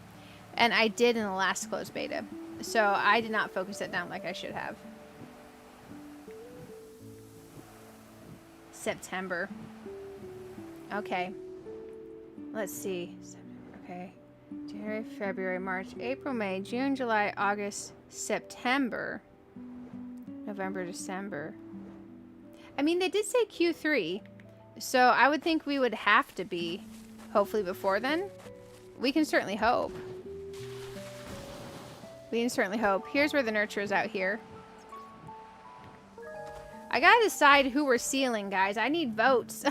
and I did in the last closed beta. So I did not focus it down like I should have. September. Okay. Let's see. Okay. January, February, March, April, May, June, July, August, September. November, December. I mean, they did say Q3, so I would think we would have to be, hopefully before then. We can certainly hope. We can certainly hope. Here's where the nurture is out here. I gotta decide who we're sealing, guys. I need votes.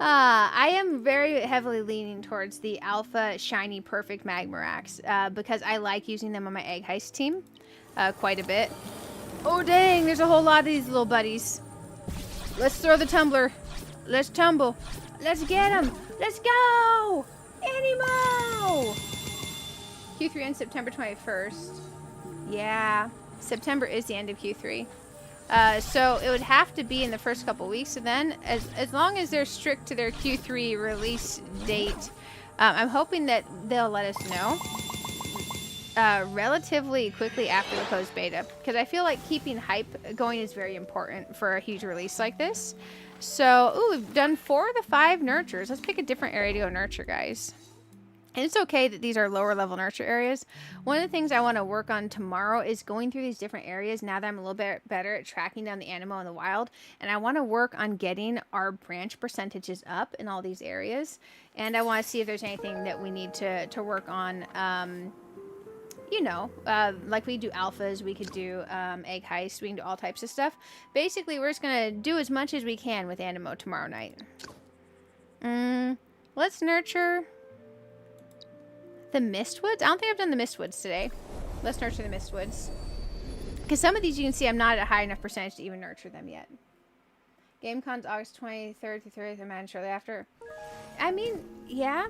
I am very heavily leaning towards the Alpha Shiny Perfect Magmarax because I like using them on my Egg Heist team quite a bit. Oh dang, there's a whole lot of these little buddies. Let's throw the tumbler. Let's tumble. Let's get them. Let's go! Aniimo! Q3 ends September 21st. Yeah, September is the end of Q3. So it would have to be in the first couple weeks. So then, as long as they're strict to their Q3 release date, I'm hoping that they'll let us know relatively quickly after the closed beta, because I feel like keeping hype going is very important for a huge release like this. So, ooh, we've done 4 of the 5 nurtures. Let's pick a different area to go nurture, guys. And it's okay that these are lower level nurture areas. One of the things I want to work on tomorrow is going through these different areas now that I'm a little bit better at tracking down the Aniimo in the wild. And I want to work on getting our branch percentages up in all these areas. And I want to see if there's anything that we need to work on you know, like we do alphas, we could do egg heist, we can do all types of stuff. Basically, we're just going to do as much as we can with Aniimo tomorrow night. Let's nurture the Mistwoods. I don't think I've done the Mistwoods today. Let's nurture the Mistwoods. Because some of these you can see I'm not at a high enough percentage to even nurture them yet. GameCon's August 23rd to 30th, imagine shortly after. I mean, yeah,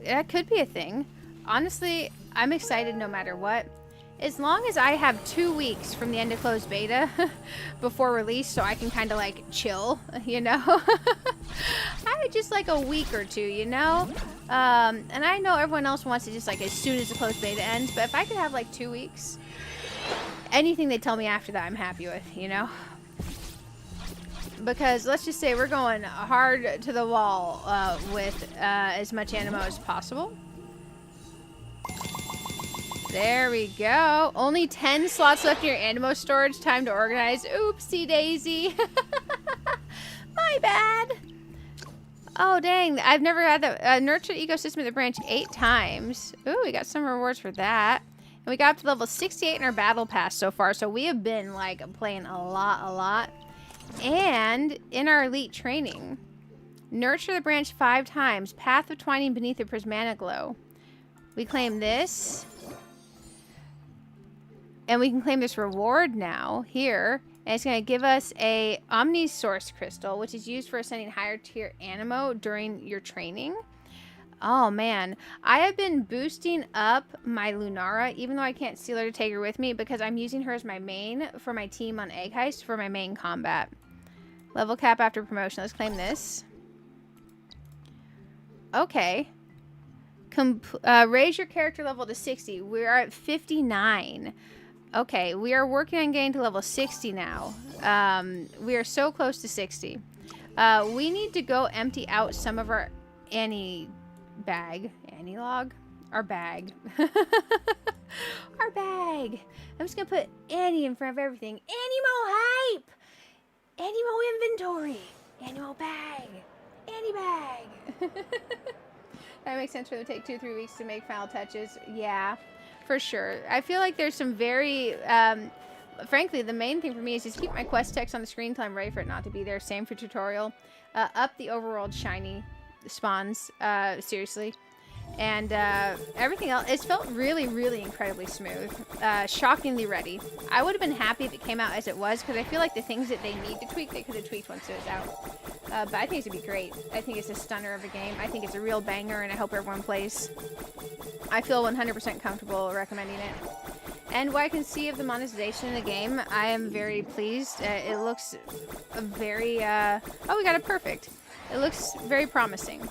that could be a thing. Honestly, I'm excited no matter what. As long as I have 2 weeks from the end of closed beta before release, so I can kind of like chill, you know? I would just like a week or two, you know? And I know everyone else wants it just like as soon as the closed beta ends, but if I could have like 2 weeks, anything they tell me after that, I'm happy with, you know? Because let's just say we're going hard to the wall with as much Aniimo as possible. There we go. Only 10 slots left in your Aniimo storage. Time to organize. Oopsie daisy. My bad. Oh, dang. I've never had the nurture ecosystem at the branch 8 times. Ooh, we got some rewards for that. And we got up to level 68 in our battle pass so far. So we have been, like, playing a lot. And in our elite training, nurture the branch 5 times. Path of twining beneath the prismatic glow. We claim this. And we can claim this reward now, here. And it's going to give us a Omni Source Crystal, which is used for ascending higher tier Aniimo during your training. Oh, man. I have been boosting up my Lunara, even though I can't steal her to take her with me, because I'm using her as my main for my team on Egg Heist for my main combat. Level cap after promotion. Let's claim this. Okay. Raise your character level to 60. We are at 59. Okay, we are working on getting to level 60 now. We are so close to 60. We need to go empty out some of our Aniilog? Our bag. Our bag. I'm just going to put Annie in front of everything. Aniimo hype! Aniimo inventory! Aniimo bag! Annie bag! That makes sense for them to take 2 or 3 weeks to make final touches. Yeah. For sure. I feel like there's some very, frankly, the main thing for me is just keep my quest text on the screen until I'm ready for it not to be there. Same for tutorial. Up the overworld shiny spawns, seriously. And everything else, it's felt really incredibly smooth. Shockingly ready. I would have been happy if it came out as it was, because I feel like the things that they need to tweak, they could have tweaked once it was out. But I think it's going to be great. I think it's a stunner of a game. I think it's a real banger, and I hope everyone plays. I feel 100% comfortable recommending it. And what I can see of the monetization in the game, I am very pleased. It looks very, oh, we got it perfect. It looks very promising.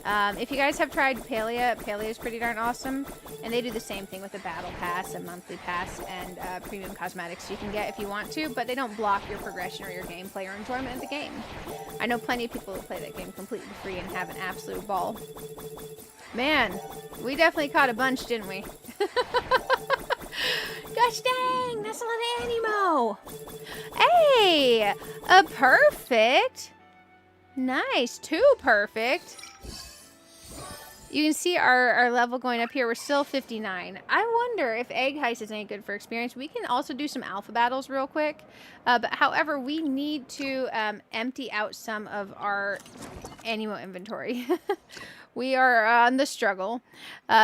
If you guys have tried Palia, Palia is pretty darn awesome. And they do the same thing with a battle pass, a monthly pass, and premium cosmetics you can get if you want to, but they don't block your progression or your gameplay or enjoyment of the game. I know plenty of people who play that game completely free and have an absolute ball. Man, we definitely caught a bunch, didn't we? Gosh dang, that's a lot of Aniimo. Hey, a perfect. Nice, 2 perfect. You can see our level going up here. We're still 59. I wonder if Egg Heist is any good for experience. We can also do some alpha battles real quick. But however, we need to empty out some of our Aniimo inventory. We are on the struggle.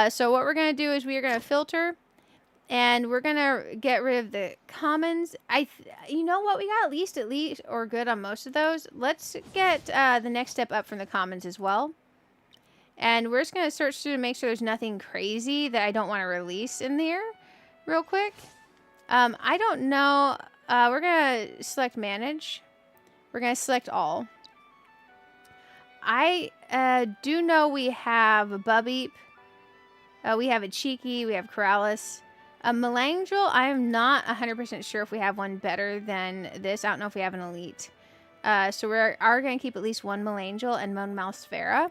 So what we're going to do is we are going to filter. And we're going to get rid of the commons. You know what? We got at least or good on most of those. Let's get the next step up from the commons as well. And we're just going to search through to make sure there's nothing crazy that I don't want to release in there real quick. I don't know. We're going to select manage. We're going to select all. I do know we have a Babeep. We have a Cheeky. We have Coraliz. A Melangel, I am not 100% sure if we have one better than this. I don't know if we have an elite. So we are going to keep at least one Melangel and one Mousefera.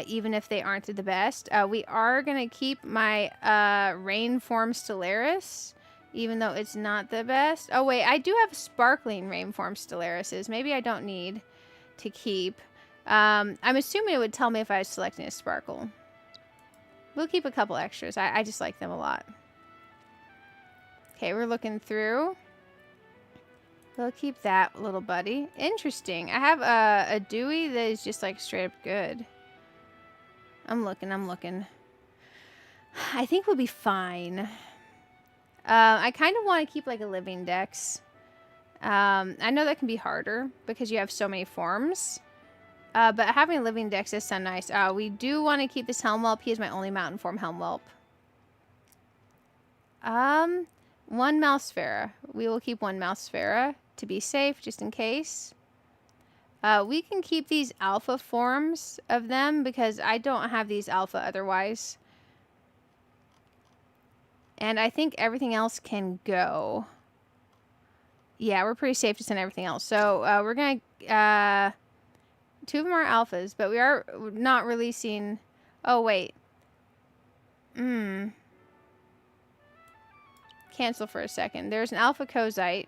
Even if they aren't the best. We are going to keep my Rainform Stellaris, even though it's not the best. Oh, wait, I do have Sparkling Rainform Stellarises. Maybe I don't need to keep. I'm assuming it would tell me if I was selecting a Sparkle. We'll keep a couple extras. I just like them a lot. Okay, we're looking through. We'll keep that little buddy. Interesting. I have a Dewey that is just like straight up good. I'm looking. I think we'll be fine. I kind of want to keep like a living dex. I know that can be harder because you have so many forms. But having a living dex does sound nice. We do want to keep this Helmwhelp. He is my only mountain form Helmwhelp. One Mousefera. We will keep one Mousefera to be safe, just in case. We can keep these alpha forms of them because I don't have these alpha otherwise. And I think everything else can go. Yeah, we're pretty safe to send everything else. So we're going to... 2 of them are alphas, but we are not releasing... Oh, wait. Cancel for a second. There's an alpha Kozite.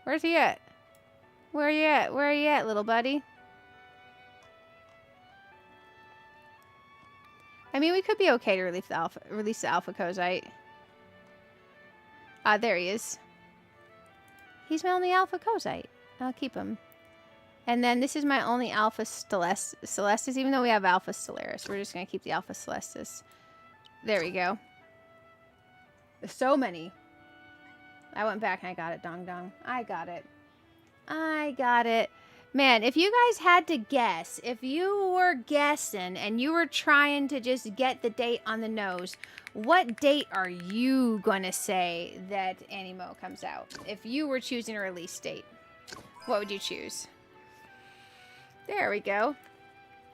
Where's he at? Where are you at? Where are you at, little buddy? I mean, we could be okay to release the alpha Kozite. There he is. He's my only alpha Kozite. I'll keep him. And then this is my only alpha Celestis, even though we have alpha Stellaris. We're just going to keep the alpha Celestis. There we go. There's so many. I went back and I got it, dong dong. I got it. I got it. Man, if you guys had to guess, if you were guessing and you were trying to just get the date on the nose, what date are you going to say that Aniimo comes out? If you were choosing a release date, what would you choose? There we go.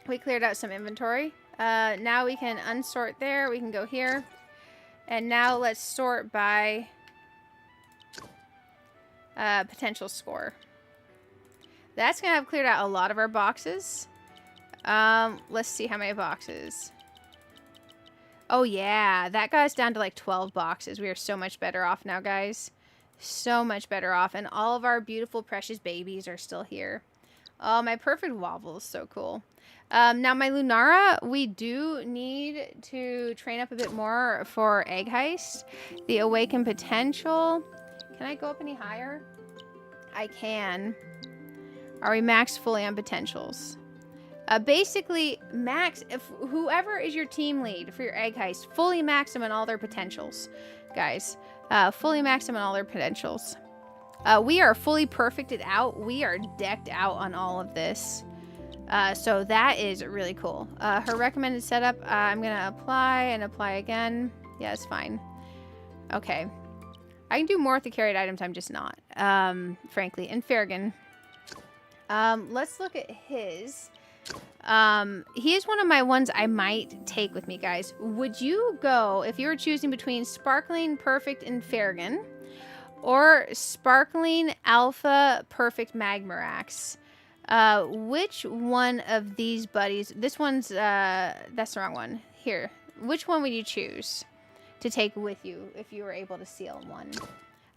We cleared out some inventory. Now we can unsort there. We can go here. And now let's sort by potential score. That's going to have cleared out a lot of our boxes. Let's see how many boxes. Oh, yeah. That got us down to like 12 boxes. We are so much better off now, guys. So much better off. And all of our beautiful, precious babies are still here. Oh, my perfect wobble is so cool. Now, my Lunara, we do need to train up a bit more for Egg Heist. The Awakened Potential. Can I go up any higher? I can. Are we maxed fully on potentials? Basically, max, if whoever is your team lead for your Egg Heist, fully max them on all their potentials, guys. Fully max them on all their potentials. We are fully perfected out. We are decked out on all of this. So that is really cool. Her recommended setup, I'm going to apply and apply again. Yeah, it's fine. Okay. I can do more with the carried items. I'm just not, frankly. And Farragon. Let's look at his. He is one of my ones I might take with me, guys. Would you go, if you were choosing between Sparkling, Perfect, and Farragon, or Sparkling, Alpha, Perfect, Magmarax? Which one of these buddies, this one's, that's the wrong one. Here. Which one would you choose to take with you if you were able to seal one?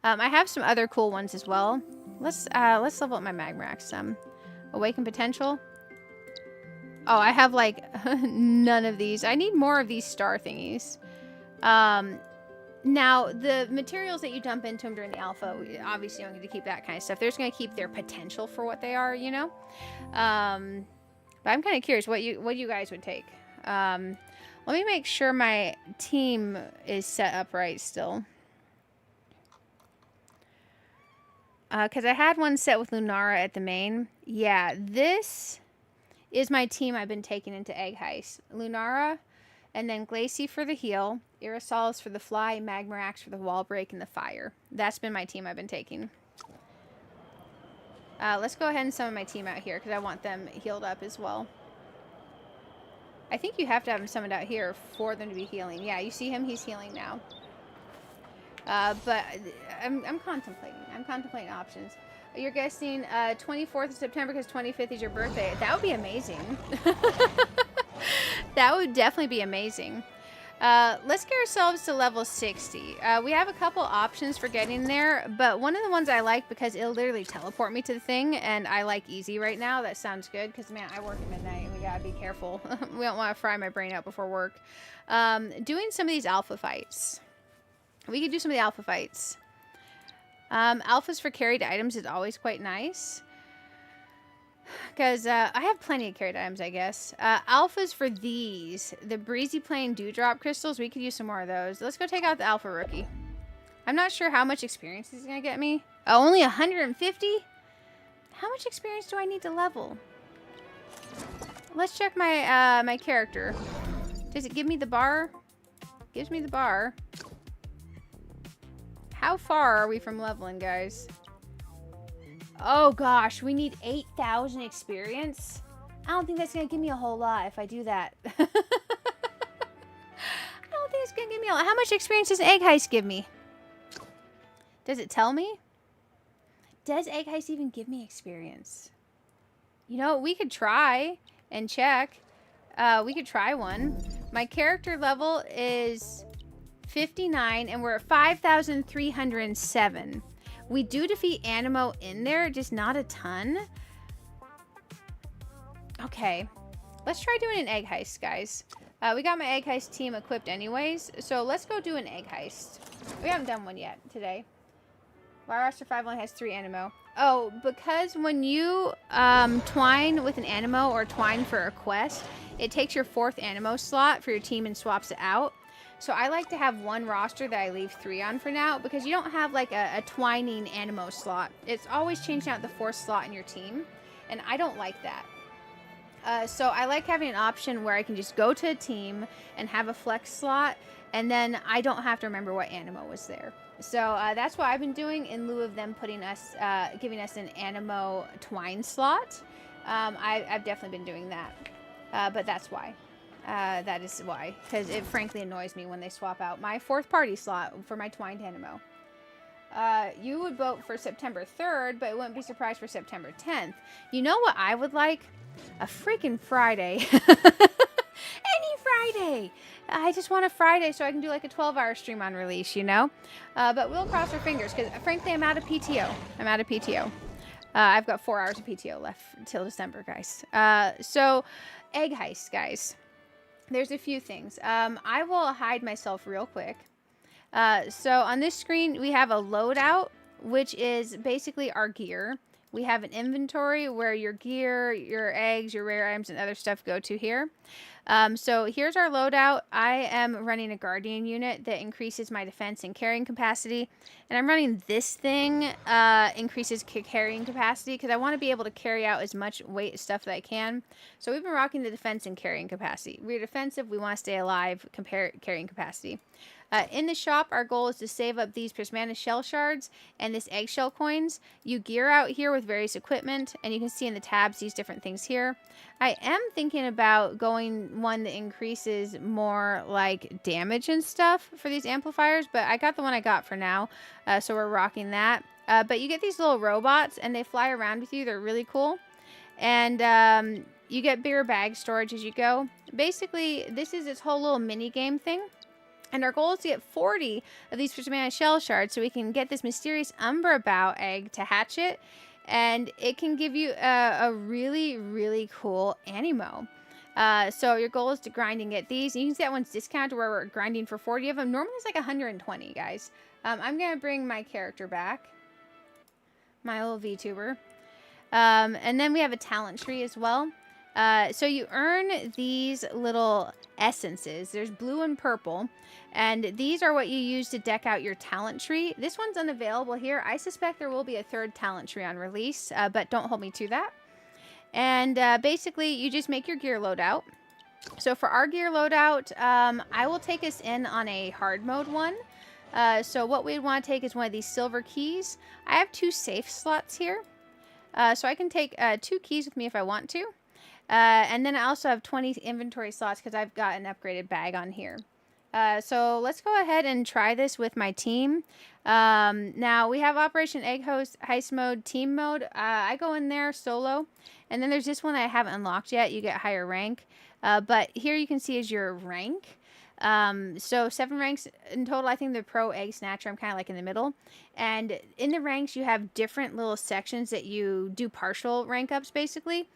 I have some other cool ones as well. Let's level up my Magmarax some. Awaken Potential. Oh, I have like none of these. I need more of these star thingies. Now, the materials that you dump into them during the alpha, we obviously don't get to keep that kind of stuff. They're just going to keep their potential for what they are, you know? But I'm kind of curious what you guys would take. Let me make sure my team is set up right still. Because I had one set with Lunara at the main. Yeah, this is my team I've been taking into Egg Heist. Lunara, and then Glaceep for the heal, Irisalis for the fly, Magmarax for the wall break, and the fire. That's been my team I've been taking. Let's go ahead and summon my team out here, because I want them healed up as well. I think you have to have them summoned out here for them to be healing. Yeah, you see him? He's healing now. But I'm contemplating. I'm contemplating options. You're guessing 24th of September because 25th is your birthday. That would be amazing. That would definitely be amazing. Let's get ourselves to level 60. We have a couple options for getting there, but one of the ones I like because it'll literally teleport me to the thing, and I like easy right now. That sounds good because, man, I work at midnight and we gotta be careful. We don't want to fry my brain out before work. Doing some of these alpha fights. We could do some of the alpha fights. Alphas for carried items is always quite nice. Because I have plenty of carried items, I guess. Alphas for these. The Breezy Plain Dewdrop Crystals. We could use some more of those. Let's go take out the Alpha Rookie. I'm not sure how much experience this is going to get me. Oh, only 150? How much experience do I need to level? Let's check my my character. Does it give me the bar? Gives me the bar. How far are we from leveling, guys? Oh gosh, we need 8,000 experience. I don't think that's gonna give me a whole lot if I do that. I don't think it's gonna give me a lot. How much experience does Egg Heist give me? Does it tell me? Does Egg Heist even give me experience? You know, we could try and check. We could try one. My character level is 59 and we're at 5,307. We do defeat Aniimo in there, just not a ton. Okay, let's try doing an egg heist, guys. We got my egg heist team equipped anyways, so let's go do an egg heist. We haven't done one yet today. Wire Roster 5 only has 3 Aniimo. Oh, because when you twine with an Aniimo or twine for a quest, it takes your 4th Aniimo slot for your team and swaps it out. So I like to have one roster that I leave 3 on for now because you don't have like a twining Aniimo slot. It's always changing out the 4th slot in your team, and I don't like that. So I like having an option where I can just go to a team and have a flex slot, and then I don't have to remember what Aniimo was there. So that's what I've been doing in lieu of them putting us, giving us an Aniimo twine slot. I've definitely been doing that, but that's why. That is why, because it frankly annoys me when they swap out my 4th party slot for my twined Aniimo. You would vote for September 3rd, but it wouldn't be surprised for September 10th. You know what I would like? A freaking Friday. Any Friday. I just want a Friday so I can do like a 12-hour stream on release, you know? But we'll cross our fingers because frankly I'm out of PTO. I've got 4 hours of PTO left until December, guys. So, egg heist, guys. There's a few things. I will hide myself real quick. So on this screen, we have a loadout, which is basically our gear. We have an inventory where your gear, your eggs, your rare items, and other stuff go to here. So here's our loadout. I am running a guardian unit that increases my defense and carrying capacity. And I'm running this thing, increases carrying capacity because I want to be able to carry out as much weight stuff that I can. So we've been rocking the defense and carrying capacity. We're defensive. We want to stay alive, carrying capacity. In the shop, our goal is to save up these prismatic shell shards and this eggshell coins. You gear out here with various equipment, and you can see in the tabs these different things here. I am thinking about going one that increases more like damage and stuff for these amplifiers, but I got the one I got for now, so we're rocking that. But you get these little robots, and they fly around with you. They're really cool. And you get bigger bag storage as you go. Basically, this is its whole little mini game thing. And our goal is to get 40 of these prismatic shell shards so we can get this mysterious Umbra Bow egg to hatch it. And it can give you a really, really cool Aniimo. So your goal is to grind and get these. You can see that one's discounted where we're grinding for 40 of them. Normally it's like 120, guys. I'm going to bring my character back. My little VTuber. And then we have a talent tree as well. So you earn these little essences. There's blue and purple. And these are what you use to deck out your talent tree. This one's unavailable here. I suspect there will be a 3rd talent tree on release, but don't hold me to that. And basically, you just make your gear loadout. So for our gear loadout, I will take us in on a hard mode one. So what we'd want to take is one of these silver keys. I have 2 safe slots here. So I can take 2 keys with me if I want to. And then I also have 20 inventory slots because I've got an upgraded bag on here. So let's go ahead and try this with my team. Now we have Operation Egg Heist mode, team mode. I go in there solo. And then there's this one that I haven't unlocked yet. You get higher rank. But here you can see is your rank. So 7 ranks in total. I think the pro egg snatcher, I'm kind of like in the middle. And in the ranks, you have different little sections that you do partial rank ups, basically.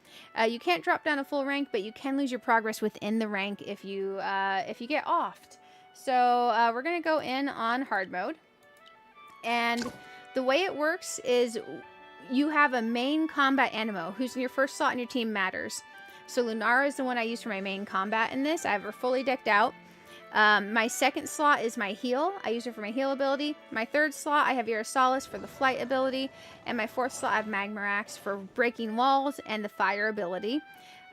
You can't drop down a full rank, but you can lose your progress within the rank if you get offed. So we're going to go in on hard mode. And the way it works is you have a main combat Aniimo, who's in your first slot in your team matters. So Lunara is the one I use for my main combat in this. I have her fully decked out. My second slot is my heal. I use her for my heal ability. My third slot, I have Irisalis for the flight ability. And my fourth slot, I have Magmarax for breaking walls and the fire ability.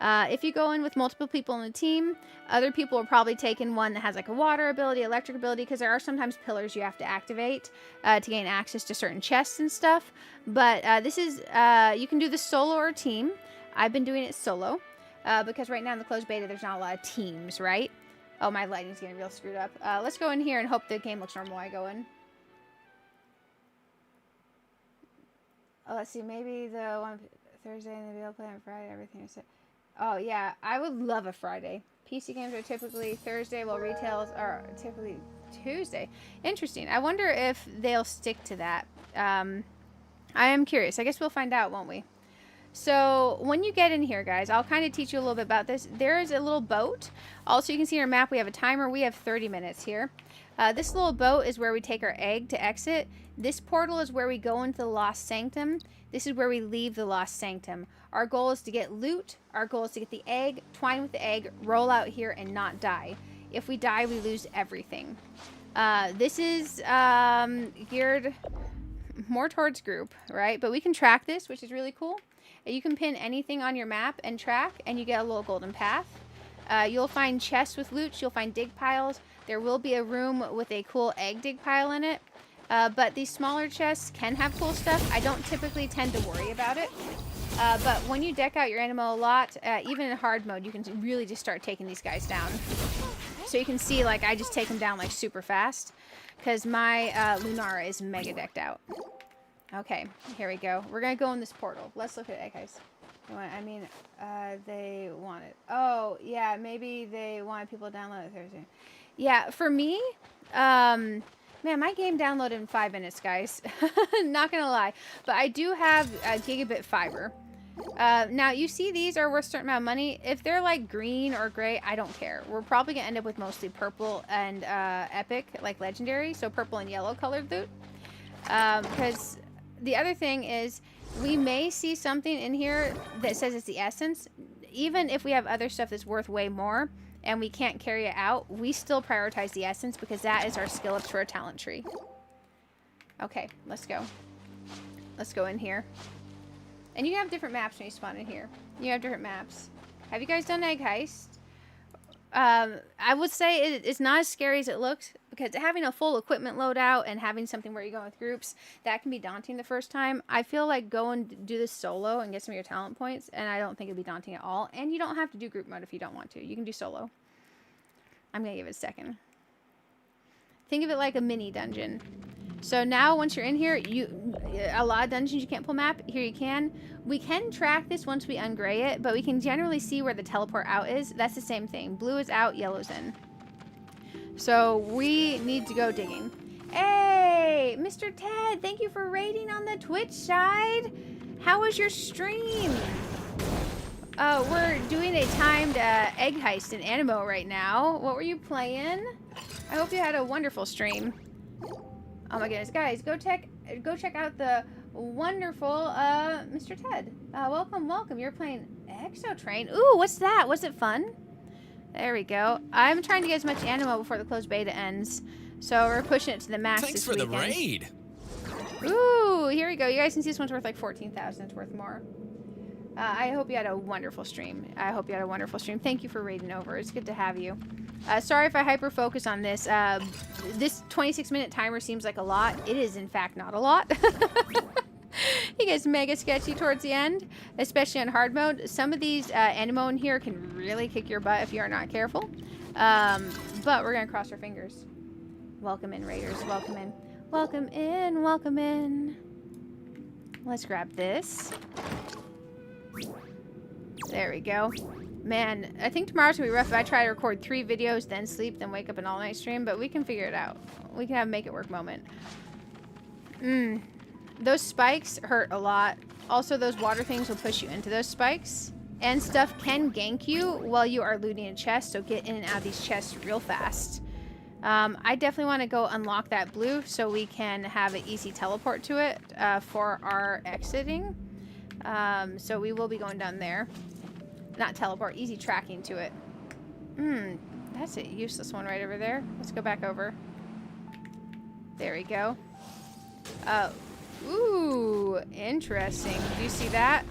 If you go in with multiple people in the team, other people will probably take in one that has like a water ability, electric ability, because there are sometimes pillars you have to activate to gain access to certain chests and stuff. But this is, you can do this solo or team. I've been doing it solo because right now in the closed beta, there's not a lot of teams, right? Oh, my lighting's getting real screwed up. Let's go in here and hope the game looks normal while I go in. Oh, let's see. Maybe the one Thursday and the play on Friday, everything is set. Oh, yeah. I would love a Friday. PC games are typically Thursday, while retails are typically Tuesday. Interesting. I wonder if they'll stick to that. I am curious. I guess we'll find out, won't we? So when you get in here, guys, I'll kind of teach you a little bit about this. There is a little boat. Also, you can see on our map, we have a timer. We have 30 minutes here. This little boat is where we take our egg to exit. This portal is where we go into the Lost Sanctum. This is where we leave the Lost Sanctum. Our goal is to get loot. Our goal is to get the egg, twine with the egg, roll out here, and not die. If we die, we lose everything. This is geared more towards group, right? But we can track this, which is really cool. You can pin anything on your map and track, and you get a little golden path. You'll find chests with loot. You'll find dig piles. There will be a room with a cool egg dig pile in it. But these smaller chests can have cool stuff. I don't typically tend to worry about it. But when you deck out your Aniimo a lot, even in hard mode, you can really just start taking these guys down. So you can see, like, I just take them down, like, super fast. Because my Lunara is mega decked out. Okay, here we go. We're going to go in this portal. Let's look at egg heist. They want it. Oh, yeah, maybe they wanted people to download it Thursday. Yeah, for me, man, my game downloaded in 5 minutes, guys. Not going to lie. But I do have gigabit fiber. Now, you see these are worth a certain amount of money. If they're like green or gray, I don't care. We're probably going to end up with mostly purple and epic, like legendary. So purple and yellow colored loot. Because the other thing is we may see something in here that says it's the essence. Even if we have other stuff that's worth way more and we can't carry it out, we still prioritize the essence because that is our skill ups for a talent tree. Okay, let's go. Let's go in here. And you have different maps when you spawn in here. You have different maps. Have you guys done egg heist? I would say it's not as scary as it looks because having a full equipment loadout and having something where you go with groups, that can be daunting the first time. I feel like go and do this solo and get some of your talent points, and I don't think it'd be daunting at all. And you don't have to do group mode if you don't want to. You can do solo. I'm going to give it a second. Think of it like a mini dungeon. So now once you're in here, a lot of dungeons you can't pull map. Here you can. We can track this once we ungray it, but we can generally see where the teleport out is. That's the same thing. Blue is out, yellow's in. So we need to go digging. Hey, Mr. Ted, thank you for raiding on the Twitch side. How was your stream? We're doing a timed egg heist in Aniimo right now. What were you playing? I hope you had a wonderful stream. Oh my goodness, guys, go check out the wonderful Mr. Ted. Welcome. You're playing Exo Train. Ooh, what's that? Was it fun? There we go. I'm trying to get as much Aniimo before the closed beta ends, so we're pushing it to the max this weekend. Thanks for the raid. Ooh, here we go. You guys can see this one's worth like 14,000. It's worth more. I hope you had a wonderful stream. Thank you for raiding over. It's good to have you. Sorry if I hyper focus on this. This 26-minute timer seems like a lot. It is, in fact, not a lot. It gets mega sketchy towards the end, especially on hard mode. Some of these Aniimo in here can really kick your butt if you are not careful. But we're going to cross our fingers. Welcome in, raiders. Welcome in. Welcome in. Welcome in. Let's grab this. There we go. Man, I think tomorrow's gonna be rough if I try to record 3 videos, then sleep, then wake up an all-night stream, but we can figure it out. We can have a make it work moment. Those spikes hurt a lot. Also, those water things will push you into those spikes. And stuff can gank you while you are looting a chest, so get in and out of these chests real fast. I definitely want to go unlock that blue so we can have an easy teleport to it for our exiting. So we will be going down there. Not teleport, easy tracking to it. That's a useless one right over there. Let's go back over. There we go. Ooh, interesting. Do you see that?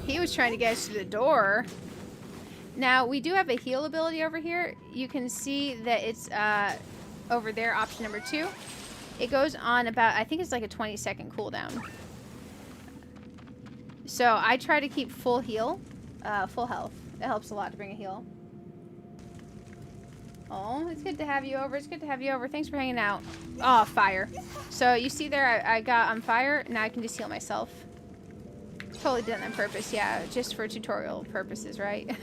He was trying to get us to the door. Now, we do have a heal ability over here. You can see that it's over there, option number 2. It goes on about, I think it's like a 20-second cooldown. So I try to keep full heal, full health. It helps a lot to bring a heal. Oh, it's good to have you over. It's good to have you over. Thanks for hanging out. Oh, fire. So you see there, I got on fire. Now I can just heal myself. Totally did it on purpose. Yeah, just for tutorial purposes, right?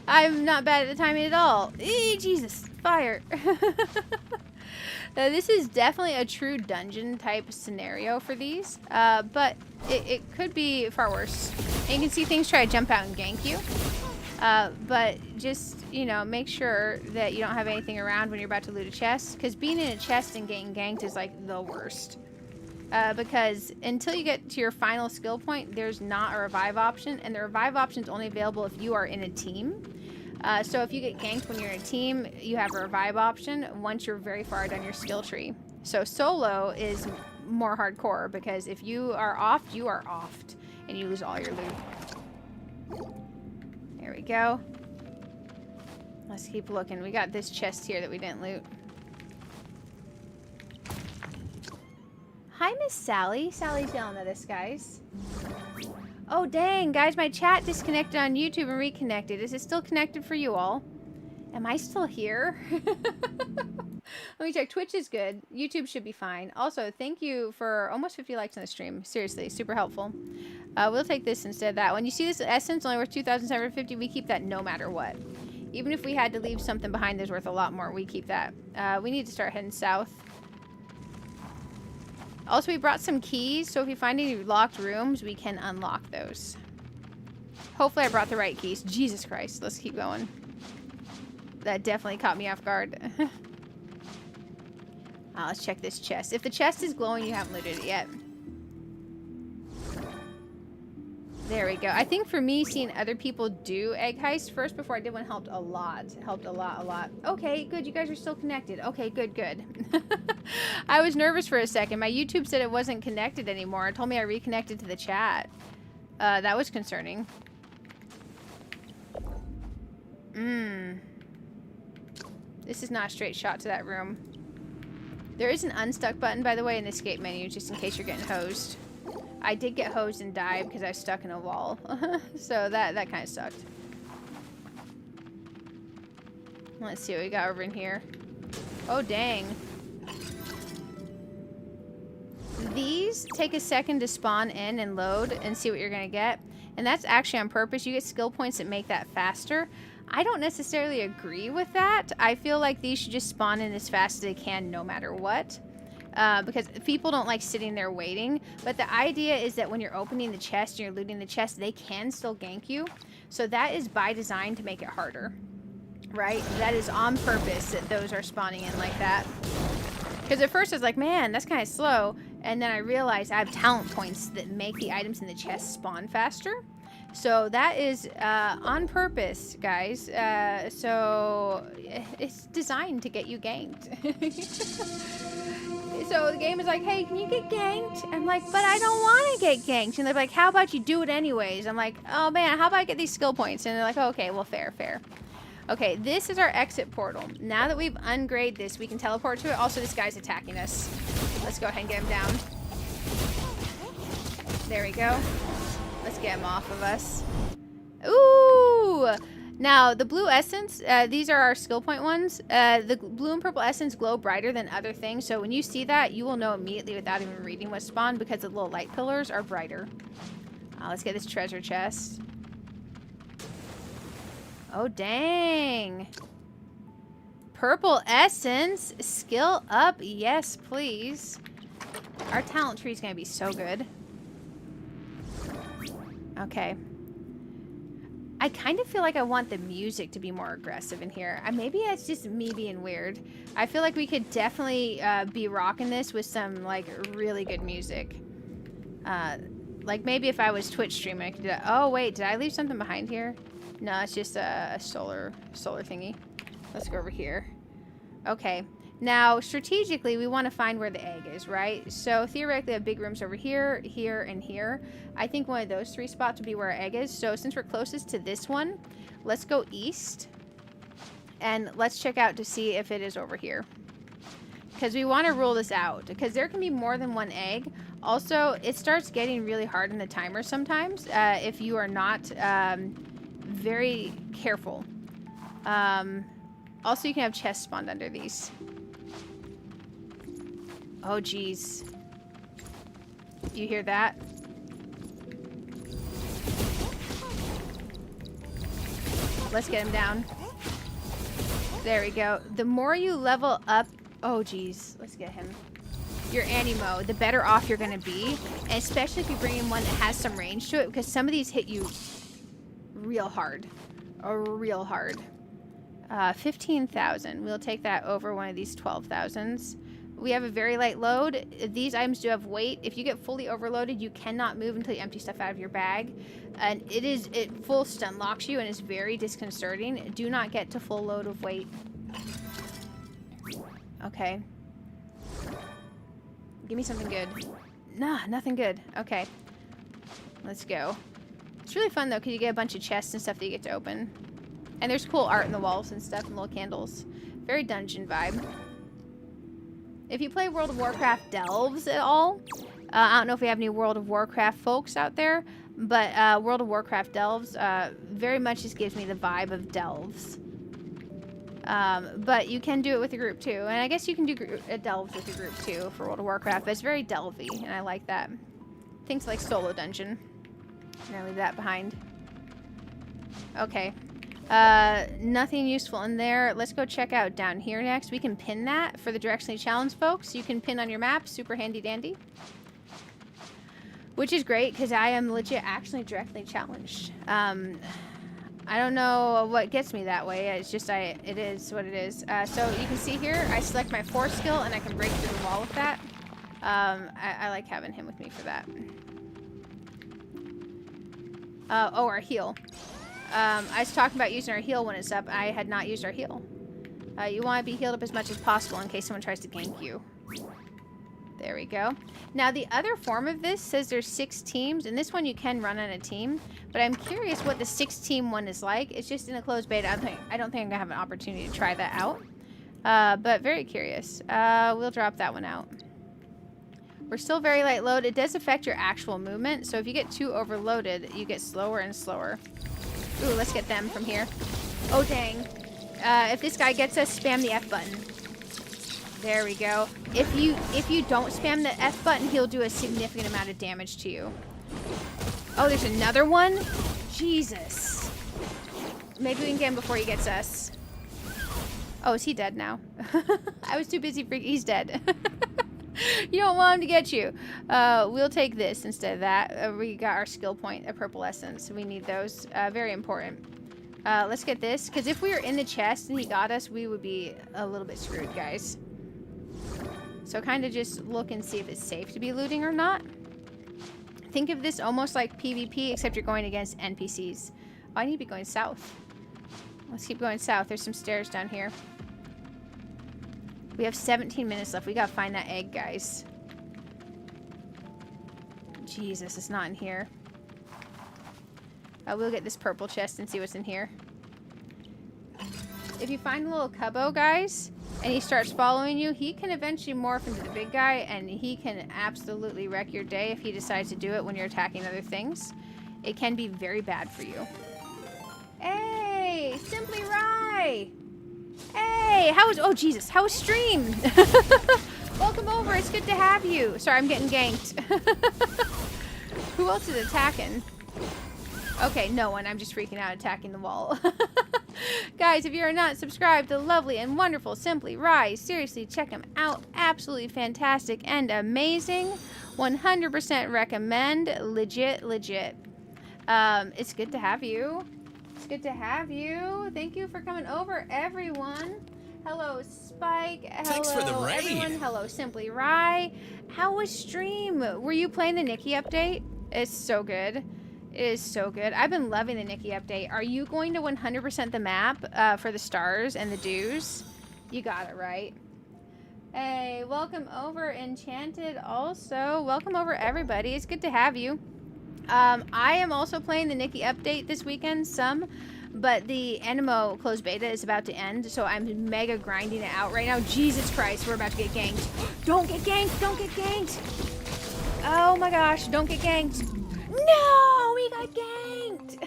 I'm not bad at the timing at all. Eee, Jesus, fire. This is definitely a true dungeon type scenario for these, but it could be far worse. And you can see things try to jump out and gank you, but just, you know, make sure that you don't have anything around when you're about to loot a chest, because being in a chest and getting ganked is like the worst. Because until you get to your final skill point, there's not a revive option, and the revive option is only available if you are in a team. So if you get ganked when you're in a team, you have a revive option once you're very far down your skill tree. So solo is more hardcore, because if you are offed, you are offed, and you lose all your loot. There we go. Let's keep looking. We got this chest here that we didn't loot. Hi, Miss Sally. Sally's yelling at us, guys. Oh, dang, guys, my chat disconnected on YouTube and reconnected. Is it still connected for you all? Am I still here? Let me check. Twitch is good. YouTube should be fine. Also, thank you for almost 50 likes on the stream. Seriously, super helpful. We'll take this instead of that one. You see this essence only worth 2,750? We keep that no matter what. Even if we had to leave something behind that's worth a lot more, we keep that. We need to start heading south. Also, we brought some keys, so if you find any locked rooms, we can unlock those. Hopefully I brought the right keys. Jesus Christ, let's keep going. That definitely caught me off guard. Let's check this chest. If the chest is glowing, you haven't looted it yet. There we go. I think for me, seeing other people do egg heist first before I did one helped a lot. Helped a lot. Okay, good. You guys are still connected. Okay, good. I was nervous for a second. My YouTube said it wasn't connected anymore. It told me I reconnected to the chat. That was concerning. This is not a straight shot to that room. There is an unstuck button, by the way, in the escape menu, just in case you're getting hosed. I did get hosed and died because I was stuck in a wall. So that kind of sucked. Let's see what we got over in here. Oh, dang. These take a second to spawn in and load and see what you're going to get. And that's actually on purpose. You get skill points that make that faster. I don't necessarily agree with that. I feel like these should just spawn in as fast as they can no matter what. Because people don't like sitting there waiting. But the idea is that when you're opening the chest and you're looting the chest, they can still gank you. So that is by design to make it harder. Right? That is on purpose that those are spawning in like that. Because at first I was like, man, that's kind of slow. And then I realized I have talent points that make the items in the chest spawn faster. So that is on purpose, guys. So it's designed to get you ganked. So the game is like, hey, can you get ganked? I'm like, but I don't want to get ganked. And they're like, how about you do it anyways? I'm like, oh man, how about I get these skill points? And they're like, oh, okay, well, fair. Okay, this is our exit portal. Now that we've ungraded this, we can teleport to it. Also, this guy's attacking us. Let's go ahead and get him down. There we go. Let's get him off of us. Ooh! Now, the blue essence, these are our skill point ones. The blue and purple essence glow brighter than other things. So when you see that, you will know immediately without even reading what spawned because the little light pillars are brighter. Let's get this treasure chest. Oh, dang. Purple essence. Skill up. Yes, please. Our talent tree is going to be so good. Okay. I kind of feel like I want the music to be more aggressive in here. Maybe it's just me being weird. I feel like we could definitely be rocking this with some, like, really good music. Like, maybe if I was Twitch streaming, I could do that. Oh, wait, did I leave something behind here? No, it's just a solar thingy. Let's go over here. Okay. Now, strategically, we want to find where the egg is, right? So, theoretically, I have big rooms over here, here, and here. I think one of those 3 spots would be where our egg is. So, since we're closest to this one, let's go east. And let's check out to see if it is over here. Because we want to rule this out. Because there can be more than one egg. Also, it starts getting really hard in the timer sometimes if you are not very careful. Also, you can have chests spawned under these. Oh, geez. You hear that? Let's get him down. There we go. The more you level up... Oh, geez. Let's get him. Your Aniimo, the better off you're going to be. And especially if you bring in one that has some range to it. Because some of these hit you real hard. Real hard. 15,000. We'll take that over one of these 12,000s. We have a very light load. These items do have weight. If you get fully overloaded, you cannot move until you empty stuff out of your bag. And it full stun locks you and is very disconcerting. Do not get to full load of weight. Okay. Give me something good. Nah, nothing good. Okay. Let's go. It's really fun, though, because you get a bunch of chests and stuff that you get to open. And there's cool art in the walls and stuff and little candles. Very dungeon vibe. If you play World of Warcraft Delves at all, I don't know if we have any World of Warcraft folks out there, but World of Warcraft Delves very much just gives me the vibe of Delves. But you can do it with a group too, and I guess you can do Delves with a group too for World of Warcraft, but it's very Delvy, and I like that. Things like Solo Dungeon. I'm gonna leave that behind. Okay. Nothing useful in there. Let's go check out down here next. We can pin that for the directionally challenged folks. You can pin on your map. Super handy dandy. Which is great because I am legit actually directly challenged. I don't know what gets me that way. It's just it is what it is. So you can see here, I select my 4 skill and I can break through the wall with that. I like having him with me for that. Oh, our heal. I was talking about using our heal when it's up. I had not used our heal. You want to be healed up as much as possible in case someone tries to gank you. There we go. Now, the other form of this says there's 6 teams, and this one you can run on a team, but I'm curious what the 6-team one is like. It's just in a closed beta. I don't think I'm going to have an opportunity to try that out, but very curious. We'll drop that one out. We're still very light load. It does affect your actual movement, so if you get too overloaded, you get slower and slower. Ooh, let's get them from here. Oh, dang. If this guy gets us, spam the F button. There we go. If you don't spam the F button, he'll do a significant amount of damage to you. Oh, there's another one? Jesus. Maybe we can get him before he gets us. Oh, is he dead now? I was too busy freaking. He's dead. You don't want him to get you. We'll take this instead of that. We got our skill point, a purple essence. We need those. Very important. Let's get this. Because if we were in the chest and he got us, we would be a little bit screwed, guys. So kind of just look and see if it's safe to be looting or not. Think of this almost like PvP, except you're going against NPCs. Oh, I need to be going south. Let's keep going south. There's some stairs down here. We have 17 minutes left. We gotta find that egg, guys. Jesus, it's not in here. We'll get this purple chest and see what's in here. If you find a little cubbo, guys, and he starts following you, he can eventually morph into the big guy, and he can absolutely wreck your day if he decides to do it when you're attacking other things. It can be very bad for you. Hey! Hey, Simply Rye. Hey, how was, oh Jesus, how was stream? Welcome over, it's good to have you. Sorry, I'm getting ganked. Who else is attacking? Okay, no one, I'm just freaking out attacking the wall. Guys, if you are not subscribed to lovely and wonderful Simply Rye, seriously, check them out. Absolutely fantastic and amazing. 100% recommend. Legit, legit. It's good to have you. It's good to have you. Thank you for coming over, everyone. Hello, Spike. Hello, thanks for the raid. Everyone. Hello, Simply Rye. How was stream? Were you playing the Nikki update? It's so good. It is so good. I've been loving the Nikki update. Are you going to 100% the map for the stars and the dews? You got it right. Hey, welcome over, Enchanted. Also, welcome over, everybody. It's good to have you. I am also playing the Nikki update this weekend, but the Aniimo closed beta is about to end, so I'm mega grinding it out right now. Jesus Christ, we're about to get ganked. Don't get ganked! Don't get ganked! Oh my gosh, don't get ganked. No, we got ganked.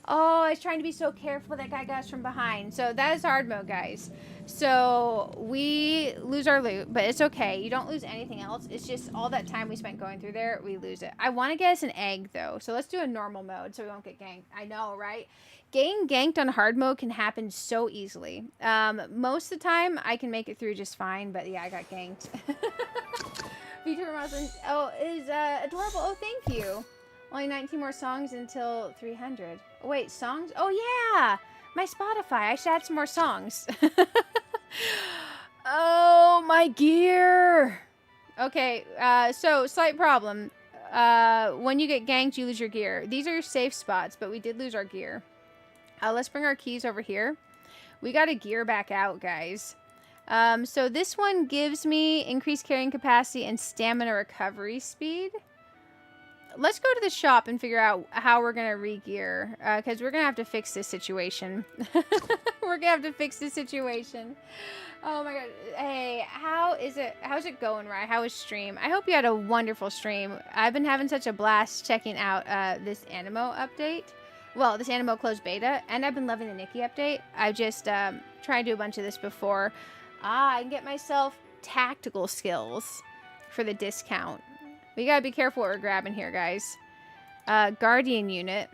Oh, I was trying to be so careful. That guy got us from behind. So that is hard mode, guys. So we lose our loot, but it's okay. You don't lose anything else. It's just all that time we spent going through there, we lose it. I want to get us an egg, though. So let's do a normal mode so we won't get ganked. I know, right? Getting ganked on hard mode can happen so easily. Most of the time, I can make it through just fine, but yeah, I got ganked. VTuber Muslim, oh, is adorable. Oh, thank you. Only 19 more songs until 300. Oh, wait, songs? Oh, yeah. My Spotify. I should add some more songs. Oh, my gear. Okay, so slight problem. When you get ganked, you lose your gear. These are your safe spots, but we did lose our gear. Let's bring our keys over here. We got to gear back out, guys. So this one gives me increased carrying capacity and stamina recovery speed. Let's go to the shop and figure out how we're going to re-gear, because we're going to have to fix this situation. We're going to have to fix this situation. Oh my god. Hey, how's it going, Rye? How was stream? I hope you had a wonderful stream. I've been having such a blast checking out this Aniimo update. Well, this Aniimo closed beta, and I've been loving the Nikki update. I've just tried to do a bunch of this before. I can get myself tactical skills for the discount. We gotta be careful what we're grabbing here, guys. Guardian unit.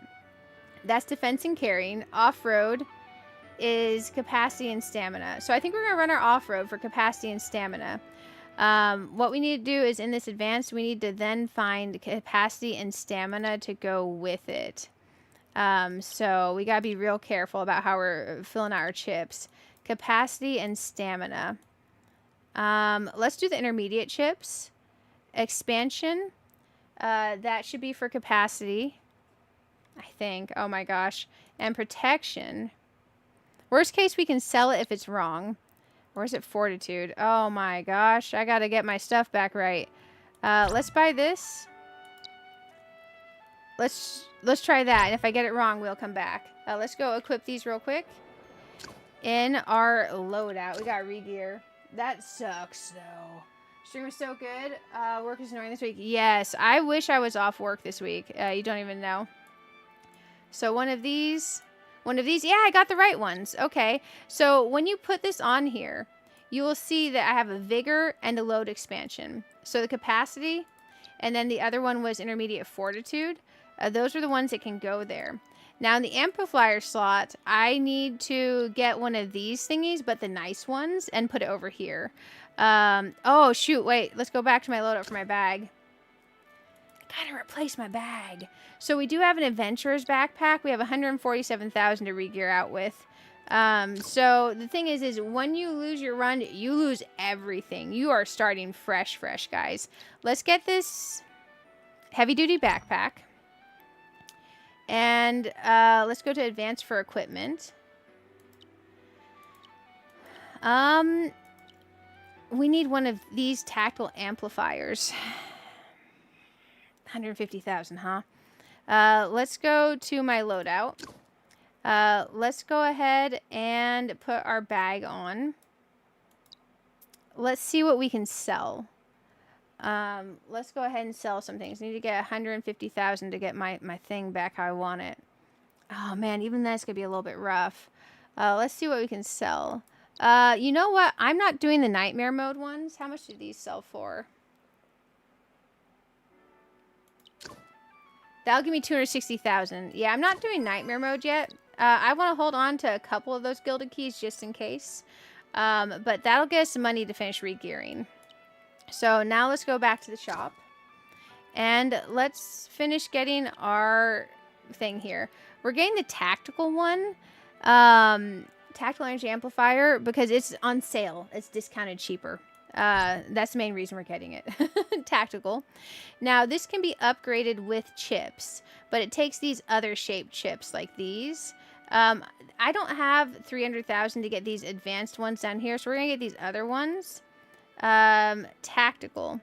That's defense and carrying. Off-road is capacity and stamina. So I think we're gonna run our off-road for capacity and stamina. What we need to do is in this advanced, we need to then find capacity and stamina to go with it. So we gotta be real careful about how we're filling out our chips. Capacity and stamina. Let's do the intermediate chips. Expansion. That should be for capacity, I think. Oh my gosh. And protection. Worst case, we can sell it if it's wrong. Or is it fortitude? Oh my gosh. I gotta get my stuff back right. Let's buy this. Let's try that. And if I get it wrong, we'll come back. Let's go equip these real quick. In our loadout. We got re-gear. That sucks, though. Stream was so good. Work is annoying this week. Yes, I wish I was off work this week. You don't even know. So one of these. Yeah, I got the right ones. Okay. So when you put this on here, you will see that I have a vigor and a load expansion. So the capacity, and then the other one was intermediate fortitude. Those are the ones that can go there. Now in the amplifier slot, I need to get one of these thingies, but the nice ones, and put it over here. Oh shoot, wait, let's go back to my loadout for my bag. I gotta replace my bag. So we do have an adventurer's backpack. We have 147,000 to re-gear out with. So the thing is when you lose your run, you lose everything. You are starting fresh, guys. Let's get this heavy duty backpack. And let's go to advanced for equipment. We need one of these tactile amplifiers. 150,000, huh? Let's go to my loadout. Let's go ahead and put our bag on. Let's see what we can sell. Let's go ahead and sell some things. I need to get 150,000 to get my thing back how I want it. Oh man, even that's gonna be a little bit rough. Let's see what we can sell. You know what? I'm not doing the nightmare mode ones. How much do these sell for? That'll give me 260,000. Yeah, I'm not doing nightmare mode yet. I want to hold on to a couple of those gilded keys just in case. But that'll get us some money to finish regearing. So now let's go back to the shop. And let's finish getting our thing here. We're getting the tactical one. Tactical energy amplifier because it's on sale. It's discounted cheaper. That's the main reason we're getting it. Tactical. Now, this can be upgraded with chips, but it takes these other shaped chips like these. I don't have 300,000 to get these advanced ones down here, so we're going to get these other ones. Tactical.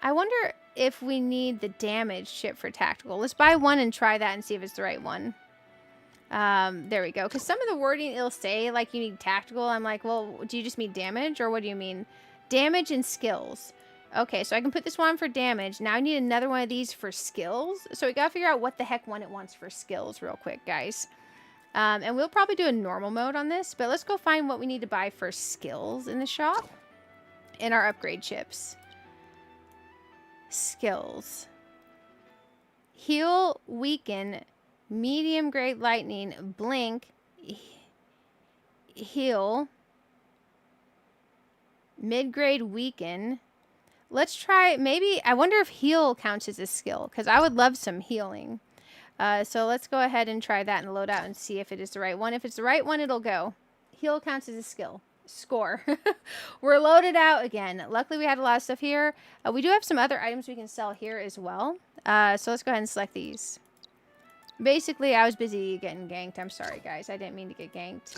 I wonder if we need the damage chip for tactical. Let's buy one and try that and see if it's the right one. There we go. Because some of the wording, it'll say, like, you need tactical. I'm like, well, do you just mean damage, or what do you mean? Damage and skills. Okay, so I can put this one for damage. Now I need another one of these for skills. So we gotta figure out what the heck one it wants for skills real quick, guys. And we'll probably do a normal mode on this, but let's go find what we need to buy for skills in the shop. In our upgrade chips. Skills. Heal, weaken, medium grade lightning, blink, heal, mid-grade weaken. Let's try, maybe, I wonder if heal counts as a skill, because I would love some healing. So let's go ahead and try that and load out and see if it is the right one. If it's the right one, it'll go. Heal counts as a skill. Score. We're loaded out again. Luckily, we had a lot of stuff here. We do have some other items we can sell here as well. So let's go ahead and select these. Basically, I was busy getting ganked. I'm sorry, guys. I didn't mean to get ganked.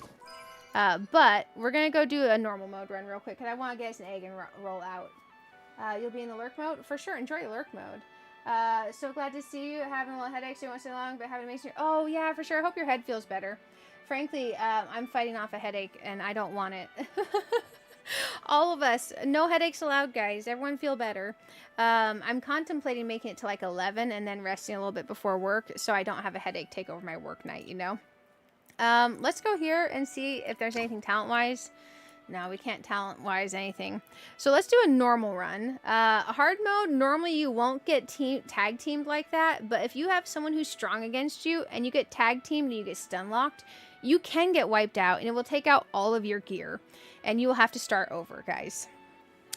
But we're going to go do a normal mode run real quick, because I want to get us an egg and roll out. You'll be in the lurk mode? For sure. Enjoy lurk mode. So glad to see you. Having a little headache, so you won't stay long, but having amazing... Oh, yeah, for sure. I hope your head feels better. Frankly, I'm fighting off a headache, and I don't want it. All of us. No headaches allowed, guys. Everyone feel better. I'm contemplating making it to like 11 and then resting a little bit before work, so I don't have a headache take over my work night, you know? Let's go here and see if there's anything talent-wise. No, we can't talent-wise anything. So let's do a normal run. Hard mode, normally you won't get tag teamed like that, but if you have someone who's strong against you and you get tag teamed and you get stun locked, you can get wiped out and it will take out all of your gear and you will have to start over, guys.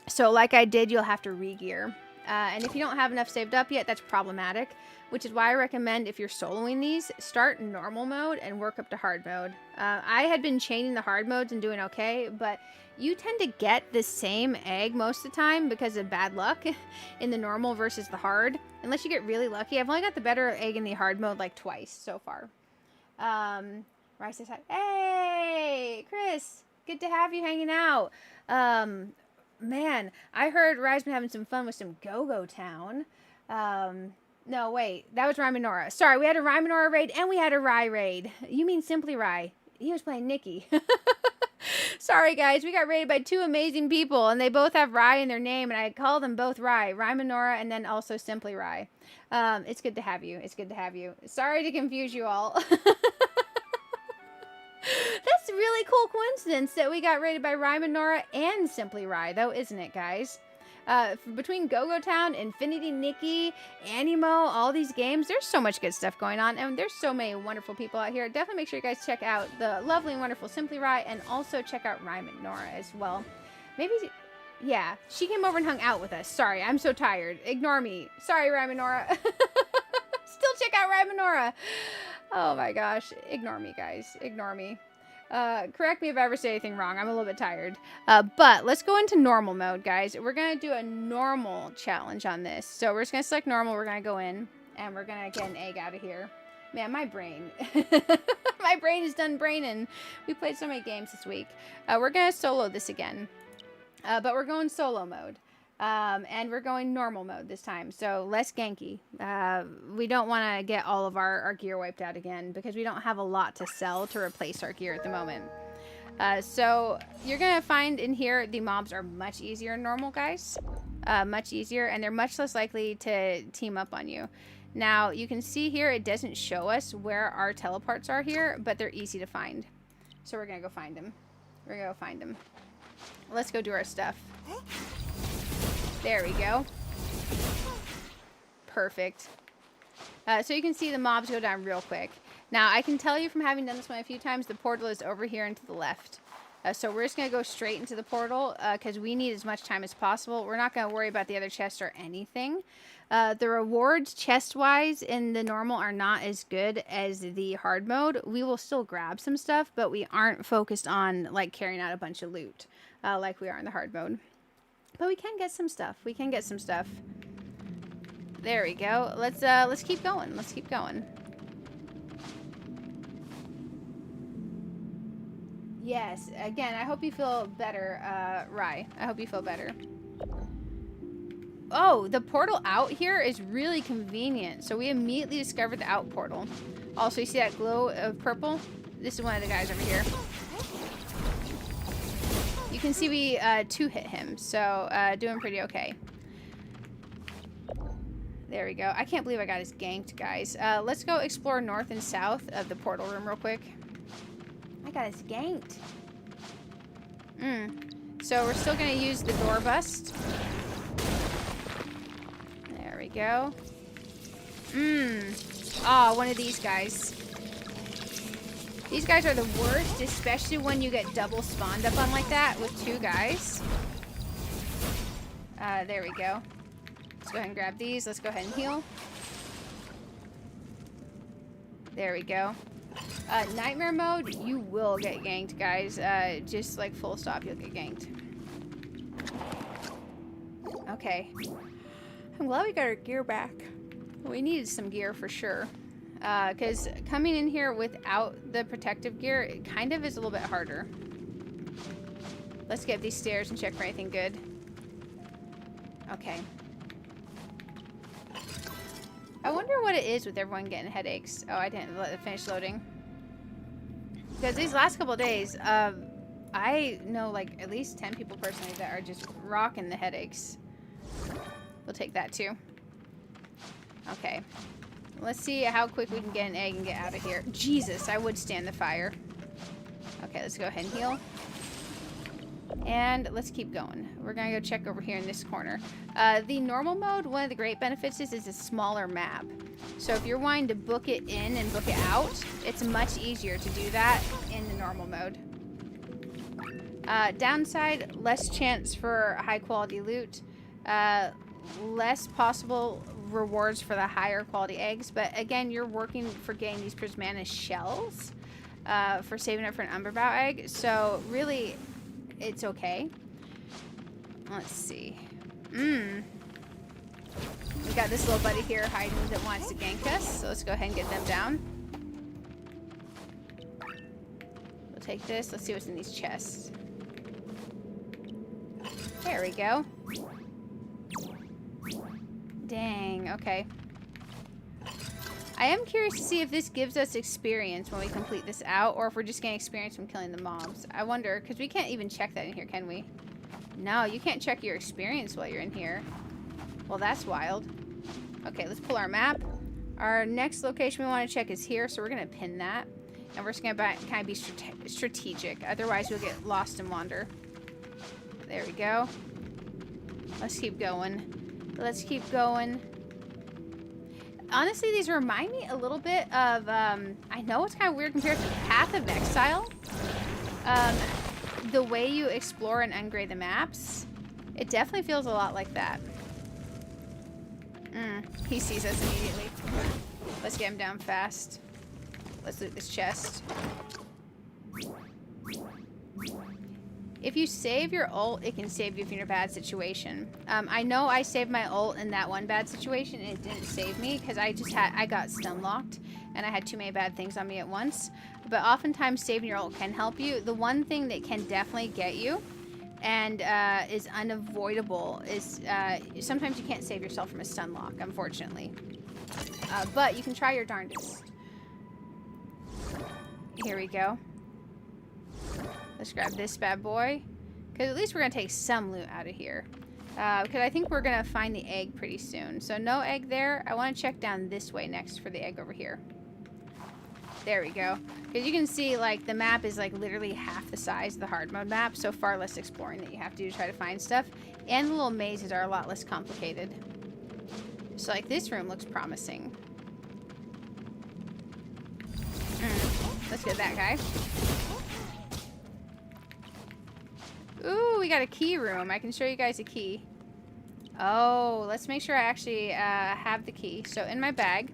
So like I did, you'll have to re-gear. And if you don't have enough saved up yet, that's problematic, which is why I recommend if you're soloing these, start normal mode and work up to hard mode. I had been chaining the hard modes and doing okay, but you tend to get the same egg most of the time because of bad luck in the normal versus the hard, unless you get really lucky. I've only got the better egg in the hard mode like twice so far. Rice says, hey, Chris, good to have you hanging out. Man, I heard Rye's been having some fun with some Go-Go Town. No, wait, that was Rhymenora. Sorry, we had a Rhymenora raid and we had a Rye raid. You mean Simply Rye. He was playing Nikki. Sorry, guys, we got raided by two amazing people and they both have Rye in their name and I call them both Rye. Rhymenora and then also Simply Rye. It's good to have you. It's good to have you. Sorry to confuse you all. That's a really cool coincidence that we got rated by Rhymenora and Simply Rye, though, isn't it, guys? Between Go-Go Town, Infinity Nikki, Aniimo, all these games, there's so much good stuff going on, and there's so many wonderful people out here. Definitely make sure you guys check out the lovely and wonderful Simply Rye, and also check out Rhymenora as well. Maybe, yeah, she came over and hung out with us. Sorry, I'm so tired. Ignore me. Sorry, Rhymenora. Still check out Rhymenora. Oh my gosh. Ignore me, guys. Ignore me. Correct me if I ever say anything wrong. I'm a little bit tired. But let's go into normal mode, guys. We're going to do a normal challenge on this. So we're just going to select normal. We're going to go in and we're going to get an egg out of here. Man, my brain. My brain is done braining. We played so many games this week. We're going to solo this again. But we're going solo mode. And we're going normal mode this time, so less ganky. We don't want to get all of our gear wiped out again because we don't have a lot to sell to replace our gear at the moment. So you're gonna find in here the mobs are much easier in normal, guys. Much easier, and they're much less likely to team up on you. Now, you can see here it doesn't show us where our teleports are here, but they're easy to find. So we're going to go find them. We're going to go find them. Let's go do our stuff. There we go. Perfect. So you can see the mobs go down real quick. Now, I can tell you from having done this one a few times, the portal is over here and to the left. So we're just going to go straight into the portal because we need as much time as possible. We're not going to worry about the other chests or anything. The rewards chest-wise in the normal are not as good as the hard mode. We will still grab some stuff, but we aren't focused on like carrying out a bunch of loot like we are in the hard mode. But we can get some stuff. We can get some stuff. There we go. Let's keep going. Let's keep going. Yes, again, I hope you feel better, Rye. I hope you feel better. Oh, the portal out here is really convenient. So we immediately discovered the out portal. Also, you see that glow of purple? This is one of the guys over here. You can see we two-hit him, so doing pretty okay. There we go. I can't believe I got us ganked, guys. Let's go explore north and south of the portal room real quick. I got us ganked. So we're still going to use the door bust. There we go. Oh, one of these guys. These guys are the worst, especially when you get double spawned up on like that with two guys. There we go. Let's go ahead and grab these. Let's go ahead and heal. There we go. Nightmare mode, you will get ganked, guys. Just like full stop, you'll get ganked. Okay. I'm glad we got our gear back. We needed some gear for sure. Because coming in here without the protective gear, it kind of is a little bit harder. Let's get these stairs and check for anything good. Okay. I wonder what it is with everyone getting headaches. Oh, I didn't let it finish loading. Because these last couple of days, I know like at least 10 people personally that are just rocking the headaches. We'll take that too. Okay. Let's see how quick we can get an egg and get out of here. Jesus, I would stand the fire. Okay, let's go ahead and heal. And let's keep going. We're going to go check over here in this corner. The normal mode, one of the great benefits is a smaller map. So if you're wanting to book it in and book it out, it's much easier to do that in the normal mode. Downside, less chance for high quality loot. Less possible rewards for the higher quality eggs. But again, you're working for getting these prismatic shells for saving up for an umberbow egg. So really, it's okay. Let's see. We got this little buddy here hiding that wants to gank us. So let's go ahead and get them down. We'll take this. Let's see what's in these chests. There we go. Dang, okay. I am curious to see if this gives us experience when we complete this out, or if we're just getting experience from killing the mobs. I wonder, because we can't even check that in here, can we? No, you can't check your experience while you're in here. Well, that's wild. Okay, let's pull our map. Our next location we want to check is here, so we're going to pin that. And we're just going to kind of be strategic. Otherwise, we'll get lost and wander. There we go. Let's keep going. Let's keep going. Honestly, these remind me a little bit of, I know it's kind of weird compared to Path of Exile. The way you explore and upgrade the maps, it definitely feels a lot like that. He sees us immediately. Let's get him down fast. Let's loot this chest. If you save your ult, it can save you from your bad situation. I know I saved my ult in that one bad situation and it didn't save me because I got stun locked and I had too many bad things on me at once. But oftentimes saving your ult can help you. The one thing that can definitely get you and is unavoidable is sometimes you can't save yourself from a stun lock, unfortunately. But you can try your darndest. Here we go. Let's grab this bad boy. Because at least we're going to take some loot out of here. Because I think we're going to find the egg pretty soon. So no egg there. I want to check down this way next for the egg over here. There we go. Because you can see, like, the map is, like, literally half the size of the hard mode map. So far less exploring that you have to do to try to find stuff. And the little mazes are a lot less complicated. So, like, this room looks promising. Let's get that guy. Ooh, we got a key room. I can show you guys a key. Oh, let's make sure I actually have the key. So in my bag,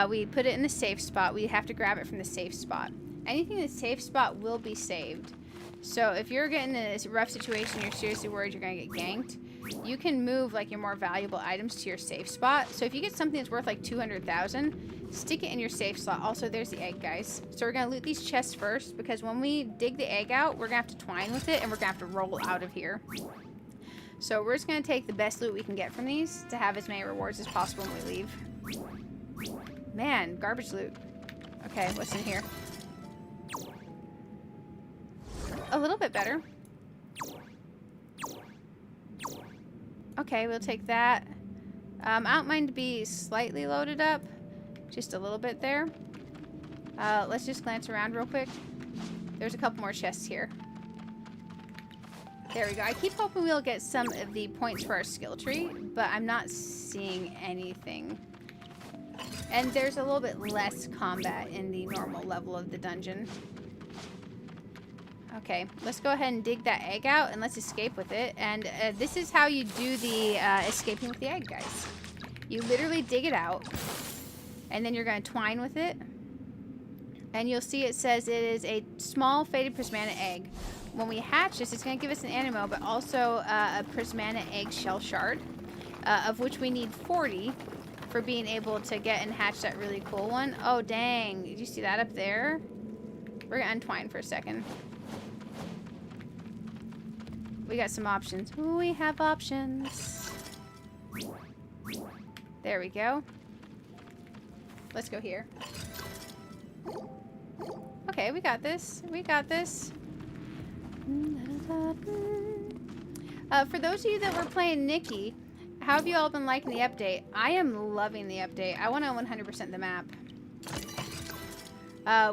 we put it in the safe spot. We have to grab it from the safe spot. Anything in the safe spot will be saved. So if you're getting in a rough situation, you're seriously worried you're going to get ganked, you can move like your more valuable items to your safe spot. So if you get something that's worth like 200,000, stick it in your safe slot. Also, there's the egg, guys. So we're going to loot these chests first, because when we dig the egg out, we're going to have to twine with it, and we're going to have to roll out of here. So we're just going to take the best loot we can get from these to have as many rewards as possible when we leave. Man, garbage loot. Okay, what's in here? A little bit better. Okay, we'll take that. I don't mind to be slightly loaded up. Just a little bit there. Let's just glance around real quick. There's a couple more chests here. There we go. I keep hoping we'll get some of the points for our skill tree, but I'm not seeing anything. And there's a little bit less combat in the normal level of the dungeon. Okay, let's go ahead and dig that egg out and let's escape with it. And this is how you do the escaping with the egg, guys. You literally dig it out, and then you're going to twine with it. And you'll see it says it is a small faded prismana egg. When we hatch this, it's going to give us an Aniimo, but also a prismana egg shell shard, of which we need 40 for being able to get and hatch that really cool one. Oh, dang. Did you see that up there? We're going to untwine for a second. We got some options. Ooh, we have options. There we go. Let's go here. Okay, we got this. We got this. For those of you that were playing Nikki, how have you all been liking the update? I am loving the update. I want to 100% the map.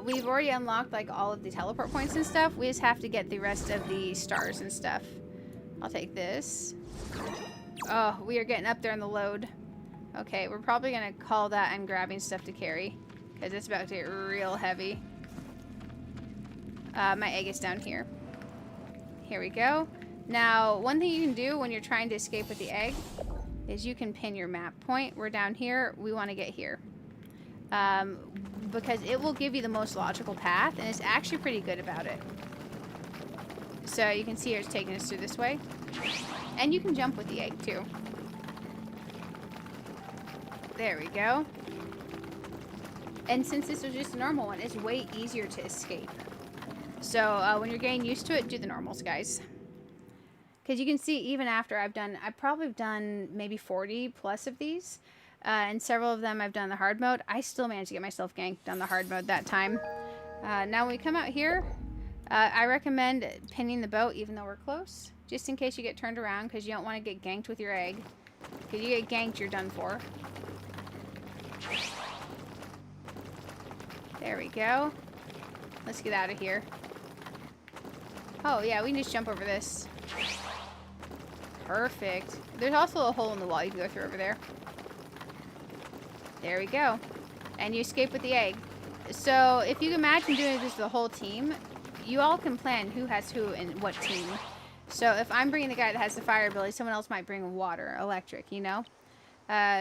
We've already unlocked like all of the teleport points and stuff. We just have to get the rest of the stars and stuff. I'll take this. Oh, we are getting up there in the load. Okay, we're probably going to call that I'm grabbing stuff to carry, because it's about to get real heavy. My egg is down here. Here we go. Now, one thing you can do when you're trying to escape with the egg is you can pin your map point. We're down here. We want to get here. Because it will give you the most logical path, and it's actually pretty good about it. So you can see it's taking us through this way. And you can jump with the egg, too. There we go. And since this was just a normal one, it's way easier to escape. So when you're getting used to it, do the normals, guys. Because you can see even after I've probably done maybe 40 plus of these. And several of them I've done the hard mode. I still managed to get myself ganked on the hard mode that time. Now when we come out here, I recommend pinning the boat even though we're close. Just in case you get turned around, because you don't want to get ganked with your egg. If you get ganked, you're done for. There we go. Let's get out of here. Oh yeah, we can just jump over this. Perfect. There's also a hole in the wall you can go through over there. There we go. And you escape with the egg. So if you imagine doing this to the whole team, you all can plan who has who and what team. So if I'm bringing the guy that has the fire ability, someone else might bring water, electric, you know?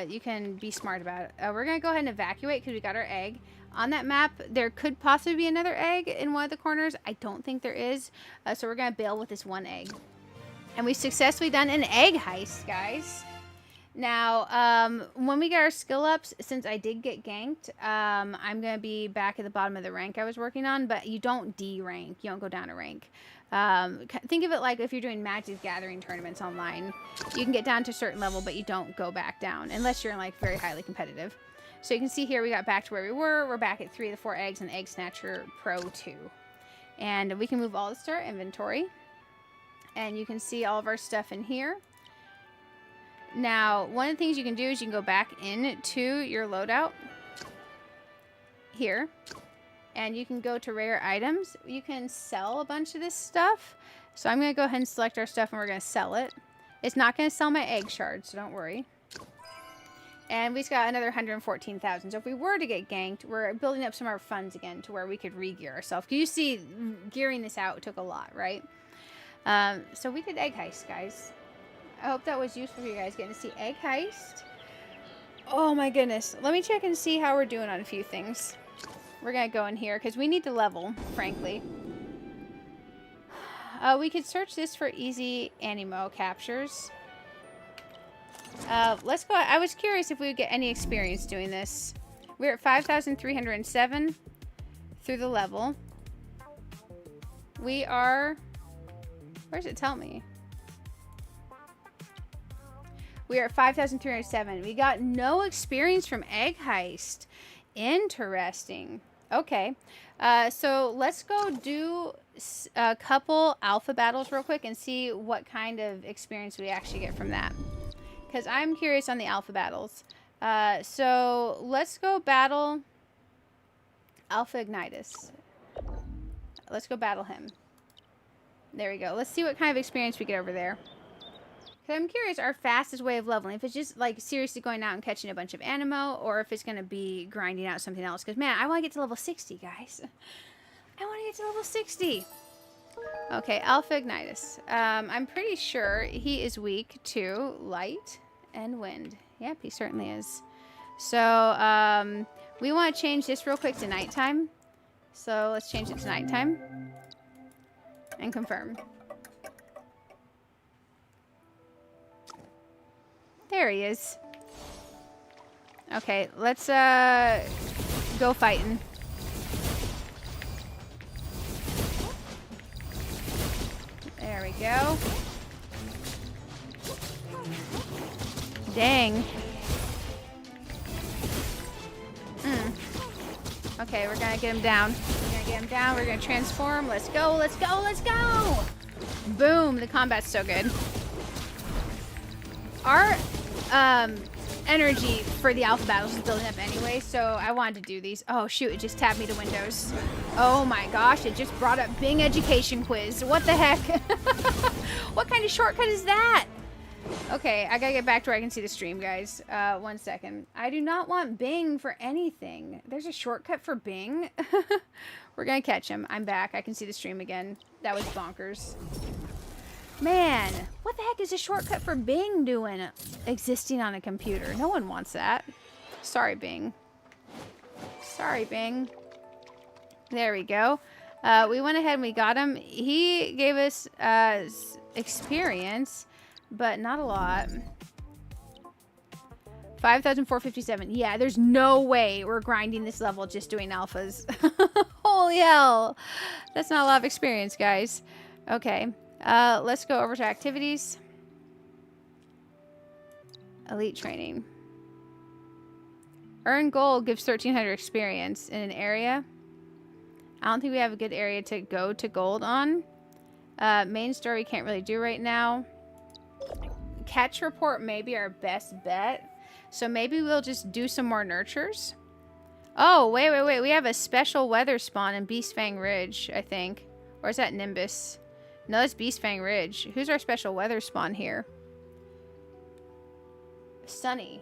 You can be smart about it. We're going to go ahead and evacuate because we got our egg. On that map, there could possibly be another egg in one of the corners. I don't think there is. So we're going to bail with this one egg. And we've successfully done an egg heist, guys. Now, when we get our skill ups, since I did get ganked, I'm going to be back at the bottom of the rank I was working on. But you don't D-rank. You don't go down a rank. Think of it like if you're doing Magic Gathering tournaments online. You can get down to a certain level, but you don't go back down. Unless you're like very highly competitive. So you can see here we got back to where we were. We're back at 3 of the 4 eggs and Egg Snatcher Pro 2. And we can move all this to our inventory. And you can see all of our stuff in here. Now, one of the things you can do is you can go back into your loadout here, and you can go to rare items. You can sell a bunch of this stuff. So I'm going to go ahead and select our stuff, and we're going to sell it. It's not going to sell my egg shards, so don't worry. And we just got another 114,000. So if we were to get ganked, we're building up some of our funds again to where we could re-gear ourselves. Because you see, gearing this out took a lot, right? So we did egg heist, guys. I hope that was useful for you guys, getting to see egg heist. Oh my goodness. Let me check and see how we're doing on a few things. We're going to go in here because we need to level, frankly. We could search this for easy Aniimo captures. Let's go. I was curious if we would get any experience doing this. We're at 5,307 through the level. We are... Where does it tell me? We are at 5,307. We got no experience from Egg Heist. Interesting. Okay. So let's go do a couple alpha battles real quick and see what kind of experience we actually get from that. Because I'm curious on the alpha battles. So let's go battle Alpha Ignitus. Let's go battle him. There we go. Let's see what kind of experience we get over there. I'm curious our fastest way of leveling, if it's just like seriously going out and catching a bunch of Aniimo, or if it's going to be grinding out something else. Because man, I want to get to level 60, guys. I want to get to level 60. Okay, Alpha Ignitus. I'm pretty sure he is weak to light and wind. Yep, he certainly is. So we want to change this real quick to nighttime. So let's change it to nighttime and confirm. There he is. Okay, let's go fighting. There we go. Dang. Okay, we're gonna get him down. We're gonna get him down. We're gonna transform. Let's go, let's go, let's go! Boom, the combat's so good. Our energy for the alpha battles is building up anyway, so I wanted to do these. Oh shoot, it just tabbed me to Windows. Oh my gosh, it just brought up Bing Education Quiz. What the heck? What kind of shortcut is that? Okay, I gotta get back to where I can see the stream, guys. 1 second. I do not want Bing for anything. There's a shortcut for Bing? We're gonna catch him. I'm back. I can see the stream again. That was bonkers. Man, what the heck is a shortcut for Bing doing existing on a computer? No one wants that. Sorry, Bing. Sorry, Bing. There we go. We went ahead and we got him. He gave us experience, but not a lot. 5,457. Yeah, there's no way we're grinding this level just doing alphas. Holy hell. That's not a lot of experience, guys. Okay. Let's go over to activities. Elite training. Earn gold gives 1,300 experience in an area. I don't think we have a good area to go to gold on. Main story we can't really do right now. Catch report may be our best bet. So maybe we'll just do some more nurtures. Oh, wait. We have a special weather spawn in Beastfang Ridge, I think. Or is that Nimbus? No, that's Beastfang Ridge. Who's our special weather spawn here? Sunny.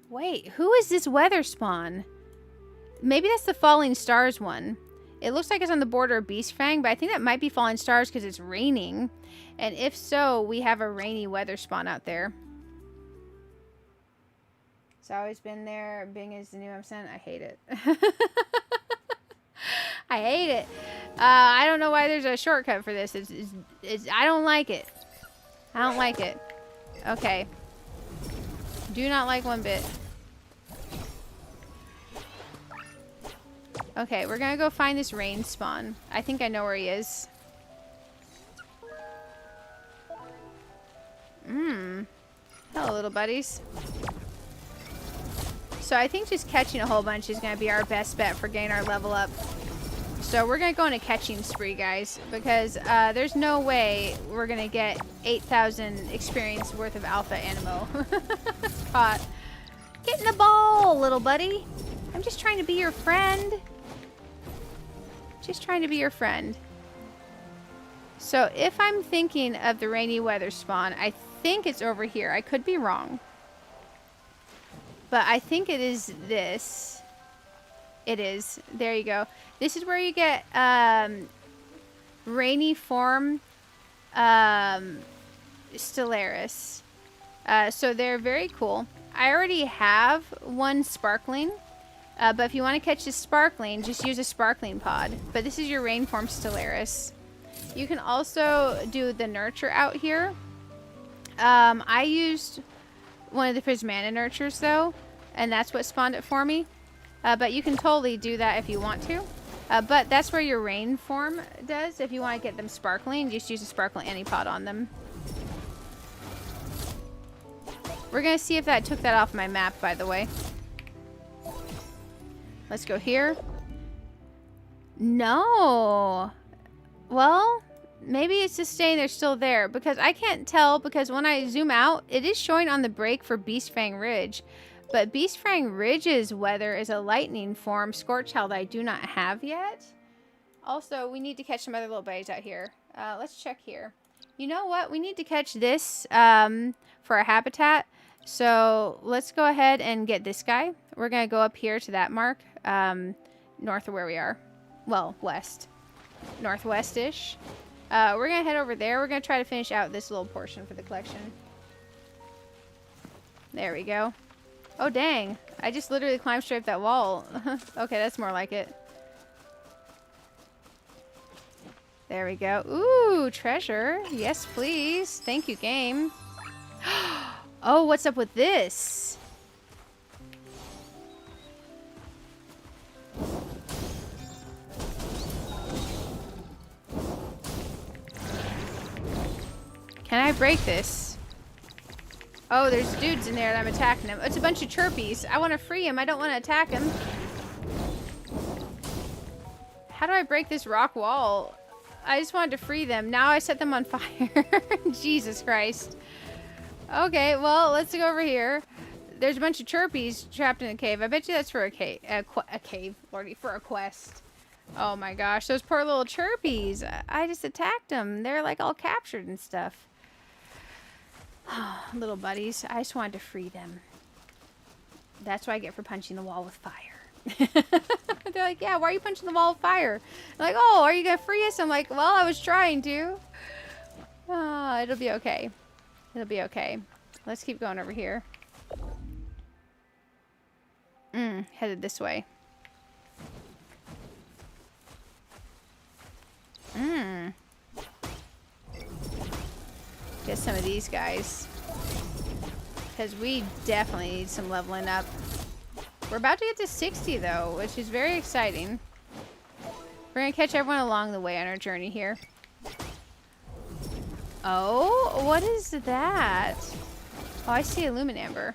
Wait, who is this weather spawn? Maybe that's the Falling Stars one. It looks like it's on the border of Beastfang, but I think that might be Falling Stars because it's raining. And if so, we have a rainy weather spawn out there. It's always been there. Bing is the new M-Sen. I hate it. I hate it. I don't know why there's a shortcut for this. I don't like it. I don't like it. Okay. Do not like one bit. Okay, we're gonna go find this rain spawn. I think I know where he is. Hello, little buddies. So I think just catching a whole bunch is gonna be our best bet for getting our level up So we're going to go on a catching spree, guys, because there's no way we're going to get 8,000 experience worth of alpha Aniimo caught. Get in the ball, little buddy. I'm just trying to be your friend. Just trying to be your friend. So if I'm thinking of the rainy weather spawn, I think it's over here. I could be wrong. But I think it is this. It is. There you go. This is where you get rainy form Stellaris. So they're very cool. I already have one sparkling. But if you want to catch this sparkling, just use a sparkling pod. But this is your rain form Stellaris. You can also do the nurture out here. I used one of the Prismana nurtures though, and that's what spawned it for me. But you can totally do that if you want to. But that's where your rain form does. If you want to get them sparkling, just use a sparkling Antipod on them. We're going to see if that took that off my map, by the way. Let's go here. No. Well, maybe it's just saying they're still there. Because I can't tell, because when I zoom out, it is showing on the break for Beastfang Ridge. But Beastfang Ridge's weather is a lightning form Scorchhill that I do not have yet. Also, we need to catch some other little buddies out here. Let's check here. You know what? We need to catch this for a habitat. So let's go ahead and get this guy. We're going to go up here to that mark, north of where we are. Well, west. Northwest-ish. We're going to head over there. We're going to try to finish out this little portion for the collection. There we go. Oh, dang. I just literally climbed straight up that wall. Okay, that's more like it. There we go. Ooh, treasure. Yes, please. Thank you, game. Oh, what's up with this? Can I break this? Oh, there's dudes in there and I'm attacking them. It's a bunch of chirpies. I want to free him. I don't want to attack him. How do I break this rock wall? I just wanted to free them. Now I set them on fire. Jesus Christ. Okay, well, let's go over here. There's a bunch of chirpies trapped in a cave. I bet you that's for a cave. A cave, Lordy, for a quest. Oh my gosh, those poor little chirpies. I just attacked them. They're like all captured and stuff. Little buddies. I just wanted to free them. That's what I get for punching the wall with fire. They're like, yeah, why are you punching the wall with fire? They're like, oh, are you going to free us? I'm like, well, I was trying to. It'll be okay. It'll be okay. Let's keep going over here. Headed this way. Get some of these guys. Because we definitely need some leveling up. We're about to get to 60 though, which is very exciting. We're going to catch everyone along the way on our journey here. Oh, what is that? Oh, I see a Luminamber.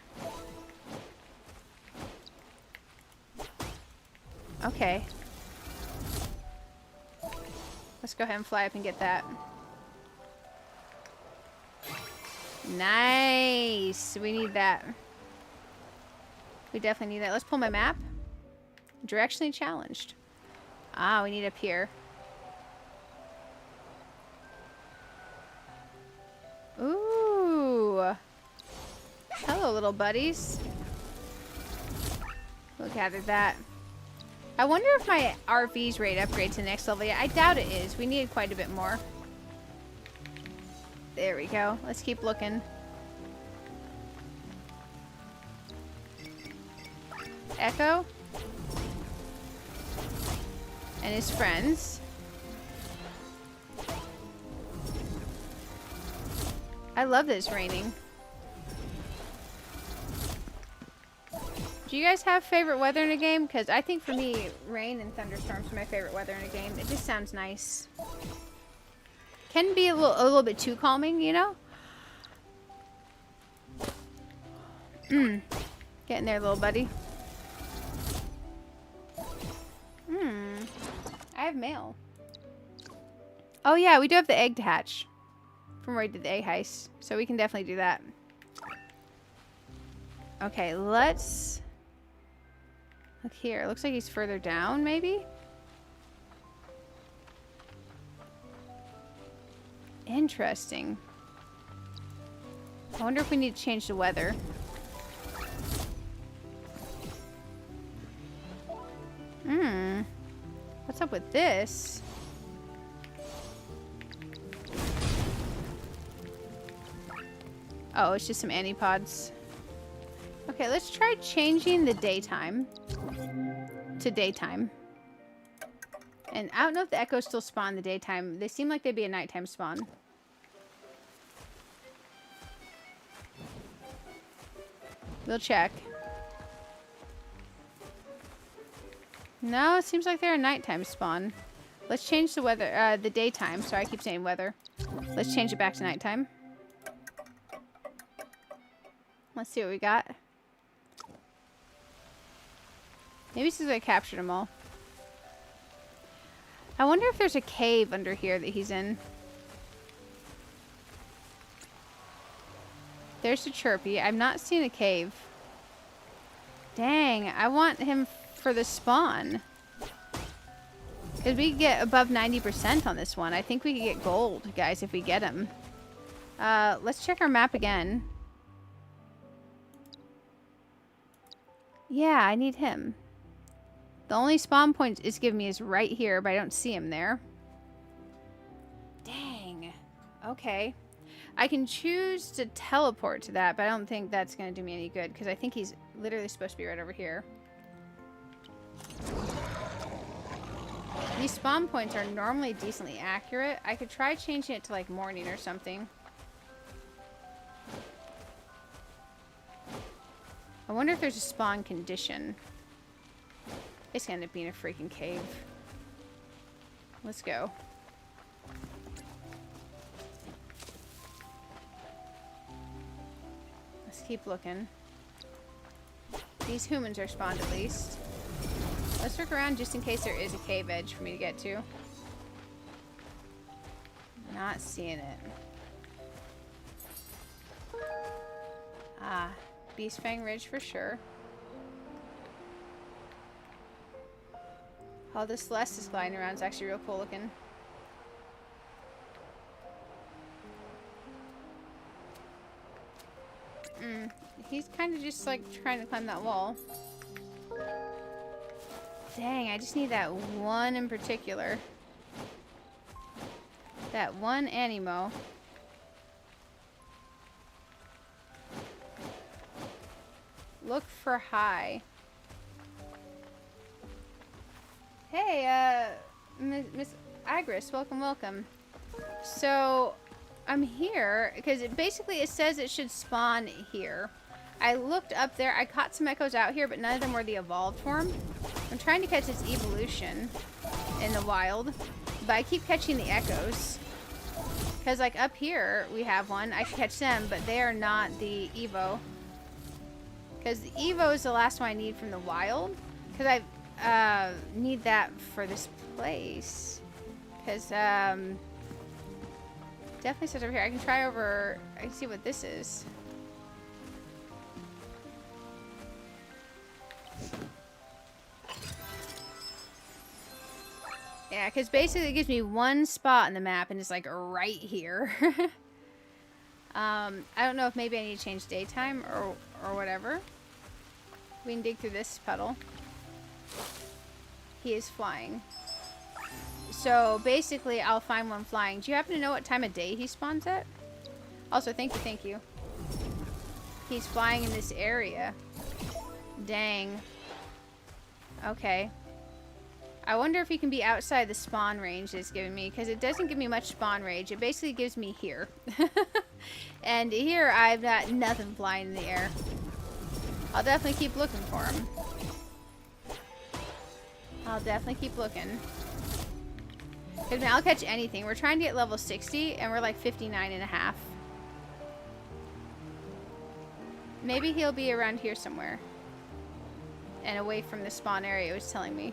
Okay. Let's go ahead and fly up and get that. Nice. We need that. We definitely need that. Let's pull my map. Directionally challenged. Ah, we need up here. Ooh. Hello, little buddies. We'll gather that. I wonder if my RV's ready to upgrade to the next level yet. I doubt it is. We need quite a bit more. There we go. Let's keep looking. Echo. And his friends. I love that it's raining. Do you guys have favorite weather in a game? Because I think for me, rain and thunderstorms are my favorite weather in a game. It just sounds nice. Can be a little bit too calming, you know? Getting there, little buddy. I I have mail. Oh yeah, we do have the egg to hatch from where we did the egg heist. So we can definitely do that. Okay, let's look here. Looks like he's further down, maybe? Interesting. I wonder if we need to change the weather. What's up with this? Oh, it's just some antipods. Okay, let's try changing the daytime to daytime. And I don't know if the echoes still spawn in the daytime. They seem like they'd be a nighttime spawn. We'll check. No, it seems like they're a nighttime spawn. Let's change the weather, the daytime. Sorry, I keep saying weather. Let's change it back to nighttime. Let's see what we got. Maybe it's because I captured them all. I wonder if there's a cave under here that he's in. There's a chirpy. I'm not seeing a cave. Dang, I want him for the spawn. Because we get above 90% on this one. I think we could get gold, guys, if we get him. Let's check our map again. Yeah, I need him. The only spawn point it's giving me is right here, but I don't see him there. Dang. Okay. I can choose to teleport to that, but I don't think that's going to do me any good, because I think he's literally supposed to be right over here. These spawn points are normally decently accurate. I could try changing it to like morning or something. I wonder if there's a spawn condition. It's gonna end up being a freaking cave. Let's go. Let's keep looking. These humans are spawned at least. Let's look around just in case there is a cave edge for me to get to. Not seeing it. Ah, Beast Fang Ridge for sure. Oh, the Celeste is flying around. It's actually real cool looking. He's kind of just like trying to climb that wall. Dang, I just need that one in particular. That one Aniimo. Look for high. Hey, Miss Agris, welcome, welcome. So, I'm here because it says it should spawn here. I looked up there, I caught some echoes out here, but none of them were the evolved form. I'm trying to catch its evolution in the wild, but I keep catching the echoes. Because, like, up here, we have one. I can catch them, but they are not the Evo. Because the Evo is the last one I need from the wild. Because I need that for this place. Because, definitely says over here. I can try over... I can see what this is. Yeah, because basically it gives me one spot on the map and it's like right here. I don't know if maybe I need to change daytime or whatever. We can dig through this puddle. He is flying. So basically I'll find one flying. Do you happen to know what time of day he spawns at? Also, thank you. He's flying in this area. Dang. Okay. I wonder if he can be outside the spawn range it's giving me, because it doesn't give me much spawn range. It basically gives me here. And here I've got nothing flying in the air. I'll definitely keep looking for him. I'll definitely keep looking. Because I'll catch anything. We're trying to get level 60 and we're like 59.5. Maybe he'll be around here somewhere. And away from the spawn area, it was telling me.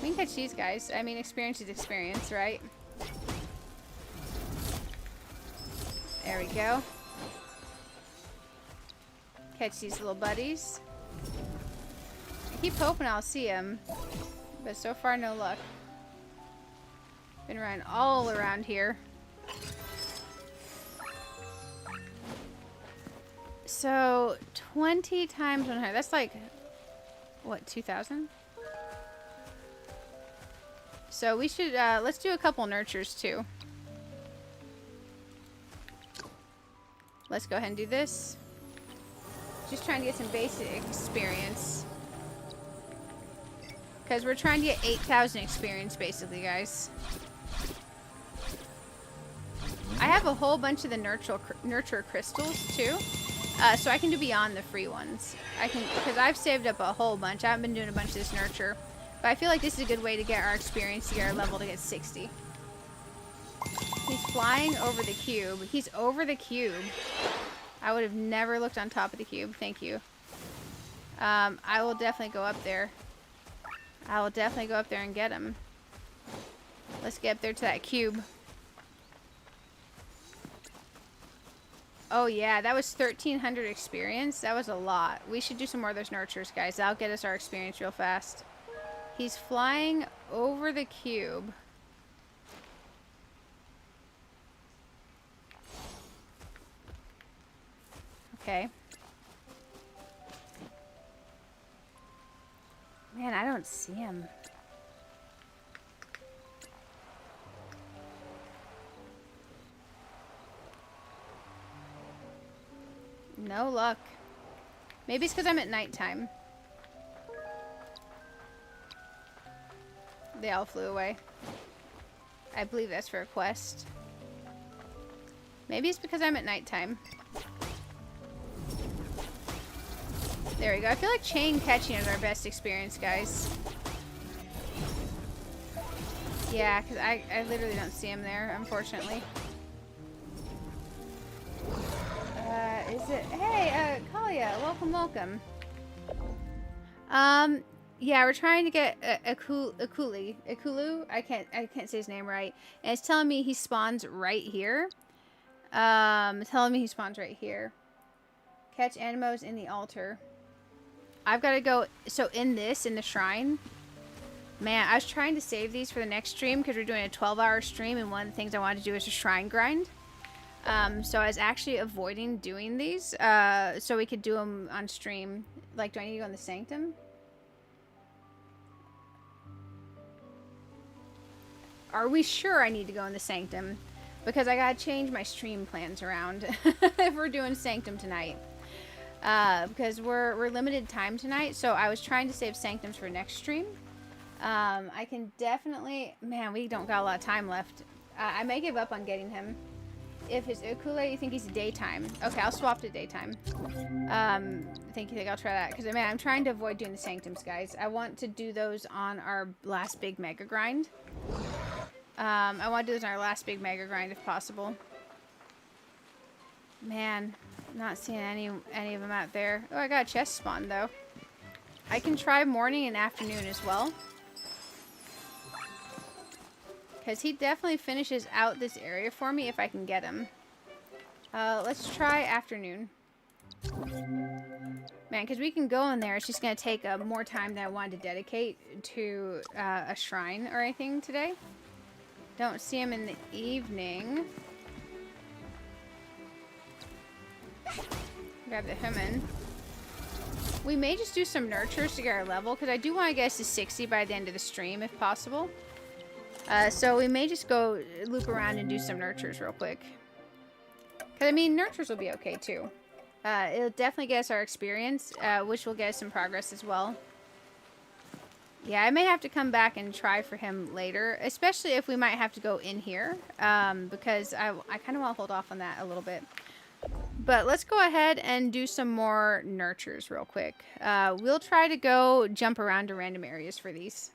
We can catch these guys. I mean, experience is experience, right? There we go. Catch these little buddies. I keep hoping I'll see them, but so far no luck. Been running all around here. So 20 times 100. That's like what, 2,000? So we should let's do a couple nurtures too. Let's go ahead and do this. Just trying to get some basic experience. Because we're trying to get 8,000 experience, basically, guys. I have a whole bunch of the nurture crystals, too. So I can do beyond the free ones. I can, because I've saved up a whole bunch. I haven't been doing a bunch of this nurture. But I feel like this is a good way to get our experience, to get our level to get 60. He's flying over the cube. He's over the cube. I would have never looked on top of the cube. Thank you. I will definitely go up there. I will definitely go up there and get him. Let's get up there to that cube. Oh yeah, that was 1,300 experience. That was a lot. We should do some more of those nurtures, guys. That'll get us our experience real fast. He's flying over the cube. Okay. Man, I don't see him. No luck. Maybe it's because I'm at nighttime. They all flew away. I believe that's for a quest. Maybe it's because I'm at nighttime. There we go. I feel like chain catching is our best experience, guys. Yeah, because I literally don't see him there, unfortunately. Is it? Hey, Kalia, welcome. Yeah, we're trying to get Ikulu. I can't say his name right. And it's telling me he spawns right here. Telling me he spawns right here. Catch Aniimos in the altar. I've got to go, so in the shrine, man, I was trying to save these for the next stream because we're doing a 12-hour stream, and one of the things I wanted to do is a shrine grind. So I was actually avoiding doing these, so we could do them on stream. Like, do I need to go in the sanctum? Are we sure I need to go in the sanctum? Because I gotta change my stream plans around if we're doing sanctum tonight. Because we're limited time tonight, so I was trying to save sanctums for next stream. I can definitely, man, we don't got a lot of time left. I may give up on getting him. If his Ukule, you think he's daytime? Okay, I'll swap to daytime. Think I'll try that, because man, I'm trying to avoid doing the sanctums, guys. I want to do those on our last big mega grind. I want to do those on our last big mega grind if possible. Man, not seeing any of them out there. Oh, I got a chest spawn though. I can try morning and afternoon as well, because he definitely finishes out this area for me if I can get him. Let's try afternoon. Man, because we can go in there. It's just going to take more time than I wanted to dedicate to a shrine or anything today. Don't see him in the evening. Grab the human. We may just do some nurtures to get our level, because I do want to get us to 60 by the end of the stream if possible. So we may just go loop around and do some nurtures real quick. Because, I mean, nurtures will be okay, too. It'll definitely get us our experience, which will get us some progress as well. Yeah, I may have to come back and try for him later, especially if we might have to go in here, because I kind of want to hold off on that a little bit. But let's go ahead and do some more nurtures real quick. We'll try to go jump around to random areas for these.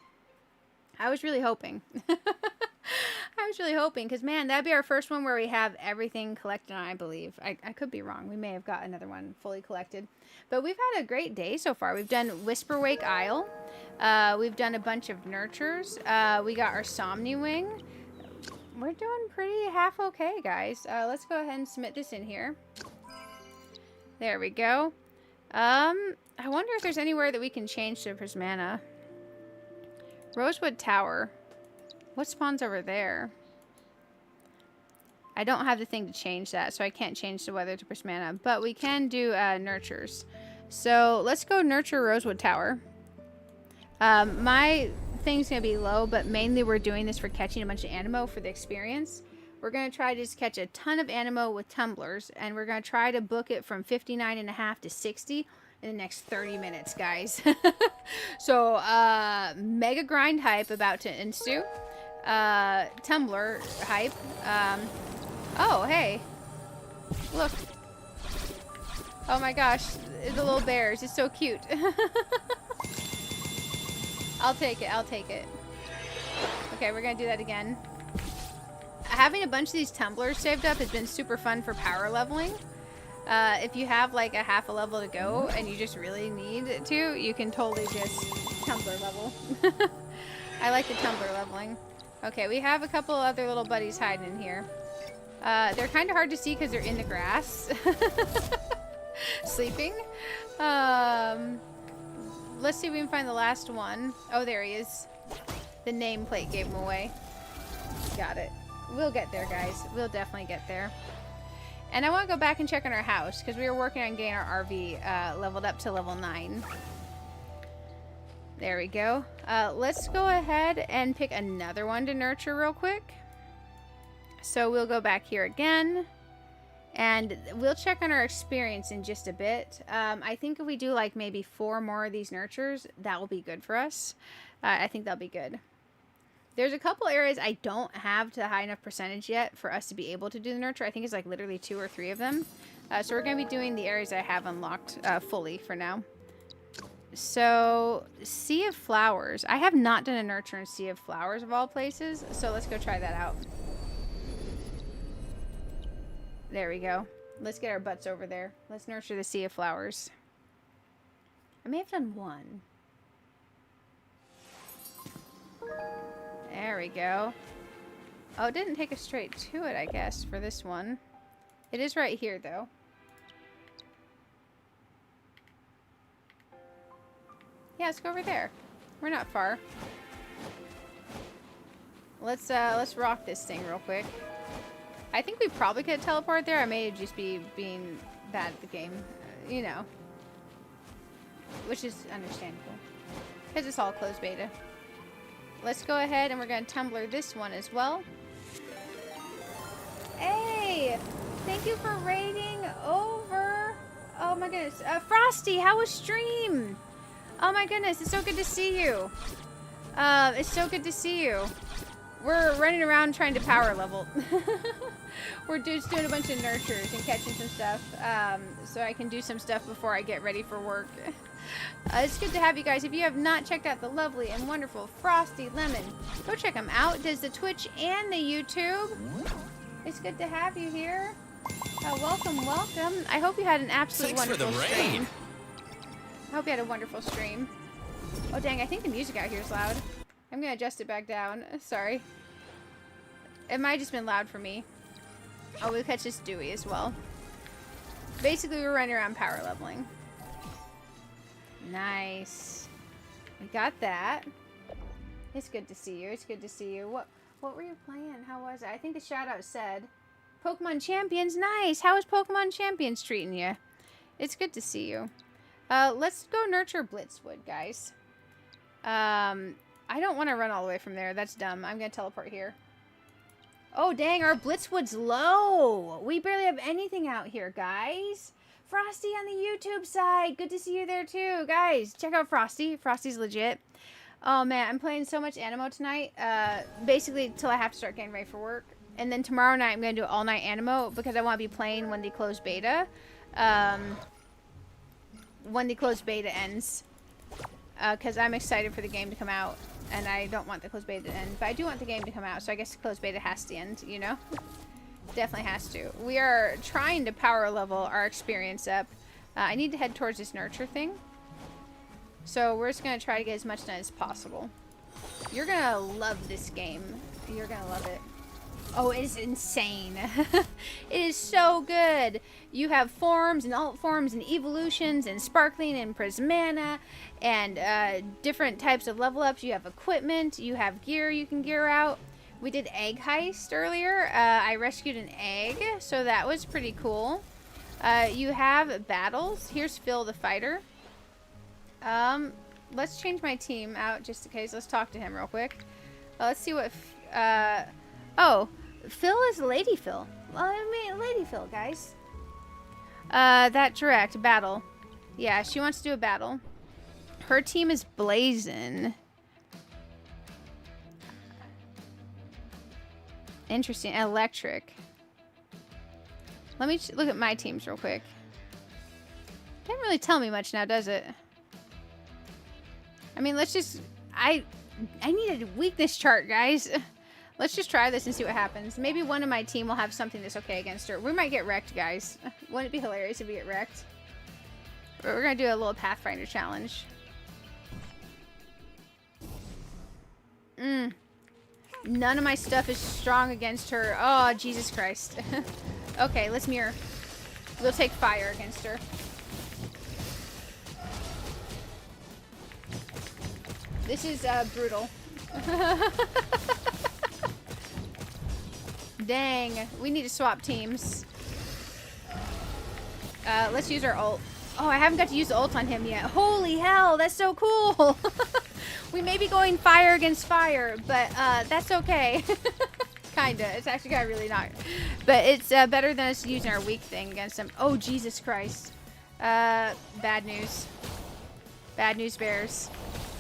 I was really hoping. I was really hoping, because, man, that'd be our first one where we have everything collected on, I believe. I could be wrong. We may have got another one fully collected. But we've had a great day so far. We've done Whisperwake Idyll. We've done a bunch of nurtures. We got our Somni Wing. We're doing pretty half okay, guys. Let's go ahead and submit this in here. There we go. I wonder if there's anywhere that we can change to Prismana. Rosewood Tower. What spawns over there? I don't have the thing to change that, so I can't change the weather to Prismana. But we can do nurtures. So let's go nurture Rosewood Tower. My thing's going to be low, but mainly we're doing this for catching a bunch of Aniimo for the experience. We're going to try to just catch a ton of Aniimo with tumblers, and we're going to try to book it from 59.5 to 60 in the next 30 minutes, guys. So, mega grind hype about to ensue. Tumbler hype. Oh, hey. Look. Oh my gosh. The little bears. It's so cute. I'll take it. I'll take it. Okay, we're going to do that again. Having a bunch of these tumblers saved up has been super fun for power leveling. If you have like a half a level to go and you just really need to, you can totally just tumbler level. I like the tumbler leveling. Okay, we have a couple other little buddies hiding in here. They're kind of hard to see because they're in the grass. Sleeping. Let's see if we can find the last one. Oh, there he is. The nameplate gave him away. Got it. We'll get there, guys. We'll definitely get there. And I want to go back and check on our house because we were working on getting our RV leveled up to level 9. There we go. Let's go ahead and pick another one to nurture real quick. So we'll go back here again. And we'll check on our experience in just a bit. I think if we do like maybe 4 more of these nurtures, that will be good for us. I think that'll be good. There's a couple areas I don't have to high enough percentage yet for us to be able to do the nurture. I think it's like literally 2 or 3 of them. So we're going to be doing the areas I have unlocked fully for now. So, Sea of Flowers. I have not done a nurture in Sea of Flowers of all places. So let's go try that out. There we go. Let's get our butts over there. Let's nurture the Sea of Flowers. I may have done 1. There we go. Oh, it didn't take us straight to it, I guess, for this one. It is right here, though. Yeah, let's go over there. We're not far. Let's rock this thing real quick. I think we probably could teleport there. I may just be being bad at the game, you know. Which is understandable. Because it's all closed beta. Let's go ahead and we're going to tumbler this one as well. Hey! Thank you for raiding over. Oh my goodness. Frosty, how was stream? Oh my goodness, it's so good to see you. It's so good to see you. We're running around trying to power level. We're just doing a bunch of nurtures and catching some stuff. So I can do some stuff before I get ready for work. It's good to have you guys. If you have not checked out the lovely and wonderful Frosty Lemon, go check him out. Does the Twitch and the YouTube. It's good to have you here. Welcome, welcome. I hope you had an absolutely wonderful stream. I hope you had a wonderful stream. Oh dang, I think the music out here is loud. I'm gonna adjust it back down. Sorry. It might have just been loud for me. Oh, we'll catch this Dewey as well. Basically, we're running around power leveling. Nice. We got that. It's good to see you. It's good to see you. What were you playing? How was it? I think the shout out said Pokemon Champions. Nice. How is Pokemon Champions treating you? It's good to see you. Let's go nurture Blitzwood, guys. I don't want to run all the way from there. That's dumb. I'm going to teleport here. Oh, dang. Our Blitzwood's low. We barely have anything out here, guys. Frosty on the YouTube side. Good to see you there, too. Guys, check out Frosty. Frosty's legit. Oh, man. I'm playing so much Aniimo tonight. Basically, till I have to start getting ready for work. And then tomorrow night, I'm going to do all-night Aniimo because I want to be playing when the closed beta. When the closed beta ends. because I'm excited for the game to come out, and I don't want the closed beta to end, but I do want the game to come out, so I guess the closed beta has to end, you know? Definitely has to. We are trying to power level our experience up. I need to head towards this nurture thing, so we're just going to try to get as much done as possible. You're going to love this game. You're going to love it. Oh, it is insane. It is so good. You have forms and alt forms and evolutions and sparkling and prismana and different types of level ups. You have equipment. You have gear you can gear out. We did egg heist earlier. I rescued an egg, so that was pretty cool. You have battles. Here's Phil the fighter. Let's change my team out just in case. Let's talk to him real quick. Let's see what... oh, Phil is Lady Phil. Well, I mean, Lady Phil, guys. That direct battle. Yeah, she wants to do a battle. Her team is Blazin'. Interesting. Electric. Let me look at my teams real quick. Didn't really tell me much now, does it? I mean, let's just... I need a weakness chart, guys. Let's just try this and see what happens. Maybe one of my team will have something that's okay against her. We might get wrecked, guys. Wouldn't it be hilarious if we get wrecked? We're going to do a little Pathfinder challenge. None of my stuff is strong against her. Oh, Jesus Christ. Okay, let's mirror. We'll take fire against her. This is brutal. Dang, we need to swap teams. Let's use our ult. Oh, I haven't got to use the ult on him yet. Holy hell, that's so cool. We may be going fire against fire, but that's okay. Kinda. It's actually kind of really not. But it's better than us using our weak thing against him. Oh, Jesus Christ. Bad news. Bad news bears.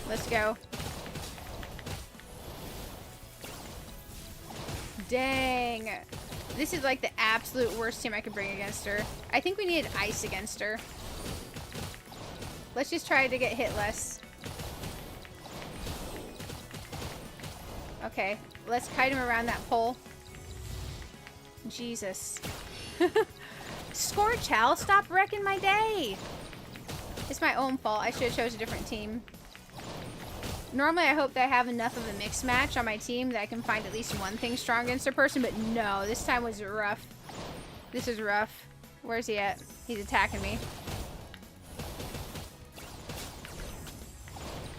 Let's go. Dang. This is like the absolute worst team I could bring against her. I think we needed ice against her. Let's just try to get hit less. Okay. Let's kite him around that pole. Jesus. Scorchow, stop wrecking my day. It's my own fault. I should have chose a different team. Normally, I hope that I have enough of a mixed match on my team that I can find at least one thing strong against a person, but no, this time was rough. This is rough. Where's he at? He's attacking me.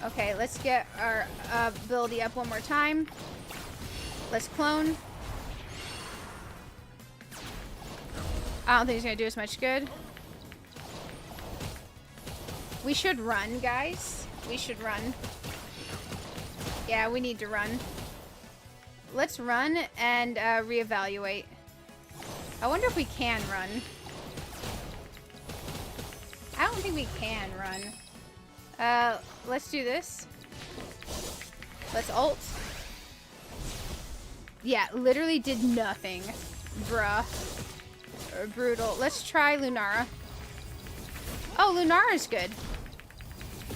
Okay, let's get our ability up one more time. Let's clone. I don't think he's going to do us much good. We should run, guys. We should run. Yeah, we need to run. Let's run and reevaluate. I wonder if we can run. I don't think we can run. Let's do this. Let's ult. Yeah, literally did nothing. Bruh. Brutal. Let's try Lunara. Oh, Lunara's good.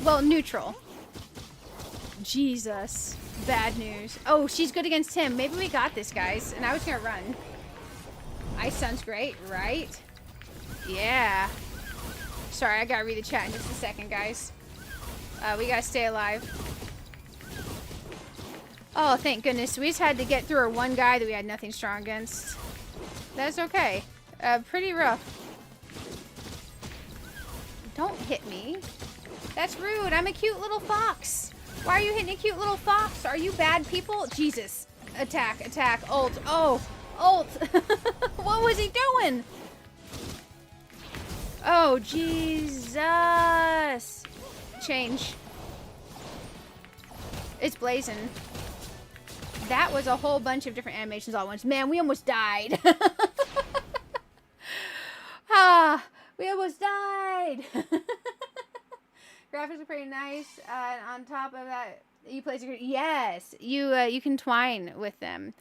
Well, neutral. Jesus. Bad news. Oh, she's good against him. Maybe we got this, guys. And I was gonna run. Ice sounds great, right? Yeah. Sorry, I gotta read the chat in just a second, guys. We gotta stay alive. Oh, thank goodness. We just had to get through our one guy that we had nothing strong against. That's okay. Pretty rough. Don't hit me. That's rude. I'm a cute little fox. Why are you hitting a cute little fox? Are you bad people? Jesus. Attack, attack, ult. Oh, ult. What was he doing? Oh, Jesus. Change. It's blazing. That was a whole bunch of different animations all at once. Man, we almost died. Ah, we almost died. Graphics are pretty nice. On top of that, you play security. Yes, you can twine with them.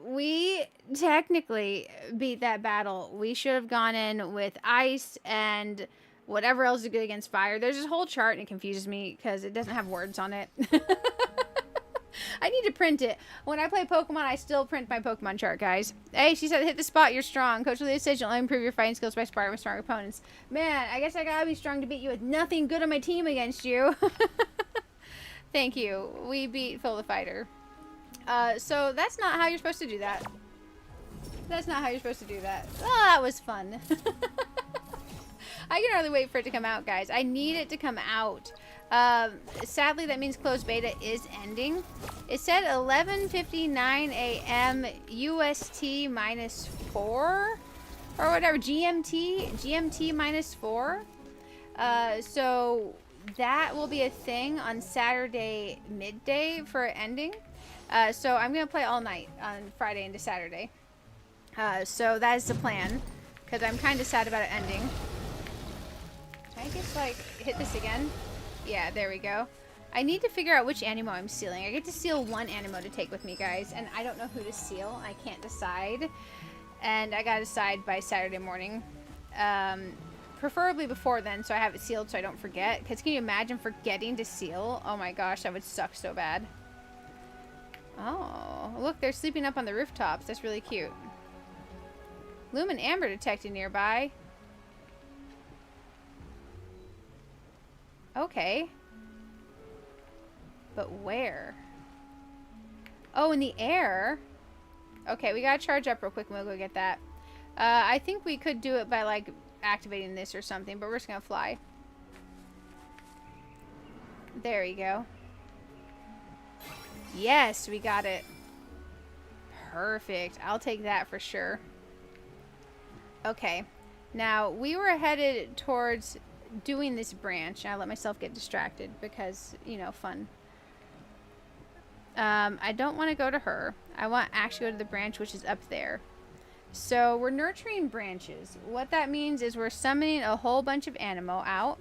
We technically beat that battle. We should have gone in with ice and Whatever else is good against fire. There's this whole chart and it confuses me because it doesn't have words on it. I need to print it. When I play Pokemon, I still print my Pokemon chart, guys. Hey, she said, hit the spot, you're strong. Coach Leah says you'll only improve your fighting skills by sparring with strong opponents. Man, I guess I gotta be strong to beat you with nothing good on my team against you. Thank you. We beat Phil the Fighter. So that's not how you're supposed to do that. That's not how you're supposed to do that. Oh, that was fun. I can hardly wait for it to come out, guys. I need it to come out. Sadly, that means closed beta is ending. It said 11:59 a.m. UST -4 or whatever, GMT -4. So that will be a thing on Saturday midday for ending. So I'm gonna play all night on Friday into Saturday. So that is the plan, because I'm kind of sad about it ending. Can I just like hit this again? Yeah, there we go. I need to figure out which Aniimo I'm sealing. I get to seal one Aniimo to take with me, guys, and I don't know who to seal. I can't decide, and I gotta decide by Saturday morning. Preferably before then, so I have it sealed so I don't forget. Because can you imagine forgetting to seal? Oh my gosh, that would suck so bad. Oh, look, they're sleeping up on the rooftops. That's really cute. Lumen Amber detected nearby. Okay. But where? Oh, in the air? Okay, we gotta charge up real quick and we'll go get that. I think we could do it by, like, activating this or something, but we're just gonna fly. There you go. Yes, we got it. Perfect. I'll take that for sure. Okay. Now, we were headed towards doing this branch. I let myself get distracted because, you know, fun. I don't want to go to her. I want to actually go to the branch, which is up there. So we're nurturing branches. What that means is we're summoning a whole bunch of Aniimo out.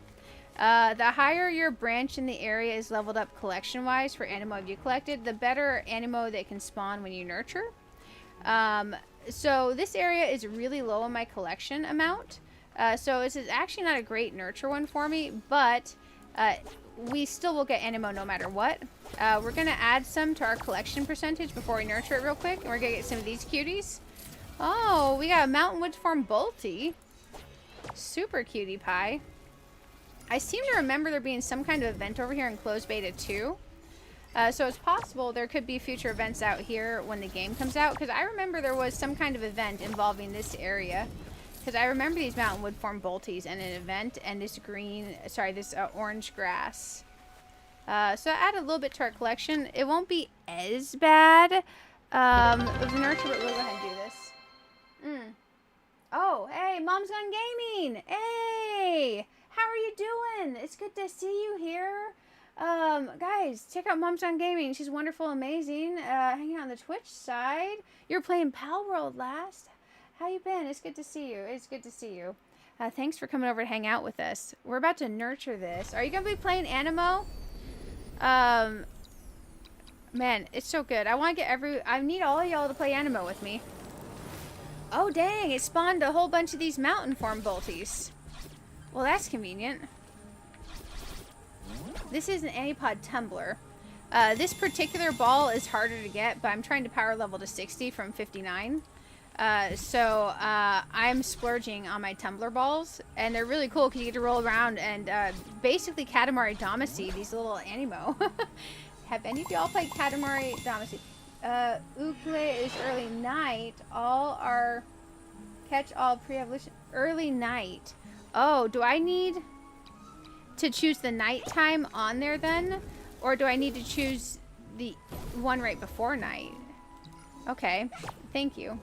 The higher your branch in the area is leveled up collection-wise for Aniimo you collected, the better Aniimo they can spawn when you nurture. So this area is really low on my collection amount. So this is actually not a great nurture one for me, but we still will get Aniimo no matter what. We're going to add some to our collection percentage before we nurture it real quick. And we're going to get some of these cuties. Oh, we got a Mountain Wood Form Bolty. Super cutie pie. I seem to remember there being some kind of event over here in closed beta 2. So it's possible there could be future events out here when the game comes out. Because I remember there was some kind of event involving this area. Because I remember these Mountain Wood Form Bolties and an event and this green, sorry, this orange grass. So I added a little bit to our collection. It won't be as bad with the nurture, but we'll go ahead and do this. Oh, hey, Mom's Gone Gaming. Hey, how are you doing? It's good to see you here. Guys, check out Mom's Gone Gaming. She's wonderful, amazing. Hanging out on the Twitch side. You were playing Pal World last. How you been? It's good to see you. It's good to see you. Thanks for coming over to hang out with us. We're about to nurture this. Are you going to be playing Aniimo? Man, it's so good. I want to get I need all of y'all to play Aniimo with me. Oh, dang. It spawned a whole bunch of these mountain form bolties. Well, that's convenient. This is an Antipod Tumbler. This particular ball is harder to get, but I'm trying to power level to 60 from 59. So I'm splurging on my tumbler balls, and they're really cool because you get to roll around and basically Katamari Damacy, these little Aniimo. Have any of y'all played Katamari Damacy? Ukle is early night. All are catch all pre-evolution. Early night. Oh, do I need to choose the nighttime on there then? Or do I need to choose the one right before night? Okay, thank you.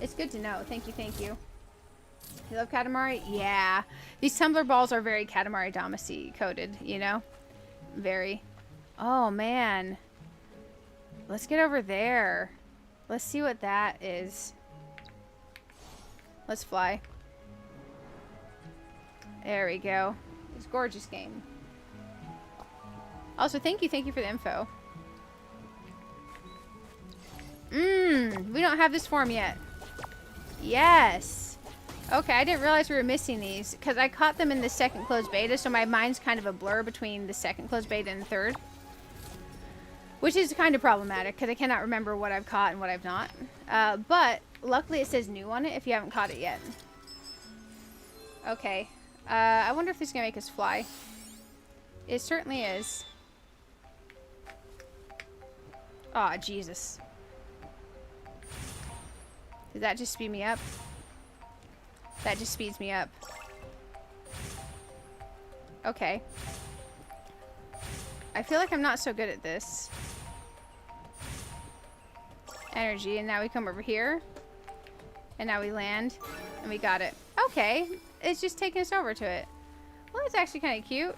It's good to know. Thank you, thank you. You love Katamari? Yeah. These tumbler balls are very Katamari Damacy coded, you know? Very. Oh, man. Let's get over there. Let's see what that is. Let's fly. There we go. It's a gorgeous game. Also, thank you for the info. We don't have this form yet. Yes. Okay, I didn't realize we were missing these because I caught them in the second closed beta, so my mind's kind of a blur between the second closed beta and the third. Which is kind of problematic because I cannot remember what I've caught and what I've not. But luckily it says new on it if you haven't caught it yet. Okay. I wonder if this is going to make us fly. It certainly is. Aw, oh, Jesus. Did that just speed me up? That just speeds me up. Okay. I feel like I'm not so good at this. Energy, and now we come over here. And now we land. And we got it. Okay. It's just taking us over to it. Well, it's actually kind of cute.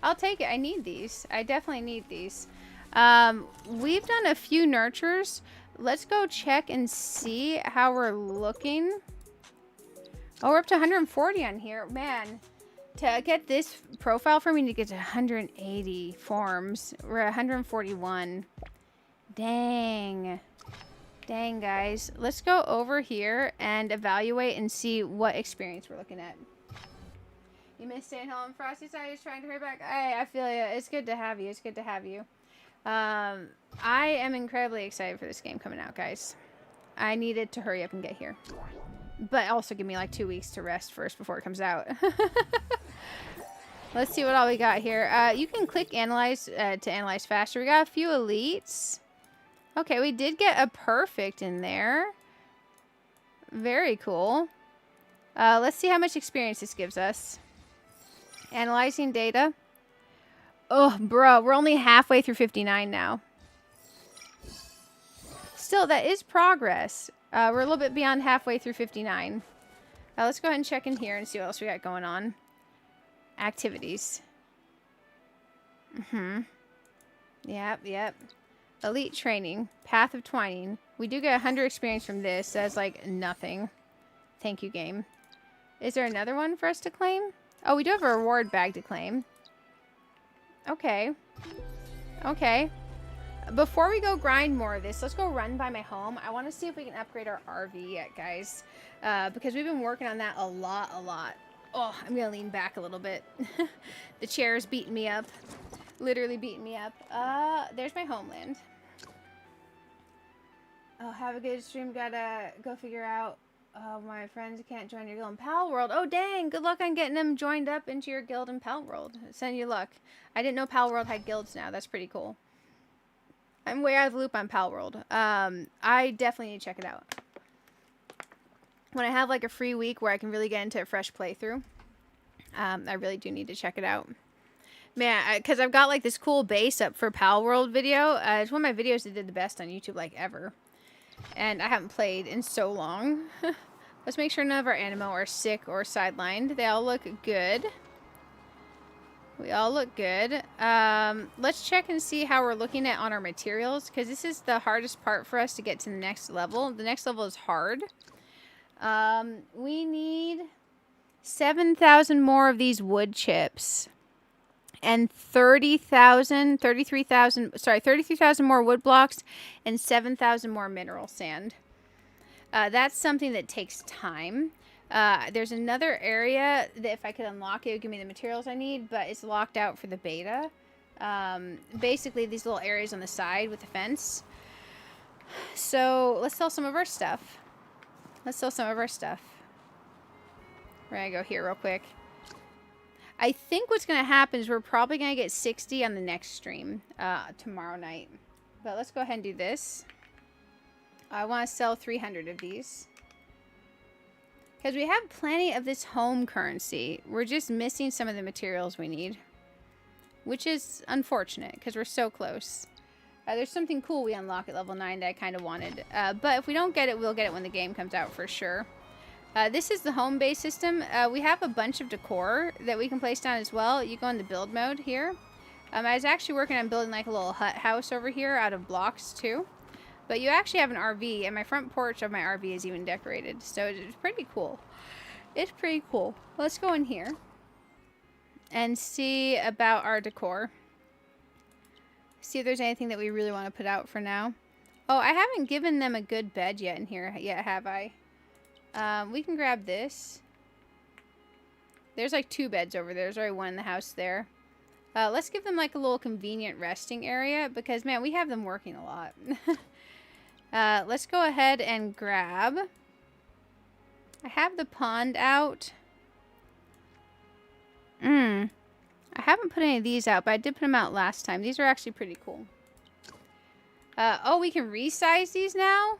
I'll take it. I need these. I definitely need these. We've done a few nurtures. Let's go check and see how we're looking. Oh, we're up to 140 on here. Man, to get this profile for me to get to 180 forms. We're at 141. Dang. Dang, guys. Let's go over here and evaluate and see what experience we're looking at. You missed staying home. Frosty saw you was trying to hurry back. I feel you. It's good to have you. It's good to have you. I am incredibly excited for this game coming out, guys. I needed to hurry up and get here. But also give me like 2 weeks to rest first before it comes out. Let's see what all we got here. You can click analyze to analyze faster. We got a few elites. Okay, we did get a perfect in there. Very cool. Let's see how much experience this gives us. Analyzing data. Oh, bro, we're only halfway through 59 now. Still, that is progress. We're a little bit beyond halfway through 59. Let's go ahead and check in here and see what else we got going on. Activities. Yep. Elite training. Path of twining. We do get 100 experience from this. That's like nothing. Thank you, game. Is there another one for us to claim? Oh, we do have a reward bag to claim. Okay. Okay. Before we go grind more of this, let's go run by my home. I want to see if we can upgrade our RV yet, guys. Because we've been working on that a lot. Oh, I'm going to lean back a little bit. The chair is beating me up. Literally beating me up. There's my homeland. Oh, have a good stream. Gotta go figure out. Oh, my friends can't join your guild in Pal World. Oh, dang. Good luck on getting them joined up into your guild in Pal World. Send you luck. I didn't know Pal World had guilds now. That's pretty cool. I'm way out of the loop on Pal World. I definitely need to check it out. When I have like a free week where I can really get into a fresh playthrough, I really do need to check it out. Man, because I've got like this cool base up for Pal World video. It's one of my videos that did the best on YouTube like ever. And I haven't played in so long. Let's make sure none of our Aniimo are sick or sidelined. They all look good. We all look good. Let's check and see how we're looking at on our materials, because this is the hardest part for us to get to the next level. The next level is hard. We need 7,000 more of these wood chips. And 33,000 more wood blocks and 7,000 more mineral sand. That's something that takes time. There's another area that if I could unlock it would give me the materials I need, but it's locked out for the beta. Basically these little areas on the side with the fence. So let's sell some of our stuff. We're gonna go here real quick. I think what's going to happen is we're probably going to get 60 on the next stream tomorrow night. But let's go ahead and do this. I want to sell 300 of these. Because we have plenty of this home currency. We're just missing some of the materials we need. Which is unfortunate because we're so close. There's something cool we unlock at level 9 that I kind of wanted. But if we don't get it, we'll get it when the game comes out for sure. This is the home base system. We have a bunch of decor that we can place down as well. You go into build mode here. I was actually working on building like a little hut house over here out of blocks too. But you actually have an RV, and my front porch of my RV is even decorated. So it's pretty cool. It's pretty cool. Let's go in here and see about our decor. See if there's anything that we really want to put out for now. Oh, I haven't given them a good bed yet in here yet, have I? We can grab this. There's like 2 beds over there. There's already one in the house there. Let's give them like a little convenient resting area because, man, we have them working a lot. Let's go ahead and grab. I have the pond out. I haven't put any of these out, but I did put them out last time. These are actually pretty cool. Oh, we can resize these now?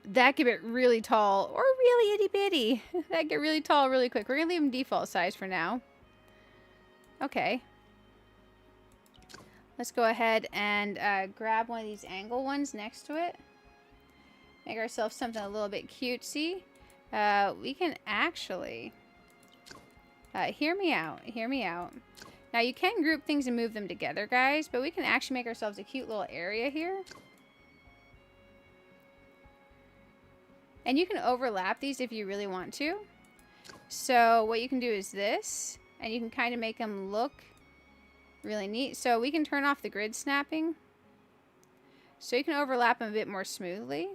That could get really tall or really itty bitty. That get really tall really quick. We're going to leave them default size for now. Okay. Let's go ahead and grab one of these angle ones next to it. Make ourselves something a little bit cutesy. We can actually... hear me out. Hear me out. Now, you can group things and move them together, guys. But we can actually make ourselves a cute little area here. And you can overlap these if you really want to. So what you can do is this. And you can kind of make them look really neat. So we can turn off the grid snapping. So you can overlap them a bit more smoothly.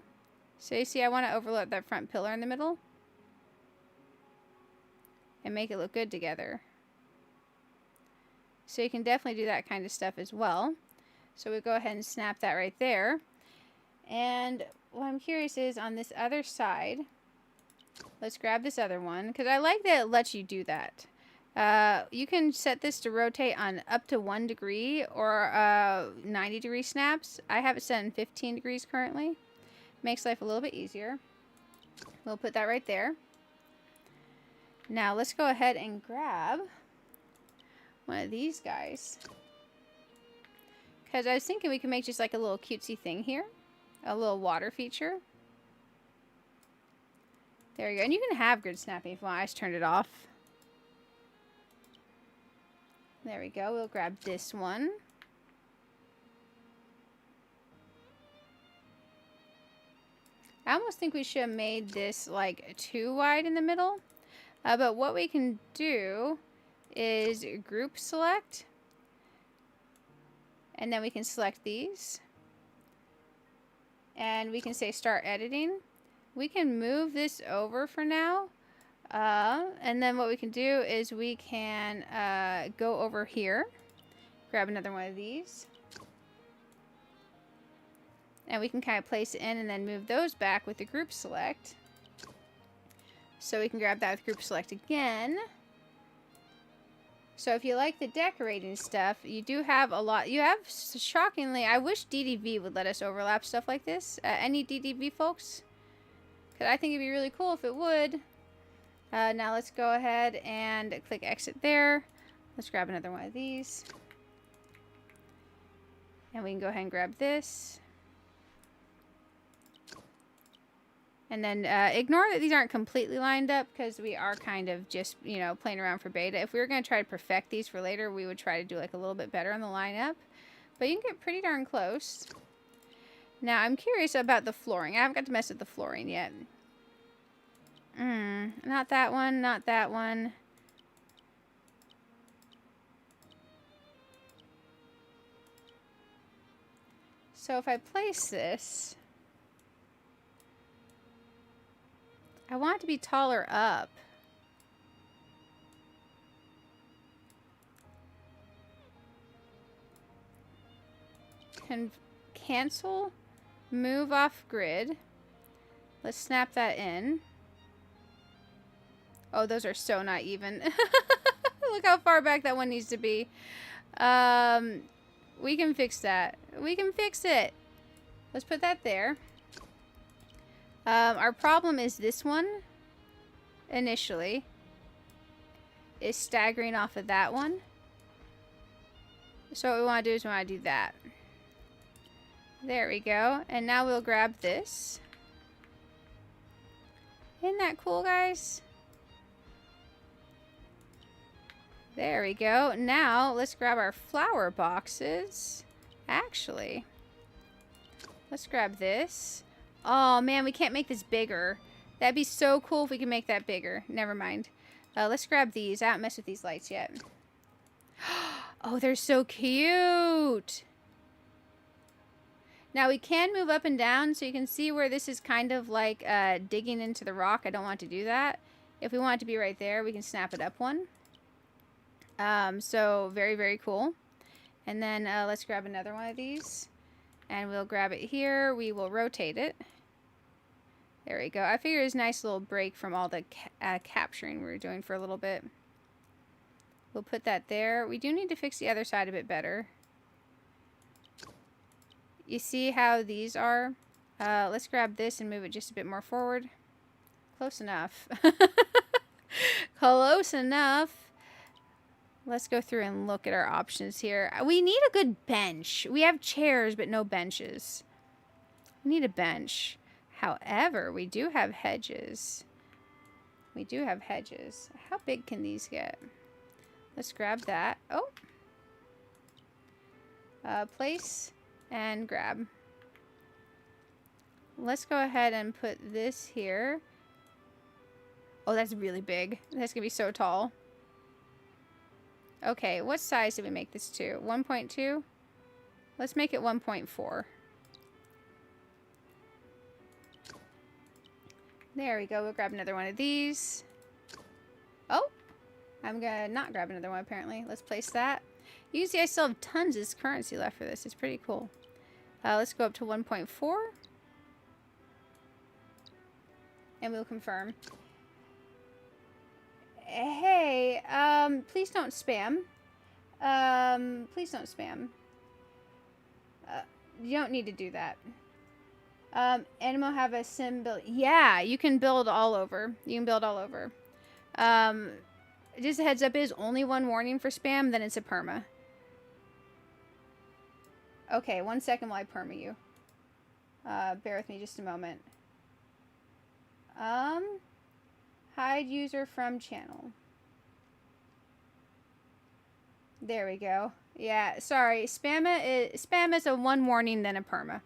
So you see I want to overlap that front pillar in the middle. And make it look good together. So you can definitely do that kind of stuff as well. So we'll go ahead and snap that right there. And what I'm curious is on this other side, let's grab this other one because I like that it lets you do that. You can set this to rotate on up to 1 degree or 90-degree snaps. I have it set in 15 degrees currently. Makes life a little bit easier. We'll put that right there. Now let's go ahead and grab one of these guys. Because I was thinking we can make just like a little cutesy thing here. A little water feature. There you go. And you can have grid snapping if you want. I just turned it off. There we go. We'll grab this one. I almost think we should have made this like too wide in the middle. But what we can do is group select. And then we can select these. And we can say start editing. We can move this over for now. And then what we can do is we can go over here. Grab another one of these. And we can kind of place it in and then move those back with the group select. So we can grab that with group select again. So if you like the decorating stuff, you do have a lot. You have, shockingly, I wish DDV would let us overlap stuff like this. Any DDV folks? Because I think it'd be really cool if it would. Now let's go ahead and click exit there. Let's grab another one of these. And we can go ahead and grab this. And then ignore that these aren't completely lined up because we are kind of just, you know, playing around for beta. If we were going to try to perfect these for later, we would try to do like a little bit better on the lineup. But you can get pretty darn close. Now, I'm curious about the flooring. I haven't got to mess with the flooring yet. Not that one, not that one. So if I place this... I want it to be taller up. Cancel, move off grid. Let's snap that in. Oh, those are so not even. Look how far back that one needs to be. We can fix that. We can fix it. Let's put that there. Our problem is this one, initially, is staggering off of that one. So what we want to do is we want to do that. There we go. And now we'll grab this. Isn't that cool, guys? There we go. Now, let's grab our flower boxes. Actually, let's grab this. Oh, man, we can't make this bigger. That'd be so cool if we could make that bigger. Never mind. Let's grab these. I haven't messed with these lights yet. Oh, they're so cute. Now we can move up and down, so you can see where this is kind of like digging into the rock. I don't want to do that. If we want it to be right there, we can snap it up one. So very, very cool. And then let's grab another one of these. And we'll grab it here. We will rotate it. There we go. I figure it's a nice little break from all the capturing we were doing for a little bit. We'll put that there. We do need to fix the other side a bit better. You see how these are? Let's grab this and move it just a bit more forward. Close enough. Close enough. Let's go through and look at our options here. We need a good bench. We have chairs, but no benches. We need a bench. However, we do have hedges. We do have hedges. How big can these get? Let's grab that. Oh. Place and grab. Let's go ahead and put this here. Oh, that's really big. That's going to be so tall. Okay, what size did we make this to? 1.2? Let's make it 1.4. There we go. We'll grab another one of these. Oh, I'm going to not grab another one apparently. Let's place that. You can see I still have tons of currency left for this. It's pretty cool. Let's go up to 1.4. And we'll confirm. Hey, please don't spam. Please don't spam. You don't need to do that. Aniimo have a sim build. Yeah, you can build all over. You can build all over. Just a heads up, is only one warning for spam, then it's a perma. Okay, 1 second while I perma you. Bear with me just a moment. Hide user from channel. There we go. Yeah, sorry. Spam is a one warning, then a perma.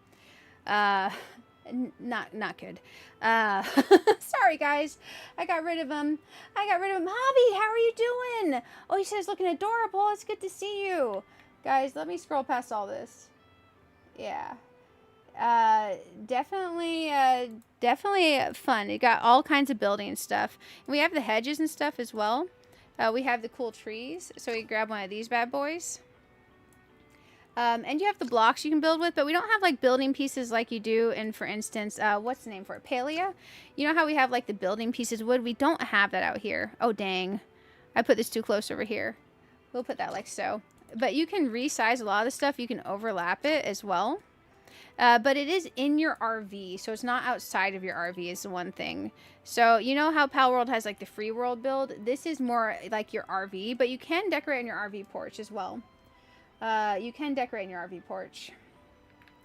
Not good. Sorry guys. I got rid of him. Hobby, how are you doing? Oh, he says looking adorable. It's good to see you. Guys, let me scroll past all this. Yeah. Definitely fun. It got all kinds of building stuff. And we have the hedges and stuff as well. We have the cool trees. So we grab one of these bad boys. And you have the blocks you can build with, but we don't have like building pieces like you do in, for instance, what's the name for it? Palea. You know how we have like the building pieces wood? We don't have that out here. Oh, dang. I put this too close over here. We'll put that like so. But you can resize a lot of the stuff. You can overlap it as well. But it is in your RV, so it's not outside of your RV is the one thing. So you know how Pal World has like the free world build? This is more like your RV, but you can decorate in your RV porch as well. You can decorate in your RV porch.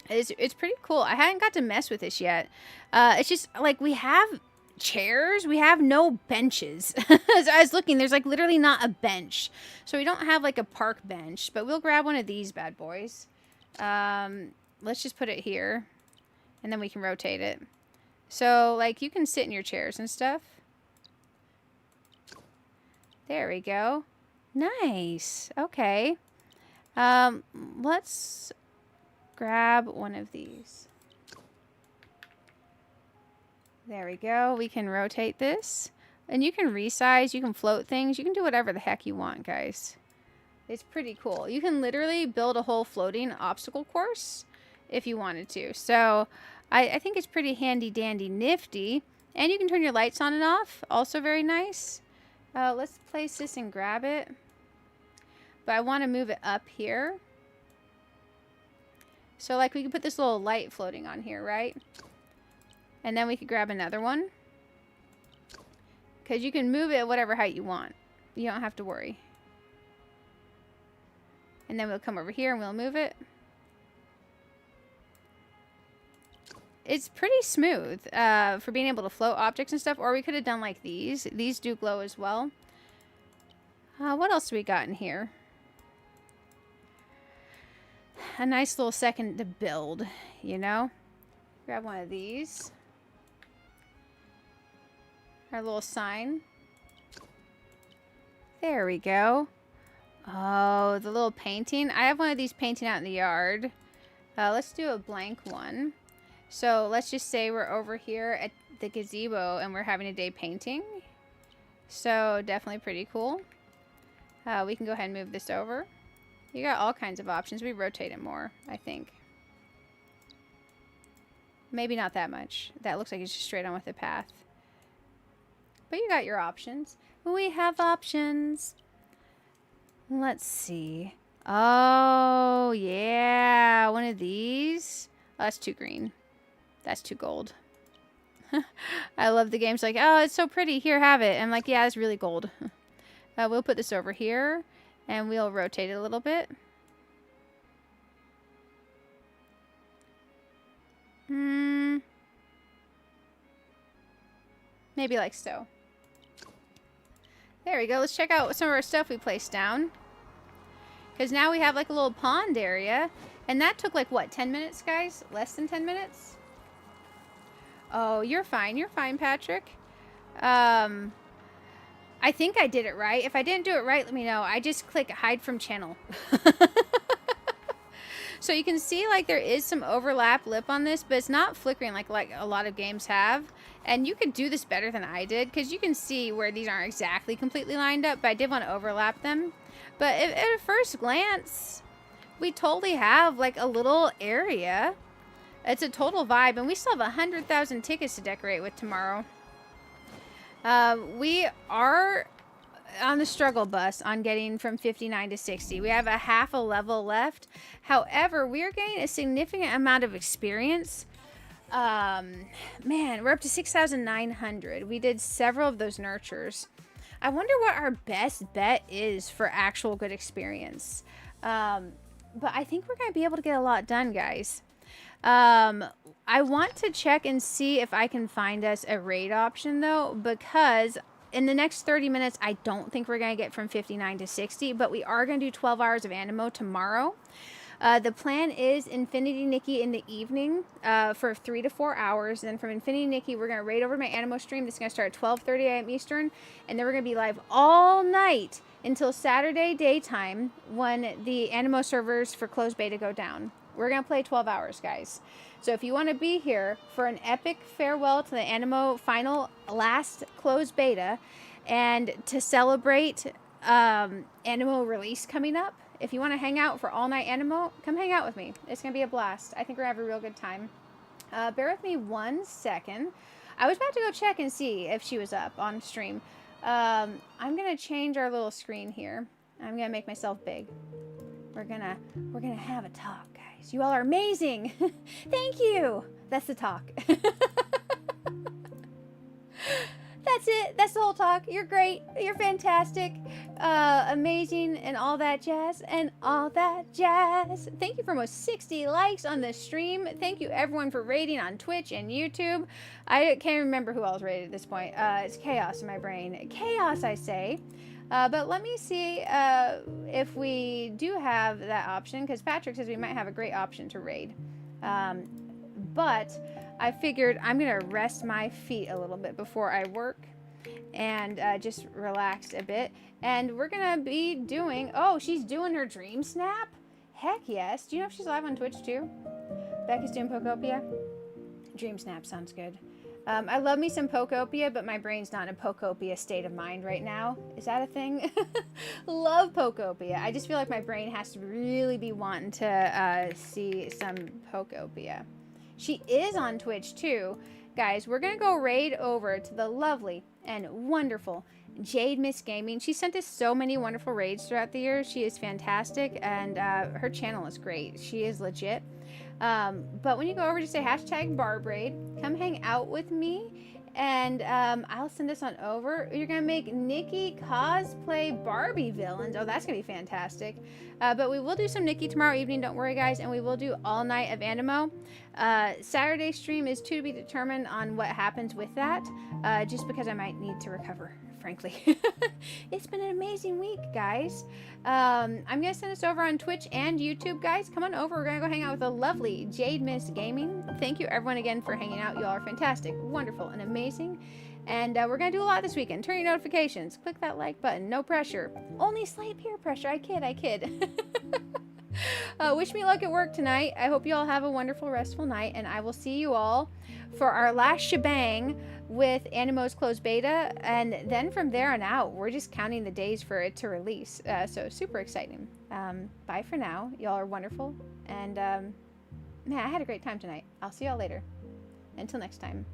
It's pretty cool. I hadn't got to mess with this yet. It's just like we have chairs. We have no benches. As I was looking, there's like literally not a bench. So we don't have like a park bench, but we'll grab one of these bad boys. Let's just put it here and then we can rotate it. So like you can sit in your chairs and stuff. There we go. Nice. Okay. Let's grab one of these. There we go. We can rotate this and you can resize, you can float things. You can do whatever the heck you want, guys. It's pretty cool. You can literally build a whole floating obstacle course if you wanted to. So I think it's pretty handy dandy nifty. And you can turn your lights on and off. Also very nice. Let's place this and grab it. But I want to move it up here. So like we could put this little light floating on here, right? And then we could grab another one. Because you can move it at whatever height you want. You don't have to worry. And then we'll come over here and we'll move it. It's pretty smooth for being able to float objects and stuff. Or we could have done like these. These do glow as well. What else do we got in here? A nice little second to build, you know? Grab one of these. Our little sign. There we go. Oh, the little painting. I have one of these painting out in the yard. Let's do a blank one. So let's just say we're over here at the gazebo and we're having a day painting. So definitely pretty cool. We can go ahead and move this over. You got all kinds of options. We rotate it more, I think. Maybe not that much. That looks like it's just straight on with the path. But you got your options. We have options. Let's see. Oh, yeah. One of these. Oh, that's too green. That's too gold. I love the games like, oh, it's so pretty. Here, have it. I'm like, yeah, it's really gold. We'll put this over here. And we'll rotate it a little bit. Maybe like so. There we go. Let's check out some of our stuff we placed down. Because now we have like a little pond area. And that took like, what, 10 minutes, guys? Less than 10 minutes? Oh, you're fine. You're fine, Patrick. I think I did it right. If I didn't do it right, let me know. I just click hide from channel. So you can see like there is some overlap lip on this, but it's not flickering like a lot of games have. And you could do this better than I did because you can see where these aren't exactly completely lined up, but I did want to overlap them. But at a first glance, we totally have like a little area. It's a total vibe, and we still have 100,000 tickets to decorate with tomorrow. We are on the struggle bus on getting from 59 to 60. We have a half a level left. However, we are getting a significant amount of experience. Man, we're up to 6,900. We did several of those nurtures. I wonder what our best bet is for actual good experience. But I think we're going to be able to get a lot done, guys. I want to check and see if I can find us a raid option, though, because in the next 30 minutes, I don't think we're going to get from 59 to 60, but we are going to do 12 hours of Aniimo tomorrow. The plan is Infinity Nikki in the evening for 3 to 4 hours. Then from Infinity Nikki, we're going to raid over my Aniimo stream. This is going to start at 12:30 a.m. Eastern, and then we're going to be live all night until Saturday daytime when the Aniimo servers for closed beta go down. We're going to play 12 hours, guys. So if you want to be here for an epic farewell to the Aniimo final last closed beta and to celebrate Aniimo release coming up, if you want to hang out for all night Aniimo, come hang out with me. It's going to be a blast. I think we're going to have a real good time. Bear with me 1 second. I was about to go check and see if she was up on stream. I'm going to change our little screen here. I'm going to make myself big. We're gonna have a talk, guys. You all are amazing. Thank you. That's the talk. That's it. That's the whole talk. You're great. You're fantastic. Amazing and all that jazz and all that jazz. Thank you for almost 60 likes on the stream. Thank you everyone for rating on Twitch and YouTube. I can't remember who else rated at this point. It's chaos in my brain. Chaos, I say. But let me see if we do have that option, because Patrick says we might have a great option to raid. But I figured I'm going to rest my feet a little bit before I work and just relax a bit. And we're going to be doing... Oh, she's doing her dream snap? Heck yes. Do you know if she's live on Twitch too? Becky's doing Pokopia? Dream snap sounds good. I love me some Pokopia, but my brain's not in a Pokopia state of mind right now. Is that a thing? Love Pokopia. I just feel like my brain has to really be wanting to see some Pokopia. She is on Twitch too. Guys, we're going to go raid over to the lovely and wonderful Jade Miss Gaming. She sent us so many wonderful raids throughout the year. She is fantastic, and her channel is great. She is legit. But when you go over, just say hashtag BARBRAID, come hang out with me, and I'll send this on over. You're gonna make Nikki cosplay Barbie villains. Oh, that's gonna be fantastic. But we will do some Nikki tomorrow evening, don't worry guys, and we will do all night of Aniimo. Saturday stream is to be determined on what happens with that, just because I might need to recover, frankly. It's been an amazing week, guys. I'm gonna send this over on Twitch and YouTube, guys. Come on over. We're gonna go hang out with the lovely Jade Miss Gaming. Thank you everyone again for hanging out. You all are fantastic, wonderful, and amazing. And we're gonna do a lot this weekend. Turn your notifications. Click that like button. No pressure. Only slight peer pressure. I kid. Wish me luck at work tonight. I hope you all have a wonderful, restful night, and I will see you all for our last shebang with Aniimo's closed beta, and then from there on out, we're just counting the days for it to release. So super exciting. Bye for now. Y'all are wonderful, and man, I had a great time tonight. I'll see y'all later. Until next time.